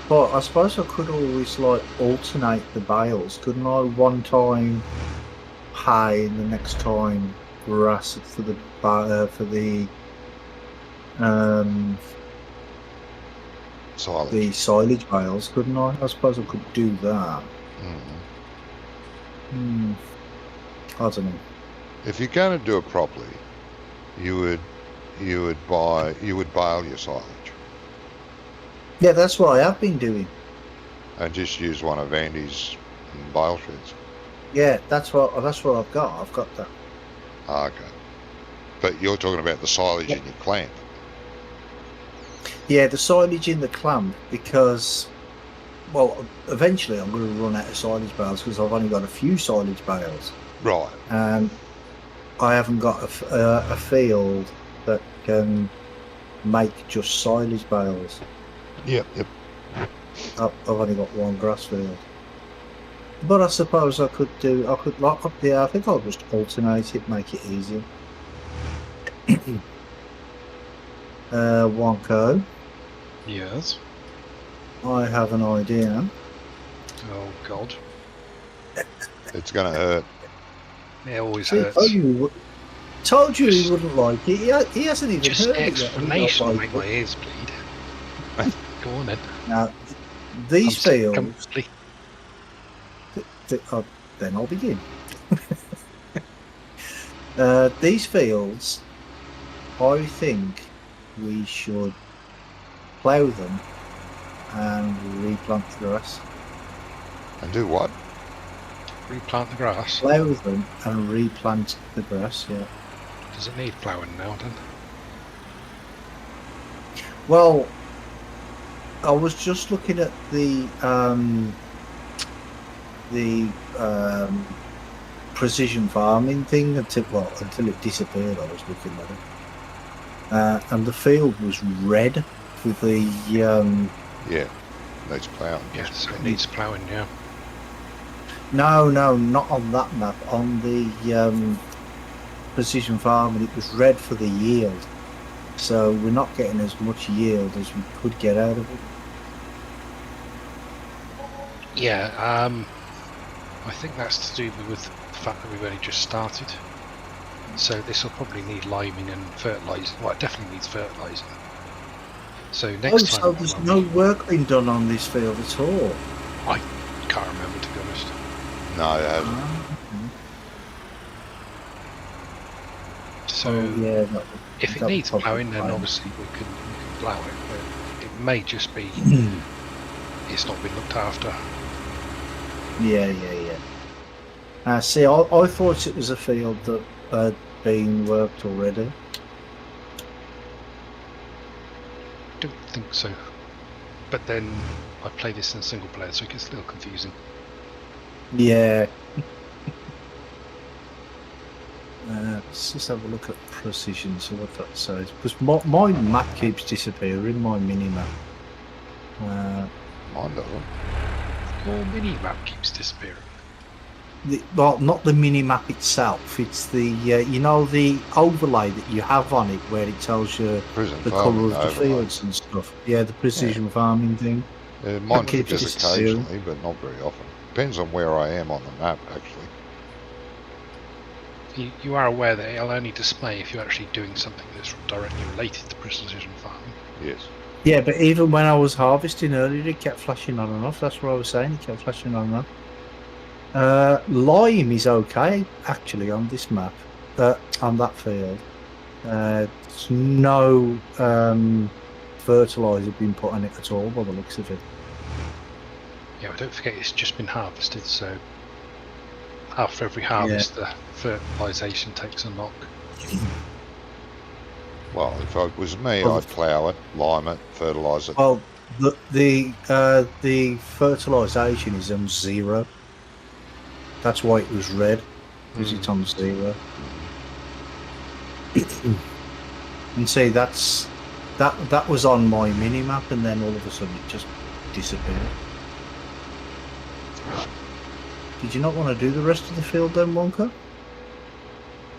Speaker 2: But I suppose I could always like alternate the bales, couldn't I? One time hay and the next time grass for the
Speaker 1: Silage.
Speaker 2: the silage bales, couldn't I? I suppose I could do that. I don't know.
Speaker 1: If you're going to do it properly, you would bale your silage
Speaker 2: Yeah, that's what I have been doing.
Speaker 1: and just use one of Andy's bale sheds.
Speaker 2: Yeah, that's what I've got. I've got that.
Speaker 1: Okay. But you're talking about the silage in your clamp.
Speaker 2: Yeah, the silage in the clamp, because, well, eventually I'm going to run out of silage bales because I've only got a few silage bales,
Speaker 1: Right.
Speaker 2: and I haven't got a field that can make just silage bales.
Speaker 1: Yep.
Speaker 2: I've only got one grass field. But I suppose I could lock up the. I think I'll just alternate it, make it easier. Wonko,
Speaker 3: Yes.
Speaker 2: I have an idea.
Speaker 3: Oh God.
Speaker 1: It's going to hurt.
Speaker 3: It always
Speaker 2: See,
Speaker 3: hurts.
Speaker 2: told you he wouldn't like it. He hasn't even
Speaker 3: Just
Speaker 2: heard
Speaker 3: the
Speaker 2: it yet. and he
Speaker 3: explanation
Speaker 2: don't
Speaker 3: will make
Speaker 2: like
Speaker 3: my ears bleed. Go on then.
Speaker 2: it. Now, these
Speaker 3: I'm sick
Speaker 2: fields.
Speaker 3: comfortably.
Speaker 2: Then I'll begin. These fields, I think we should plough them and replant the grass.
Speaker 1: And do what?
Speaker 3: Replant the grass.
Speaker 2: Plough them and replant the grass, yeah.
Speaker 3: Does it need ploughing now then?
Speaker 2: Well, I was just looking at the precision farming thing until it disappeared. I was looking at it, and the field was red with the
Speaker 1: Yeah. Needs plowing.
Speaker 3: Yes, it needs ploughing, yeah.
Speaker 2: no, not on that map. On the precision farming, it was red for the yield. So we're not getting as much yield as we could get out of it.
Speaker 3: Yeah, I think that's to do with the fact that we've only just started. So this will probably need liming and fertilising. Well, it definitely needs fertilising. So next time...
Speaker 2: So there's no work being done on this field at all?
Speaker 3: I can't remember, to be honest.
Speaker 1: No, it hasn't.
Speaker 3: So
Speaker 2: yeah,
Speaker 3: if it
Speaker 2: that
Speaker 3: needs
Speaker 2: would probably
Speaker 3: ploughing, then
Speaker 2: fine.
Speaker 3: obviously we can plough it. But it may just be it's not been looked after.
Speaker 2: Yeah. See, I thought it was a field that had been worked already.
Speaker 3: Don't think so. But then I play this in single player, so it gets a little confusing.
Speaker 2: Yeah. Let's just have a look at precision, see what that says. Because my map keeps disappearing, my mini map.
Speaker 1: Mine doesn't.
Speaker 3: Your mini map keeps disappearing.
Speaker 2: Well, not the mini map itself. It's the you know, the overlay that you have on it, where it tells you
Speaker 1: Prison
Speaker 2: the
Speaker 1: farming
Speaker 2: colour of the
Speaker 1: overlay.
Speaker 2: fields and stuff. Yeah, the precision farming thing.
Speaker 1: Mine
Speaker 2: keeps
Speaker 1: does
Speaker 2: disappearing.
Speaker 1: occasionally, but not very often. Depends on where I am on the map, actually.
Speaker 3: You are aware that it'll only display if you're actually doing something that's directly related to precision farming.
Speaker 1: Yes.
Speaker 2: Yeah, but even when I was harvesting earlier, it kept flashing on and off. That's what I was saying. It kept flashing on and off. Lime is okay, actually, on this map, on that field. There's no fertiliser being put on it at all, by the looks of it.
Speaker 3: Yeah, but don't forget it's just been harvested, so after every harvest the fertilisation takes a knock.
Speaker 1: Well, if it was me, I'd plough it, lime it, fertilise it.
Speaker 2: Well, the fertilisation is on 0. That's why it was red, because it's on 0. And see, that was on my mini map, and then all of a sudden it just disappeared. Did you not want to do the rest of the field then, Wonka?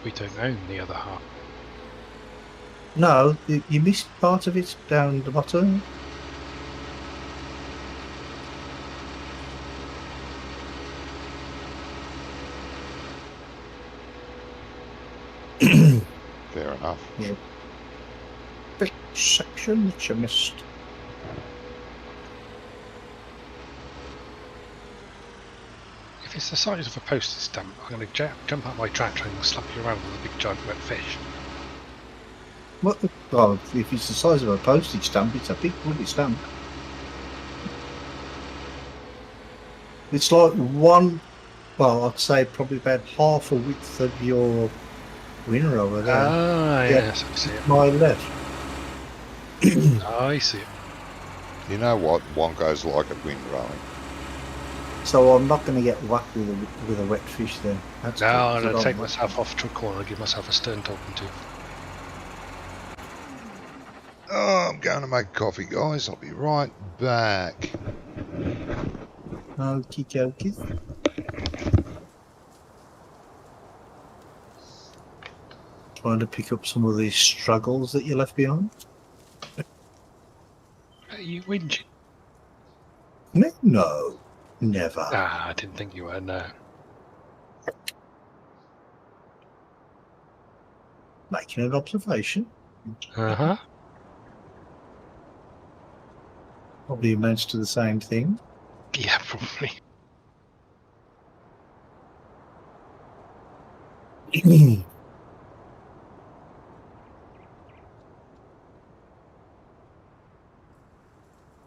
Speaker 3: We don't own the other half.
Speaker 2: No, you missed part of it down the bottom.
Speaker 1: Fair enough.
Speaker 2: Yeah. Big section that you missed.
Speaker 3: If it's the size of a postage stamp, I'm going to jump out my tractor and slap you around with a big giant wet fish.
Speaker 2: What? Oh, if it's the size of a postage stamp, it's a big bloody stamp. It's like one. Well, I'd say probably about half a width of your winner over there.
Speaker 3: Ah,
Speaker 2: Yeah.
Speaker 3: yes, I see it.
Speaker 2: My left.
Speaker 3: I see it.
Speaker 1: You know what? One goes like a windrowing.
Speaker 2: So I'm not going to get whacked with a wet fish then. That's
Speaker 3: No,
Speaker 2: good,
Speaker 3: I'm
Speaker 2: 'cause I
Speaker 3: going to
Speaker 2: don't
Speaker 3: take
Speaker 2: want
Speaker 3: myself off to a corner and give myself a stern talking to.
Speaker 1: Oh, I'm going to make coffee, guys. I'll be right back.
Speaker 2: Okie dokie. Trying to pick up some of these struggles that you left behind.
Speaker 3: Are you whinging?
Speaker 2: Me? No, never.
Speaker 3: Ah, I didn't think you were, no.
Speaker 2: Making an observation.
Speaker 3: Uh-huh.
Speaker 2: Probably amounts to the same thing.
Speaker 3: Yeah, probably.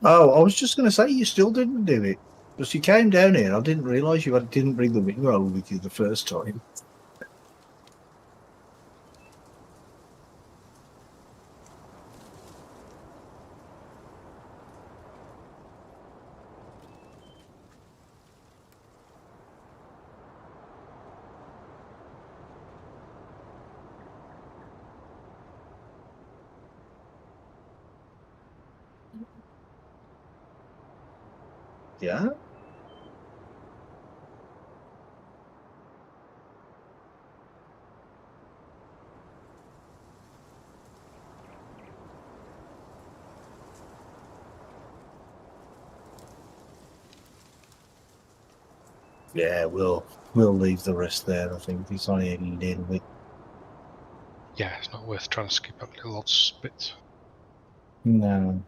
Speaker 2: Oh, I was just going to say you still didn't do it. Because you came down here and I didn't realise you didn't bring the wing roll with you the first time. Yeah? Yeah, we'll leave the rest there. I think it's only a little bit.
Speaker 3: Yeah, it's not worth trying to skip up little odd spits.
Speaker 2: No.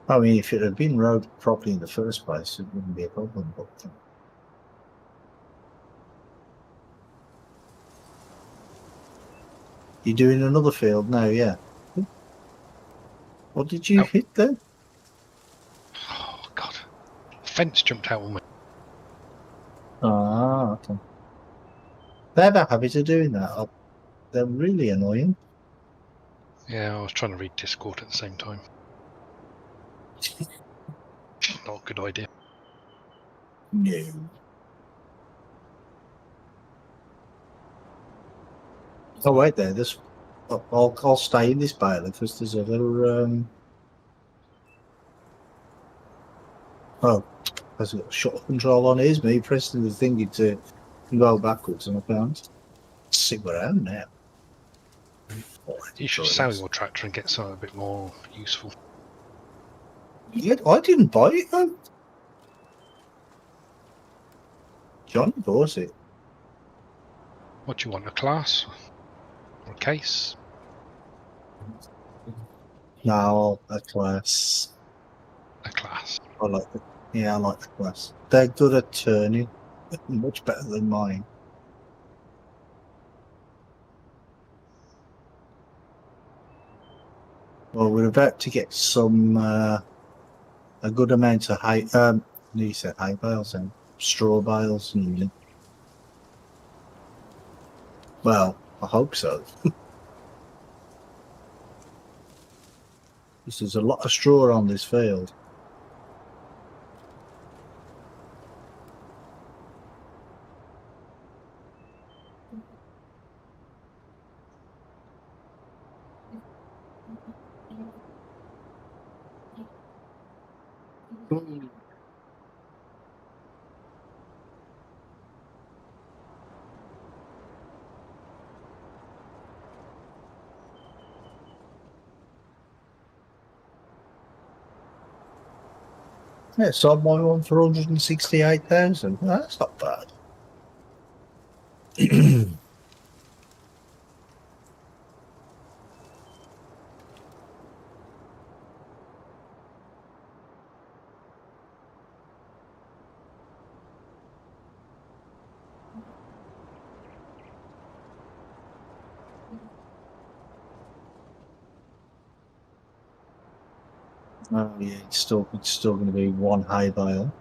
Speaker 2: I mean, if it had been rowed properly in the first place, it wouldn't be a problem. But you're doing another field now, yeah. What did you
Speaker 3: Oh.
Speaker 2: hit there?
Speaker 3: Oh, God. The fence jumped out on me.
Speaker 2: Ah, okay. They have a habit of doing that. They're really annoying.
Speaker 3: Yeah, I was trying to read Discord at the same time. Not a good idea.
Speaker 2: No. Oh wait, there. This. I'll stay in this bailiff because there's a little. Oh, has it got shot control on his? Me pressing the thingy to go backwards, and I can't. Sit around now.
Speaker 3: You should sell your tractor and get something a bit more useful.
Speaker 2: Yeah, I didn't buy it though. Johnny bought it.
Speaker 3: What do you want, a class? Or a case?
Speaker 2: No, a class.
Speaker 3: A class.
Speaker 2: I like it. Yeah, I like the class. They're good at turning. Much better than mine. Well, we're about to get some a good amount of hay. You said hay bales and straw bales. And, well, I hope so. Because there's a lot of straw on this field. Yeah, sold my one for 168,000. That's not bad. Oh yeah, it's still going to be one hay bale.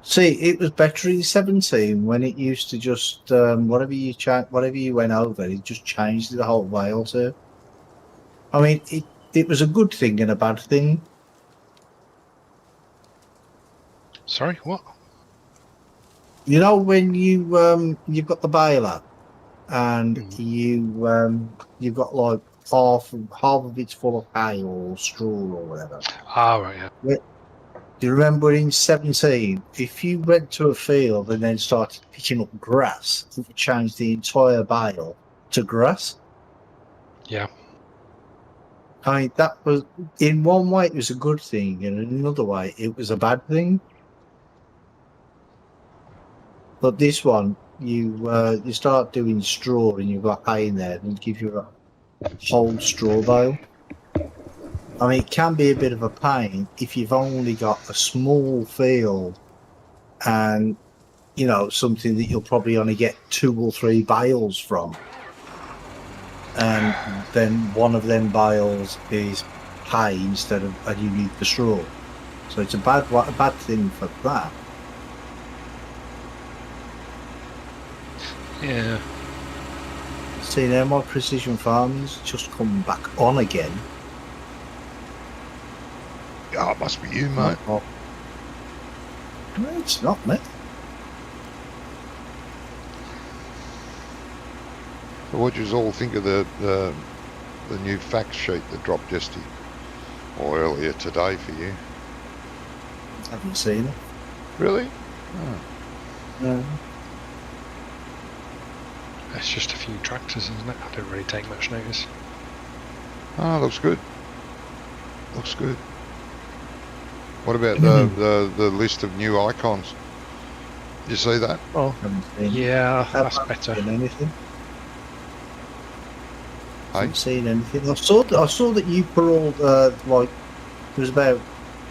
Speaker 2: See, it was better in 17 when it used to just whatever you went over, it just changed the whole bale to. I mean, it was a good thing and a bad thing.
Speaker 3: Sorry, what?
Speaker 2: You know when you've got the baler and
Speaker 3: Hmm.
Speaker 2: you've got like half of it's full of hay or straw or whatever.
Speaker 3: Ah, right, yeah.
Speaker 2: Do you remember in 17, if you went to a field and then started picking up grass, it would change the entire bale to grass?
Speaker 3: Yeah.
Speaker 2: I mean, that was, in one way, it was a good thing, and in another way, it was a bad thing. But this one, you start doing straw and you've got hay in there, and it gives you a whole straw bale. I mean, it can be a bit of a pain if you've only got a small field and something that you'll probably only get 2 or 3 bales from, and then one of them bales is hay instead of, and you need the straw. So it's a bad thing for that.
Speaker 3: Yeah.
Speaker 2: See, now my precision farming's just come back on again.
Speaker 1: Oh, it must be you, mate.
Speaker 2: No, it's not me.
Speaker 1: So what do you all think of the new fact sheet that dropped yesterday or earlier today for you?
Speaker 2: Haven't seen it.
Speaker 1: Really?
Speaker 2: No.
Speaker 3: It's just a few tractors, isn't it? I don't really take much notice.
Speaker 1: Oh, looks good. Looks good. What about the list of new icons? You see that?
Speaker 3: Oh,
Speaker 2: Haven't seen it.
Speaker 3: yeah, that's
Speaker 2: Haven't
Speaker 3: better.
Speaker 2: seen anything.
Speaker 1: Hey?
Speaker 2: Haven't seen anything. I saw that you put all like there was about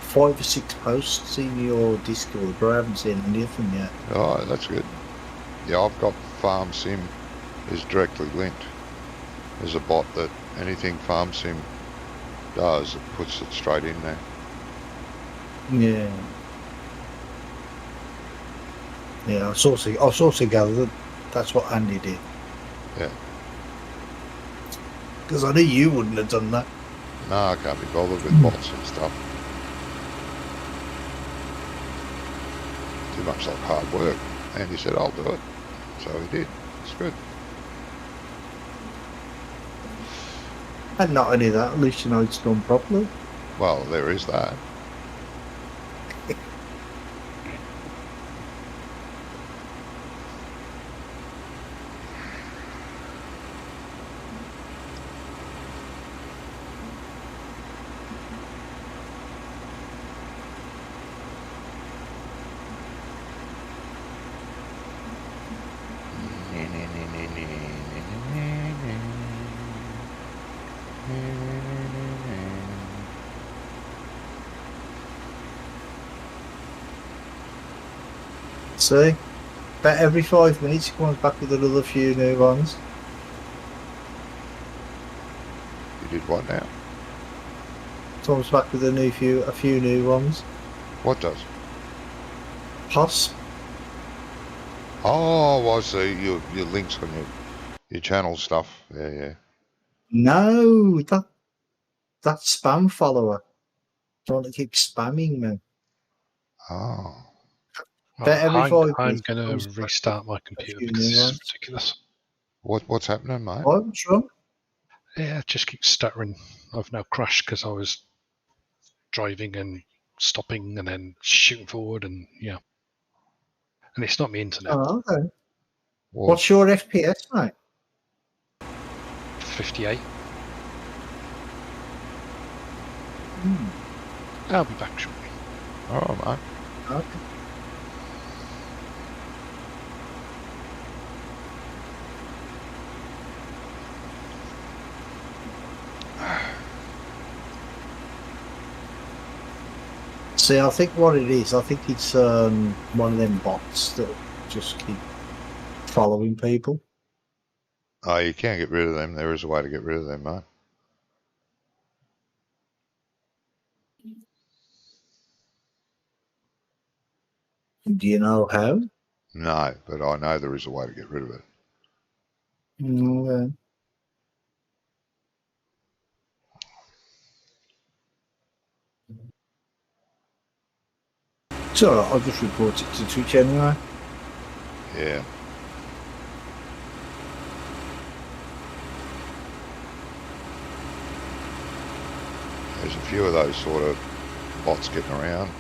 Speaker 2: 5 or 6 posts in your Discord, but I haven't seen any of them yet.
Speaker 1: Oh, that's good. Yeah, I've got Farm Sim is directly linked. There's a bot that anything Farm Sim does, it puts it straight in there.
Speaker 2: Yeah. Yeah, I sort of gathered that that's what Andy did.
Speaker 1: Yeah.
Speaker 2: Because I knew you wouldn't have done that.
Speaker 1: No, I can't be bothered with bots and stuff. Too much like hard work. And he said, I'll do it. So he did. It's good.
Speaker 2: And not only that, at least you know it's done properly.
Speaker 1: Well, there is that.
Speaker 2: See? About every 5 minutes he comes back with another few new ones.
Speaker 1: You did what now?
Speaker 2: Comes back with a few new ones.
Speaker 1: What does?
Speaker 2: Plus,
Speaker 1: Oh, I see. Your links on your channel stuff. Yeah.
Speaker 2: no, that spam follower. Don't keep spamming me.
Speaker 1: Oh.
Speaker 2: About every 5
Speaker 3: I'm
Speaker 2: minutes.
Speaker 3: going to
Speaker 2: comes back
Speaker 3: restart my
Speaker 2: with a
Speaker 3: computer
Speaker 2: few
Speaker 3: because
Speaker 2: new
Speaker 3: this is
Speaker 2: ones.
Speaker 3: ridiculous.
Speaker 1: What's happening, mate?
Speaker 2: What? What's wrong?
Speaker 3: Yeah, it just keeps stuttering. I've now crashed because I was driving and stopping and then shooting forward and yeah. And it's not my internet.
Speaker 2: Oh, okay.
Speaker 1: Well,
Speaker 2: What's your FPS, mate?
Speaker 3: 58.
Speaker 2: Hmm.
Speaker 3: I'll be back shortly.
Speaker 1: all right, mate.
Speaker 2: Okay. See, I think what it is, I think it's one of them bots that just keep following people.
Speaker 1: Oh, you can get rid of them. There is a way to get rid of them, mate.
Speaker 2: Do you know how?
Speaker 1: No, but I know there is a way to get rid of it.
Speaker 2: No. It's alright, I'll just report it to Twitch anyway.
Speaker 1: Yeah. There's a few of those sort of bots getting around.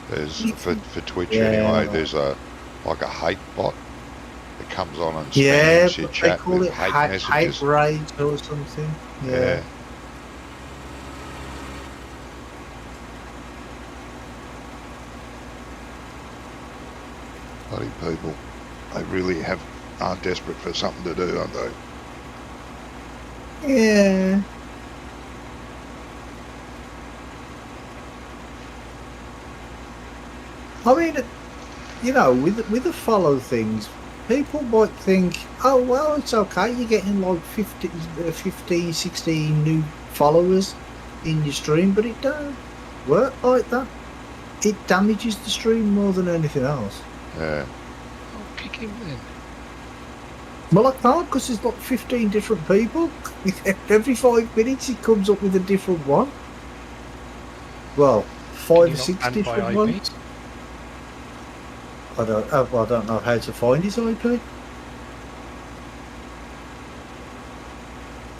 Speaker 1: There's for Twitch anyway. There's like a hate bot that comes on and spams your chat with hate messages.
Speaker 2: Hate rage or something. Yeah.
Speaker 1: Bloody people. They really aren't desperate for something to do, aren't they?
Speaker 2: Yeah. I mean, you know, with the follow things, people might think, oh, well, it's okay, you're getting like 15, 16 new followers in your stream, but it don't work like that. It damages the stream more than anything else.
Speaker 1: Yeah.
Speaker 3: Oh, kick him then.
Speaker 2: Well, I can't, because there's like 15 different people. Every 5 minutes it comes up with a different one. Well, 5 or 6 different ones. I don't know how to find his IP.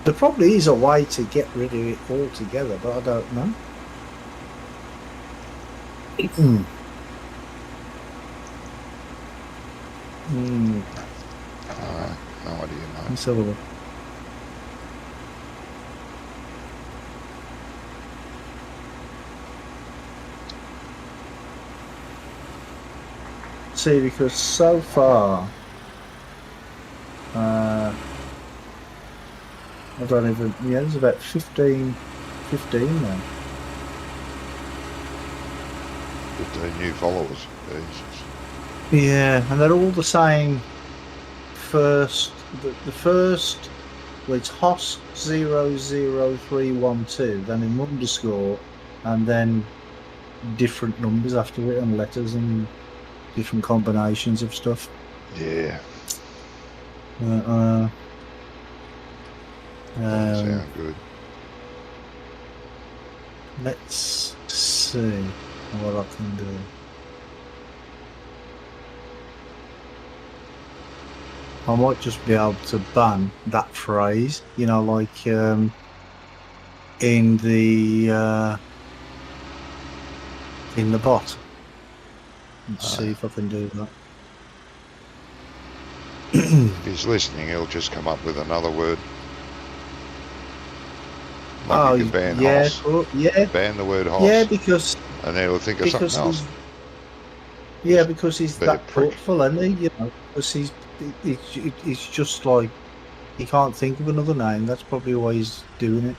Speaker 2: There probably is a way to get rid of it altogether, but I don't know.
Speaker 1: No idea, no.
Speaker 2: Let's have a look. See, because so far, I don't even, yeah, there's about 15 now.
Speaker 1: 15 new followers. Jesus.
Speaker 2: Yeah, and they're all the same. The first, well, it's HOS00312, then an underscore, and then different numbers after it and letters and different combinations of stuff.
Speaker 1: Yeah.
Speaker 2: Doesn't
Speaker 1: sound good.
Speaker 2: Let's see what I can do. I might just be able to ban that phrase, you know, like in the bot. Let's see if I can do that.
Speaker 1: If he's listening, he'll just come up with another word. Like you could ban HOS.
Speaker 2: Yeah.
Speaker 1: Ban the word HOS.
Speaker 2: Yeah, because...
Speaker 1: And then he'll think of something else.
Speaker 2: Yeah, because he's that
Speaker 1: prick.
Speaker 2: thoughtful, isn't he? You know, because it's just like he can't think of another name. That's probably why he's doing it.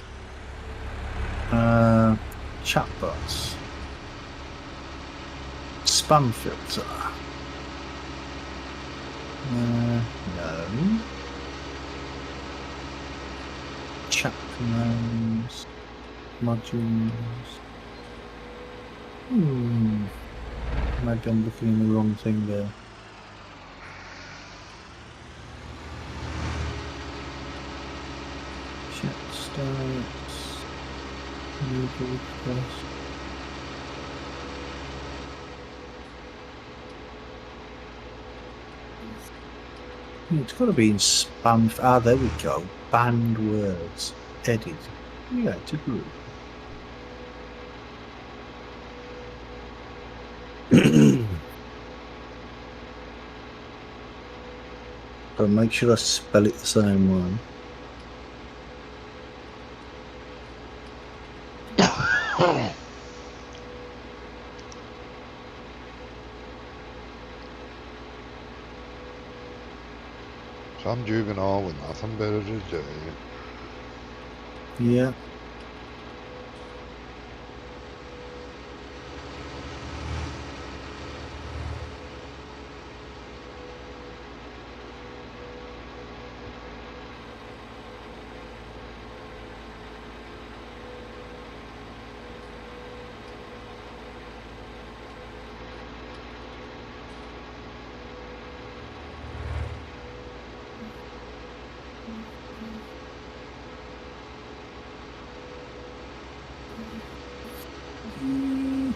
Speaker 2: Chatbots, spam filter. No. Chat commands, modules. Maybe I'm looking in the wrong thing there. Chat starts. New broadcast. It's got to be in spam. Ah, there we go. Banned words. Edit. Yeah, to group. But make sure I spell it the same way.
Speaker 1: Some juvenile with nothing better to do.
Speaker 2: Yeah. Mm.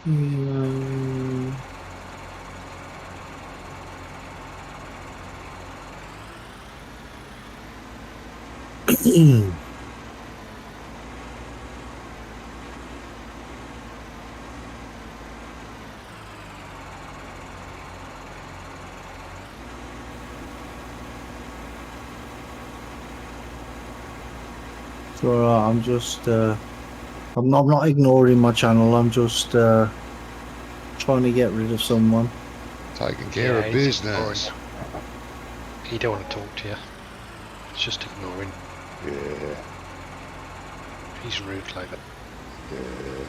Speaker 2: Yeah. So I'm just I'm not ignoring my channel. I'm just trying to get rid of someone.
Speaker 1: Taking care of
Speaker 3: he's
Speaker 1: business.
Speaker 3: ignoring you. He don't want to talk to you. It's just ignoring.
Speaker 1: Yeah,
Speaker 3: He's rude like that.
Speaker 1: yeah.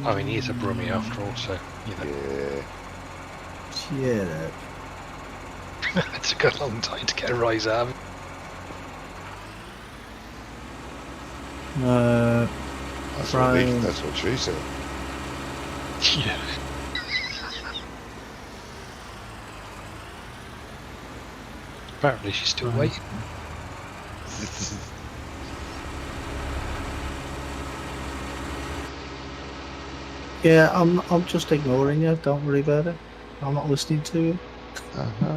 Speaker 3: I mean, he's a Brummie after all, so, you know.
Speaker 1: Yeah.
Speaker 2: Yeah.
Speaker 3: It took a long time to get a rise out of it.
Speaker 2: Brian.
Speaker 1: That's what she said.
Speaker 3: Yeah. Apparently she's still
Speaker 2: Right.
Speaker 3: waiting.
Speaker 2: Yeah, I'm just ignoring you. Don't worry about it. I'm not listening to you.
Speaker 1: Uh-huh.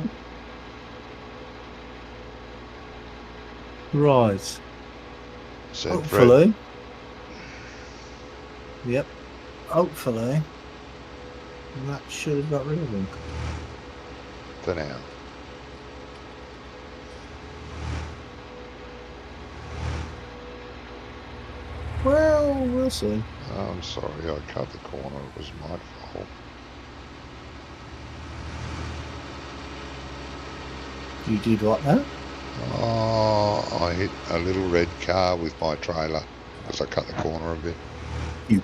Speaker 2: Right.
Speaker 1: Said
Speaker 2: Hopefully. Yep. Hopefully. That should have got rid of him.
Speaker 1: Fred, for now.
Speaker 2: Well, we'll see.
Speaker 1: I'm sorry, I cut the corner. It was my fault.
Speaker 2: You did what now?
Speaker 1: Oh, I hit a little red car with my trailer because I cut the corner a bit.
Speaker 2: You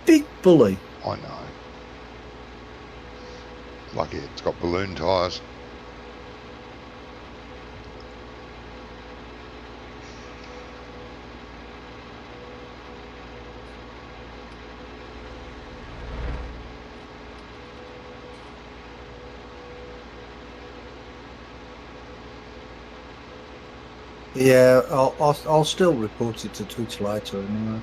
Speaker 2: big bully.
Speaker 1: I know. Lucky it's got balloon tyres.
Speaker 2: Yeah, I'll still report it to Twitch later anyway.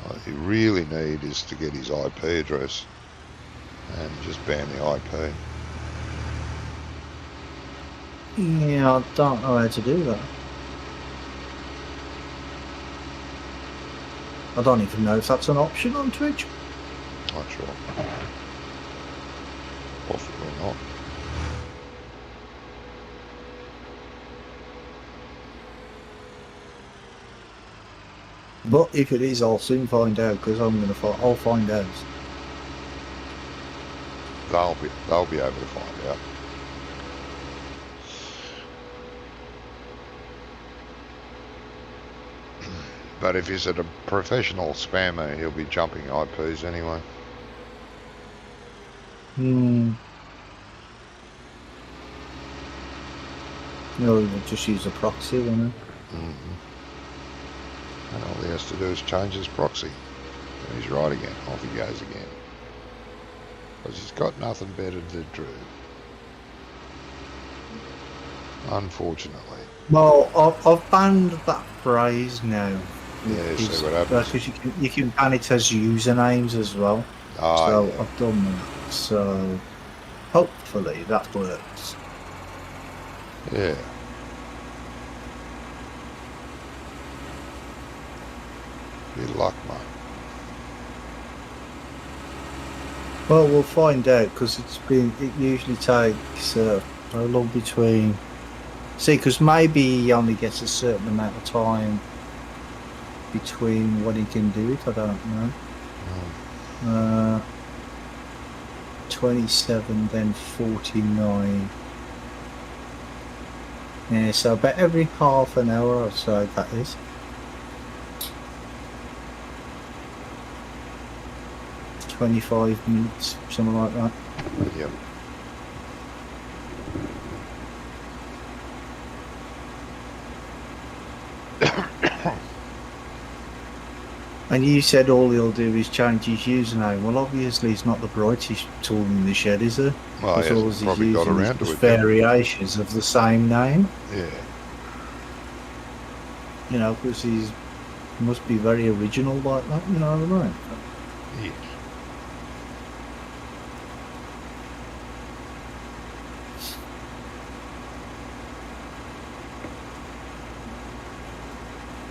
Speaker 1: What you really need is to get his IP address and just ban the IP.
Speaker 2: Yeah, I don't know how to do that. I don't even know if that's an option on Twitch.
Speaker 1: Not sure. Possibly not.
Speaker 2: But if it is, I'll soon find out because I'll find out.
Speaker 1: They'll be able to find out. But if he's a professional spammer, he'll be jumping IPs anyway.
Speaker 2: Hmm. No, we'll just use a proxy, won't it?
Speaker 1: Mm-hmm. And all he has to do is change his proxy. And he's right again. Off he goes again. Because he's got nothing better to do. Unfortunately.
Speaker 2: Well, I've banned that phrase now.
Speaker 1: Yeah, see what happens.
Speaker 2: Because you can ban it as usernames as well.
Speaker 1: Ah,
Speaker 2: So
Speaker 1: yeah.
Speaker 2: I've done that. So hopefully that works.
Speaker 1: Yeah. Good luck, mate.
Speaker 2: Well, we'll find out because it usually takes how long between. See, because maybe he only gets a certain amount of time between when he can do it. I don't know. 27, then 49. Yeah, so about every half an hour or so, that is. $25 minutes, something like that.
Speaker 1: Yep.
Speaker 2: And you said all he'll do is change his username. Well, obviously, it's not the brightest tool in the shed, is it?
Speaker 1: Well,
Speaker 2: Because
Speaker 1: he
Speaker 2: all
Speaker 1: hasn't
Speaker 2: he's
Speaker 1: probably got
Speaker 2: using
Speaker 1: around
Speaker 2: is
Speaker 1: to
Speaker 2: just
Speaker 1: it yet.
Speaker 2: variations of the same name.
Speaker 1: Yeah.
Speaker 2: You know, because he must be very original like that, you know what I mean?
Speaker 1: Yes.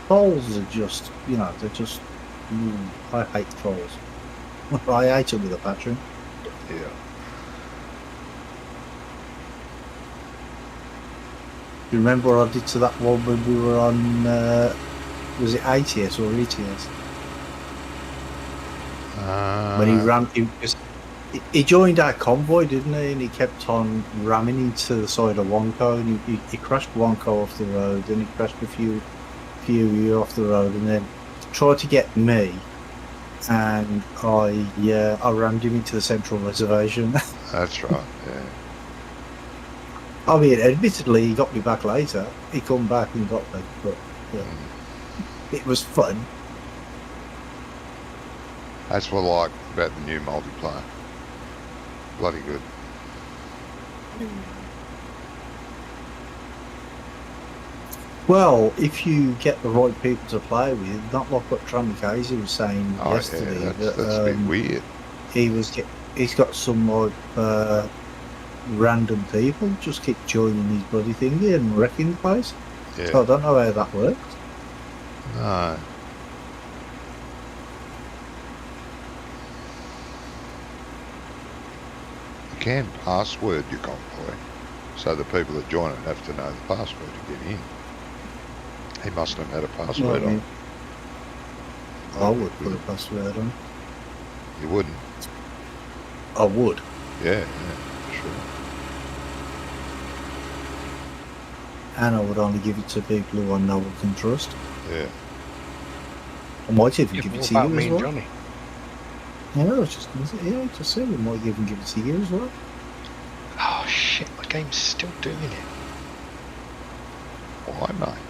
Speaker 2: Trolls are just, you know, they're just... I hate trolls. I hate them with a passion.
Speaker 1: Yeah.
Speaker 2: Do you remember what I did to that one when we were on, was it ATS or ETS? When he ran, he joined our convoy, didn't he? And he kept on ramming into the side of Wonko, and he crashed Wonko off the road, and he crashed a few of you off the road, and then tried to get me, and I rammed him into the central reservation.
Speaker 1: That's right, yeah.
Speaker 2: I mean, admittedly, he got me back later. He come back and got me, but yeah, it was fun.
Speaker 1: That's what I like about the new multiplayer. Bloody good.
Speaker 2: Well, if you get the right people to play with, not like what Tramikaze was saying
Speaker 1: Oh,
Speaker 2: yesterday.
Speaker 1: yeah, that's a bit weird.
Speaker 2: He's got some like random people just keep joining his bloody thingy and wrecking the place.
Speaker 1: Yeah.
Speaker 2: So I don't know how that works.
Speaker 1: No. You can password your convoy, so the people that join it have to know the password to get in. He must have had a password on.
Speaker 2: I would put a password on.
Speaker 1: You wouldn't?
Speaker 2: I would.
Speaker 1: Yeah, sure.
Speaker 2: And I would only give it to people who I know and can trust.
Speaker 1: Yeah.
Speaker 2: I might even
Speaker 3: Yeah,
Speaker 2: give it
Speaker 3: what
Speaker 2: to you
Speaker 3: about me
Speaker 2: as
Speaker 3: and
Speaker 2: well.
Speaker 3: Johnny?
Speaker 2: Yeah, I was just going to say, yeah, just say we might even give it to you as well.
Speaker 3: Oh shit, my game's still doing it.
Speaker 1: Why, mate?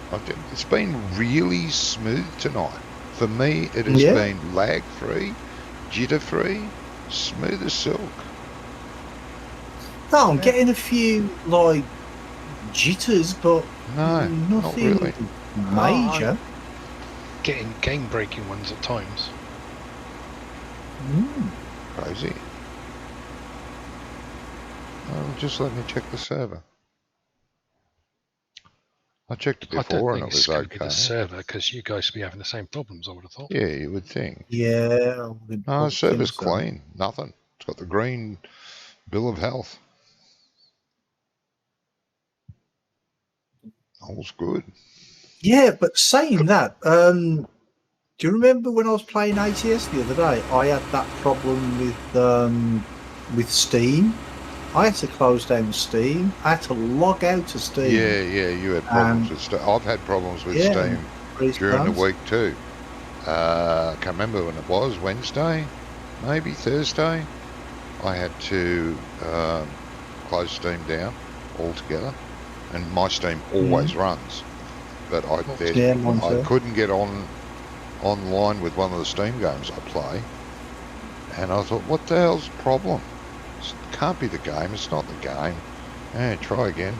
Speaker 1: It's been really smooth tonight. For me, it has been lag-free, jitter-free, smooth as silk.
Speaker 2: No, I'm getting a few, like, jitters, but
Speaker 1: No, not
Speaker 2: nothing
Speaker 1: really.
Speaker 2: major.
Speaker 3: Getting game-breaking ones at times.
Speaker 1: Crazy. Oh, just let me check the server. I checked it
Speaker 3: I
Speaker 1: before
Speaker 3: don't
Speaker 1: and
Speaker 3: think
Speaker 1: it
Speaker 3: it's
Speaker 1: was
Speaker 3: going to be the
Speaker 1: okay.
Speaker 3: server, because you guys would be having the same problems, I would have thought.
Speaker 1: Yeah, you would think.
Speaker 2: Yeah.
Speaker 1: No, the server's clean. Nothing. It's got the green bill of health. All's good.
Speaker 2: Yeah, but saying that, do you remember when I was playing ATS the other day? I had that problem with Steam. I had to close down Steam. I had to log out of Steam.
Speaker 1: Yeah, you had problems with Steam. I've had problems with Steam during the week too. I can't remember when it was, Wednesday, maybe Thursday. I had to close Steam down altogether, and my Steam always runs, but I couldn't get online with one of the Steam games I play, and I thought, what the hell's the problem? It can't be the game, it's not the game. Try again.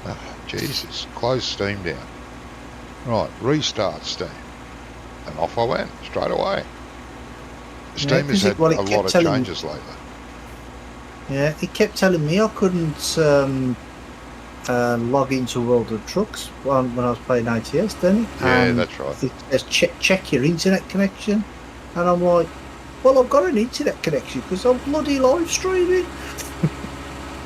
Speaker 1: Oh, Jesus, close Steam down. Right, restart Steam. And off I went, straight away. Steam has had a lot of changes lately.
Speaker 2: Yeah, it kept telling me I couldn't log into World of Trucks when I was playing ATS, didn't it?
Speaker 1: Yeah, that's right.
Speaker 2: It says check your internet connection. And I'm like, well, I've got an internet connection because I'm bloody live streaming.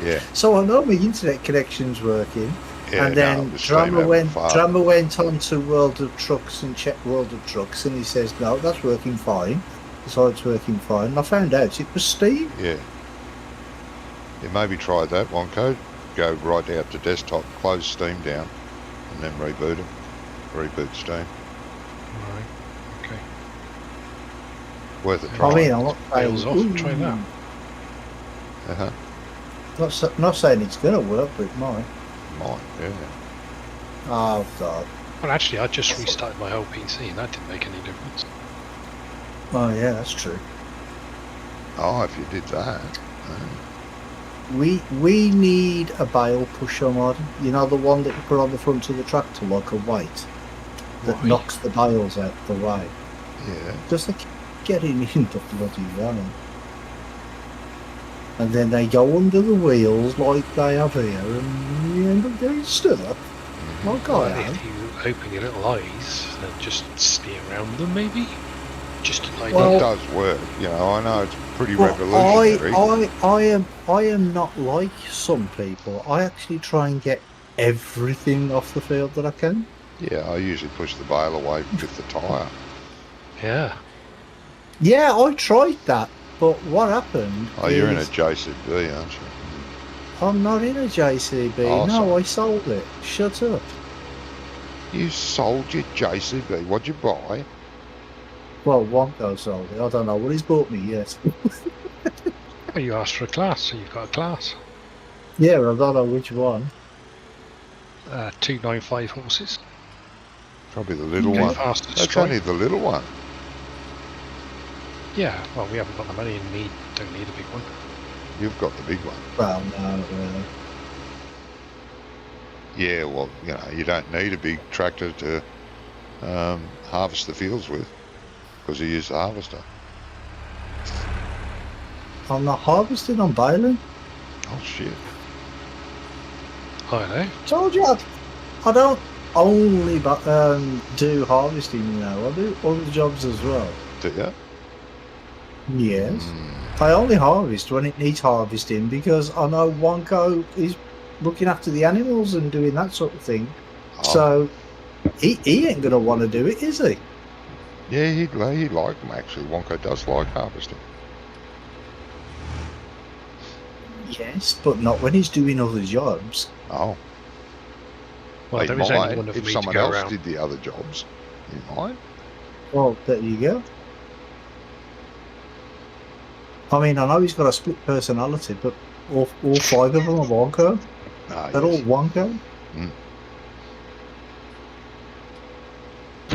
Speaker 1: Yeah.
Speaker 2: So I know my internet connection's working.
Speaker 1: Yeah,
Speaker 2: and then Drama went on to World of Trucks and checked World of Trucks, and he says, no, that's working fine. So it's working fine. And I found out it was Steam.
Speaker 1: Yeah. Yeah, maybe try that, Wonko. go right out to desktop, close Steam down, and then reboot it. Reboot Steam.
Speaker 3: Right. Okay.
Speaker 1: Worth a
Speaker 2: I
Speaker 1: try.
Speaker 2: mean, I'm not saying,
Speaker 3: Wheels off, try that.
Speaker 2: Not saying it's going to work, but it might.
Speaker 1: Might, yeah.
Speaker 2: Oh, God.
Speaker 3: Well, actually, I just restarted my whole PC, and that didn't make any difference.
Speaker 2: Oh, yeah, that's true.
Speaker 1: Oh, if you did that.
Speaker 2: We need a bale pusher mod. You know, the one that you put on the front of the tractor like a weight that
Speaker 3: Why?
Speaker 2: knocks the bales out the way.
Speaker 1: Yeah.
Speaker 2: Just to keep getting into bloody running. And then they go under the wheels like they have here, and you end up getting stuck. Like I
Speaker 3: Well,
Speaker 2: am.
Speaker 3: if you open your little eyes and just steer around them, maybe? Just to line
Speaker 2: Well,
Speaker 1: It
Speaker 3: up.
Speaker 1: does work. You know, I know it's pretty
Speaker 2: Well,
Speaker 1: revolutionary.
Speaker 2: I am not like some people. I actually try and get everything off the field that I can.
Speaker 1: Yeah, I usually push the bale away with the tyre.
Speaker 3: Yeah.
Speaker 2: Yeah, I tried that, but what happened?
Speaker 1: Oh, you're in a
Speaker 2: is
Speaker 1: JCB, aren't you?
Speaker 2: I'm not in a JCB.
Speaker 1: Oh,
Speaker 2: no,
Speaker 1: sorry.
Speaker 2: I sold it. Shut up.
Speaker 1: You sold your JCB. What'd you buy?
Speaker 2: Well, Wonko sold it. I don't know what he's bought me yet.
Speaker 3: Well, you asked for a class, so you've got a class.
Speaker 2: Yeah, I don't know which one.
Speaker 3: 295 horses.
Speaker 1: Probably the little
Speaker 3: Okay,
Speaker 1: one.
Speaker 3: fast and
Speaker 1: That's
Speaker 3: straight.
Speaker 1: only the little one.
Speaker 3: Yeah, well, we haven't got the money and don't need a big one.
Speaker 1: You've got the big one.
Speaker 2: Well, no, not really.
Speaker 1: Yeah, well, you know, you don't need a big tractor to harvest the fields with, because you use the harvester.
Speaker 2: I'm not harvesting, I'm baling.
Speaker 1: Oh shit!
Speaker 3: I know.
Speaker 2: Told you, I don't only do harvesting, you know. I do other jobs as well.
Speaker 1: Do you?
Speaker 2: Yes.
Speaker 1: Mm.
Speaker 2: I only harvest when it needs harvesting because I know Wonko is looking after the animals and doing that sort of thing.
Speaker 1: Oh,
Speaker 2: So he ain't going to want to do it, is he?
Speaker 1: yeah, he'd like them actually. Wonko does like harvesting.
Speaker 2: Yes, but not when he's doing other jobs.
Speaker 1: Oh,
Speaker 3: Well,
Speaker 1: he
Speaker 3: there is
Speaker 1: might.
Speaker 3: only one of
Speaker 1: If
Speaker 3: me to
Speaker 1: someone
Speaker 3: go
Speaker 1: else
Speaker 3: around.
Speaker 1: did the other jobs, he might.
Speaker 2: Well, there you go. I mean, I know he's got a split personality, but all five of them are Wonko.
Speaker 1: Ah,
Speaker 2: They're
Speaker 1: yes.
Speaker 2: all Wonko.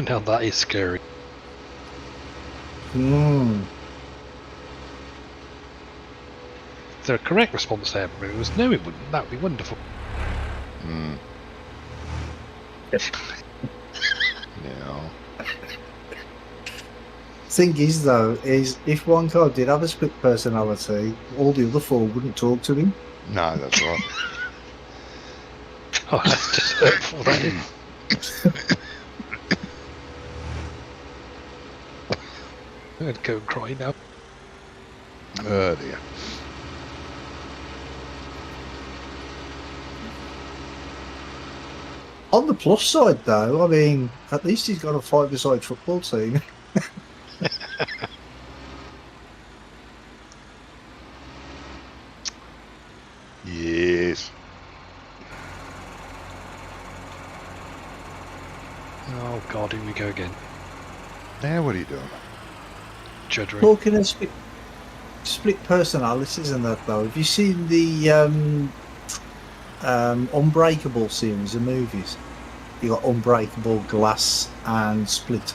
Speaker 3: Now that is scary.
Speaker 2: Hmm.
Speaker 3: The correct response there everybody, was no, it wouldn't. That would be wonderful.
Speaker 1: Mm. Yeah.
Speaker 2: Thing is, though, is if Wonko did have a split personality, all the other four wouldn't talk to him.
Speaker 1: No, that's right.
Speaker 3: Oh, that's just hurtful, that is. I'm going to go and cry now.
Speaker 1: Oh dear.
Speaker 2: On the plus side, though, I mean, at least he's got a five-a-side football team.
Speaker 1: Yes.
Speaker 3: Oh God, here we go again.
Speaker 1: Now what are you doing?
Speaker 3: Juddering.
Speaker 2: Talking of split personalities and that, though, have you seen the Unbreakable series of movies? You got Unbreakable, Glass, and Split.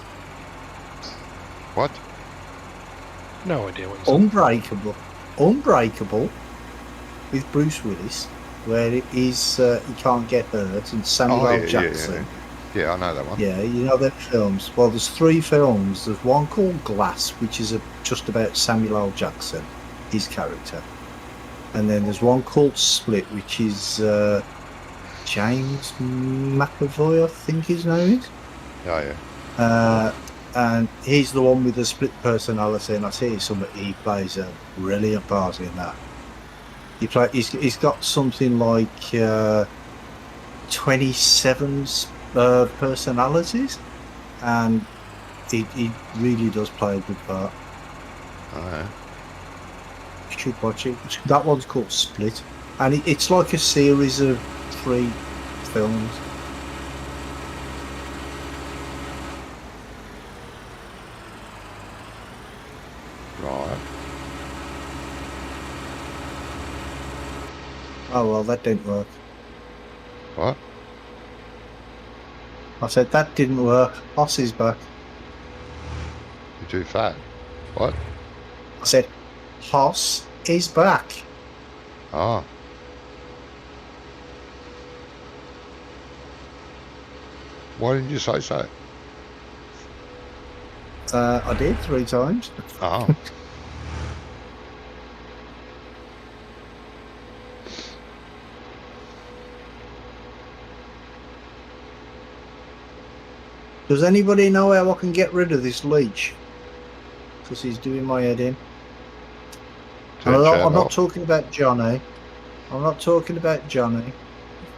Speaker 1: What?
Speaker 3: No idea what you're saying.
Speaker 2: Unbreakable, with Bruce Willis, where it is he can't get hurt, and Samuel L. Jackson.
Speaker 1: Yeah, I know that one.
Speaker 2: Yeah, you know them films. Well, there's three films. There's one called Glass, which is just about Samuel L. Jackson, his character, and then there's one called Split, which is James McAvoy, I think his name is.
Speaker 1: Oh yeah.
Speaker 2: And he's the one with the split personality, and I tell you something, he plays a brilliant part in that. He's got something like 27 personalities, and he really does play a good part.
Speaker 1: Oh yeah.
Speaker 2: You should watch it. That one's called Split. And it's like a series of 3 films.
Speaker 1: Right.
Speaker 2: Oh well, that didn't work.
Speaker 1: What?
Speaker 2: I said that didn't work. Hoss is back.
Speaker 1: You're too fat. What?
Speaker 2: I said, Hoss is back.
Speaker 1: Oh. Why didn't you say so?
Speaker 2: I did 3 times.
Speaker 1: Oh.
Speaker 2: Does anybody know how I can get rid of this leech? Because he's doing my head in.
Speaker 1: Turn
Speaker 2: I'm
Speaker 1: chat
Speaker 2: not
Speaker 1: off.
Speaker 2: talking about Johnny. I'm not talking about Johnny.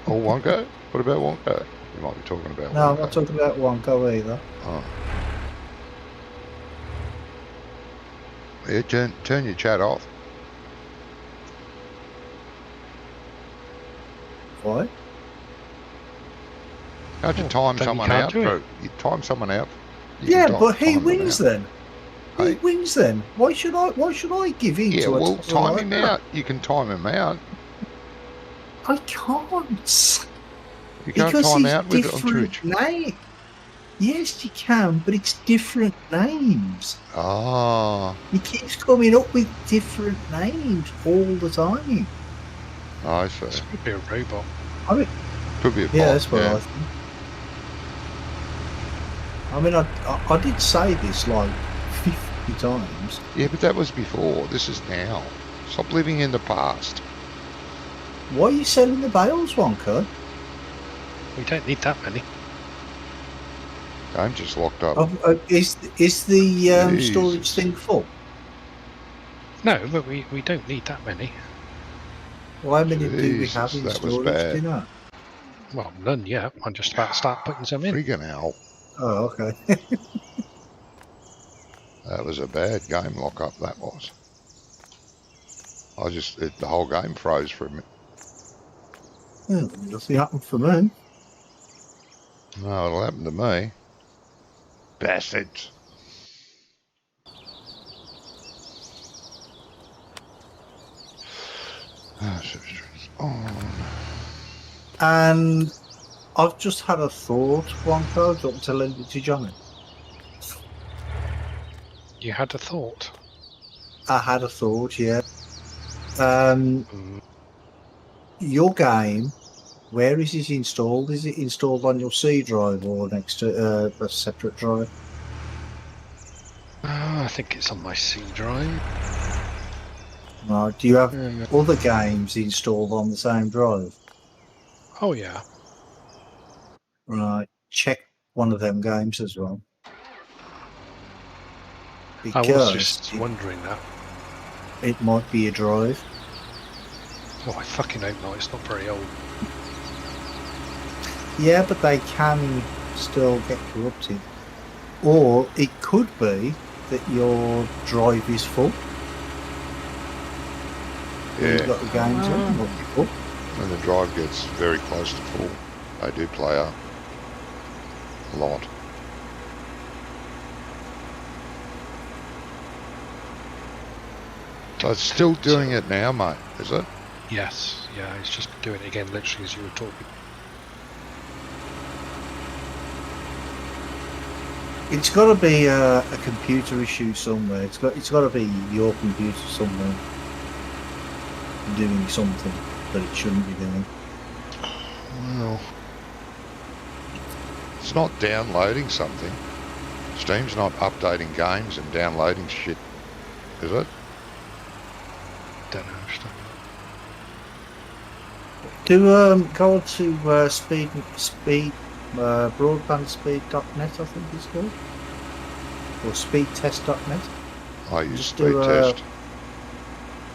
Speaker 1: Oh, Wonko? What about Wonko? You might be talking about
Speaker 2: No,
Speaker 1: Wonko.
Speaker 2: I'm not talking about Wonko either.
Speaker 1: Oh. Yeah, turn your chat off.
Speaker 2: Why?
Speaker 1: How'd you
Speaker 3: Oh,
Speaker 1: time
Speaker 3: then you
Speaker 1: someone
Speaker 3: can't
Speaker 1: out?
Speaker 3: do it.
Speaker 1: You time someone out. You
Speaker 2: Yeah,
Speaker 1: can
Speaker 2: but he
Speaker 1: time them
Speaker 2: wins
Speaker 1: out.
Speaker 2: then. He
Speaker 1: Hey.
Speaker 2: wins then. Why should I give in
Speaker 1: Yeah,
Speaker 2: to a
Speaker 1: well,
Speaker 2: toss
Speaker 1: time
Speaker 2: like
Speaker 1: him
Speaker 2: that?
Speaker 1: out. You can time him out.
Speaker 2: I can't.
Speaker 1: You can't
Speaker 2: Because
Speaker 1: time
Speaker 2: he's
Speaker 1: out with it on
Speaker 2: different
Speaker 1: Twitch.
Speaker 2: name. Yes, you can, but it's different names.
Speaker 1: Ah,
Speaker 2: He keeps coming up with different names all the time.
Speaker 1: I see.
Speaker 3: This could be a robot.
Speaker 2: I mean,
Speaker 1: Could be a bot.
Speaker 2: yeah, that's what
Speaker 1: yeah.
Speaker 2: I think. I mean, I did say this like 50 times.
Speaker 1: Yeah, but that was before. This is now. Stop living in the past.
Speaker 2: Why are you selling the bales, Wonka?
Speaker 3: We don't need that many.
Speaker 1: I'm just locked up.
Speaker 2: Is the
Speaker 1: Jesus.
Speaker 2: storage thing full?
Speaker 3: No, but we don't need that many.
Speaker 2: Well, how many do we
Speaker 1: Jesus,
Speaker 2: have in
Speaker 1: that was
Speaker 2: storage?
Speaker 1: bad.
Speaker 2: Do you know?
Speaker 3: Well, none yet. I'm just about to start putting some in.
Speaker 1: Friggin' hell.
Speaker 2: Oh, okay.
Speaker 1: That was a bad game lock-up, that was. The whole game froze for a minute.
Speaker 2: Well, nothing happened for me.
Speaker 1: No, it'll happen to me. Bastards. Oh.
Speaker 2: And I've just had a thought, Wonka. Do you want me to lend it to Johnny?
Speaker 3: You had a thought.
Speaker 2: I had a thought, yeah.
Speaker 3: Mm,
Speaker 2: Your game, where is it installed? Is it installed on your C drive or next to a separate drive?
Speaker 3: I think it's on my C drive.
Speaker 2: Right. Do you have
Speaker 3: Yeah.
Speaker 2: other games installed on the same drive?
Speaker 3: Oh yeah.
Speaker 2: Right. Check one of them games as well.
Speaker 3: I was
Speaker 2: Because
Speaker 3: just wondering that.
Speaker 2: it might be a drive.
Speaker 3: Oh, I fucking hope not. It's not very old.
Speaker 2: Yeah, but they can still get corrupted. Or it could be that your drive is full. When you've
Speaker 1: Yeah,
Speaker 2: got the games in, it might be full.
Speaker 1: when the drive gets very close to full, they do play a lot. So it's still doing it now, mate, is it?
Speaker 3: Yes. Yeah, it's just doing it again literally as you were talking.
Speaker 2: It's got to be a computer issue somewhere. It's got to be your computer somewhere doing something that it shouldn't be doing.
Speaker 1: Well, it's not downloading something. Steam's not updating games and downloading shit, is it?
Speaker 3: Don't know.
Speaker 2: Do go on to broadbandspeed.net, I think it's called, or speedtest.net.
Speaker 1: I use
Speaker 2: Just
Speaker 1: speed
Speaker 2: do,
Speaker 1: test.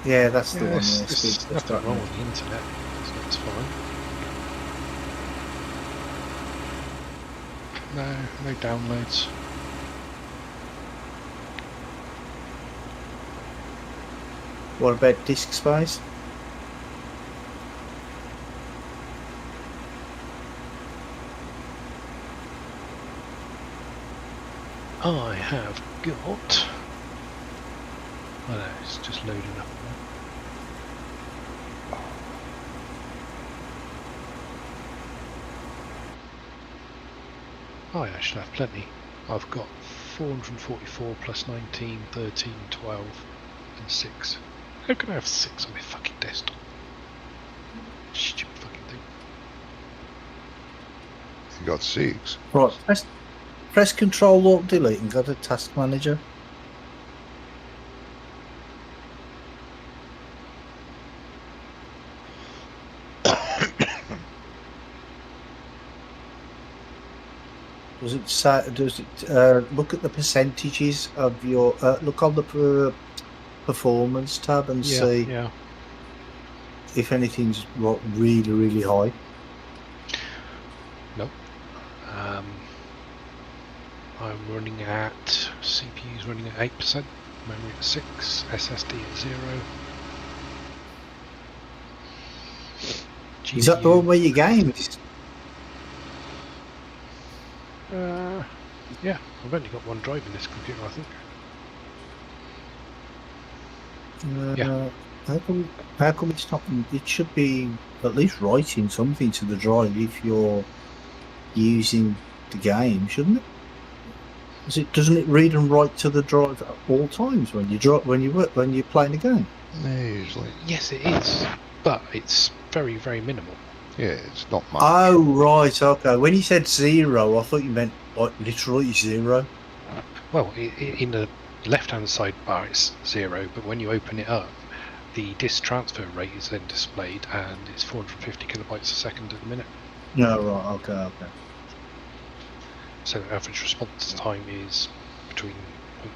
Speaker 2: Yeah, that's the one. Yeah,
Speaker 3: There's nothing wrong
Speaker 2: speedtest.net.
Speaker 3: with the internet, so it's fine. No downloads.
Speaker 2: What about disk space?
Speaker 3: I have got. Oh no, it's just loading up. Oh, I should have plenty. I've got 444 plus 19, 13, 12, and 6. How can I have 6 on my fucking desktop? Stupid fucking thing.
Speaker 1: You got 6.
Speaker 2: Right, press Control Alt Delete and go to Task Manager. Does it say? Does it look at the percentages of your? Look on the performance tab and see
Speaker 3: Yeah.
Speaker 2: if anything's really, really high.
Speaker 3: Nope. I'm running at CPU's running at 8%, memory at 6, SSD at 0. GPU,
Speaker 2: Is that the one where you games?
Speaker 3: yeah, I've only got one drive in this computer, I think. Yeah.
Speaker 2: How come it's not? It should be at least writing something to the drive if you're using the game, shouldn't it? Doesn't it read and write to the drive at all times when you're playing the game?
Speaker 1: Yeah, usually.
Speaker 3: Yes, it is, but it's very, very minimal.
Speaker 1: Yeah, it's not much.
Speaker 2: Oh right, okay. When you said 0, I thought you meant like literally 0.
Speaker 3: Well, in the left-hand side bar it's 0, but when you open it up, the disk transfer rate is then displayed, and it's 450 kilobytes a second at the minute.
Speaker 2: No, right, okay.
Speaker 3: So average response time is between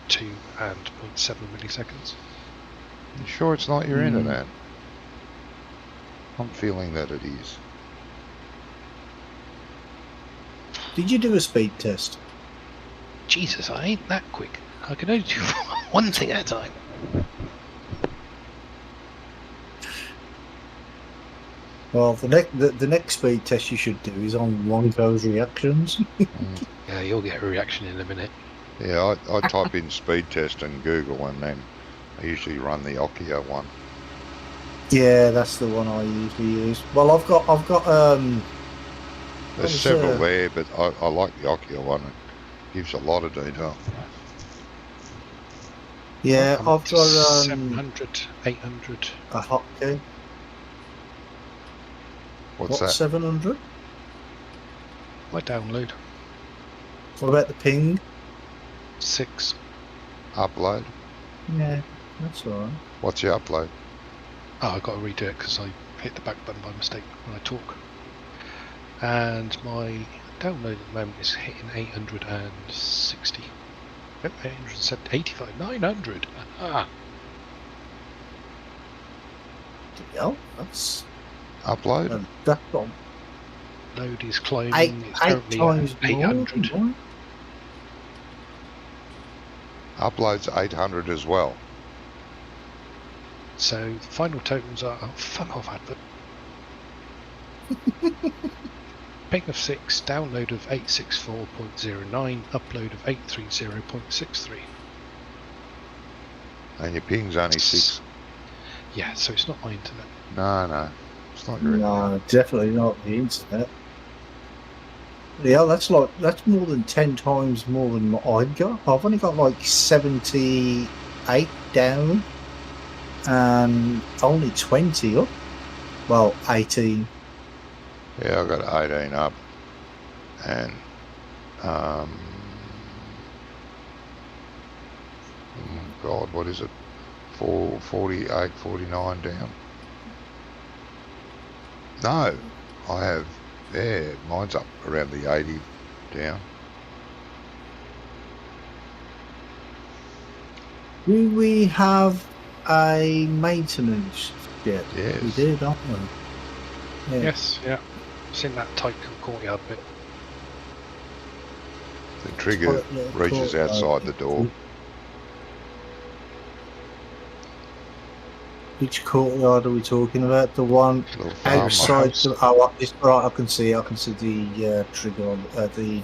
Speaker 3: 0.2 and 0.7 milliseconds.
Speaker 1: You sure it's not your internet? I'm feeling that it is.
Speaker 2: Did you do a speed test?
Speaker 3: Jesus, I ain't that quick. I can only do one thing at a time.
Speaker 2: Well, the next speed test you should do is on Longo's reactions.
Speaker 3: Yeah, you'll get a reaction in a minute.
Speaker 1: Yeah, I type in speed test in Google, and then I usually run the Okia one.
Speaker 2: Yeah, that's the one I usually use. Well, I've got
Speaker 1: There's several there, but I like the Okia one. It gives a lot of detail.
Speaker 2: Yeah,
Speaker 3: I'm
Speaker 2: I've got
Speaker 3: 700, 800.
Speaker 2: a hotkey.
Speaker 1: What's that?
Speaker 2: 700?
Speaker 3: My download.
Speaker 2: What about the ping?
Speaker 3: 6.
Speaker 1: Upload?
Speaker 2: Yeah, that's alright.
Speaker 1: What's your upload?
Speaker 3: Oh, I got to redo it because I hit the back button by mistake when I talk. And my download at the moment is hitting 860. 885, 900. Ah.
Speaker 2: Yeah, that's
Speaker 1: Upload?
Speaker 2: that's on
Speaker 3: Load is climbing.
Speaker 2: eight
Speaker 3: It's currently
Speaker 2: times
Speaker 3: at 800.
Speaker 2: more.
Speaker 1: Upload's 800 as well.
Speaker 3: So the final totals are, oh, fuck off advert. Ping of 6, download of 864.09, upload of 830.63.
Speaker 1: And your ping's only 6.
Speaker 3: Yeah, so it's not my internet.
Speaker 1: No. It's not your internet.
Speaker 2: No, definitely not the internet. Yeah, that's more than 10 times more than what I've got. I've only got like 78 down and only 20 up. Well, 18.
Speaker 1: Yeah, I got 18 up. And, God, what is it? 48, 49 down. No, I have, yeah, mine's up around the 80 down.
Speaker 2: Do we have a maintenance yet?
Speaker 1: Yes.
Speaker 2: We did, aren't we? Yeah.
Speaker 3: Yes, yeah. It's in that tight courtyard bit.
Speaker 1: The trigger reaches outside the door.
Speaker 2: Which courtyard are we talking about? The one
Speaker 1: Little farm
Speaker 2: outside
Speaker 1: house.
Speaker 2: the... Oh, it's right, I can see the trigger on the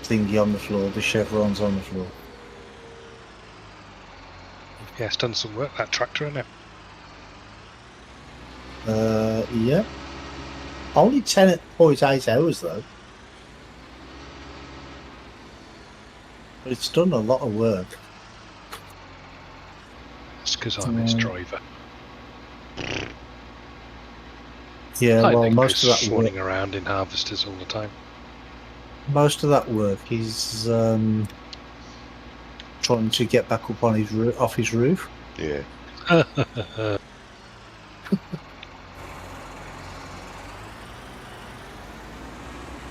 Speaker 2: thingy on the floor, the chevrons on the floor.
Speaker 3: Yeah, it's done some work, that tractor, hasn't it?
Speaker 2: Yeah. Only 10.8 hours though. But it's done a lot of work.
Speaker 3: It's because I'm its driver.
Speaker 2: Yeah,
Speaker 3: I
Speaker 2: well,
Speaker 3: think
Speaker 2: most of
Speaker 3: goes
Speaker 2: that work,
Speaker 3: swanning around in harvesters all the time.
Speaker 2: most of that work is trying to get back up on his off his roof.
Speaker 1: Yeah.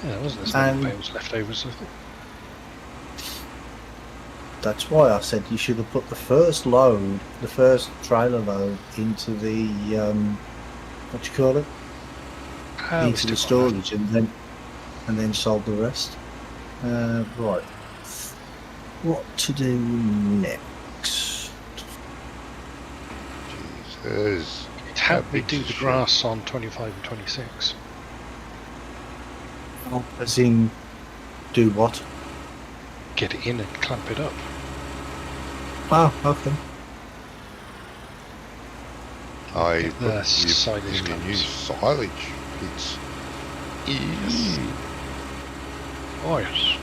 Speaker 3: Yeah, there wasn't as many
Speaker 2: And-
Speaker 3: bales left over as I thought.
Speaker 2: That's why I said you should have put the first load, the first trailer load, into the what do you call it?
Speaker 3: We
Speaker 2: Into the
Speaker 3: still got that.
Speaker 2: storage, and then sold the rest. Right. What to do next?
Speaker 1: Jesus.
Speaker 3: It had
Speaker 1: How
Speaker 3: me
Speaker 1: big's
Speaker 3: do
Speaker 1: the
Speaker 3: the
Speaker 1: shed?
Speaker 3: grass on 25 and 26.
Speaker 2: As in, do what?
Speaker 3: Get it in and clamp it up.
Speaker 2: Oh, okay.
Speaker 1: I
Speaker 3: Get the
Speaker 1: put
Speaker 3: silage
Speaker 1: in your new
Speaker 3: clamps.
Speaker 1: silage pits.
Speaker 3: Yes. Oh yes.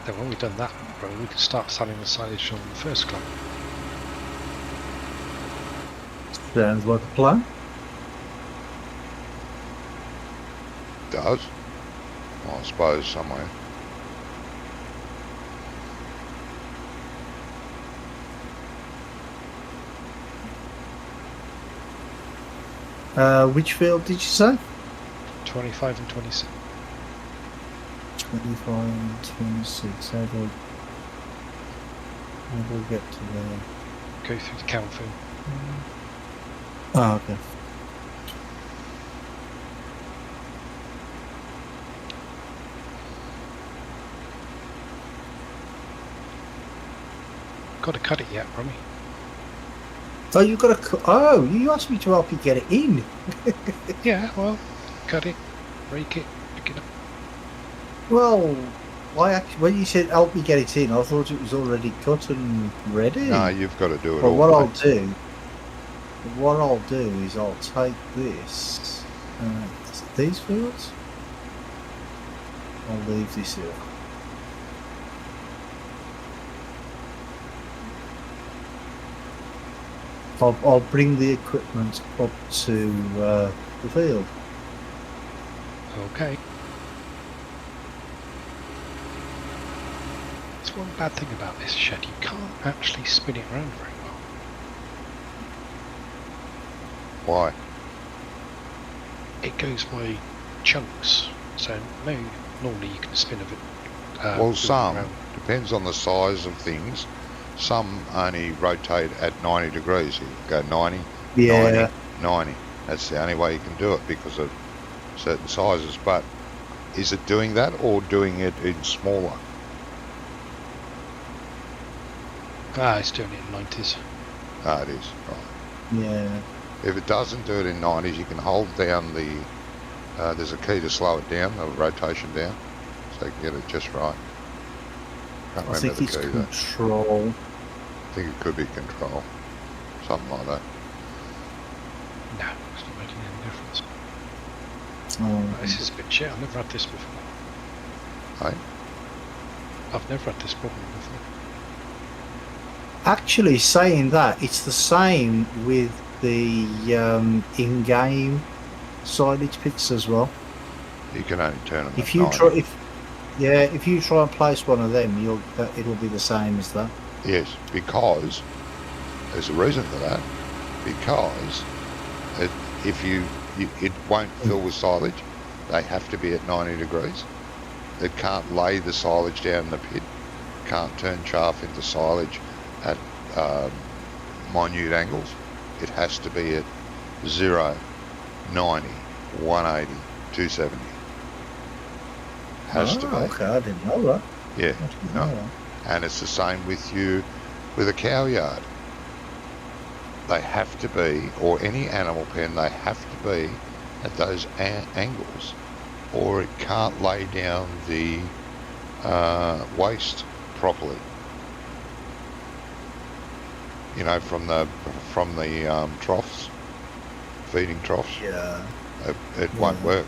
Speaker 3: Then when we've done that, bro, we can start selling the silage on the first clamp.
Speaker 2: Sounds like a plan.
Speaker 1: Does. Well, I suppose somewhere.
Speaker 2: Which field did you say?
Speaker 3: 25 and 26.
Speaker 2: 25 and 26. How do we get to there?
Speaker 3: Go through the count field.
Speaker 2: Oh, okay.
Speaker 3: Got to cut it yet, Rummy?
Speaker 2: Oh, you got to. Oh, you asked me to help you get it in.
Speaker 3: Yeah, well, cut it, rake it, pick it up.
Speaker 2: Well, when you said help me get it in, I thought it was already cut and ready.
Speaker 1: No, you've got to do it
Speaker 2: But
Speaker 1: all.
Speaker 2: what
Speaker 1: mate.
Speaker 2: I'll do is I'll take this. Is it these fields? I'll leave this here. I'll bring the equipment up to the field.
Speaker 3: Okay. There's one bad thing about this shed, you can't actually spin it around very well.
Speaker 1: Why?
Speaker 3: It goes by chunks, so no, normally you can spin of it.
Speaker 1: Well,
Speaker 3: build it
Speaker 1: some.
Speaker 3: around.
Speaker 1: Depends on the size of things. Some only rotate at 90 degrees. You can go 90,
Speaker 2: Yeah.
Speaker 1: 90. That's the only way you can do it because of certain sizes. But is it doing that or doing it in smaller?
Speaker 3: Ah, it's doing it in 90s.
Speaker 1: Ah, it is. Right.
Speaker 2: Yeah.
Speaker 1: If it doesn't do it in 90s, you can hold down the... there's a key to slow it down, the rotation down, so you can get it just right. Can't
Speaker 2: I
Speaker 1: remember
Speaker 2: think
Speaker 1: the
Speaker 2: it's
Speaker 1: key though.
Speaker 2: control.
Speaker 1: I think it could be control. Something like that.
Speaker 3: No, it's not making any difference. This
Speaker 2: Oh,
Speaker 3: is a bit shit, I've never had this before.
Speaker 1: Hey?
Speaker 3: I've never had this problem before.
Speaker 2: actually, saying that, it's the same with the in-game silage pits as well.
Speaker 1: You can only turn them
Speaker 2: If
Speaker 1: at
Speaker 2: you
Speaker 1: 90.
Speaker 2: try, if you try and place one of them, it'll be the same as that.
Speaker 1: Yes, because there's a reason for that. Because it won't fill with silage. They have to be at 90 degrees. It can't lay the silage down in the pit. Can't turn chaff into silage at minute angles. It has to be at 0, 90, 180, 270. Has to be.
Speaker 2: Okay, I didn't know that.
Speaker 1: Yeah.
Speaker 2: I didn't
Speaker 1: No.
Speaker 2: know that.
Speaker 1: And it's the same with a cow yard. They have to be, or any animal pen, they have to be at those angles, or it can't lay down the waste properly. You know, from the troughs, feeding troughs.
Speaker 2: Yeah.
Speaker 1: It won't work.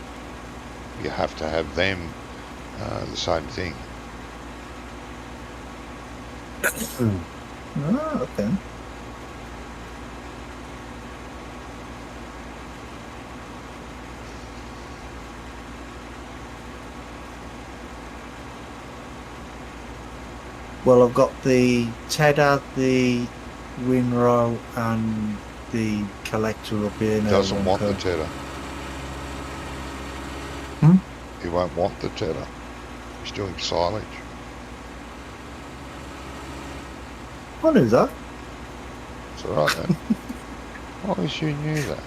Speaker 1: You have to have them the same thing.
Speaker 2: Oh, okay. Well, I've got the Tedder, the Winrow, and the collector up here now.
Speaker 1: Doesn't want the Tedder. He won't want the Tedder. He's doing silage.
Speaker 2: I knew that.
Speaker 1: It's alright then. I wish you knew that.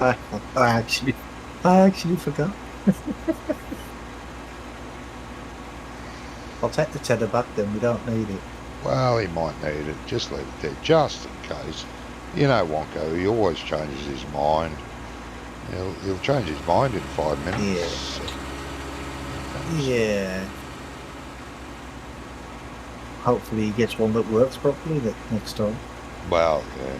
Speaker 2: I actually forgot. I'll take the Tedder back then. We don't need it.
Speaker 1: Well, he might need it. Just leave it there, just in case. You know Wonko, he always changes his mind. He'll change his mind in 5 minutes.
Speaker 2: Yeah. Hopefully he gets one that works properly next time.
Speaker 1: Well, yeah.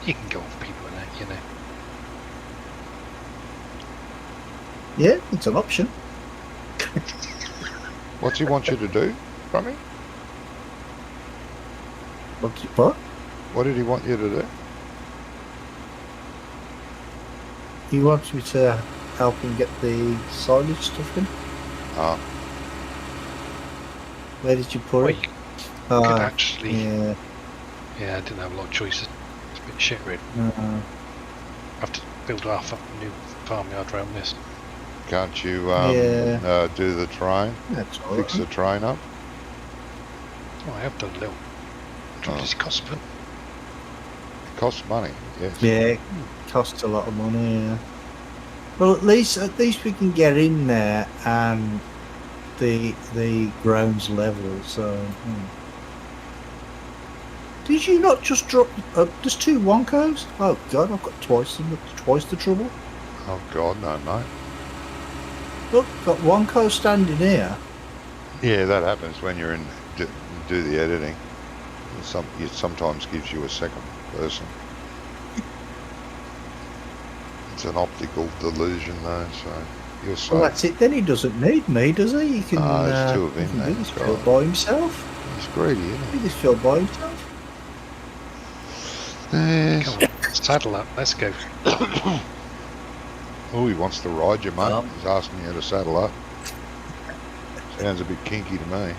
Speaker 3: You can go off people in that, you know.
Speaker 2: Yeah, it's an option.
Speaker 1: What's he want you to do from me?
Speaker 2: What?
Speaker 1: What did he want you to do?
Speaker 2: He wants you to help him get the silage stuff in.
Speaker 1: Oh,
Speaker 2: Where did you put
Speaker 3: Well,
Speaker 2: it?
Speaker 3: you could actually...
Speaker 2: Yeah.
Speaker 3: Yeah, I didn't have a lot of choices. It's a bit shit, really.
Speaker 2: Uh,
Speaker 3: I have to build half a new farmyard around this.
Speaker 1: can't you
Speaker 2: Yeah.
Speaker 1: do the train?
Speaker 2: that's all
Speaker 1: Fix the
Speaker 2: right.
Speaker 1: train up?
Speaker 3: Oh, I have done a little. What does it cost per?
Speaker 1: It costs money, yes.
Speaker 2: Yeah, it costs a lot of money. Yeah. Well, at least we can get in there and the ground's level. So. Did you not just drop? There's 2 Wonkos. Oh God, I've got twice the trouble.
Speaker 1: Oh God, no, mate.
Speaker 2: Look, got Wonko standing here.
Speaker 1: Yeah, that happens when you're in do the editing. It sometimes gives you a second person. It's an optical delusion, though. So you're safe.
Speaker 2: Well, that's it. Then he doesn't need me, does he? He can.
Speaker 1: There's 2 of
Speaker 2: he
Speaker 1: him
Speaker 2: can
Speaker 1: there.
Speaker 2: do this
Speaker 1: God.
Speaker 2: field by himself.
Speaker 1: He's greedy, isn't
Speaker 2: He this field by himself.
Speaker 1: he? Yes.
Speaker 3: Come on, saddle up. Let's go.
Speaker 1: Oh, he wants to ride you, mate.
Speaker 2: Um.
Speaker 1: He's asking you to saddle up. Sounds a bit kinky to me.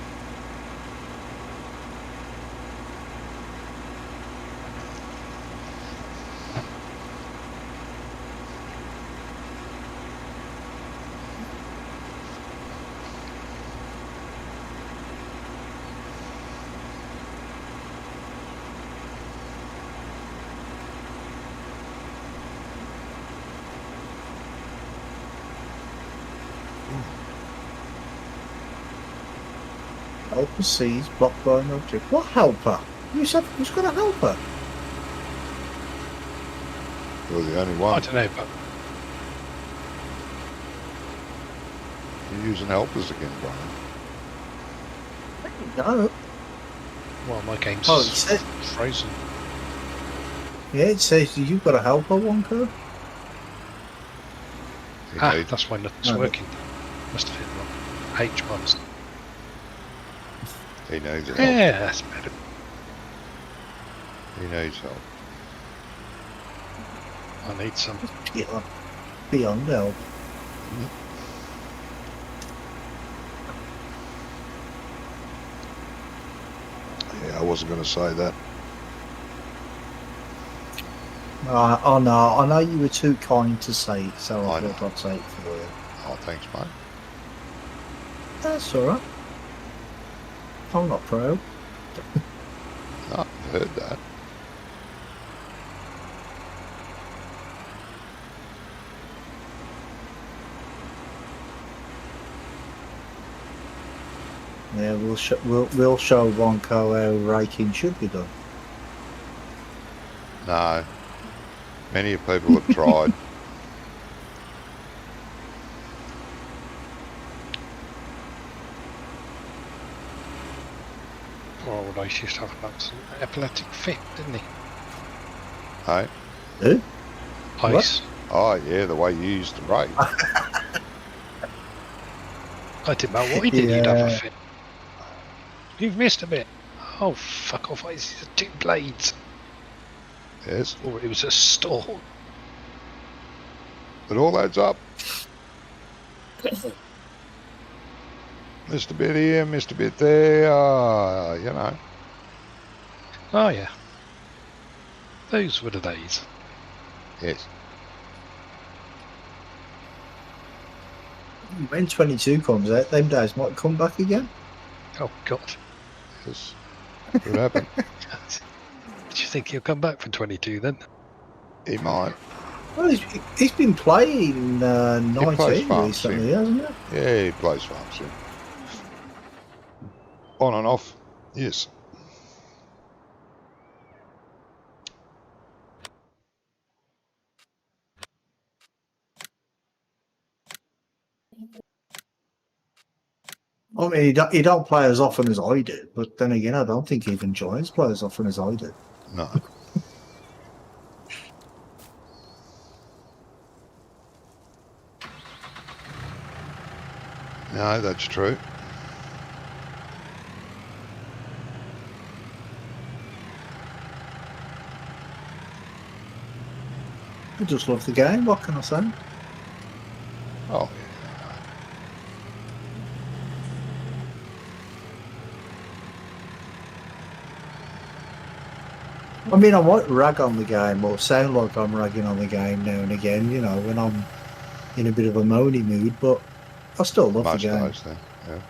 Speaker 2: Helper sees blocked by an object. What helper? You said who's going to help her?
Speaker 1: You're the only
Speaker 3: I
Speaker 1: one.
Speaker 3: don't know, but
Speaker 1: You're using helpers again, Brian.
Speaker 2: No.
Speaker 3: well, my game's
Speaker 2: Oh, it says.
Speaker 3: frozen.
Speaker 2: Yeah, it says you've got a helper, Wonko.
Speaker 1: He
Speaker 3: Ah,
Speaker 1: needs-
Speaker 3: that's why nothing's
Speaker 2: No.
Speaker 3: working. Must have hit wrong. H ones.
Speaker 1: He needs help.
Speaker 3: Yeah, that's better.
Speaker 1: He needs help.
Speaker 3: I need some.
Speaker 2: Beyond help.
Speaker 1: Yeah, I wasn't going to say that.
Speaker 2: Oh no, I know you were too kind to say it, so I
Speaker 1: I know.
Speaker 2: thought I'd say it for you.
Speaker 1: Oh, thanks, mate.
Speaker 2: That's alright. I'm not proud.
Speaker 1: No, I've heard that.
Speaker 2: Yeah, we'll show Wonko how raking should be done.
Speaker 1: No. Many people have tried.
Speaker 3: Poor old Ice used to have an absolute epileptic fit, didn't he?
Speaker 1: Hey?
Speaker 2: Who?
Speaker 3: Ice.
Speaker 1: Oh, yeah, the way you used to rate.
Speaker 3: I didn't matter what he did, he'd have a
Speaker 2: Yeah.
Speaker 3: fit. You've missed a bit. Oh, fuck off, Ice. It's 2 blades.
Speaker 1: Yes.
Speaker 3: Or it was a stall.
Speaker 1: It all adds up. Missed a bit here, missed a bit there, you know.
Speaker 3: Oh, yeah. Those were the days.
Speaker 1: Yes.
Speaker 2: When 22 comes out, them days might come back again.
Speaker 3: Oh, God.
Speaker 1: Yes. Could happen.
Speaker 3: Do you think he'll come back for 22 then?
Speaker 1: He might.
Speaker 2: Well, he's been playing
Speaker 1: plays
Speaker 2: 19
Speaker 1: Farm
Speaker 2: recently,
Speaker 1: Sim.
Speaker 2: hasn't he?
Speaker 1: Yeah, he plays Farm Sim. On and off. Yes.
Speaker 2: I mean, he don't play as often as I do, but then again, I don't think he even joins play as often as I do.
Speaker 1: No. No, that's true.
Speaker 2: I just love the game, what can I say?
Speaker 1: Oh,
Speaker 2: I mean, I might rag on the game or sound like I'm ragging on the game now and again, you know, when I'm in a bit of a moany mood, but I still love
Speaker 1: most
Speaker 2: the game.
Speaker 1: days then. Yeah.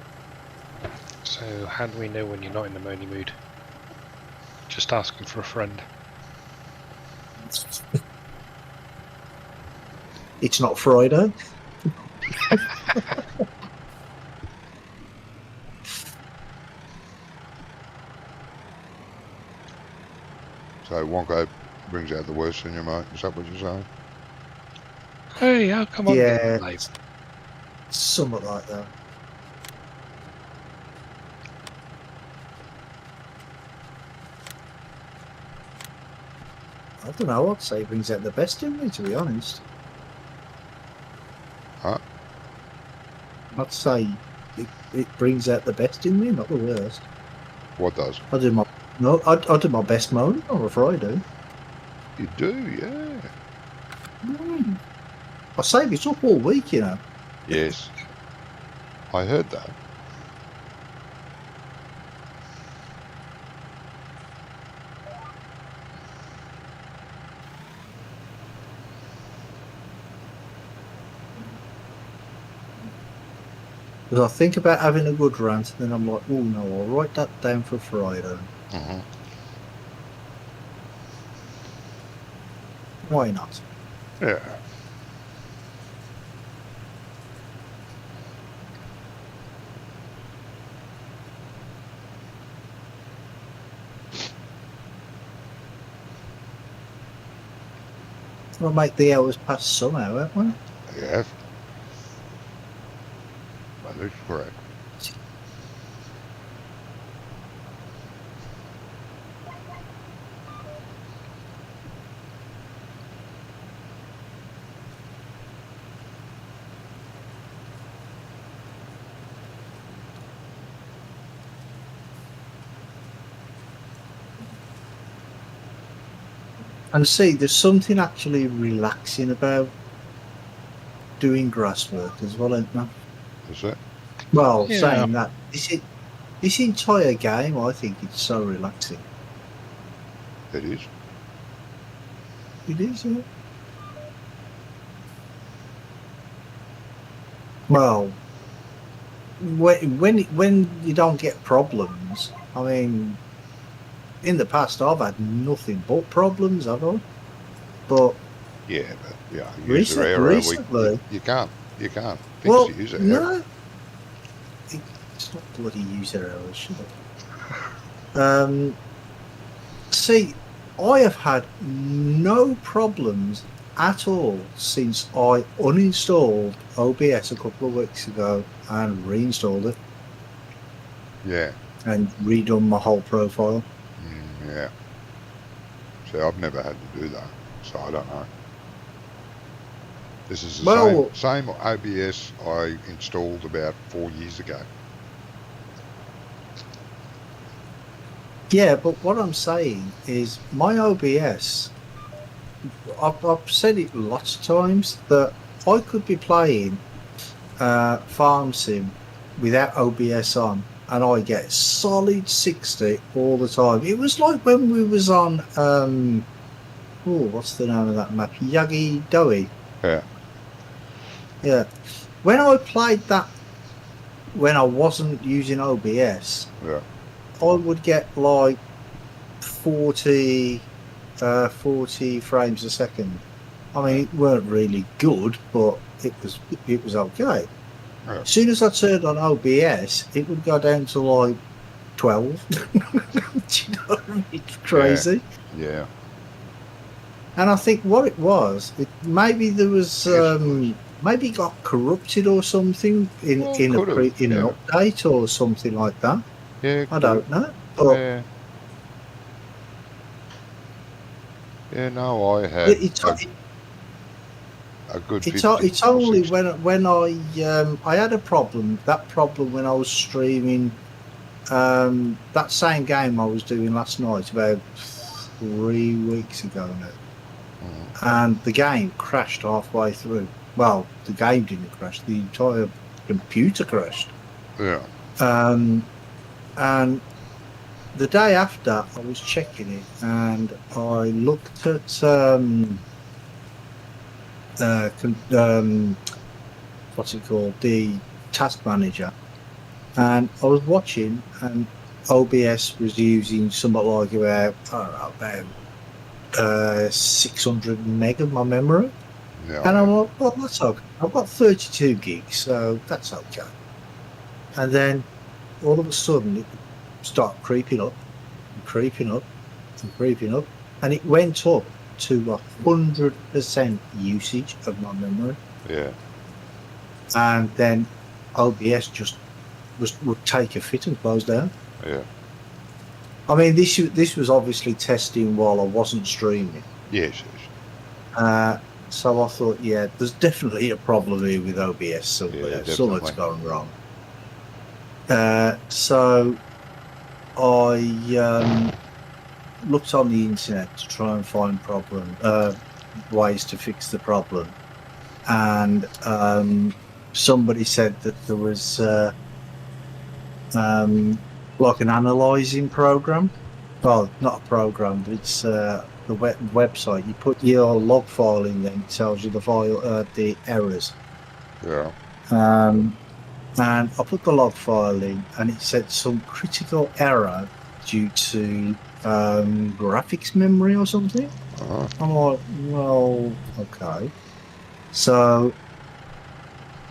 Speaker 3: So, how do we know when you're not in the moany mood? Just asking for a friend.
Speaker 2: It's not Friday.
Speaker 1: So Wonko brings out the worst in you, mate. Is that what you're saying?
Speaker 3: Hey, how come I'm
Speaker 2: Yeah.
Speaker 3: getting live?
Speaker 2: Somewhat like that. I don't know, I'd say it brings out the best in me, to be honest.
Speaker 1: Huh?
Speaker 2: I'd say it brings out the best in me, not the worst.
Speaker 1: What does?
Speaker 2: I do my best moan on a Friday.
Speaker 1: You do, yeah.
Speaker 2: I save it up all week, you know.
Speaker 1: Yes. I heard that.
Speaker 2: Because I think about having a good rant, and then I'm like, oh no, I'll write that down for Friday.
Speaker 1: Mm-hmm.
Speaker 2: Why not?
Speaker 1: Yeah.
Speaker 2: We'll make the hours pass somehow, won't we?
Speaker 1: Yes. That is correct.
Speaker 2: And see, there's something actually relaxing about doing grass work as well, isn't there?
Speaker 1: Is it?
Speaker 2: Well,
Speaker 3: Yeah.
Speaker 2: saying that, this entire game, I think it's so relaxing.
Speaker 1: It is.
Speaker 2: It is, yeah. Well, when you don't get problems, I mean, in the past I've had nothing but problems, have I? But
Speaker 1: Yeah, but yeah, user error.
Speaker 2: recently,
Speaker 1: You can't fix
Speaker 2: well,
Speaker 1: the user error.
Speaker 2: no, it's not bloody user error, should it? See, I have had no problems at all since I uninstalled OBS a couple of weeks ago and reinstalled it
Speaker 1: Yeah.
Speaker 2: and redone my whole profile.
Speaker 1: Yeah. See, I've never had to do that, so I don't know. This is the
Speaker 2: Well-
Speaker 1: same OBS I installed about 4 years ago.
Speaker 2: Yeah, but what I'm saying is my OBS, I've said it lots of times that I could be playing Farm Sim without OBS on and I get solid 60 all the time. It was like when we was on, what's the name of that map? Yagi Doi.
Speaker 1: Yeah.
Speaker 2: Yeah. When I played that, when I wasn't using OBS,
Speaker 1: Yeah.
Speaker 2: I would get like 40 frames a second. I mean, it weren't really good, but it was okay.
Speaker 1: Yeah.
Speaker 2: As soon as I turned on OBS, it would go down to like 12. Do you know what I mean? It's crazy.
Speaker 1: Yeah.
Speaker 2: And I think what it was, maybe there was maybe it got corrupted or something in
Speaker 1: Well,
Speaker 2: an
Speaker 1: could've,
Speaker 2: update or something like that.
Speaker 1: Yeah.
Speaker 2: I don't know. But
Speaker 1: Yeah. Yeah, no, I had
Speaker 2: it's
Speaker 1: a good 50
Speaker 2: it's
Speaker 1: or
Speaker 2: only
Speaker 1: 60.
Speaker 2: when I had a problem. That problem when I was streaming that same game I was doing last night about 3 weeks ago now, and the game crashed halfway through. Well, the game didn't crash; the entire computer crashed.
Speaker 1: Yeah.
Speaker 2: And the day after, I was checking it, and I looked at what's it called, the task manager, and I was watching, and OBS was using something like about 600 meg of my memory,
Speaker 1: Yeah.
Speaker 2: and I'm like, well, that's okay. I've got 32 gigs, so that's okay. And then all of a sudden, it started creeping up, and creeping up, and creeping up, and it went up to 100% usage of my memory.
Speaker 1: Yeah.
Speaker 2: And then OBS just would take a fit and close down.
Speaker 1: Yeah.
Speaker 2: I mean, this was obviously testing while I wasn't streaming.
Speaker 1: Yes.
Speaker 2: So I thought, yeah, there's definitely a problem here with OBS somewhere.
Speaker 1: Yeah,
Speaker 2: Something's
Speaker 1: definitely.
Speaker 2: gone wrong. So I looked on the internet to try and find ways to fix the problem, and somebody said that there was like an analyzing program. Well, not a program, but it's the website. You put your log file in there, it tells you the errors.
Speaker 1: Yeah.
Speaker 2: And I put the log file in, and it said some critical error due to graphics memory or something.
Speaker 1: Uh-huh.
Speaker 2: I'm like, well, okay. So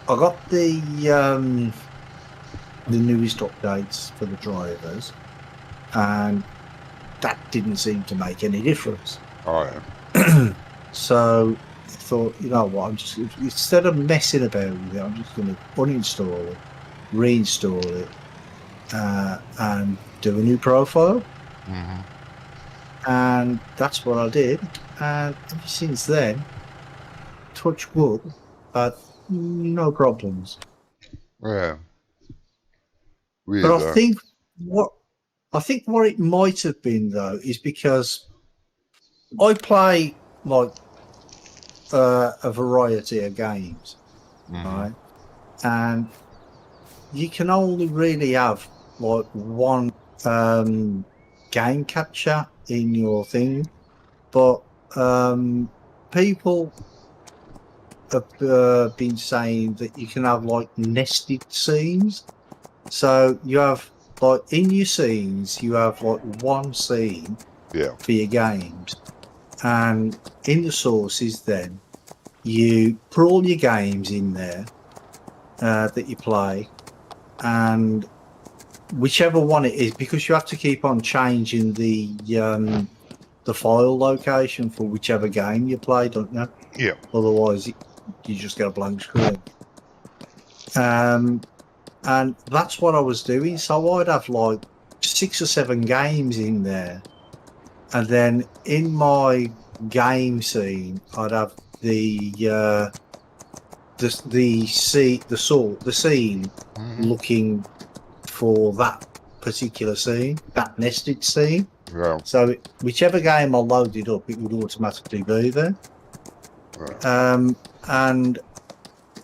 Speaker 2: I got the newest updates for the drivers, and that didn't seem to make any difference.
Speaker 1: Oh, yeah.
Speaker 2: So I thought, you know what, instead of messing about with it, I'm just going to uninstall it, reinstall it, and do a new profile.
Speaker 1: Mm-hmm.
Speaker 2: And that's what I did. And ever since then, touch wood, but no problems.
Speaker 1: Yeah. With,
Speaker 2: But I think what it might have been though is because I play like a variety of games, right? And you can only really have like one game capture in your thing, but people have been saying that you can have like nested scenes. So you have like in your scenes, you have like one scene
Speaker 1: yeah.
Speaker 2: for your games, and in the sources, then you put all your games in there that you play, and whichever one it is, because you have to keep on changing the the file location for whichever game you play, don't you?
Speaker 1: Yeah.
Speaker 2: Otherwise, you just get a blank screen. And that's what I was doing. So I'd have like 6 or 7 games in there, and then in my game scene, I'd have the scene
Speaker 1: Mhm.
Speaker 2: looking for that particular scene, that nested scene.
Speaker 1: Yeah.
Speaker 2: So whichever game I loaded up, it would automatically be there.
Speaker 1: Right.
Speaker 2: And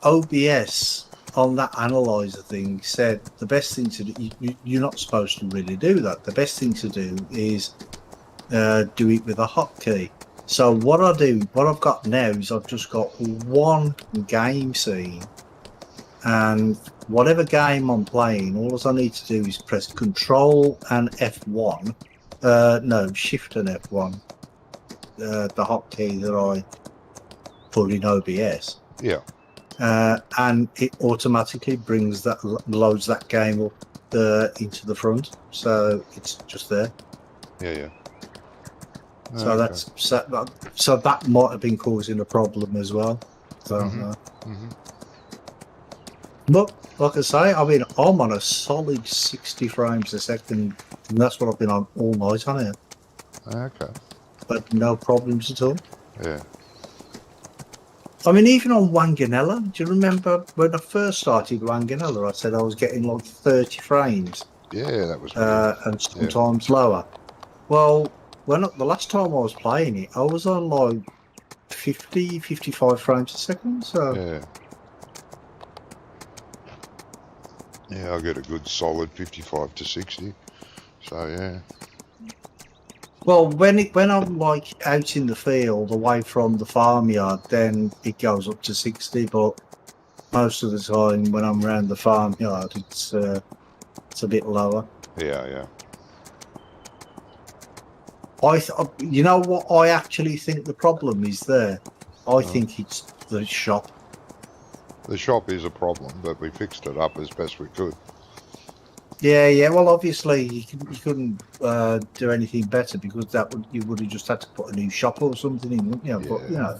Speaker 2: OBS on that analyzer thing said the best thing to do, you're not supposed to really do that. The best thing to do is do it with a hotkey. So what I've got now is I've just got one game scene, and whatever game I'm playing, all I need to do is press Control and F1. No, Shift and F1. The hotkey that I put in OBS.
Speaker 1: Yeah.
Speaker 2: And it automatically loads that game up into the front, so it's just there.
Speaker 1: Yeah.
Speaker 2: So
Speaker 1: Okay.
Speaker 2: so that might have been causing a problem as well. So,
Speaker 1: Mhm.
Speaker 2: but like I say, I mean, I'm on a solid 60 frames a second, and that's what I've been on all night on here.
Speaker 1: Okay.
Speaker 2: But no problems at all.
Speaker 1: Yeah.
Speaker 2: I mean, even on Wanganella, do you remember when I first started Wanganella, I said I was getting like 30 frames
Speaker 1: Yeah, that was weird.
Speaker 2: and sometimes lower. Well, the last time I was playing it, I was on like 50, 55 frames a second. So
Speaker 1: Yeah, I get a good solid 55 to 60. So yeah.
Speaker 2: well, when I'm like out in the field away from the farmyard, then it goes up to 60. But most of the time when I'm around the farmyard, it's a bit lower.
Speaker 1: Yeah.
Speaker 2: You know what I actually think the problem is there? I think it's the shop.
Speaker 1: The shop is a problem, but we fixed it up as best we could.
Speaker 2: Yeah. Well, obviously you couldn't do anything better because you would have just had to put a new shop or something in, wouldn't you? But you know.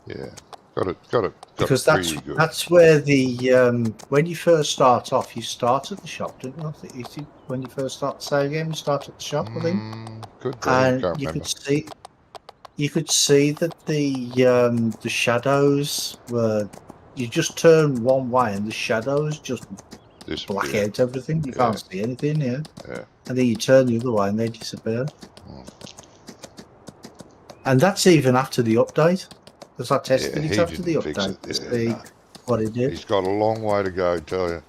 Speaker 1: Yeah. Got it.
Speaker 2: Because
Speaker 1: pretty good.
Speaker 2: that's where the when you first start off, you start at the shop, don't you? I think when you first start the save game, you start at the shop, I think.
Speaker 1: Could be.
Speaker 2: And
Speaker 1: Can't
Speaker 2: you
Speaker 1: remember.
Speaker 2: could see that the shadows were. You just turn one way and the shadows just black out everything. You can't see anything, yeah. And then you turn the other way and they disappear. And that's even after the update. Because I tested it after the update to see what it did.
Speaker 1: He's got a long way to go, tell you.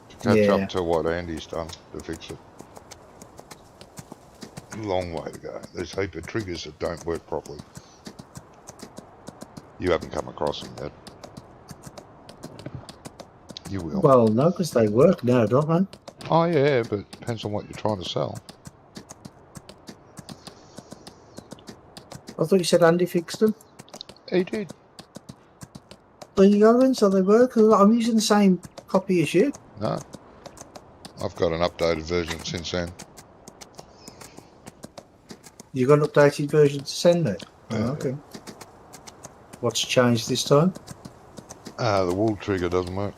Speaker 1: To catch up to what Andy's done to fix it. Long way to go. There's a heap of triggers that don't work properly. You haven't come across them yet. You will.
Speaker 2: Well, no, because they work now, don't they?
Speaker 1: Oh yeah, but depends on what you're trying to sell.
Speaker 2: I thought you said Andy fixed them.
Speaker 1: He did.
Speaker 2: There you go then, so they work. I'm using the same copy as you.
Speaker 1: No. I've got an updated version since then.
Speaker 2: You got an updated version to send me? Oh, okay. What's changed this time?
Speaker 1: The wall trigger doesn't work.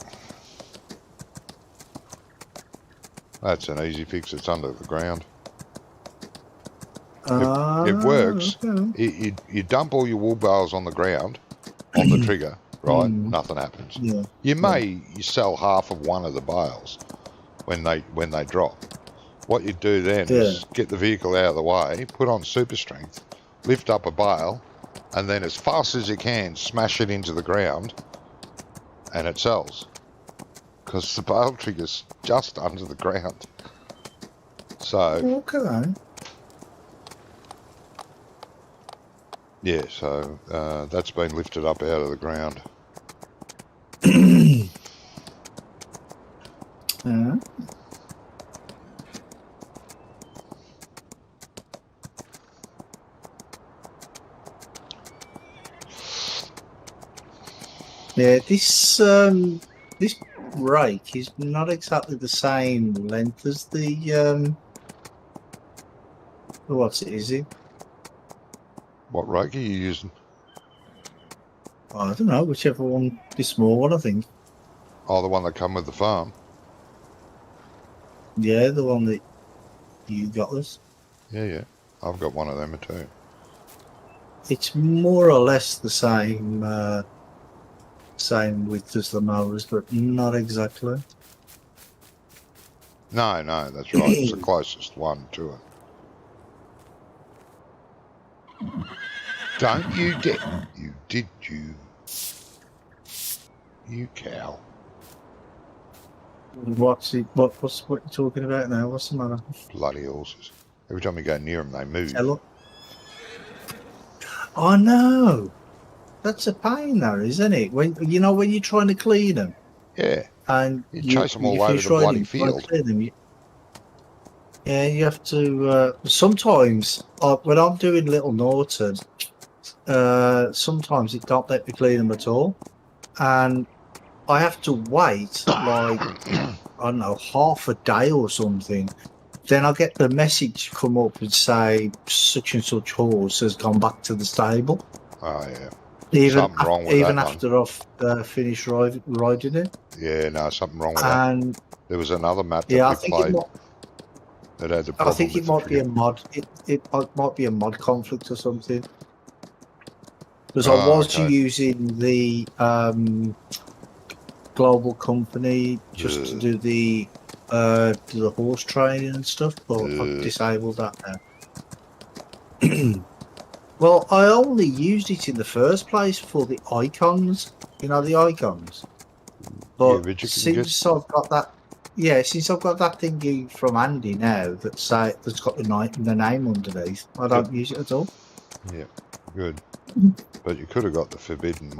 Speaker 1: That's an easy fix. It's under the ground. It works. Okay. You dump all your wool bales on the ground, on the trigger, right? Nothing happens.
Speaker 2: Yeah.
Speaker 1: You sell half of one of the bales when they drop. What you do then is get the vehicle out of the way, put on super strength, lift up a bale, and then as fast as you can, smash it into the ground, and it sells. Because the bale trigger's just under the ground. So...
Speaker 2: Okay.
Speaker 1: Yeah, so that's been lifted up out of the ground.
Speaker 2: Yeah, this rake is not exactly the same length as the What's it, is it?
Speaker 1: What rake are you using?
Speaker 2: I don't know, whichever one, the small one, I think.
Speaker 1: Oh, the one that come with the farm.
Speaker 2: Yeah, the one that you got us.
Speaker 1: Yeah. I've got one of them too.
Speaker 2: It's more or less the same same width as the mowers, but not exactly.
Speaker 1: No, that's right. It's the closest one to it. Don't you dare. You cow.
Speaker 2: What's what you talking about now? What's the matter?
Speaker 1: Bloody horses. Every time you go near them, they move.
Speaker 2: Hello? I know. That's a pain, though, isn't it? When when you're trying to clean them,
Speaker 1: Yeah.
Speaker 2: and
Speaker 1: You chase them all over
Speaker 2: finish
Speaker 1: the bloody
Speaker 2: riding, trying to
Speaker 1: field.
Speaker 2: clean them, yeah, you have to. Sometimes, when I'm doing Little Norton, sometimes it don't let me clean them at all, and I have to wait like I don't know, half a day or something. Then I get the message come up and say such and such horse has gone back to the stable.
Speaker 1: Oh, yeah.
Speaker 2: Even
Speaker 1: Something wrong with that one.
Speaker 2: after I've finished riding it.
Speaker 1: Yeah, no, something wrong with that.
Speaker 2: And
Speaker 1: There was another map that
Speaker 2: yeah,
Speaker 1: we played that had the problem
Speaker 2: I think it
Speaker 1: with
Speaker 2: might be a mod. It might be a mod conflict or something. Because I was using the global company just to do the horse training and stuff, but I've disabled that now. Well, I only used it in the first place for the icons. You know, the icons. But since I've got that, since I've got that thingy from Andy now that's got the name underneath, I don't use it at all.
Speaker 1: Yeah, good. But you could have got the forbidden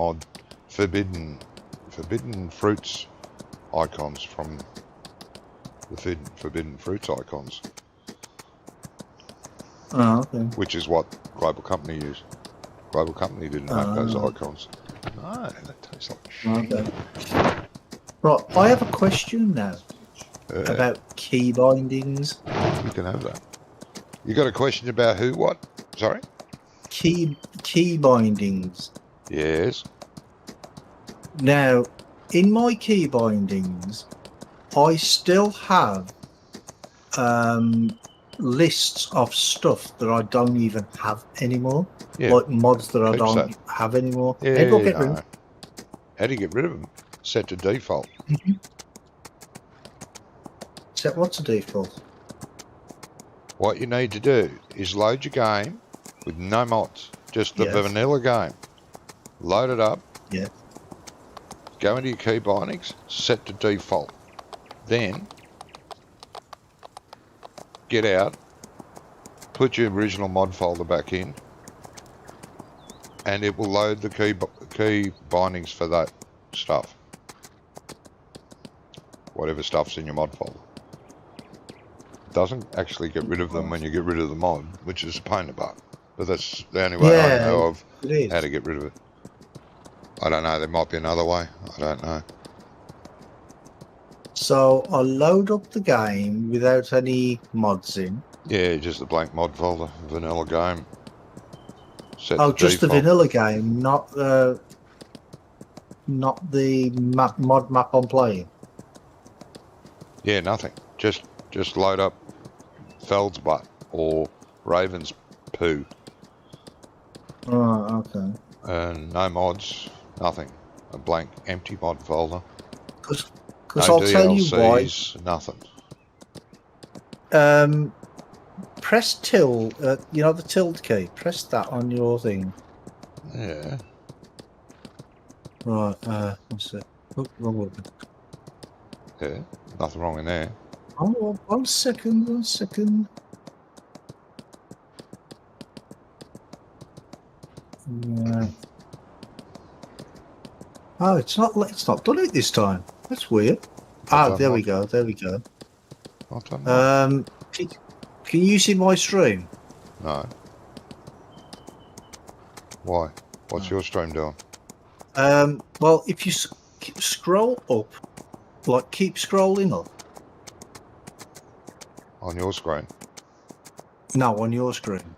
Speaker 1: fruits icons from the forbidden fruits icons.
Speaker 2: Oh, okay.
Speaker 1: Which is what Global Company used. Global Company didn't have those icons. No, that tastes like shit.
Speaker 2: Okay. Right, I have a question now about key bindings.
Speaker 1: You can have that. You got a question about who? What? Sorry?
Speaker 2: Key bindings.
Speaker 1: Yes.
Speaker 2: Now, in my key bindings, I still have lists of stuff that I don't even have anymore.
Speaker 1: Yeah.
Speaker 2: Like mods that I don't have anymore.
Speaker 1: Yeah,
Speaker 2: How do I get rid of them?
Speaker 1: How do you get rid of them? Set to default.
Speaker 2: Set what to default?
Speaker 1: What you need to do is load your game with no mods. Just the vanilla game. Load it up.
Speaker 2: Yeah.
Speaker 1: Go into your key bindings, set to default. Then get out, put your original mod folder back in, and it will load the key bindings for that stuff. Whatever stuff's in your mod folder. It doesn't actually get rid of them when you get rid of the mod, which is a pain in the butt. But that's the only way I know of how to get rid of it. I don't know, there might be another way. I don't know.
Speaker 2: So I load up the game without any mods in.
Speaker 1: Yeah, just a blank mod folder, vanilla game. Set
Speaker 2: Just the vanilla game, not the mod map I'm playing.
Speaker 1: Yeah, nothing. Just load up Feldspar or Raven's Poo.
Speaker 2: Oh, okay.
Speaker 1: And no mods, nothing. A blank, empty mod folder.
Speaker 2: Because
Speaker 1: no
Speaker 2: I'll
Speaker 1: DLCs,
Speaker 2: tell you why.
Speaker 1: Nothing.
Speaker 2: Press tilde, the tilde key. Press that on your thing.
Speaker 1: Yeah.
Speaker 2: Right, what's it? Oh, wrong one.
Speaker 1: Yeah, nothing wrong in there.
Speaker 2: Oh, 1 second, 1 second. Yeah. Oh, it's not done it this time. That's weird. There we go. Can you see my stream?
Speaker 1: No. Why? What's your stream doing?
Speaker 2: Well, if you scroll up, keep scrolling up.
Speaker 1: On your screen?
Speaker 2: No, on your screen.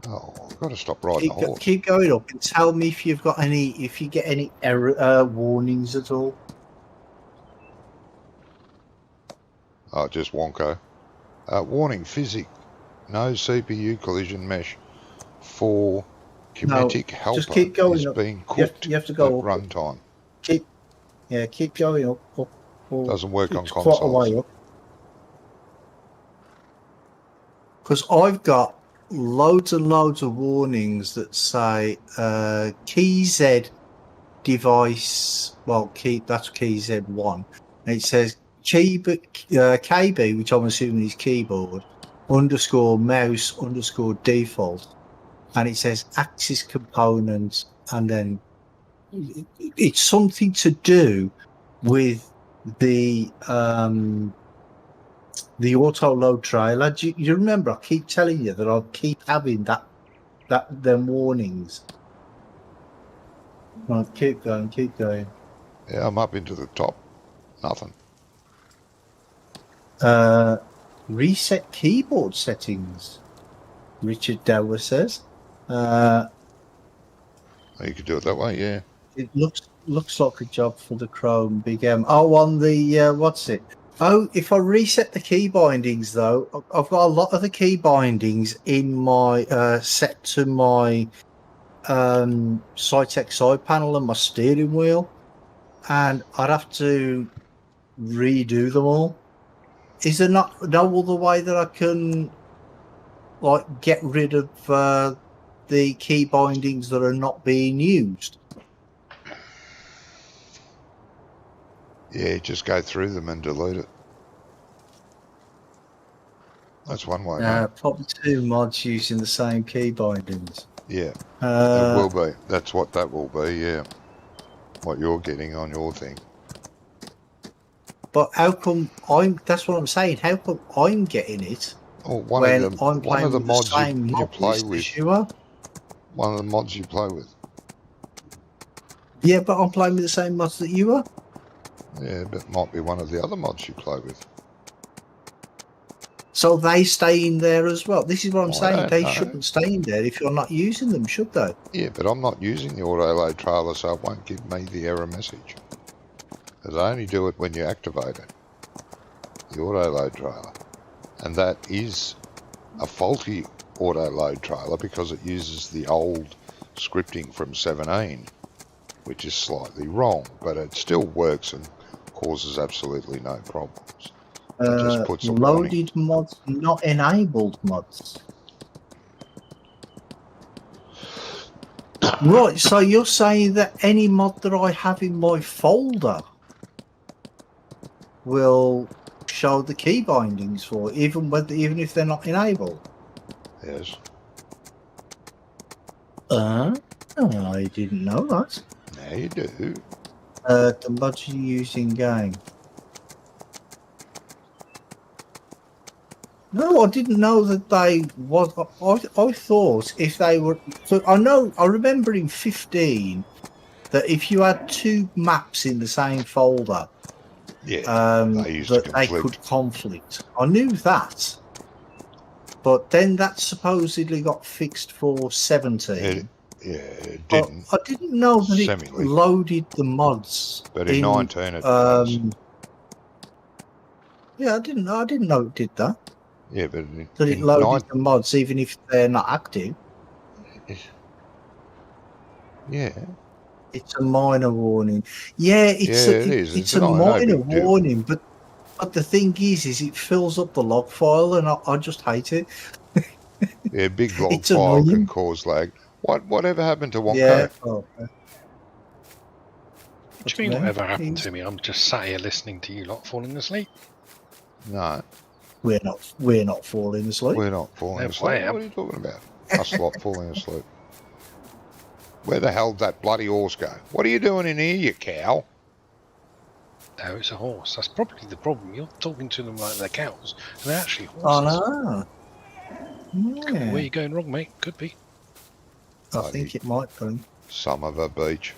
Speaker 1: Oh, I've got to stop riding a horse.
Speaker 2: Keep going up and tell me if you've got if you get any error warnings at all.
Speaker 1: Oh, just Wonko. Warning, physic. No CPU collision mesh for kinetic helper
Speaker 2: just keep going
Speaker 1: is
Speaker 2: up.
Speaker 1: being cooked
Speaker 2: You have to go
Speaker 1: at
Speaker 2: up.
Speaker 1: runtime.
Speaker 2: Keep going up.
Speaker 1: Doesn't work on
Speaker 2: It's quite a
Speaker 1: consoles.
Speaker 2: way up. Because I've got loads and loads of warnings that say key Z device. Well, that's key Z1. And it says KB, which I'm assuming is keyboard, _mouse _default. And it says axis components, and then it's something to do with the auto load trailer. Do you remember? I keep telling you that I'll keep having them warnings. Right, keep going.
Speaker 1: Yeah, I'm up into the top. Nothing.
Speaker 2: Reset keyboard settings. Richard Dower says.
Speaker 1: You could do it that way, yeah.
Speaker 2: It looks like a job for the Chrome Big M. Oh, on the what's it? Oh, if I reset the key bindings though, I've got a lot of the key bindings in my set to my Cytec side panel and my steering wheel, and I'd have to redo them all. Is there no other way that I can like get rid of the key bindings that are not being used?
Speaker 1: Yeah, just go through them and delete it. That's one way, mate.
Speaker 2: Probably 2 mods using the same key bindings.
Speaker 1: Yeah, it will be. That's what that will be, yeah. What you're getting on your thing.
Speaker 2: But how come that's what I'm saying, how come I'm getting it
Speaker 1: Oh,
Speaker 2: when I'm playing with the same
Speaker 1: you
Speaker 2: mod
Speaker 1: play
Speaker 2: list
Speaker 1: with.
Speaker 2: as you are?
Speaker 1: One of the mods you play with.
Speaker 2: Yeah, but I'm playing with the same mods that you are.
Speaker 1: Yeah, but it might be one of the other mods you play with.
Speaker 2: So they stay in there as well. This is what I'm
Speaker 1: I
Speaker 2: saying.
Speaker 1: don't
Speaker 2: They
Speaker 1: know.
Speaker 2: shouldn't stay in there if you're not using them, should they?
Speaker 1: Yeah, but I'm not using the auto load trailer, so it won't give me the error message. Because I only do it when you activate it. The auto load trailer. And that is a faulty auto load trailer because it uses the old scripting from 17, which is slightly wrong, but it still works and causes absolutely no problems. It just puts a warning.
Speaker 2: Loaded mods, not enabled mods. Right, so you're saying that any mod that I have in my folder will show the key bindings for it, even if they're not enabled?
Speaker 1: Yes.
Speaker 2: I didn't know that.
Speaker 1: Now you do.
Speaker 2: The mods you use in game. No, I didn't know that they was. I thought if they were. So I remember in 15 that if you had 2 maps in the same folder,
Speaker 1: Yeah, they used to
Speaker 2: that they could conflict. I knew that, but then that supposedly got fixed for 17.
Speaker 1: It didn't.
Speaker 2: I didn't know that it
Speaker 1: Semi-leak.
Speaker 2: loaded the mods.
Speaker 1: But in 19 it does.
Speaker 2: Yeah, I didn't know it did that.
Speaker 1: Yeah, but
Speaker 2: That it loaded the mods even if they're not active.
Speaker 1: Yeah.
Speaker 2: It's a minor warning. Yeah,
Speaker 1: it is.
Speaker 2: It's a minor warning, but the thing is it fills up the log file, and I just hate it.
Speaker 1: Yeah, big log
Speaker 2: It's
Speaker 1: file
Speaker 2: annoying.
Speaker 1: can cause lag. Whatever happened to Wonko?
Speaker 2: Yeah.
Speaker 3: What do you mean, whatever happened to me? I'm just sat here listening to you lot falling asleep.
Speaker 1: No,
Speaker 2: We're not falling asleep.
Speaker 1: we're not falling
Speaker 3: No,
Speaker 1: asleep.
Speaker 3: I am.
Speaker 1: What are you talking about? Us lot falling asleep. Where the hell did that bloody horse go? What are you doing in here, you cow?
Speaker 3: No, it's a horse. That's probably the problem. You're talking to them like they're cows, and they're actually
Speaker 2: Oh
Speaker 3: horses.
Speaker 2: no. Yeah.
Speaker 3: Where you going wrong, mate? Could be.
Speaker 2: I think it might be.
Speaker 1: Somerville Beach.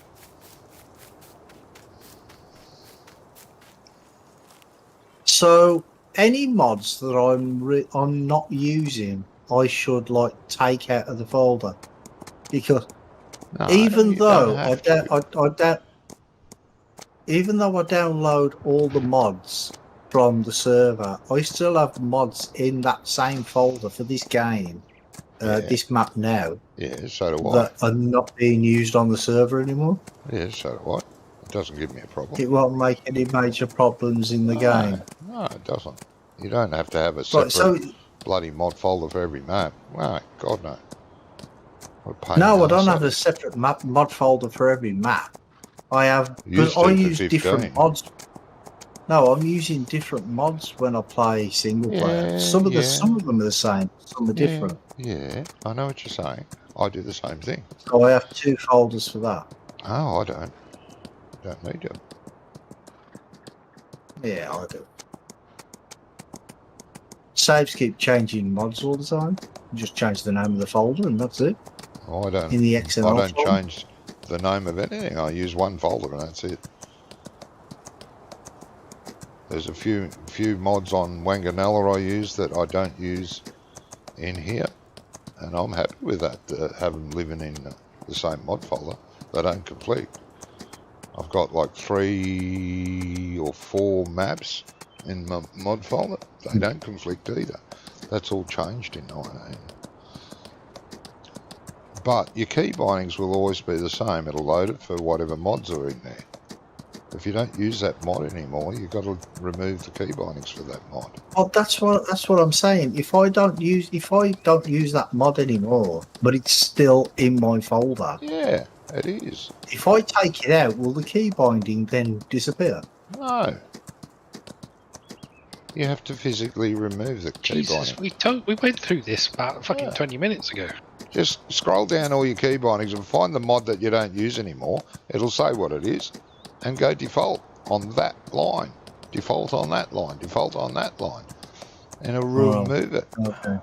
Speaker 2: So any mods that I'm not using I should like take out of the folder, because
Speaker 1: No,
Speaker 2: even
Speaker 1: you don't
Speaker 2: though
Speaker 1: have to.
Speaker 2: even though I download all the mods from the server, I still have mods in that same folder for this game,
Speaker 1: Yeah.
Speaker 2: this map now,
Speaker 1: Yeah, so do I.
Speaker 2: that are not being used on the server anymore.
Speaker 1: Yeah, so do I. It doesn't give me a problem.
Speaker 2: It won't make any major problems in the game.
Speaker 1: No, it doesn't. You don't have to have a
Speaker 2: Right,
Speaker 1: separate
Speaker 2: so
Speaker 1: bloody mod folder for every map. No, God no. What a pain in
Speaker 2: no,
Speaker 1: the
Speaker 2: I don't
Speaker 1: arse
Speaker 2: have
Speaker 1: that
Speaker 2: a
Speaker 1: is.
Speaker 2: separate mod folder for every map. I have,
Speaker 1: Used
Speaker 2: because I
Speaker 1: to for
Speaker 2: use
Speaker 1: 15.
Speaker 2: different mods. No, I'm using different mods when I play single player.
Speaker 1: Yeah,
Speaker 2: Some of
Speaker 1: yeah.
Speaker 2: them are the same, some are different.
Speaker 1: Yeah, I know what you're saying. I do the same thing.
Speaker 2: So I have 2 folders for that.
Speaker 1: Oh, I don't. Don't need to.
Speaker 2: Yeah, I do. Saves keep changing mods all the time. You just change the name of the folder and that's it.
Speaker 1: Oh, I don't.
Speaker 2: In the
Speaker 1: I
Speaker 2: XML
Speaker 1: don't
Speaker 2: folder.
Speaker 1: change the name of anything. I use one folder and that's it. There's a few mods on Wanganella I use that I don't use in here, and I'm happy with that. Have them living in the same mod folder. They don't conflict. I've got like 3 or 4 maps in my mod folder. They don't conflict either. That's all changed in 19. But your key bindings will always be the same. It'll load it for whatever mods are in there. If you don't use that mod anymore, you've got to remove the key bindings for that mod.
Speaker 2: Well, that's what I'm saying. If I don't use that mod anymore, but it's still in my folder.
Speaker 1: Yeah, it is.
Speaker 2: If I take it out, will the key binding then disappear?
Speaker 1: No. You have to physically remove the key
Speaker 3: Jesus,
Speaker 1: binding.
Speaker 3: we went through this about fucking 20 minutes ago.
Speaker 1: Just scroll down all your key bindings and find the mod that you don't use anymore. It'll say what it is. And go default on that line. Default on that line. Default on that line. And it'll remove it.
Speaker 2: Okay.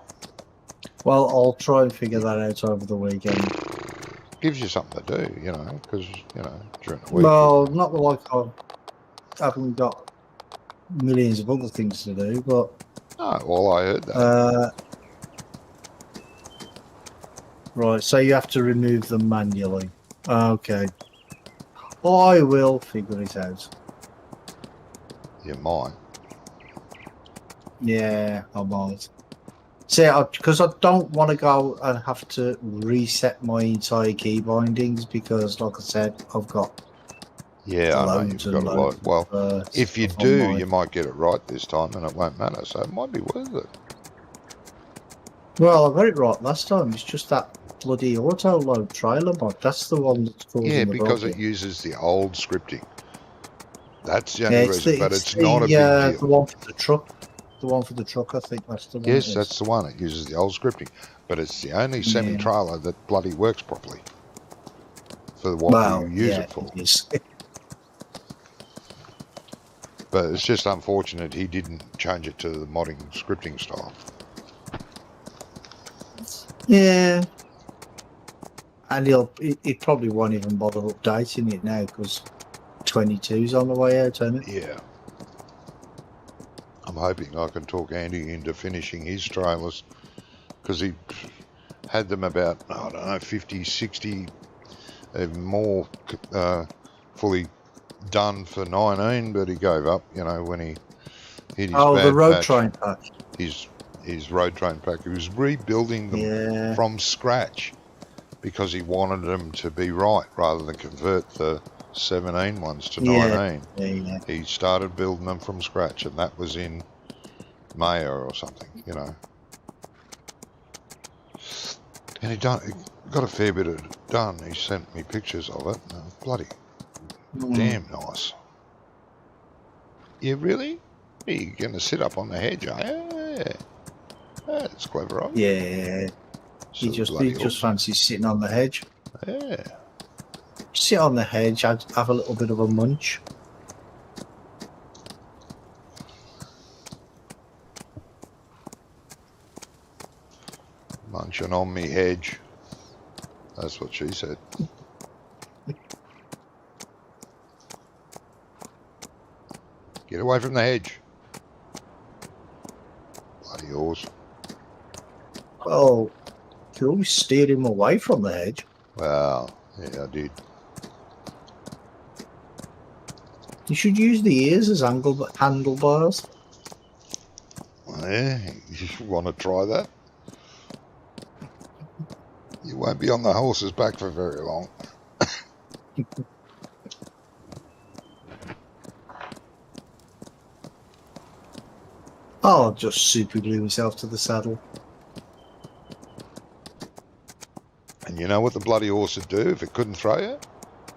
Speaker 2: Well, I'll try and figure that out over the weekend.
Speaker 1: Gives you something to do, because, during the week.
Speaker 2: Well, not like I haven't got millions of other things to do, but...
Speaker 1: Oh, well, I heard that.
Speaker 2: Right, so you have to remove them manually. Okay. I will figure it out.
Speaker 1: You might.
Speaker 2: Yeah, I might. See, because I don't want to go and have to reset my entire key bindings, because, like I said, I've got
Speaker 1: Yeah, I know
Speaker 2: loads
Speaker 1: you've
Speaker 2: and
Speaker 1: got a lot.
Speaker 2: loads
Speaker 1: Well,
Speaker 2: of,
Speaker 1: if you
Speaker 2: stuff on
Speaker 1: do,
Speaker 2: mine.
Speaker 1: you might get it right this time and it won't matter. So it might be worth it.
Speaker 2: Well, I got it right last time. It's just that bloody auto load trailer mod. That's the one that's causing
Speaker 1: Yeah,
Speaker 2: the
Speaker 1: because
Speaker 2: problem.
Speaker 1: it uses the old scripting. That's the
Speaker 2: Yeah,
Speaker 1: only
Speaker 2: it's
Speaker 1: reason, but it's not a big deal.
Speaker 2: the one for the truck. The one for the truck, I think that's the one. it
Speaker 1: Yes,
Speaker 2: is.
Speaker 1: that's the one. It uses the old scripting, but it's the only semi-trailer that bloody works properly for what you use it for.
Speaker 2: It is.
Speaker 1: But it's just unfortunate he didn't change it to the modding scripting style.
Speaker 2: Yeah. And he probably won't even bother updating it now, because 22's on the way out, isn't it?
Speaker 1: Yeah. I'm hoping I can talk Andy into finishing his trailers, because he had them about, I don't know, 50, 60, even more fully done for 19, but he gave up, when he hit his bad
Speaker 2: the road
Speaker 1: patch.
Speaker 2: train pack.
Speaker 1: His road train pack. He was rebuilding them from scratch because he wanted them to be right rather than convert the 17 ones to 19.
Speaker 2: Yeah.
Speaker 1: He started building them from scratch, and that was in May or something, And he got a fair bit of it done. He sent me pictures of it. Bloody damn nice. Yeah, really? Are you going to sit up on the hedge? Yeah. That's clever of you.
Speaker 2: Yeah. He
Speaker 1: So
Speaker 2: just
Speaker 1: bloody
Speaker 2: fancies sitting on the hedge.
Speaker 1: awesome. Yeah.
Speaker 2: Sit on the hedge, I'd have a little bit of a munch.
Speaker 1: Munching on me hedge. That's what she said. Get away from the hedge. Bloody horse.
Speaker 2: Oh, you always steer him away from the hedge.
Speaker 1: Well, yeah, I did.
Speaker 2: You should use the ears as handlebars.
Speaker 1: Yeah, you want to try that? You won't be on the horse's back for very long.
Speaker 2: I'll just super glue myself to the saddle.
Speaker 1: And you know what the bloody horse would do if it couldn't throw you?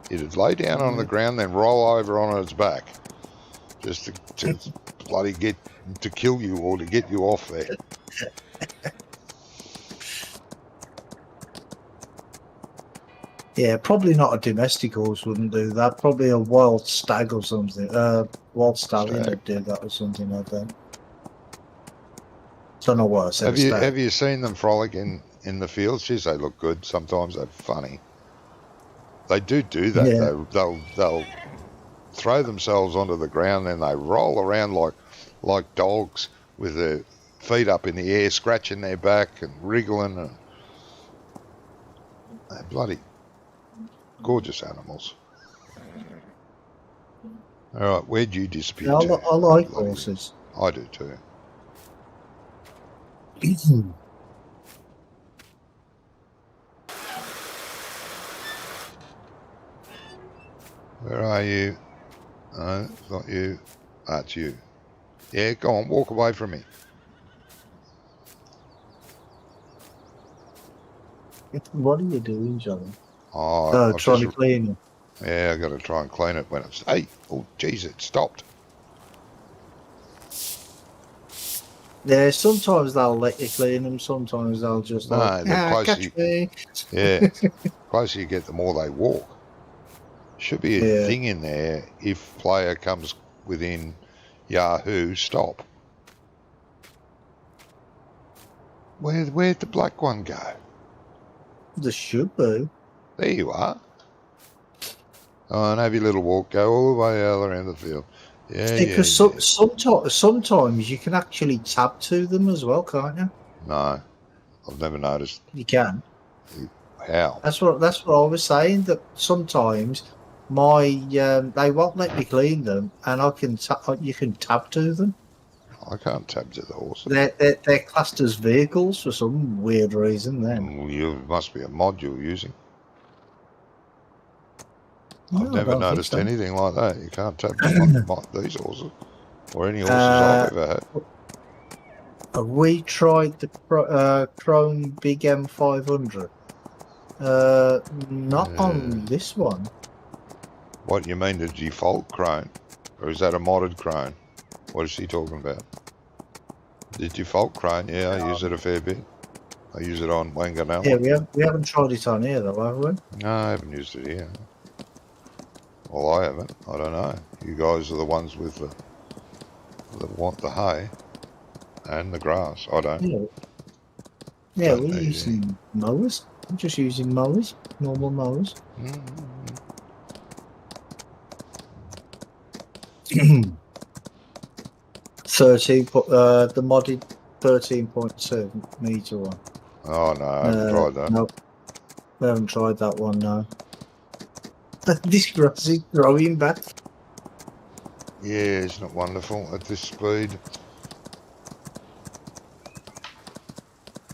Speaker 1: It'd lay down on the ground, then roll over on its back, just to bloody get to kill you or to get you off there.
Speaker 2: Yeah, probably not a domestic horse wouldn't do that. Probably a wild stag or something. Wild stallion
Speaker 1: Stag.
Speaker 2: would do that or something like that. Don't know what I said.
Speaker 1: Have you seen them frolic in the fields? Jeez, they look good. Sometimes they're funny. They do that.
Speaker 2: Yeah.
Speaker 1: They'll throw themselves onto the ground and they roll around like dogs with their feet up in the air, scratching their back and wriggling. And they're bloody gorgeous animals. All right, where'd you disappear
Speaker 2: Yeah,
Speaker 1: to?
Speaker 2: I like
Speaker 1: Bloody-
Speaker 2: horses.
Speaker 1: I do too. Where are you? No, it's not you. That's you. Yeah, go on, walk away from me.
Speaker 2: What are you doing, Johnny?
Speaker 1: Oh, I've
Speaker 2: trying
Speaker 1: just-
Speaker 2: to clean it.
Speaker 1: yeah, I got to try and clean it when it's. Hey, oh, jeez, it stopped.
Speaker 2: Yeah, sometimes they'll let you clean them. Sometimes they'll just
Speaker 1: No,
Speaker 2: like,
Speaker 1: the closer
Speaker 2: catch me.
Speaker 1: Yeah, closer you get, the more they walk. Should be a
Speaker 2: Yeah.
Speaker 1: thing in there if player comes within Yahoo, stop. Where'd the black one go?
Speaker 2: There should be.
Speaker 1: There you are. Oh, and have your little walk, go all the way out the other end of the field. Yeah,
Speaker 2: Because
Speaker 1: yeah.
Speaker 2: sometimes you can actually tab to them as well, can't you?
Speaker 1: No, I've never noticed
Speaker 2: You can.
Speaker 1: how.
Speaker 2: That's what I was saying. That sometimes my they won't let me clean them, and you can tab to them.
Speaker 1: I can't tab to the horse.
Speaker 2: They're classed as vehicles for some weird reason. Then
Speaker 1: You must be a mod you're using.
Speaker 2: No,
Speaker 1: I've
Speaker 2: I
Speaker 1: never
Speaker 2: don't think
Speaker 1: noticed
Speaker 2: so.
Speaker 1: anything like that. You can't tab to these horses or any horses I've ever had.
Speaker 2: We tried the Chrome Big M500. Not on this one.
Speaker 1: What, you mean the default crone? Or is that a modded crone? What is she talking about? The default crone, yeah, I use it a fair bit. I use it on Wanganella.
Speaker 2: Yeah, we haven't tried it on here though, have we?
Speaker 1: No, I haven't used it here. Well, I haven't. I don't know. You guys are the ones with that want the hay and the grass. I don't.
Speaker 2: Yeah,
Speaker 1: Don't
Speaker 2: we're
Speaker 1: they,
Speaker 2: using mowers. I'm just using mowers, normal mowers.
Speaker 1: Mm.
Speaker 2: The modded 13.2 meter one.
Speaker 1: Oh no, I haven't tried that.
Speaker 2: No, we haven't tried that one. No. This grass is growing back.
Speaker 1: Yeah, isn't it wonderful at this speed?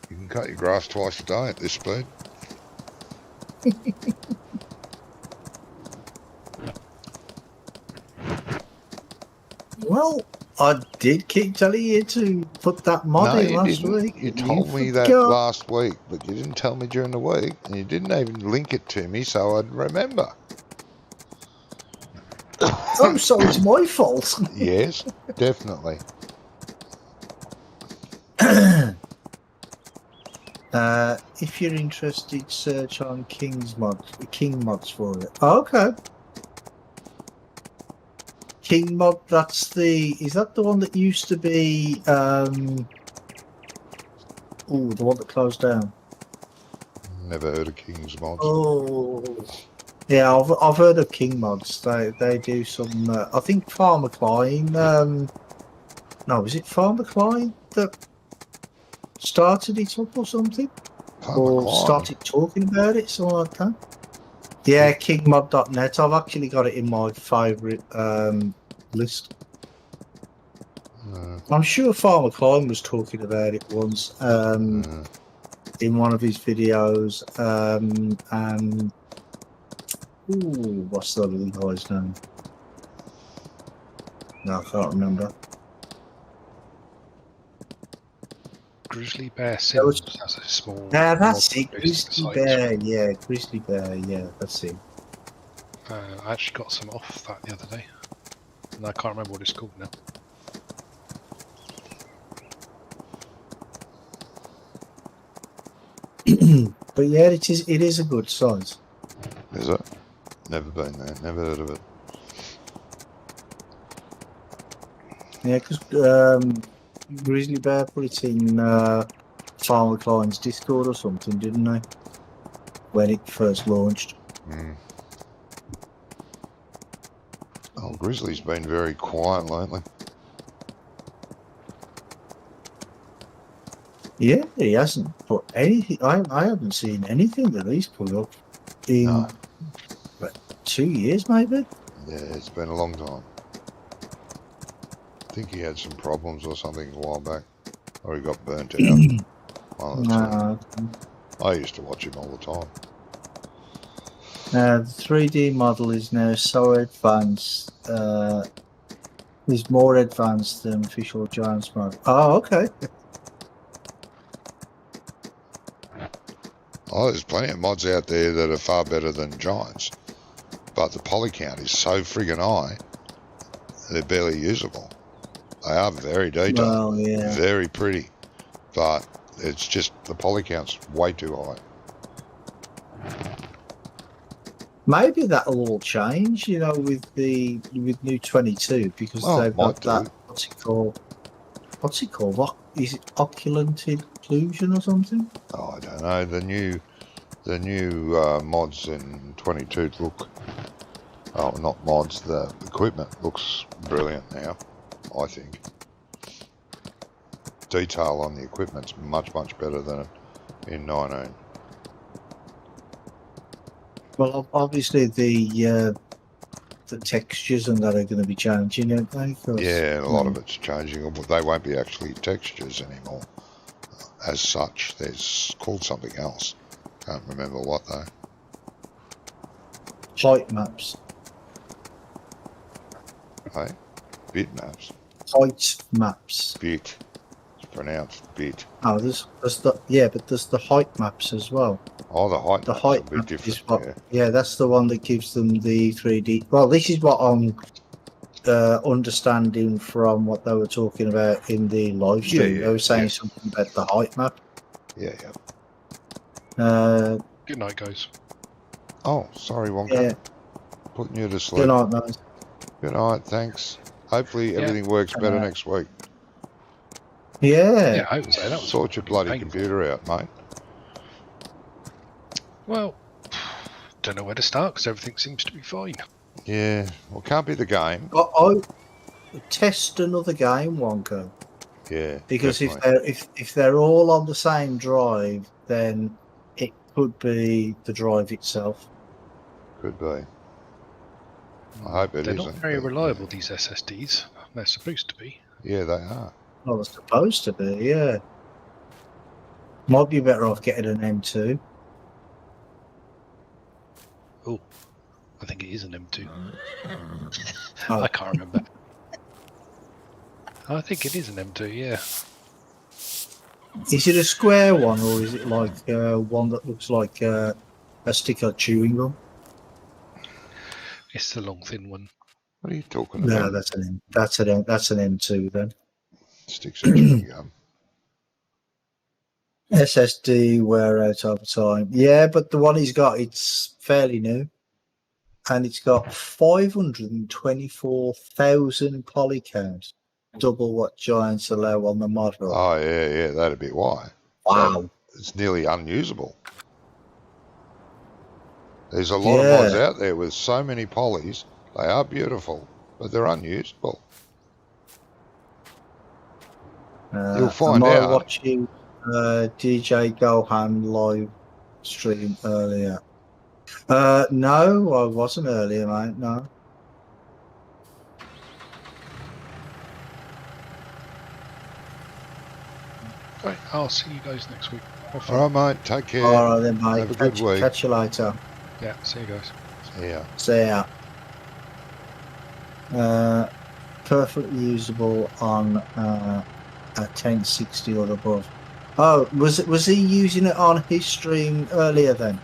Speaker 1: You can cut your grass twice a day at this speed.
Speaker 2: Well, I did keep telling you to put that mod
Speaker 1: No,
Speaker 2: in
Speaker 1: you
Speaker 2: last
Speaker 1: didn't.
Speaker 2: week.
Speaker 1: You told me that
Speaker 2: forgot.
Speaker 1: last week, but you didn't tell me during the week, and you didn't even link it to me so I'd remember.
Speaker 2: Oh, so it's my fault.
Speaker 1: Yes, definitely.
Speaker 2: If you're interested, search on King mods for it. Oh, okay. King mod. Is that the one that used to be? The one that closed down.
Speaker 1: Never heard of King's Mods.
Speaker 2: Oh, yeah. I've heard of King mods. They do some. I think Farmer Klein. No, is it Farmer Klein that started it up or something,
Speaker 1: Farmer
Speaker 2: or
Speaker 1: Klein.
Speaker 2: started talking about it, something like that. Yeah, kingmob.net. I've actually got it in my favourite list. I'm sure Farmer Klein was talking about it once in one of his videos. And ooh, what's the other guy's name? No, I can't remember.
Speaker 3: Grizzly Bear
Speaker 2: That was-
Speaker 3: Sims. That's a small.
Speaker 2: Yeah, that's
Speaker 3: mod
Speaker 2: it.
Speaker 3: based on the
Speaker 2: Grizzly
Speaker 3: site.
Speaker 2: Bear. Yeah, Grizzly Bear. Yeah, that's it.
Speaker 3: I actually got some off that the other day, and I can't remember what it's called now.
Speaker 2: But yeah, it is a good site.
Speaker 1: Is it? Never been there. Never heard of it.
Speaker 2: Yeah, because Grizzly Bear put it in Farmer Klein's Discord or something, didn't they? When it first launched.
Speaker 1: Oh, Grizzly's been very quiet lately.
Speaker 2: Yeah, he hasn't put anything. I haven't seen anything that he's put up in
Speaker 1: No.
Speaker 2: what, 2 years, maybe.
Speaker 1: Yeah, it's been a long time. I think he had some problems or something a while back. Or he got burnt out. Well, that's it. I used to watch him all the time.
Speaker 2: The 3D model is now so advanced. Is more advanced than Official Giants mod. Oh, okay.
Speaker 1: Oh, there's plenty of mods out there that are far better than Giants. But the poly count is so friggin' high, they're barely usable. They are very detailed,
Speaker 2: Well, yeah.
Speaker 1: very pretty, but it's just the poly count's way too high.
Speaker 2: Maybe that'll all change, you know, with new 22 because
Speaker 1: Well,
Speaker 2: they've got
Speaker 1: might do.
Speaker 2: that. What's it called? Is it occlusion inclusion or something?
Speaker 1: Oh, I don't know. The new mods in 22 look. Oh, not mods. The equipment looks brilliant now. I think detail on the equipment's much better than in 19.
Speaker 2: Well, obviously the textures and that are going to be changing, aren't they? 'Cause,
Speaker 1: Yeah, a lot of it's changing. They won't be actually textures anymore. As such, there's called something else. Can't remember what though.
Speaker 2: height maps.
Speaker 1: Hey, bitmaps.
Speaker 2: Height maps.
Speaker 1: Bit. It's pronounced bit.
Speaker 2: Oh, there's the height maps as well.
Speaker 1: Oh, the height.
Speaker 2: The
Speaker 1: maps
Speaker 2: height
Speaker 1: will be
Speaker 2: map
Speaker 1: different.
Speaker 2: is what,
Speaker 1: Yeah.
Speaker 2: yeah, that's the one that gives them the 3D. Well, this is what I'm understanding from what they were talking about in the live stream.
Speaker 1: Yeah,
Speaker 2: they were saying
Speaker 1: yeah.
Speaker 2: something about the height map.
Speaker 1: Yeah.
Speaker 3: Good night, guys.
Speaker 1: Oh, sorry, Wonka.
Speaker 2: Yeah,
Speaker 1: Putting you to sleep.
Speaker 2: good night, mate.
Speaker 1: Good night, thanks. Hopefully
Speaker 3: Yeah.
Speaker 1: everything works better next week.
Speaker 3: Yeah,
Speaker 2: Yeah,
Speaker 3: I hope so. That was
Speaker 1: Sort your bloody
Speaker 3: painful.
Speaker 1: computer out, mate.
Speaker 3: Well, don't know where to start because everything seems to be fine.
Speaker 1: Yeah, well, can't be the game.
Speaker 2: I test another game, Wonka,
Speaker 1: Yeah,
Speaker 2: because
Speaker 1: definitely.
Speaker 2: if they're all on the same drive, then it could be the drive itself.
Speaker 1: Could be. I hope it
Speaker 3: They're
Speaker 1: isn't.
Speaker 3: not very
Speaker 1: but,
Speaker 3: reliable, these SSDs. They're supposed to be.
Speaker 1: Yeah, they are.
Speaker 2: Well, they're supposed to be, yeah. Might be better off getting an M2.
Speaker 3: I think it is an M2.
Speaker 2: Oh.
Speaker 3: I can't remember. I think it is an M2, yeah.
Speaker 2: Is it a square one, or is it like one that looks like a stick of chewing gum?
Speaker 3: It's the long, thin one.
Speaker 1: What are you talking
Speaker 2: No,
Speaker 1: about?
Speaker 2: that's an M2 then.
Speaker 1: Sticks of chewing gum.
Speaker 2: SSD wear out over time. Yeah, but the one he's got, it's fairly new. And it's got 524,000 poly count. Double what Giants allow on the model.
Speaker 1: Oh, yeah, that'd be why.
Speaker 2: Wow.
Speaker 1: It's nearly unusable. There's a lot of
Speaker 2: Yeah.
Speaker 1: mods out there with so many polys. They are beautiful, but they're unusable. You'll find
Speaker 2: am I
Speaker 1: out.
Speaker 2: watching DJ Gohan live stream earlier. No, I wasn't earlier, mate. No.
Speaker 3: Right, I'll see you guys next week. Have fun.
Speaker 1: All right, mate. Take care.
Speaker 2: All right then, mate.
Speaker 1: Have a good week.
Speaker 2: Catch you later.
Speaker 3: Yeah, see you guys.
Speaker 1: Yeah.
Speaker 2: See ya. Perfectly usable on a 1060 or above. Oh, was he using it on his stream earlier then?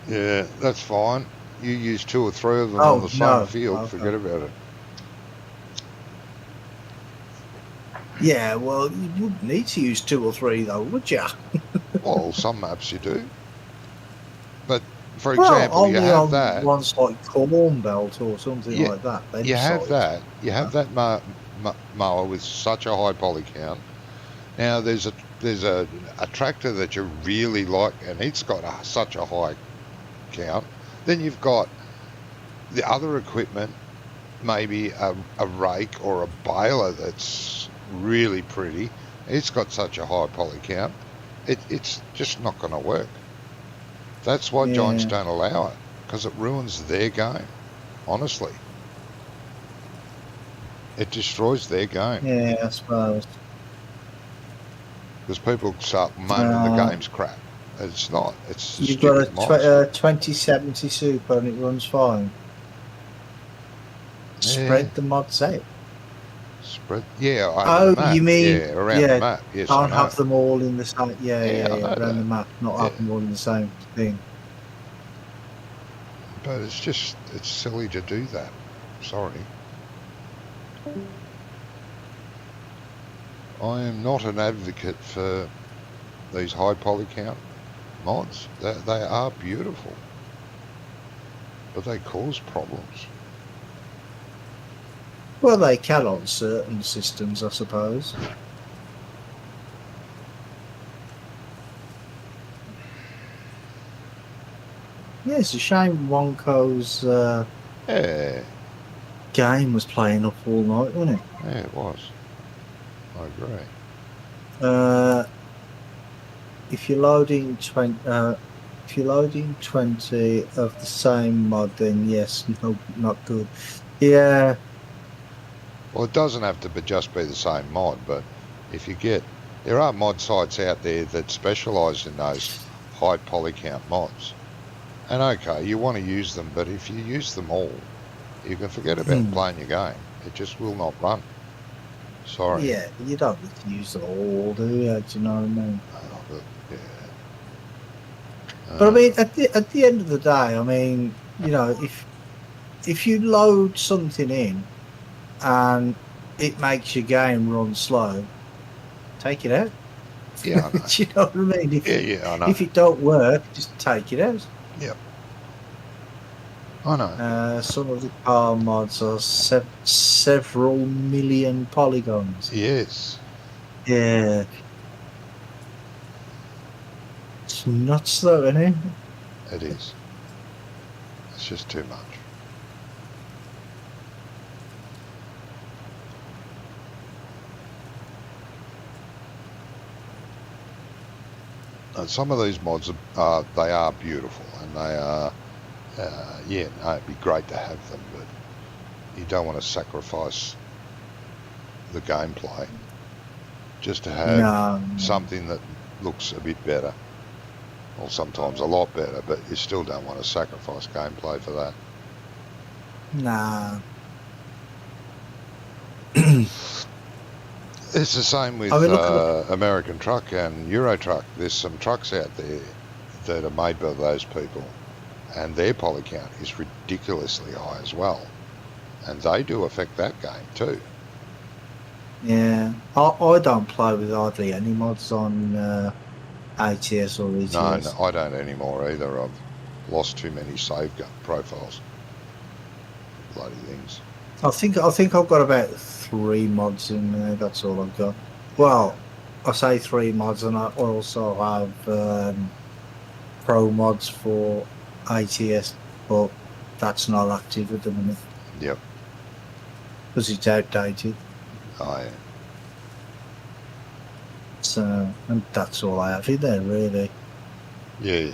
Speaker 1: Yeah, that's fine. You use 2 or 3 of them
Speaker 2: Oh,
Speaker 1: on the same
Speaker 2: no.
Speaker 1: field.
Speaker 2: Okay.
Speaker 1: Forget about it.
Speaker 2: Yeah, well, you wouldn't need to use 2 or 3 though, would you?
Speaker 1: Well, some maps you do. But for
Speaker 2: Well,
Speaker 1: example, you
Speaker 2: only
Speaker 1: have
Speaker 2: on
Speaker 1: that.
Speaker 2: ones like Corn Belt or something
Speaker 1: Yeah,
Speaker 2: like that. Then
Speaker 1: You have
Speaker 2: sites.
Speaker 1: that. You have that mower with such a high poly count. Now there's a tractor that you really like, and it's got such a high count. Then you've got the other equipment, maybe a rake or a baler that's really pretty. It's got such a high poly count. It's just not going to work. That's why giants don't allow it, because it ruins their game. Honestly, it destroys their game.
Speaker 2: Yeah, I suppose.
Speaker 1: Because people start moaning the game's crap. It's not. It's
Speaker 2: You've got a
Speaker 1: stupid mods.
Speaker 2: 2070 Super and it runs fine. Spread the mods out.
Speaker 1: Spread. Yeah.
Speaker 2: Oh,
Speaker 1: over the map.
Speaker 2: you mean
Speaker 1: yeah, around the map? Yes, I
Speaker 2: can't
Speaker 1: know.
Speaker 2: have them all in the same.
Speaker 1: Yeah, I know
Speaker 2: around
Speaker 1: that.
Speaker 2: the map, not have them all in the same thing.
Speaker 1: But it's silly to do that. Sorry. I am not an advocate for these high poly count mods. They are beautiful, but they cause problems.
Speaker 2: Well, they can on certain systems, I suppose. Yeah, it's a shame Wonko's
Speaker 1: Yeah,
Speaker 2: game was playing up all night, wasn't it?
Speaker 1: yeah, it was. I agree.
Speaker 2: If you're loading 20 of the same mod, then yes, no, not good. Yeah,
Speaker 1: Well, it doesn't have to just be the same mod, but if you get, there are mod sites out there that specialise in those high poly count mods. And okay, you want to use them, but if you use them all, you can forget about playing your game. It just will not run. Sorry.
Speaker 2: yeah, you don't need to use them all, do you? Do you know what I mean?
Speaker 1: Yeah.
Speaker 2: But I mean, at the end of the day, I mean, you know, if you load something in and it makes your game run slow, take it out.
Speaker 1: Yeah, I know.
Speaker 2: Do you know what I mean?
Speaker 1: Yeah, I know.
Speaker 2: If it don't work, just take it out.
Speaker 1: Yep. I know.
Speaker 2: Some of the car mods are several million polygons.
Speaker 1: Yes.
Speaker 2: Yeah. It's nuts though, isn't it?
Speaker 1: It is. It's just too much. And some of these mods they are beautiful, and they are it'd be great to have them, but you don't want to sacrifice the gameplay just to have
Speaker 2: No.
Speaker 1: something that looks a bit better, or sometimes a lot better, but you still don't want to sacrifice gameplay for that.
Speaker 2: Nah.
Speaker 1: It's the same with
Speaker 2: I mean, look
Speaker 1: American Truck and Euro Truck. There's some trucks out there that are made by those people, and their poly count is ridiculously high as well, and they do affect that game too.
Speaker 2: Yeah. I don't play with hardly any mods on ATS or ETS.
Speaker 1: No, I don't anymore either. I've lost too many save profiles. Bloody things.
Speaker 2: I think I've got about 3 mods in there. That's all I've got. Well, I say 3 mods, and I also have pro mods for ATS, but that's not active at the minute.
Speaker 1: Yep.
Speaker 2: because it's outdated.
Speaker 1: Oh, yeah.
Speaker 2: So, and that's all I have in there, really.
Speaker 1: Yeah.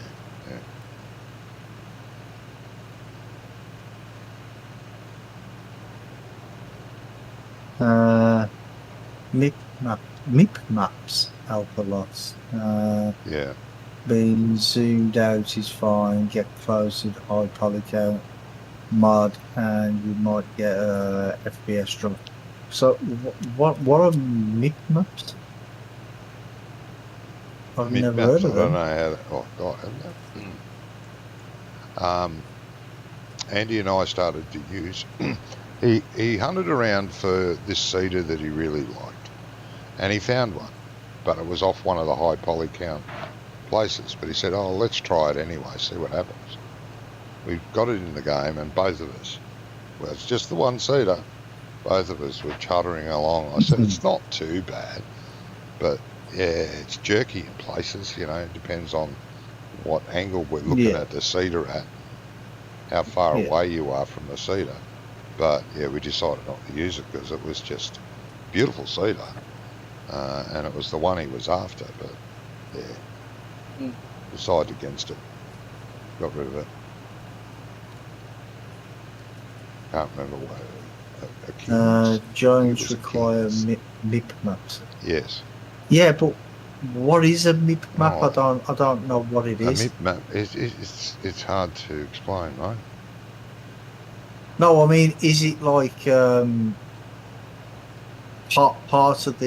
Speaker 2: MIP maps help a lot.
Speaker 1: Yeah.
Speaker 2: Being zoomed out is fine. Get closer to high poly count mod, and you might get a FPS drop. So, what are MIP maps? I've never
Speaker 1: Mid-maps,
Speaker 2: heard
Speaker 1: I
Speaker 2: of
Speaker 1: don't
Speaker 2: them.
Speaker 1: know how to... Oh, God, haven't they? Andy and I started to use... he hunted around for this cedar that he really liked, and he found one, but it was off one of the high poly count places. But he said, oh, let's try it anyway, see what happens. We got it in the game, and both of us... Well, it's just the one cedar. Both of us were chuttering along. I said, it's not too bad, but... Yeah, it's jerky in places, you know, it depends on what angle we're looking at the cedar at, how far away you are from the cedar. But, yeah, we decided not to use it because it was just beautiful cedar, and it was the one he was after, but, yeah, decided against it, got rid of it. Can't remember what.
Speaker 2: Giants require MIP maps.
Speaker 1: Yes.
Speaker 2: Yeah, but what is a MIP map? I don't know what it is.
Speaker 1: A MIP map, it's hard to explain, right?
Speaker 2: No, I mean, is it like part of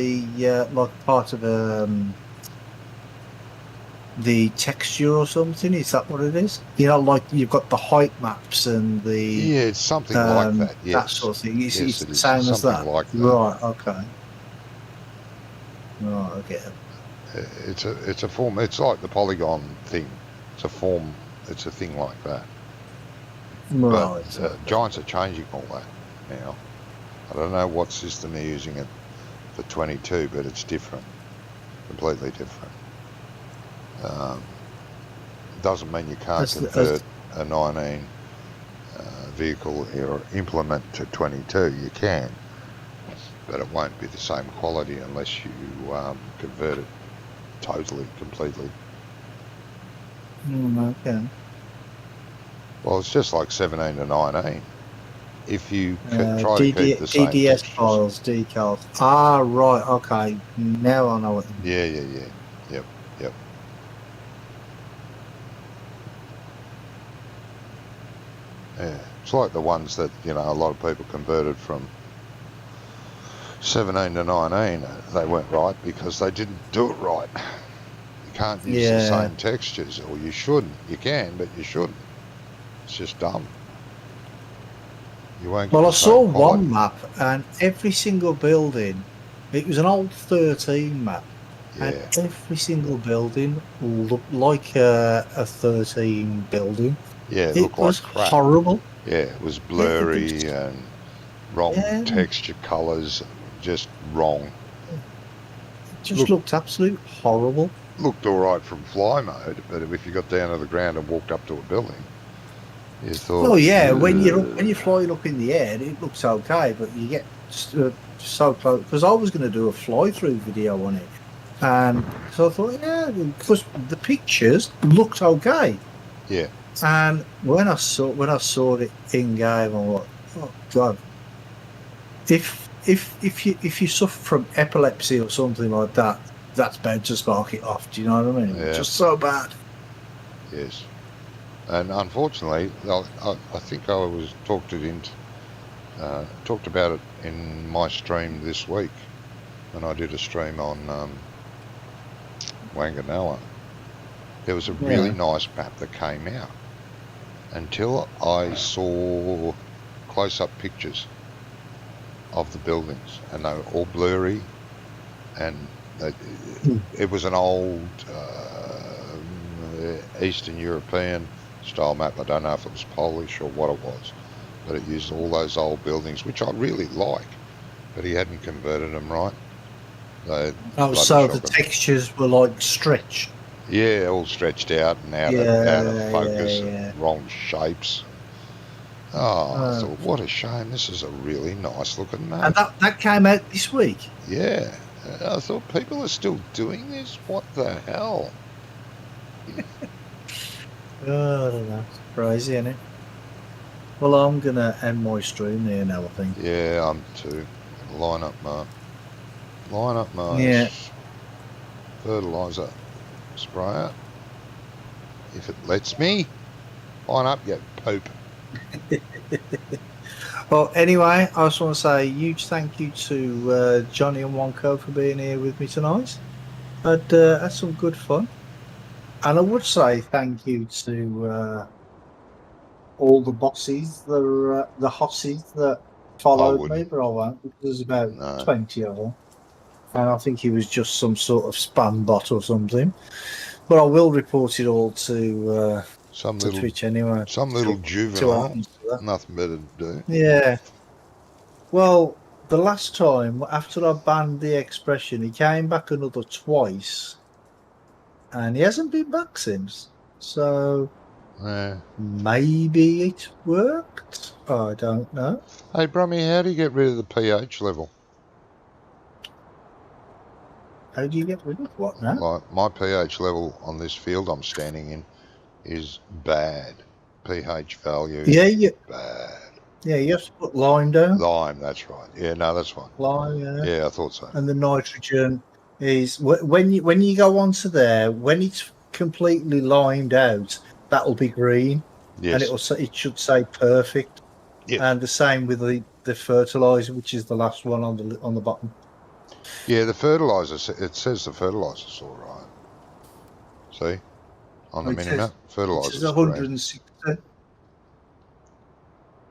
Speaker 2: the texture or something? Is that what it is? You know, like you've got the height maps and the...
Speaker 1: Yeah, it's something like that, yes.
Speaker 2: That sort of thing. It's
Speaker 1: Yes,
Speaker 2: the same as that?
Speaker 1: Like that.
Speaker 2: Right, okay. Right, okay.
Speaker 1: It's a form, it's like the polygon thing. It's a form, it's a thing like that.
Speaker 2: Right.
Speaker 1: But Giants are changing all that now. I don't know what system they're using it for 22, but it's different. Completely different. Doesn't mean you can't convert a 19 vehicle or implement to 22. You can, but it won't be the same quality unless you convert it totally, completely.
Speaker 2: Okay.
Speaker 1: Well, it's just like 17 to 19. If you try to keep the same
Speaker 2: DDS
Speaker 1: textures.
Speaker 2: files, decals. Ah, right, okay. Now I know what you mean.
Speaker 1: Yeah. Yep. Yeah, it's like the ones that, you know, a lot of people converted from 17 to 19. They weren't right because they didn't do it right. You can't use the same textures, or you shouldn't. You can, but you shouldn't. It's just dumb. You won't get
Speaker 2: Well, I saw
Speaker 1: quality.
Speaker 2: one map, and every single building, it was an old 13 map, and every single building looked like a 13 building.
Speaker 1: Yeah,
Speaker 2: it was
Speaker 1: like crap.
Speaker 2: Horrible.
Speaker 1: Yeah, it was blurry and wrong texture colours, just wrong.
Speaker 2: It just looked absolute horrible.
Speaker 1: Looked all right from fly mode, but if you got down to the ground and walked up to a building, you thought...
Speaker 2: Oh yeah, when you're flying up in the air, it looks okay, but you get so close. Because I was going to do a fly-through video on it, and so I thought, yeah, because the pictures looked okay.
Speaker 1: Yeah.
Speaker 2: And when I saw it in game, I'm like, oh god! If you suffer from epilepsy or something like that, that's bound to spark it off. Do you know what I mean?
Speaker 1: Yeah.
Speaker 2: Just so bad.
Speaker 1: Yes. And unfortunately, I think I was talked about it in my stream this week when I did a stream on Wanganoa. There was a really nice map that came out until I saw close-up pictures of the buildings, and they were all blurry, and it was an old Eastern European style map. I don't know if it was Polish or what it was, but it used all those old buildings, which I really like, but he hadn't converted them right.
Speaker 2: So the textures were like stretched.
Speaker 1: Yeah, all stretched out and out of focus and wrong shapes. Oh, I thought, what a shame. This is a really nice looking
Speaker 2: And
Speaker 1: map.
Speaker 2: that came out this week.
Speaker 1: Yeah. I thought people are still doing this? What the hell?
Speaker 2: Oh, I don't know. It's crazy, isn't it? Well, I'm going to end my stream here now, I think.
Speaker 1: Yeah, I'm too. Line up my
Speaker 2: Yeah.
Speaker 1: fertilizer sprayer. If it lets me. Line up, you pope.
Speaker 2: Well, anyway, I just want to say a huge thank you to Johnny and Wonko for being here with me tonight. Had some good fun. And I would say thank you to all the bosses, the hossies that followed me,
Speaker 1: wouldn't.
Speaker 2: but I won't because there's about
Speaker 1: No.
Speaker 2: 20 of them. And I think he was just some sort of spam bot or something. But I will report it all to
Speaker 1: Some little
Speaker 2: Twitch anyway.
Speaker 1: Some little
Speaker 2: See what
Speaker 1: juvenile.
Speaker 2: happens to that.
Speaker 1: Nothing better to do.
Speaker 2: Yeah. Well, the last time after I banned the expression, he came back another twice, and he hasn't been back since. So
Speaker 1: Yeah.
Speaker 2: maybe it worked. I don't know.
Speaker 1: Hey, Brummy, how do you get rid of the pH level?
Speaker 2: How do you get rid of what now?
Speaker 1: Like, my pH level on this field I'm standing in is bad. pH value.
Speaker 2: Yeah,
Speaker 1: Bad.
Speaker 2: yeah. You have to put lime down.
Speaker 1: Lime, that's right. Yeah, no, that's fine.
Speaker 2: Lime, yeah.
Speaker 1: Yeah, I thought so.
Speaker 2: And the nitrogen is when you go onto there, when it's completely limed out, that'll be green.
Speaker 1: Yes.
Speaker 2: And it should say perfect.
Speaker 1: Yep.
Speaker 2: And the same with the fertilizer, which is the last one on the bottom.
Speaker 1: Yeah, the fertilizer, it says the fertilizer's all right. See? On the mini-map, fertilizer's
Speaker 2: It says 160.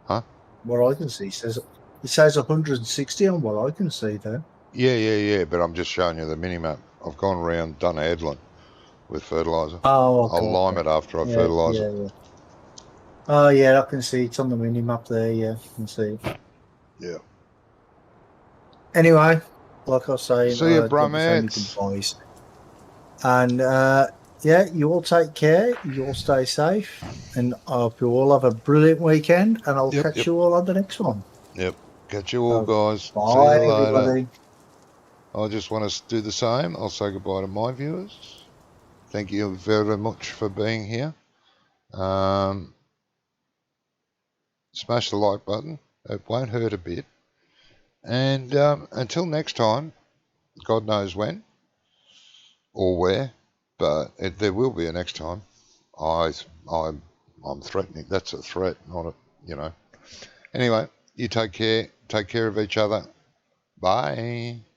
Speaker 1: Huh?
Speaker 2: What I can see says it says 160 on what I can see there.
Speaker 1: Yeah, but I'm just showing you the mini-map. I've gone around, done a headland with fertilizer.
Speaker 2: Oh, okay.
Speaker 1: I'll lime it after I fertilize it.
Speaker 2: Yeah. Oh, yeah, I can see it's on the mini map there. Yeah, I can see it.
Speaker 1: Yeah.
Speaker 2: Anyway, like I was saying,
Speaker 1: See you, Brummets.
Speaker 2: Goodbyes. And yeah, you all take care. You all stay safe, and I hope you all have a brilliant weekend. And I'll catch you all on the next one.
Speaker 1: Yep. Catch you all, guys.
Speaker 2: Bye,
Speaker 1: see you later.
Speaker 2: everybody.
Speaker 1: I just want to do the same. I'll say goodbye to my viewers. Thank you very much for being here. Smash the like button. It won't hurt a bit. And until next time, God knows when or where, but there will be a next time. I'm threatening. That's a threat, not a. Anyway, you take care. Take care of each other. Bye.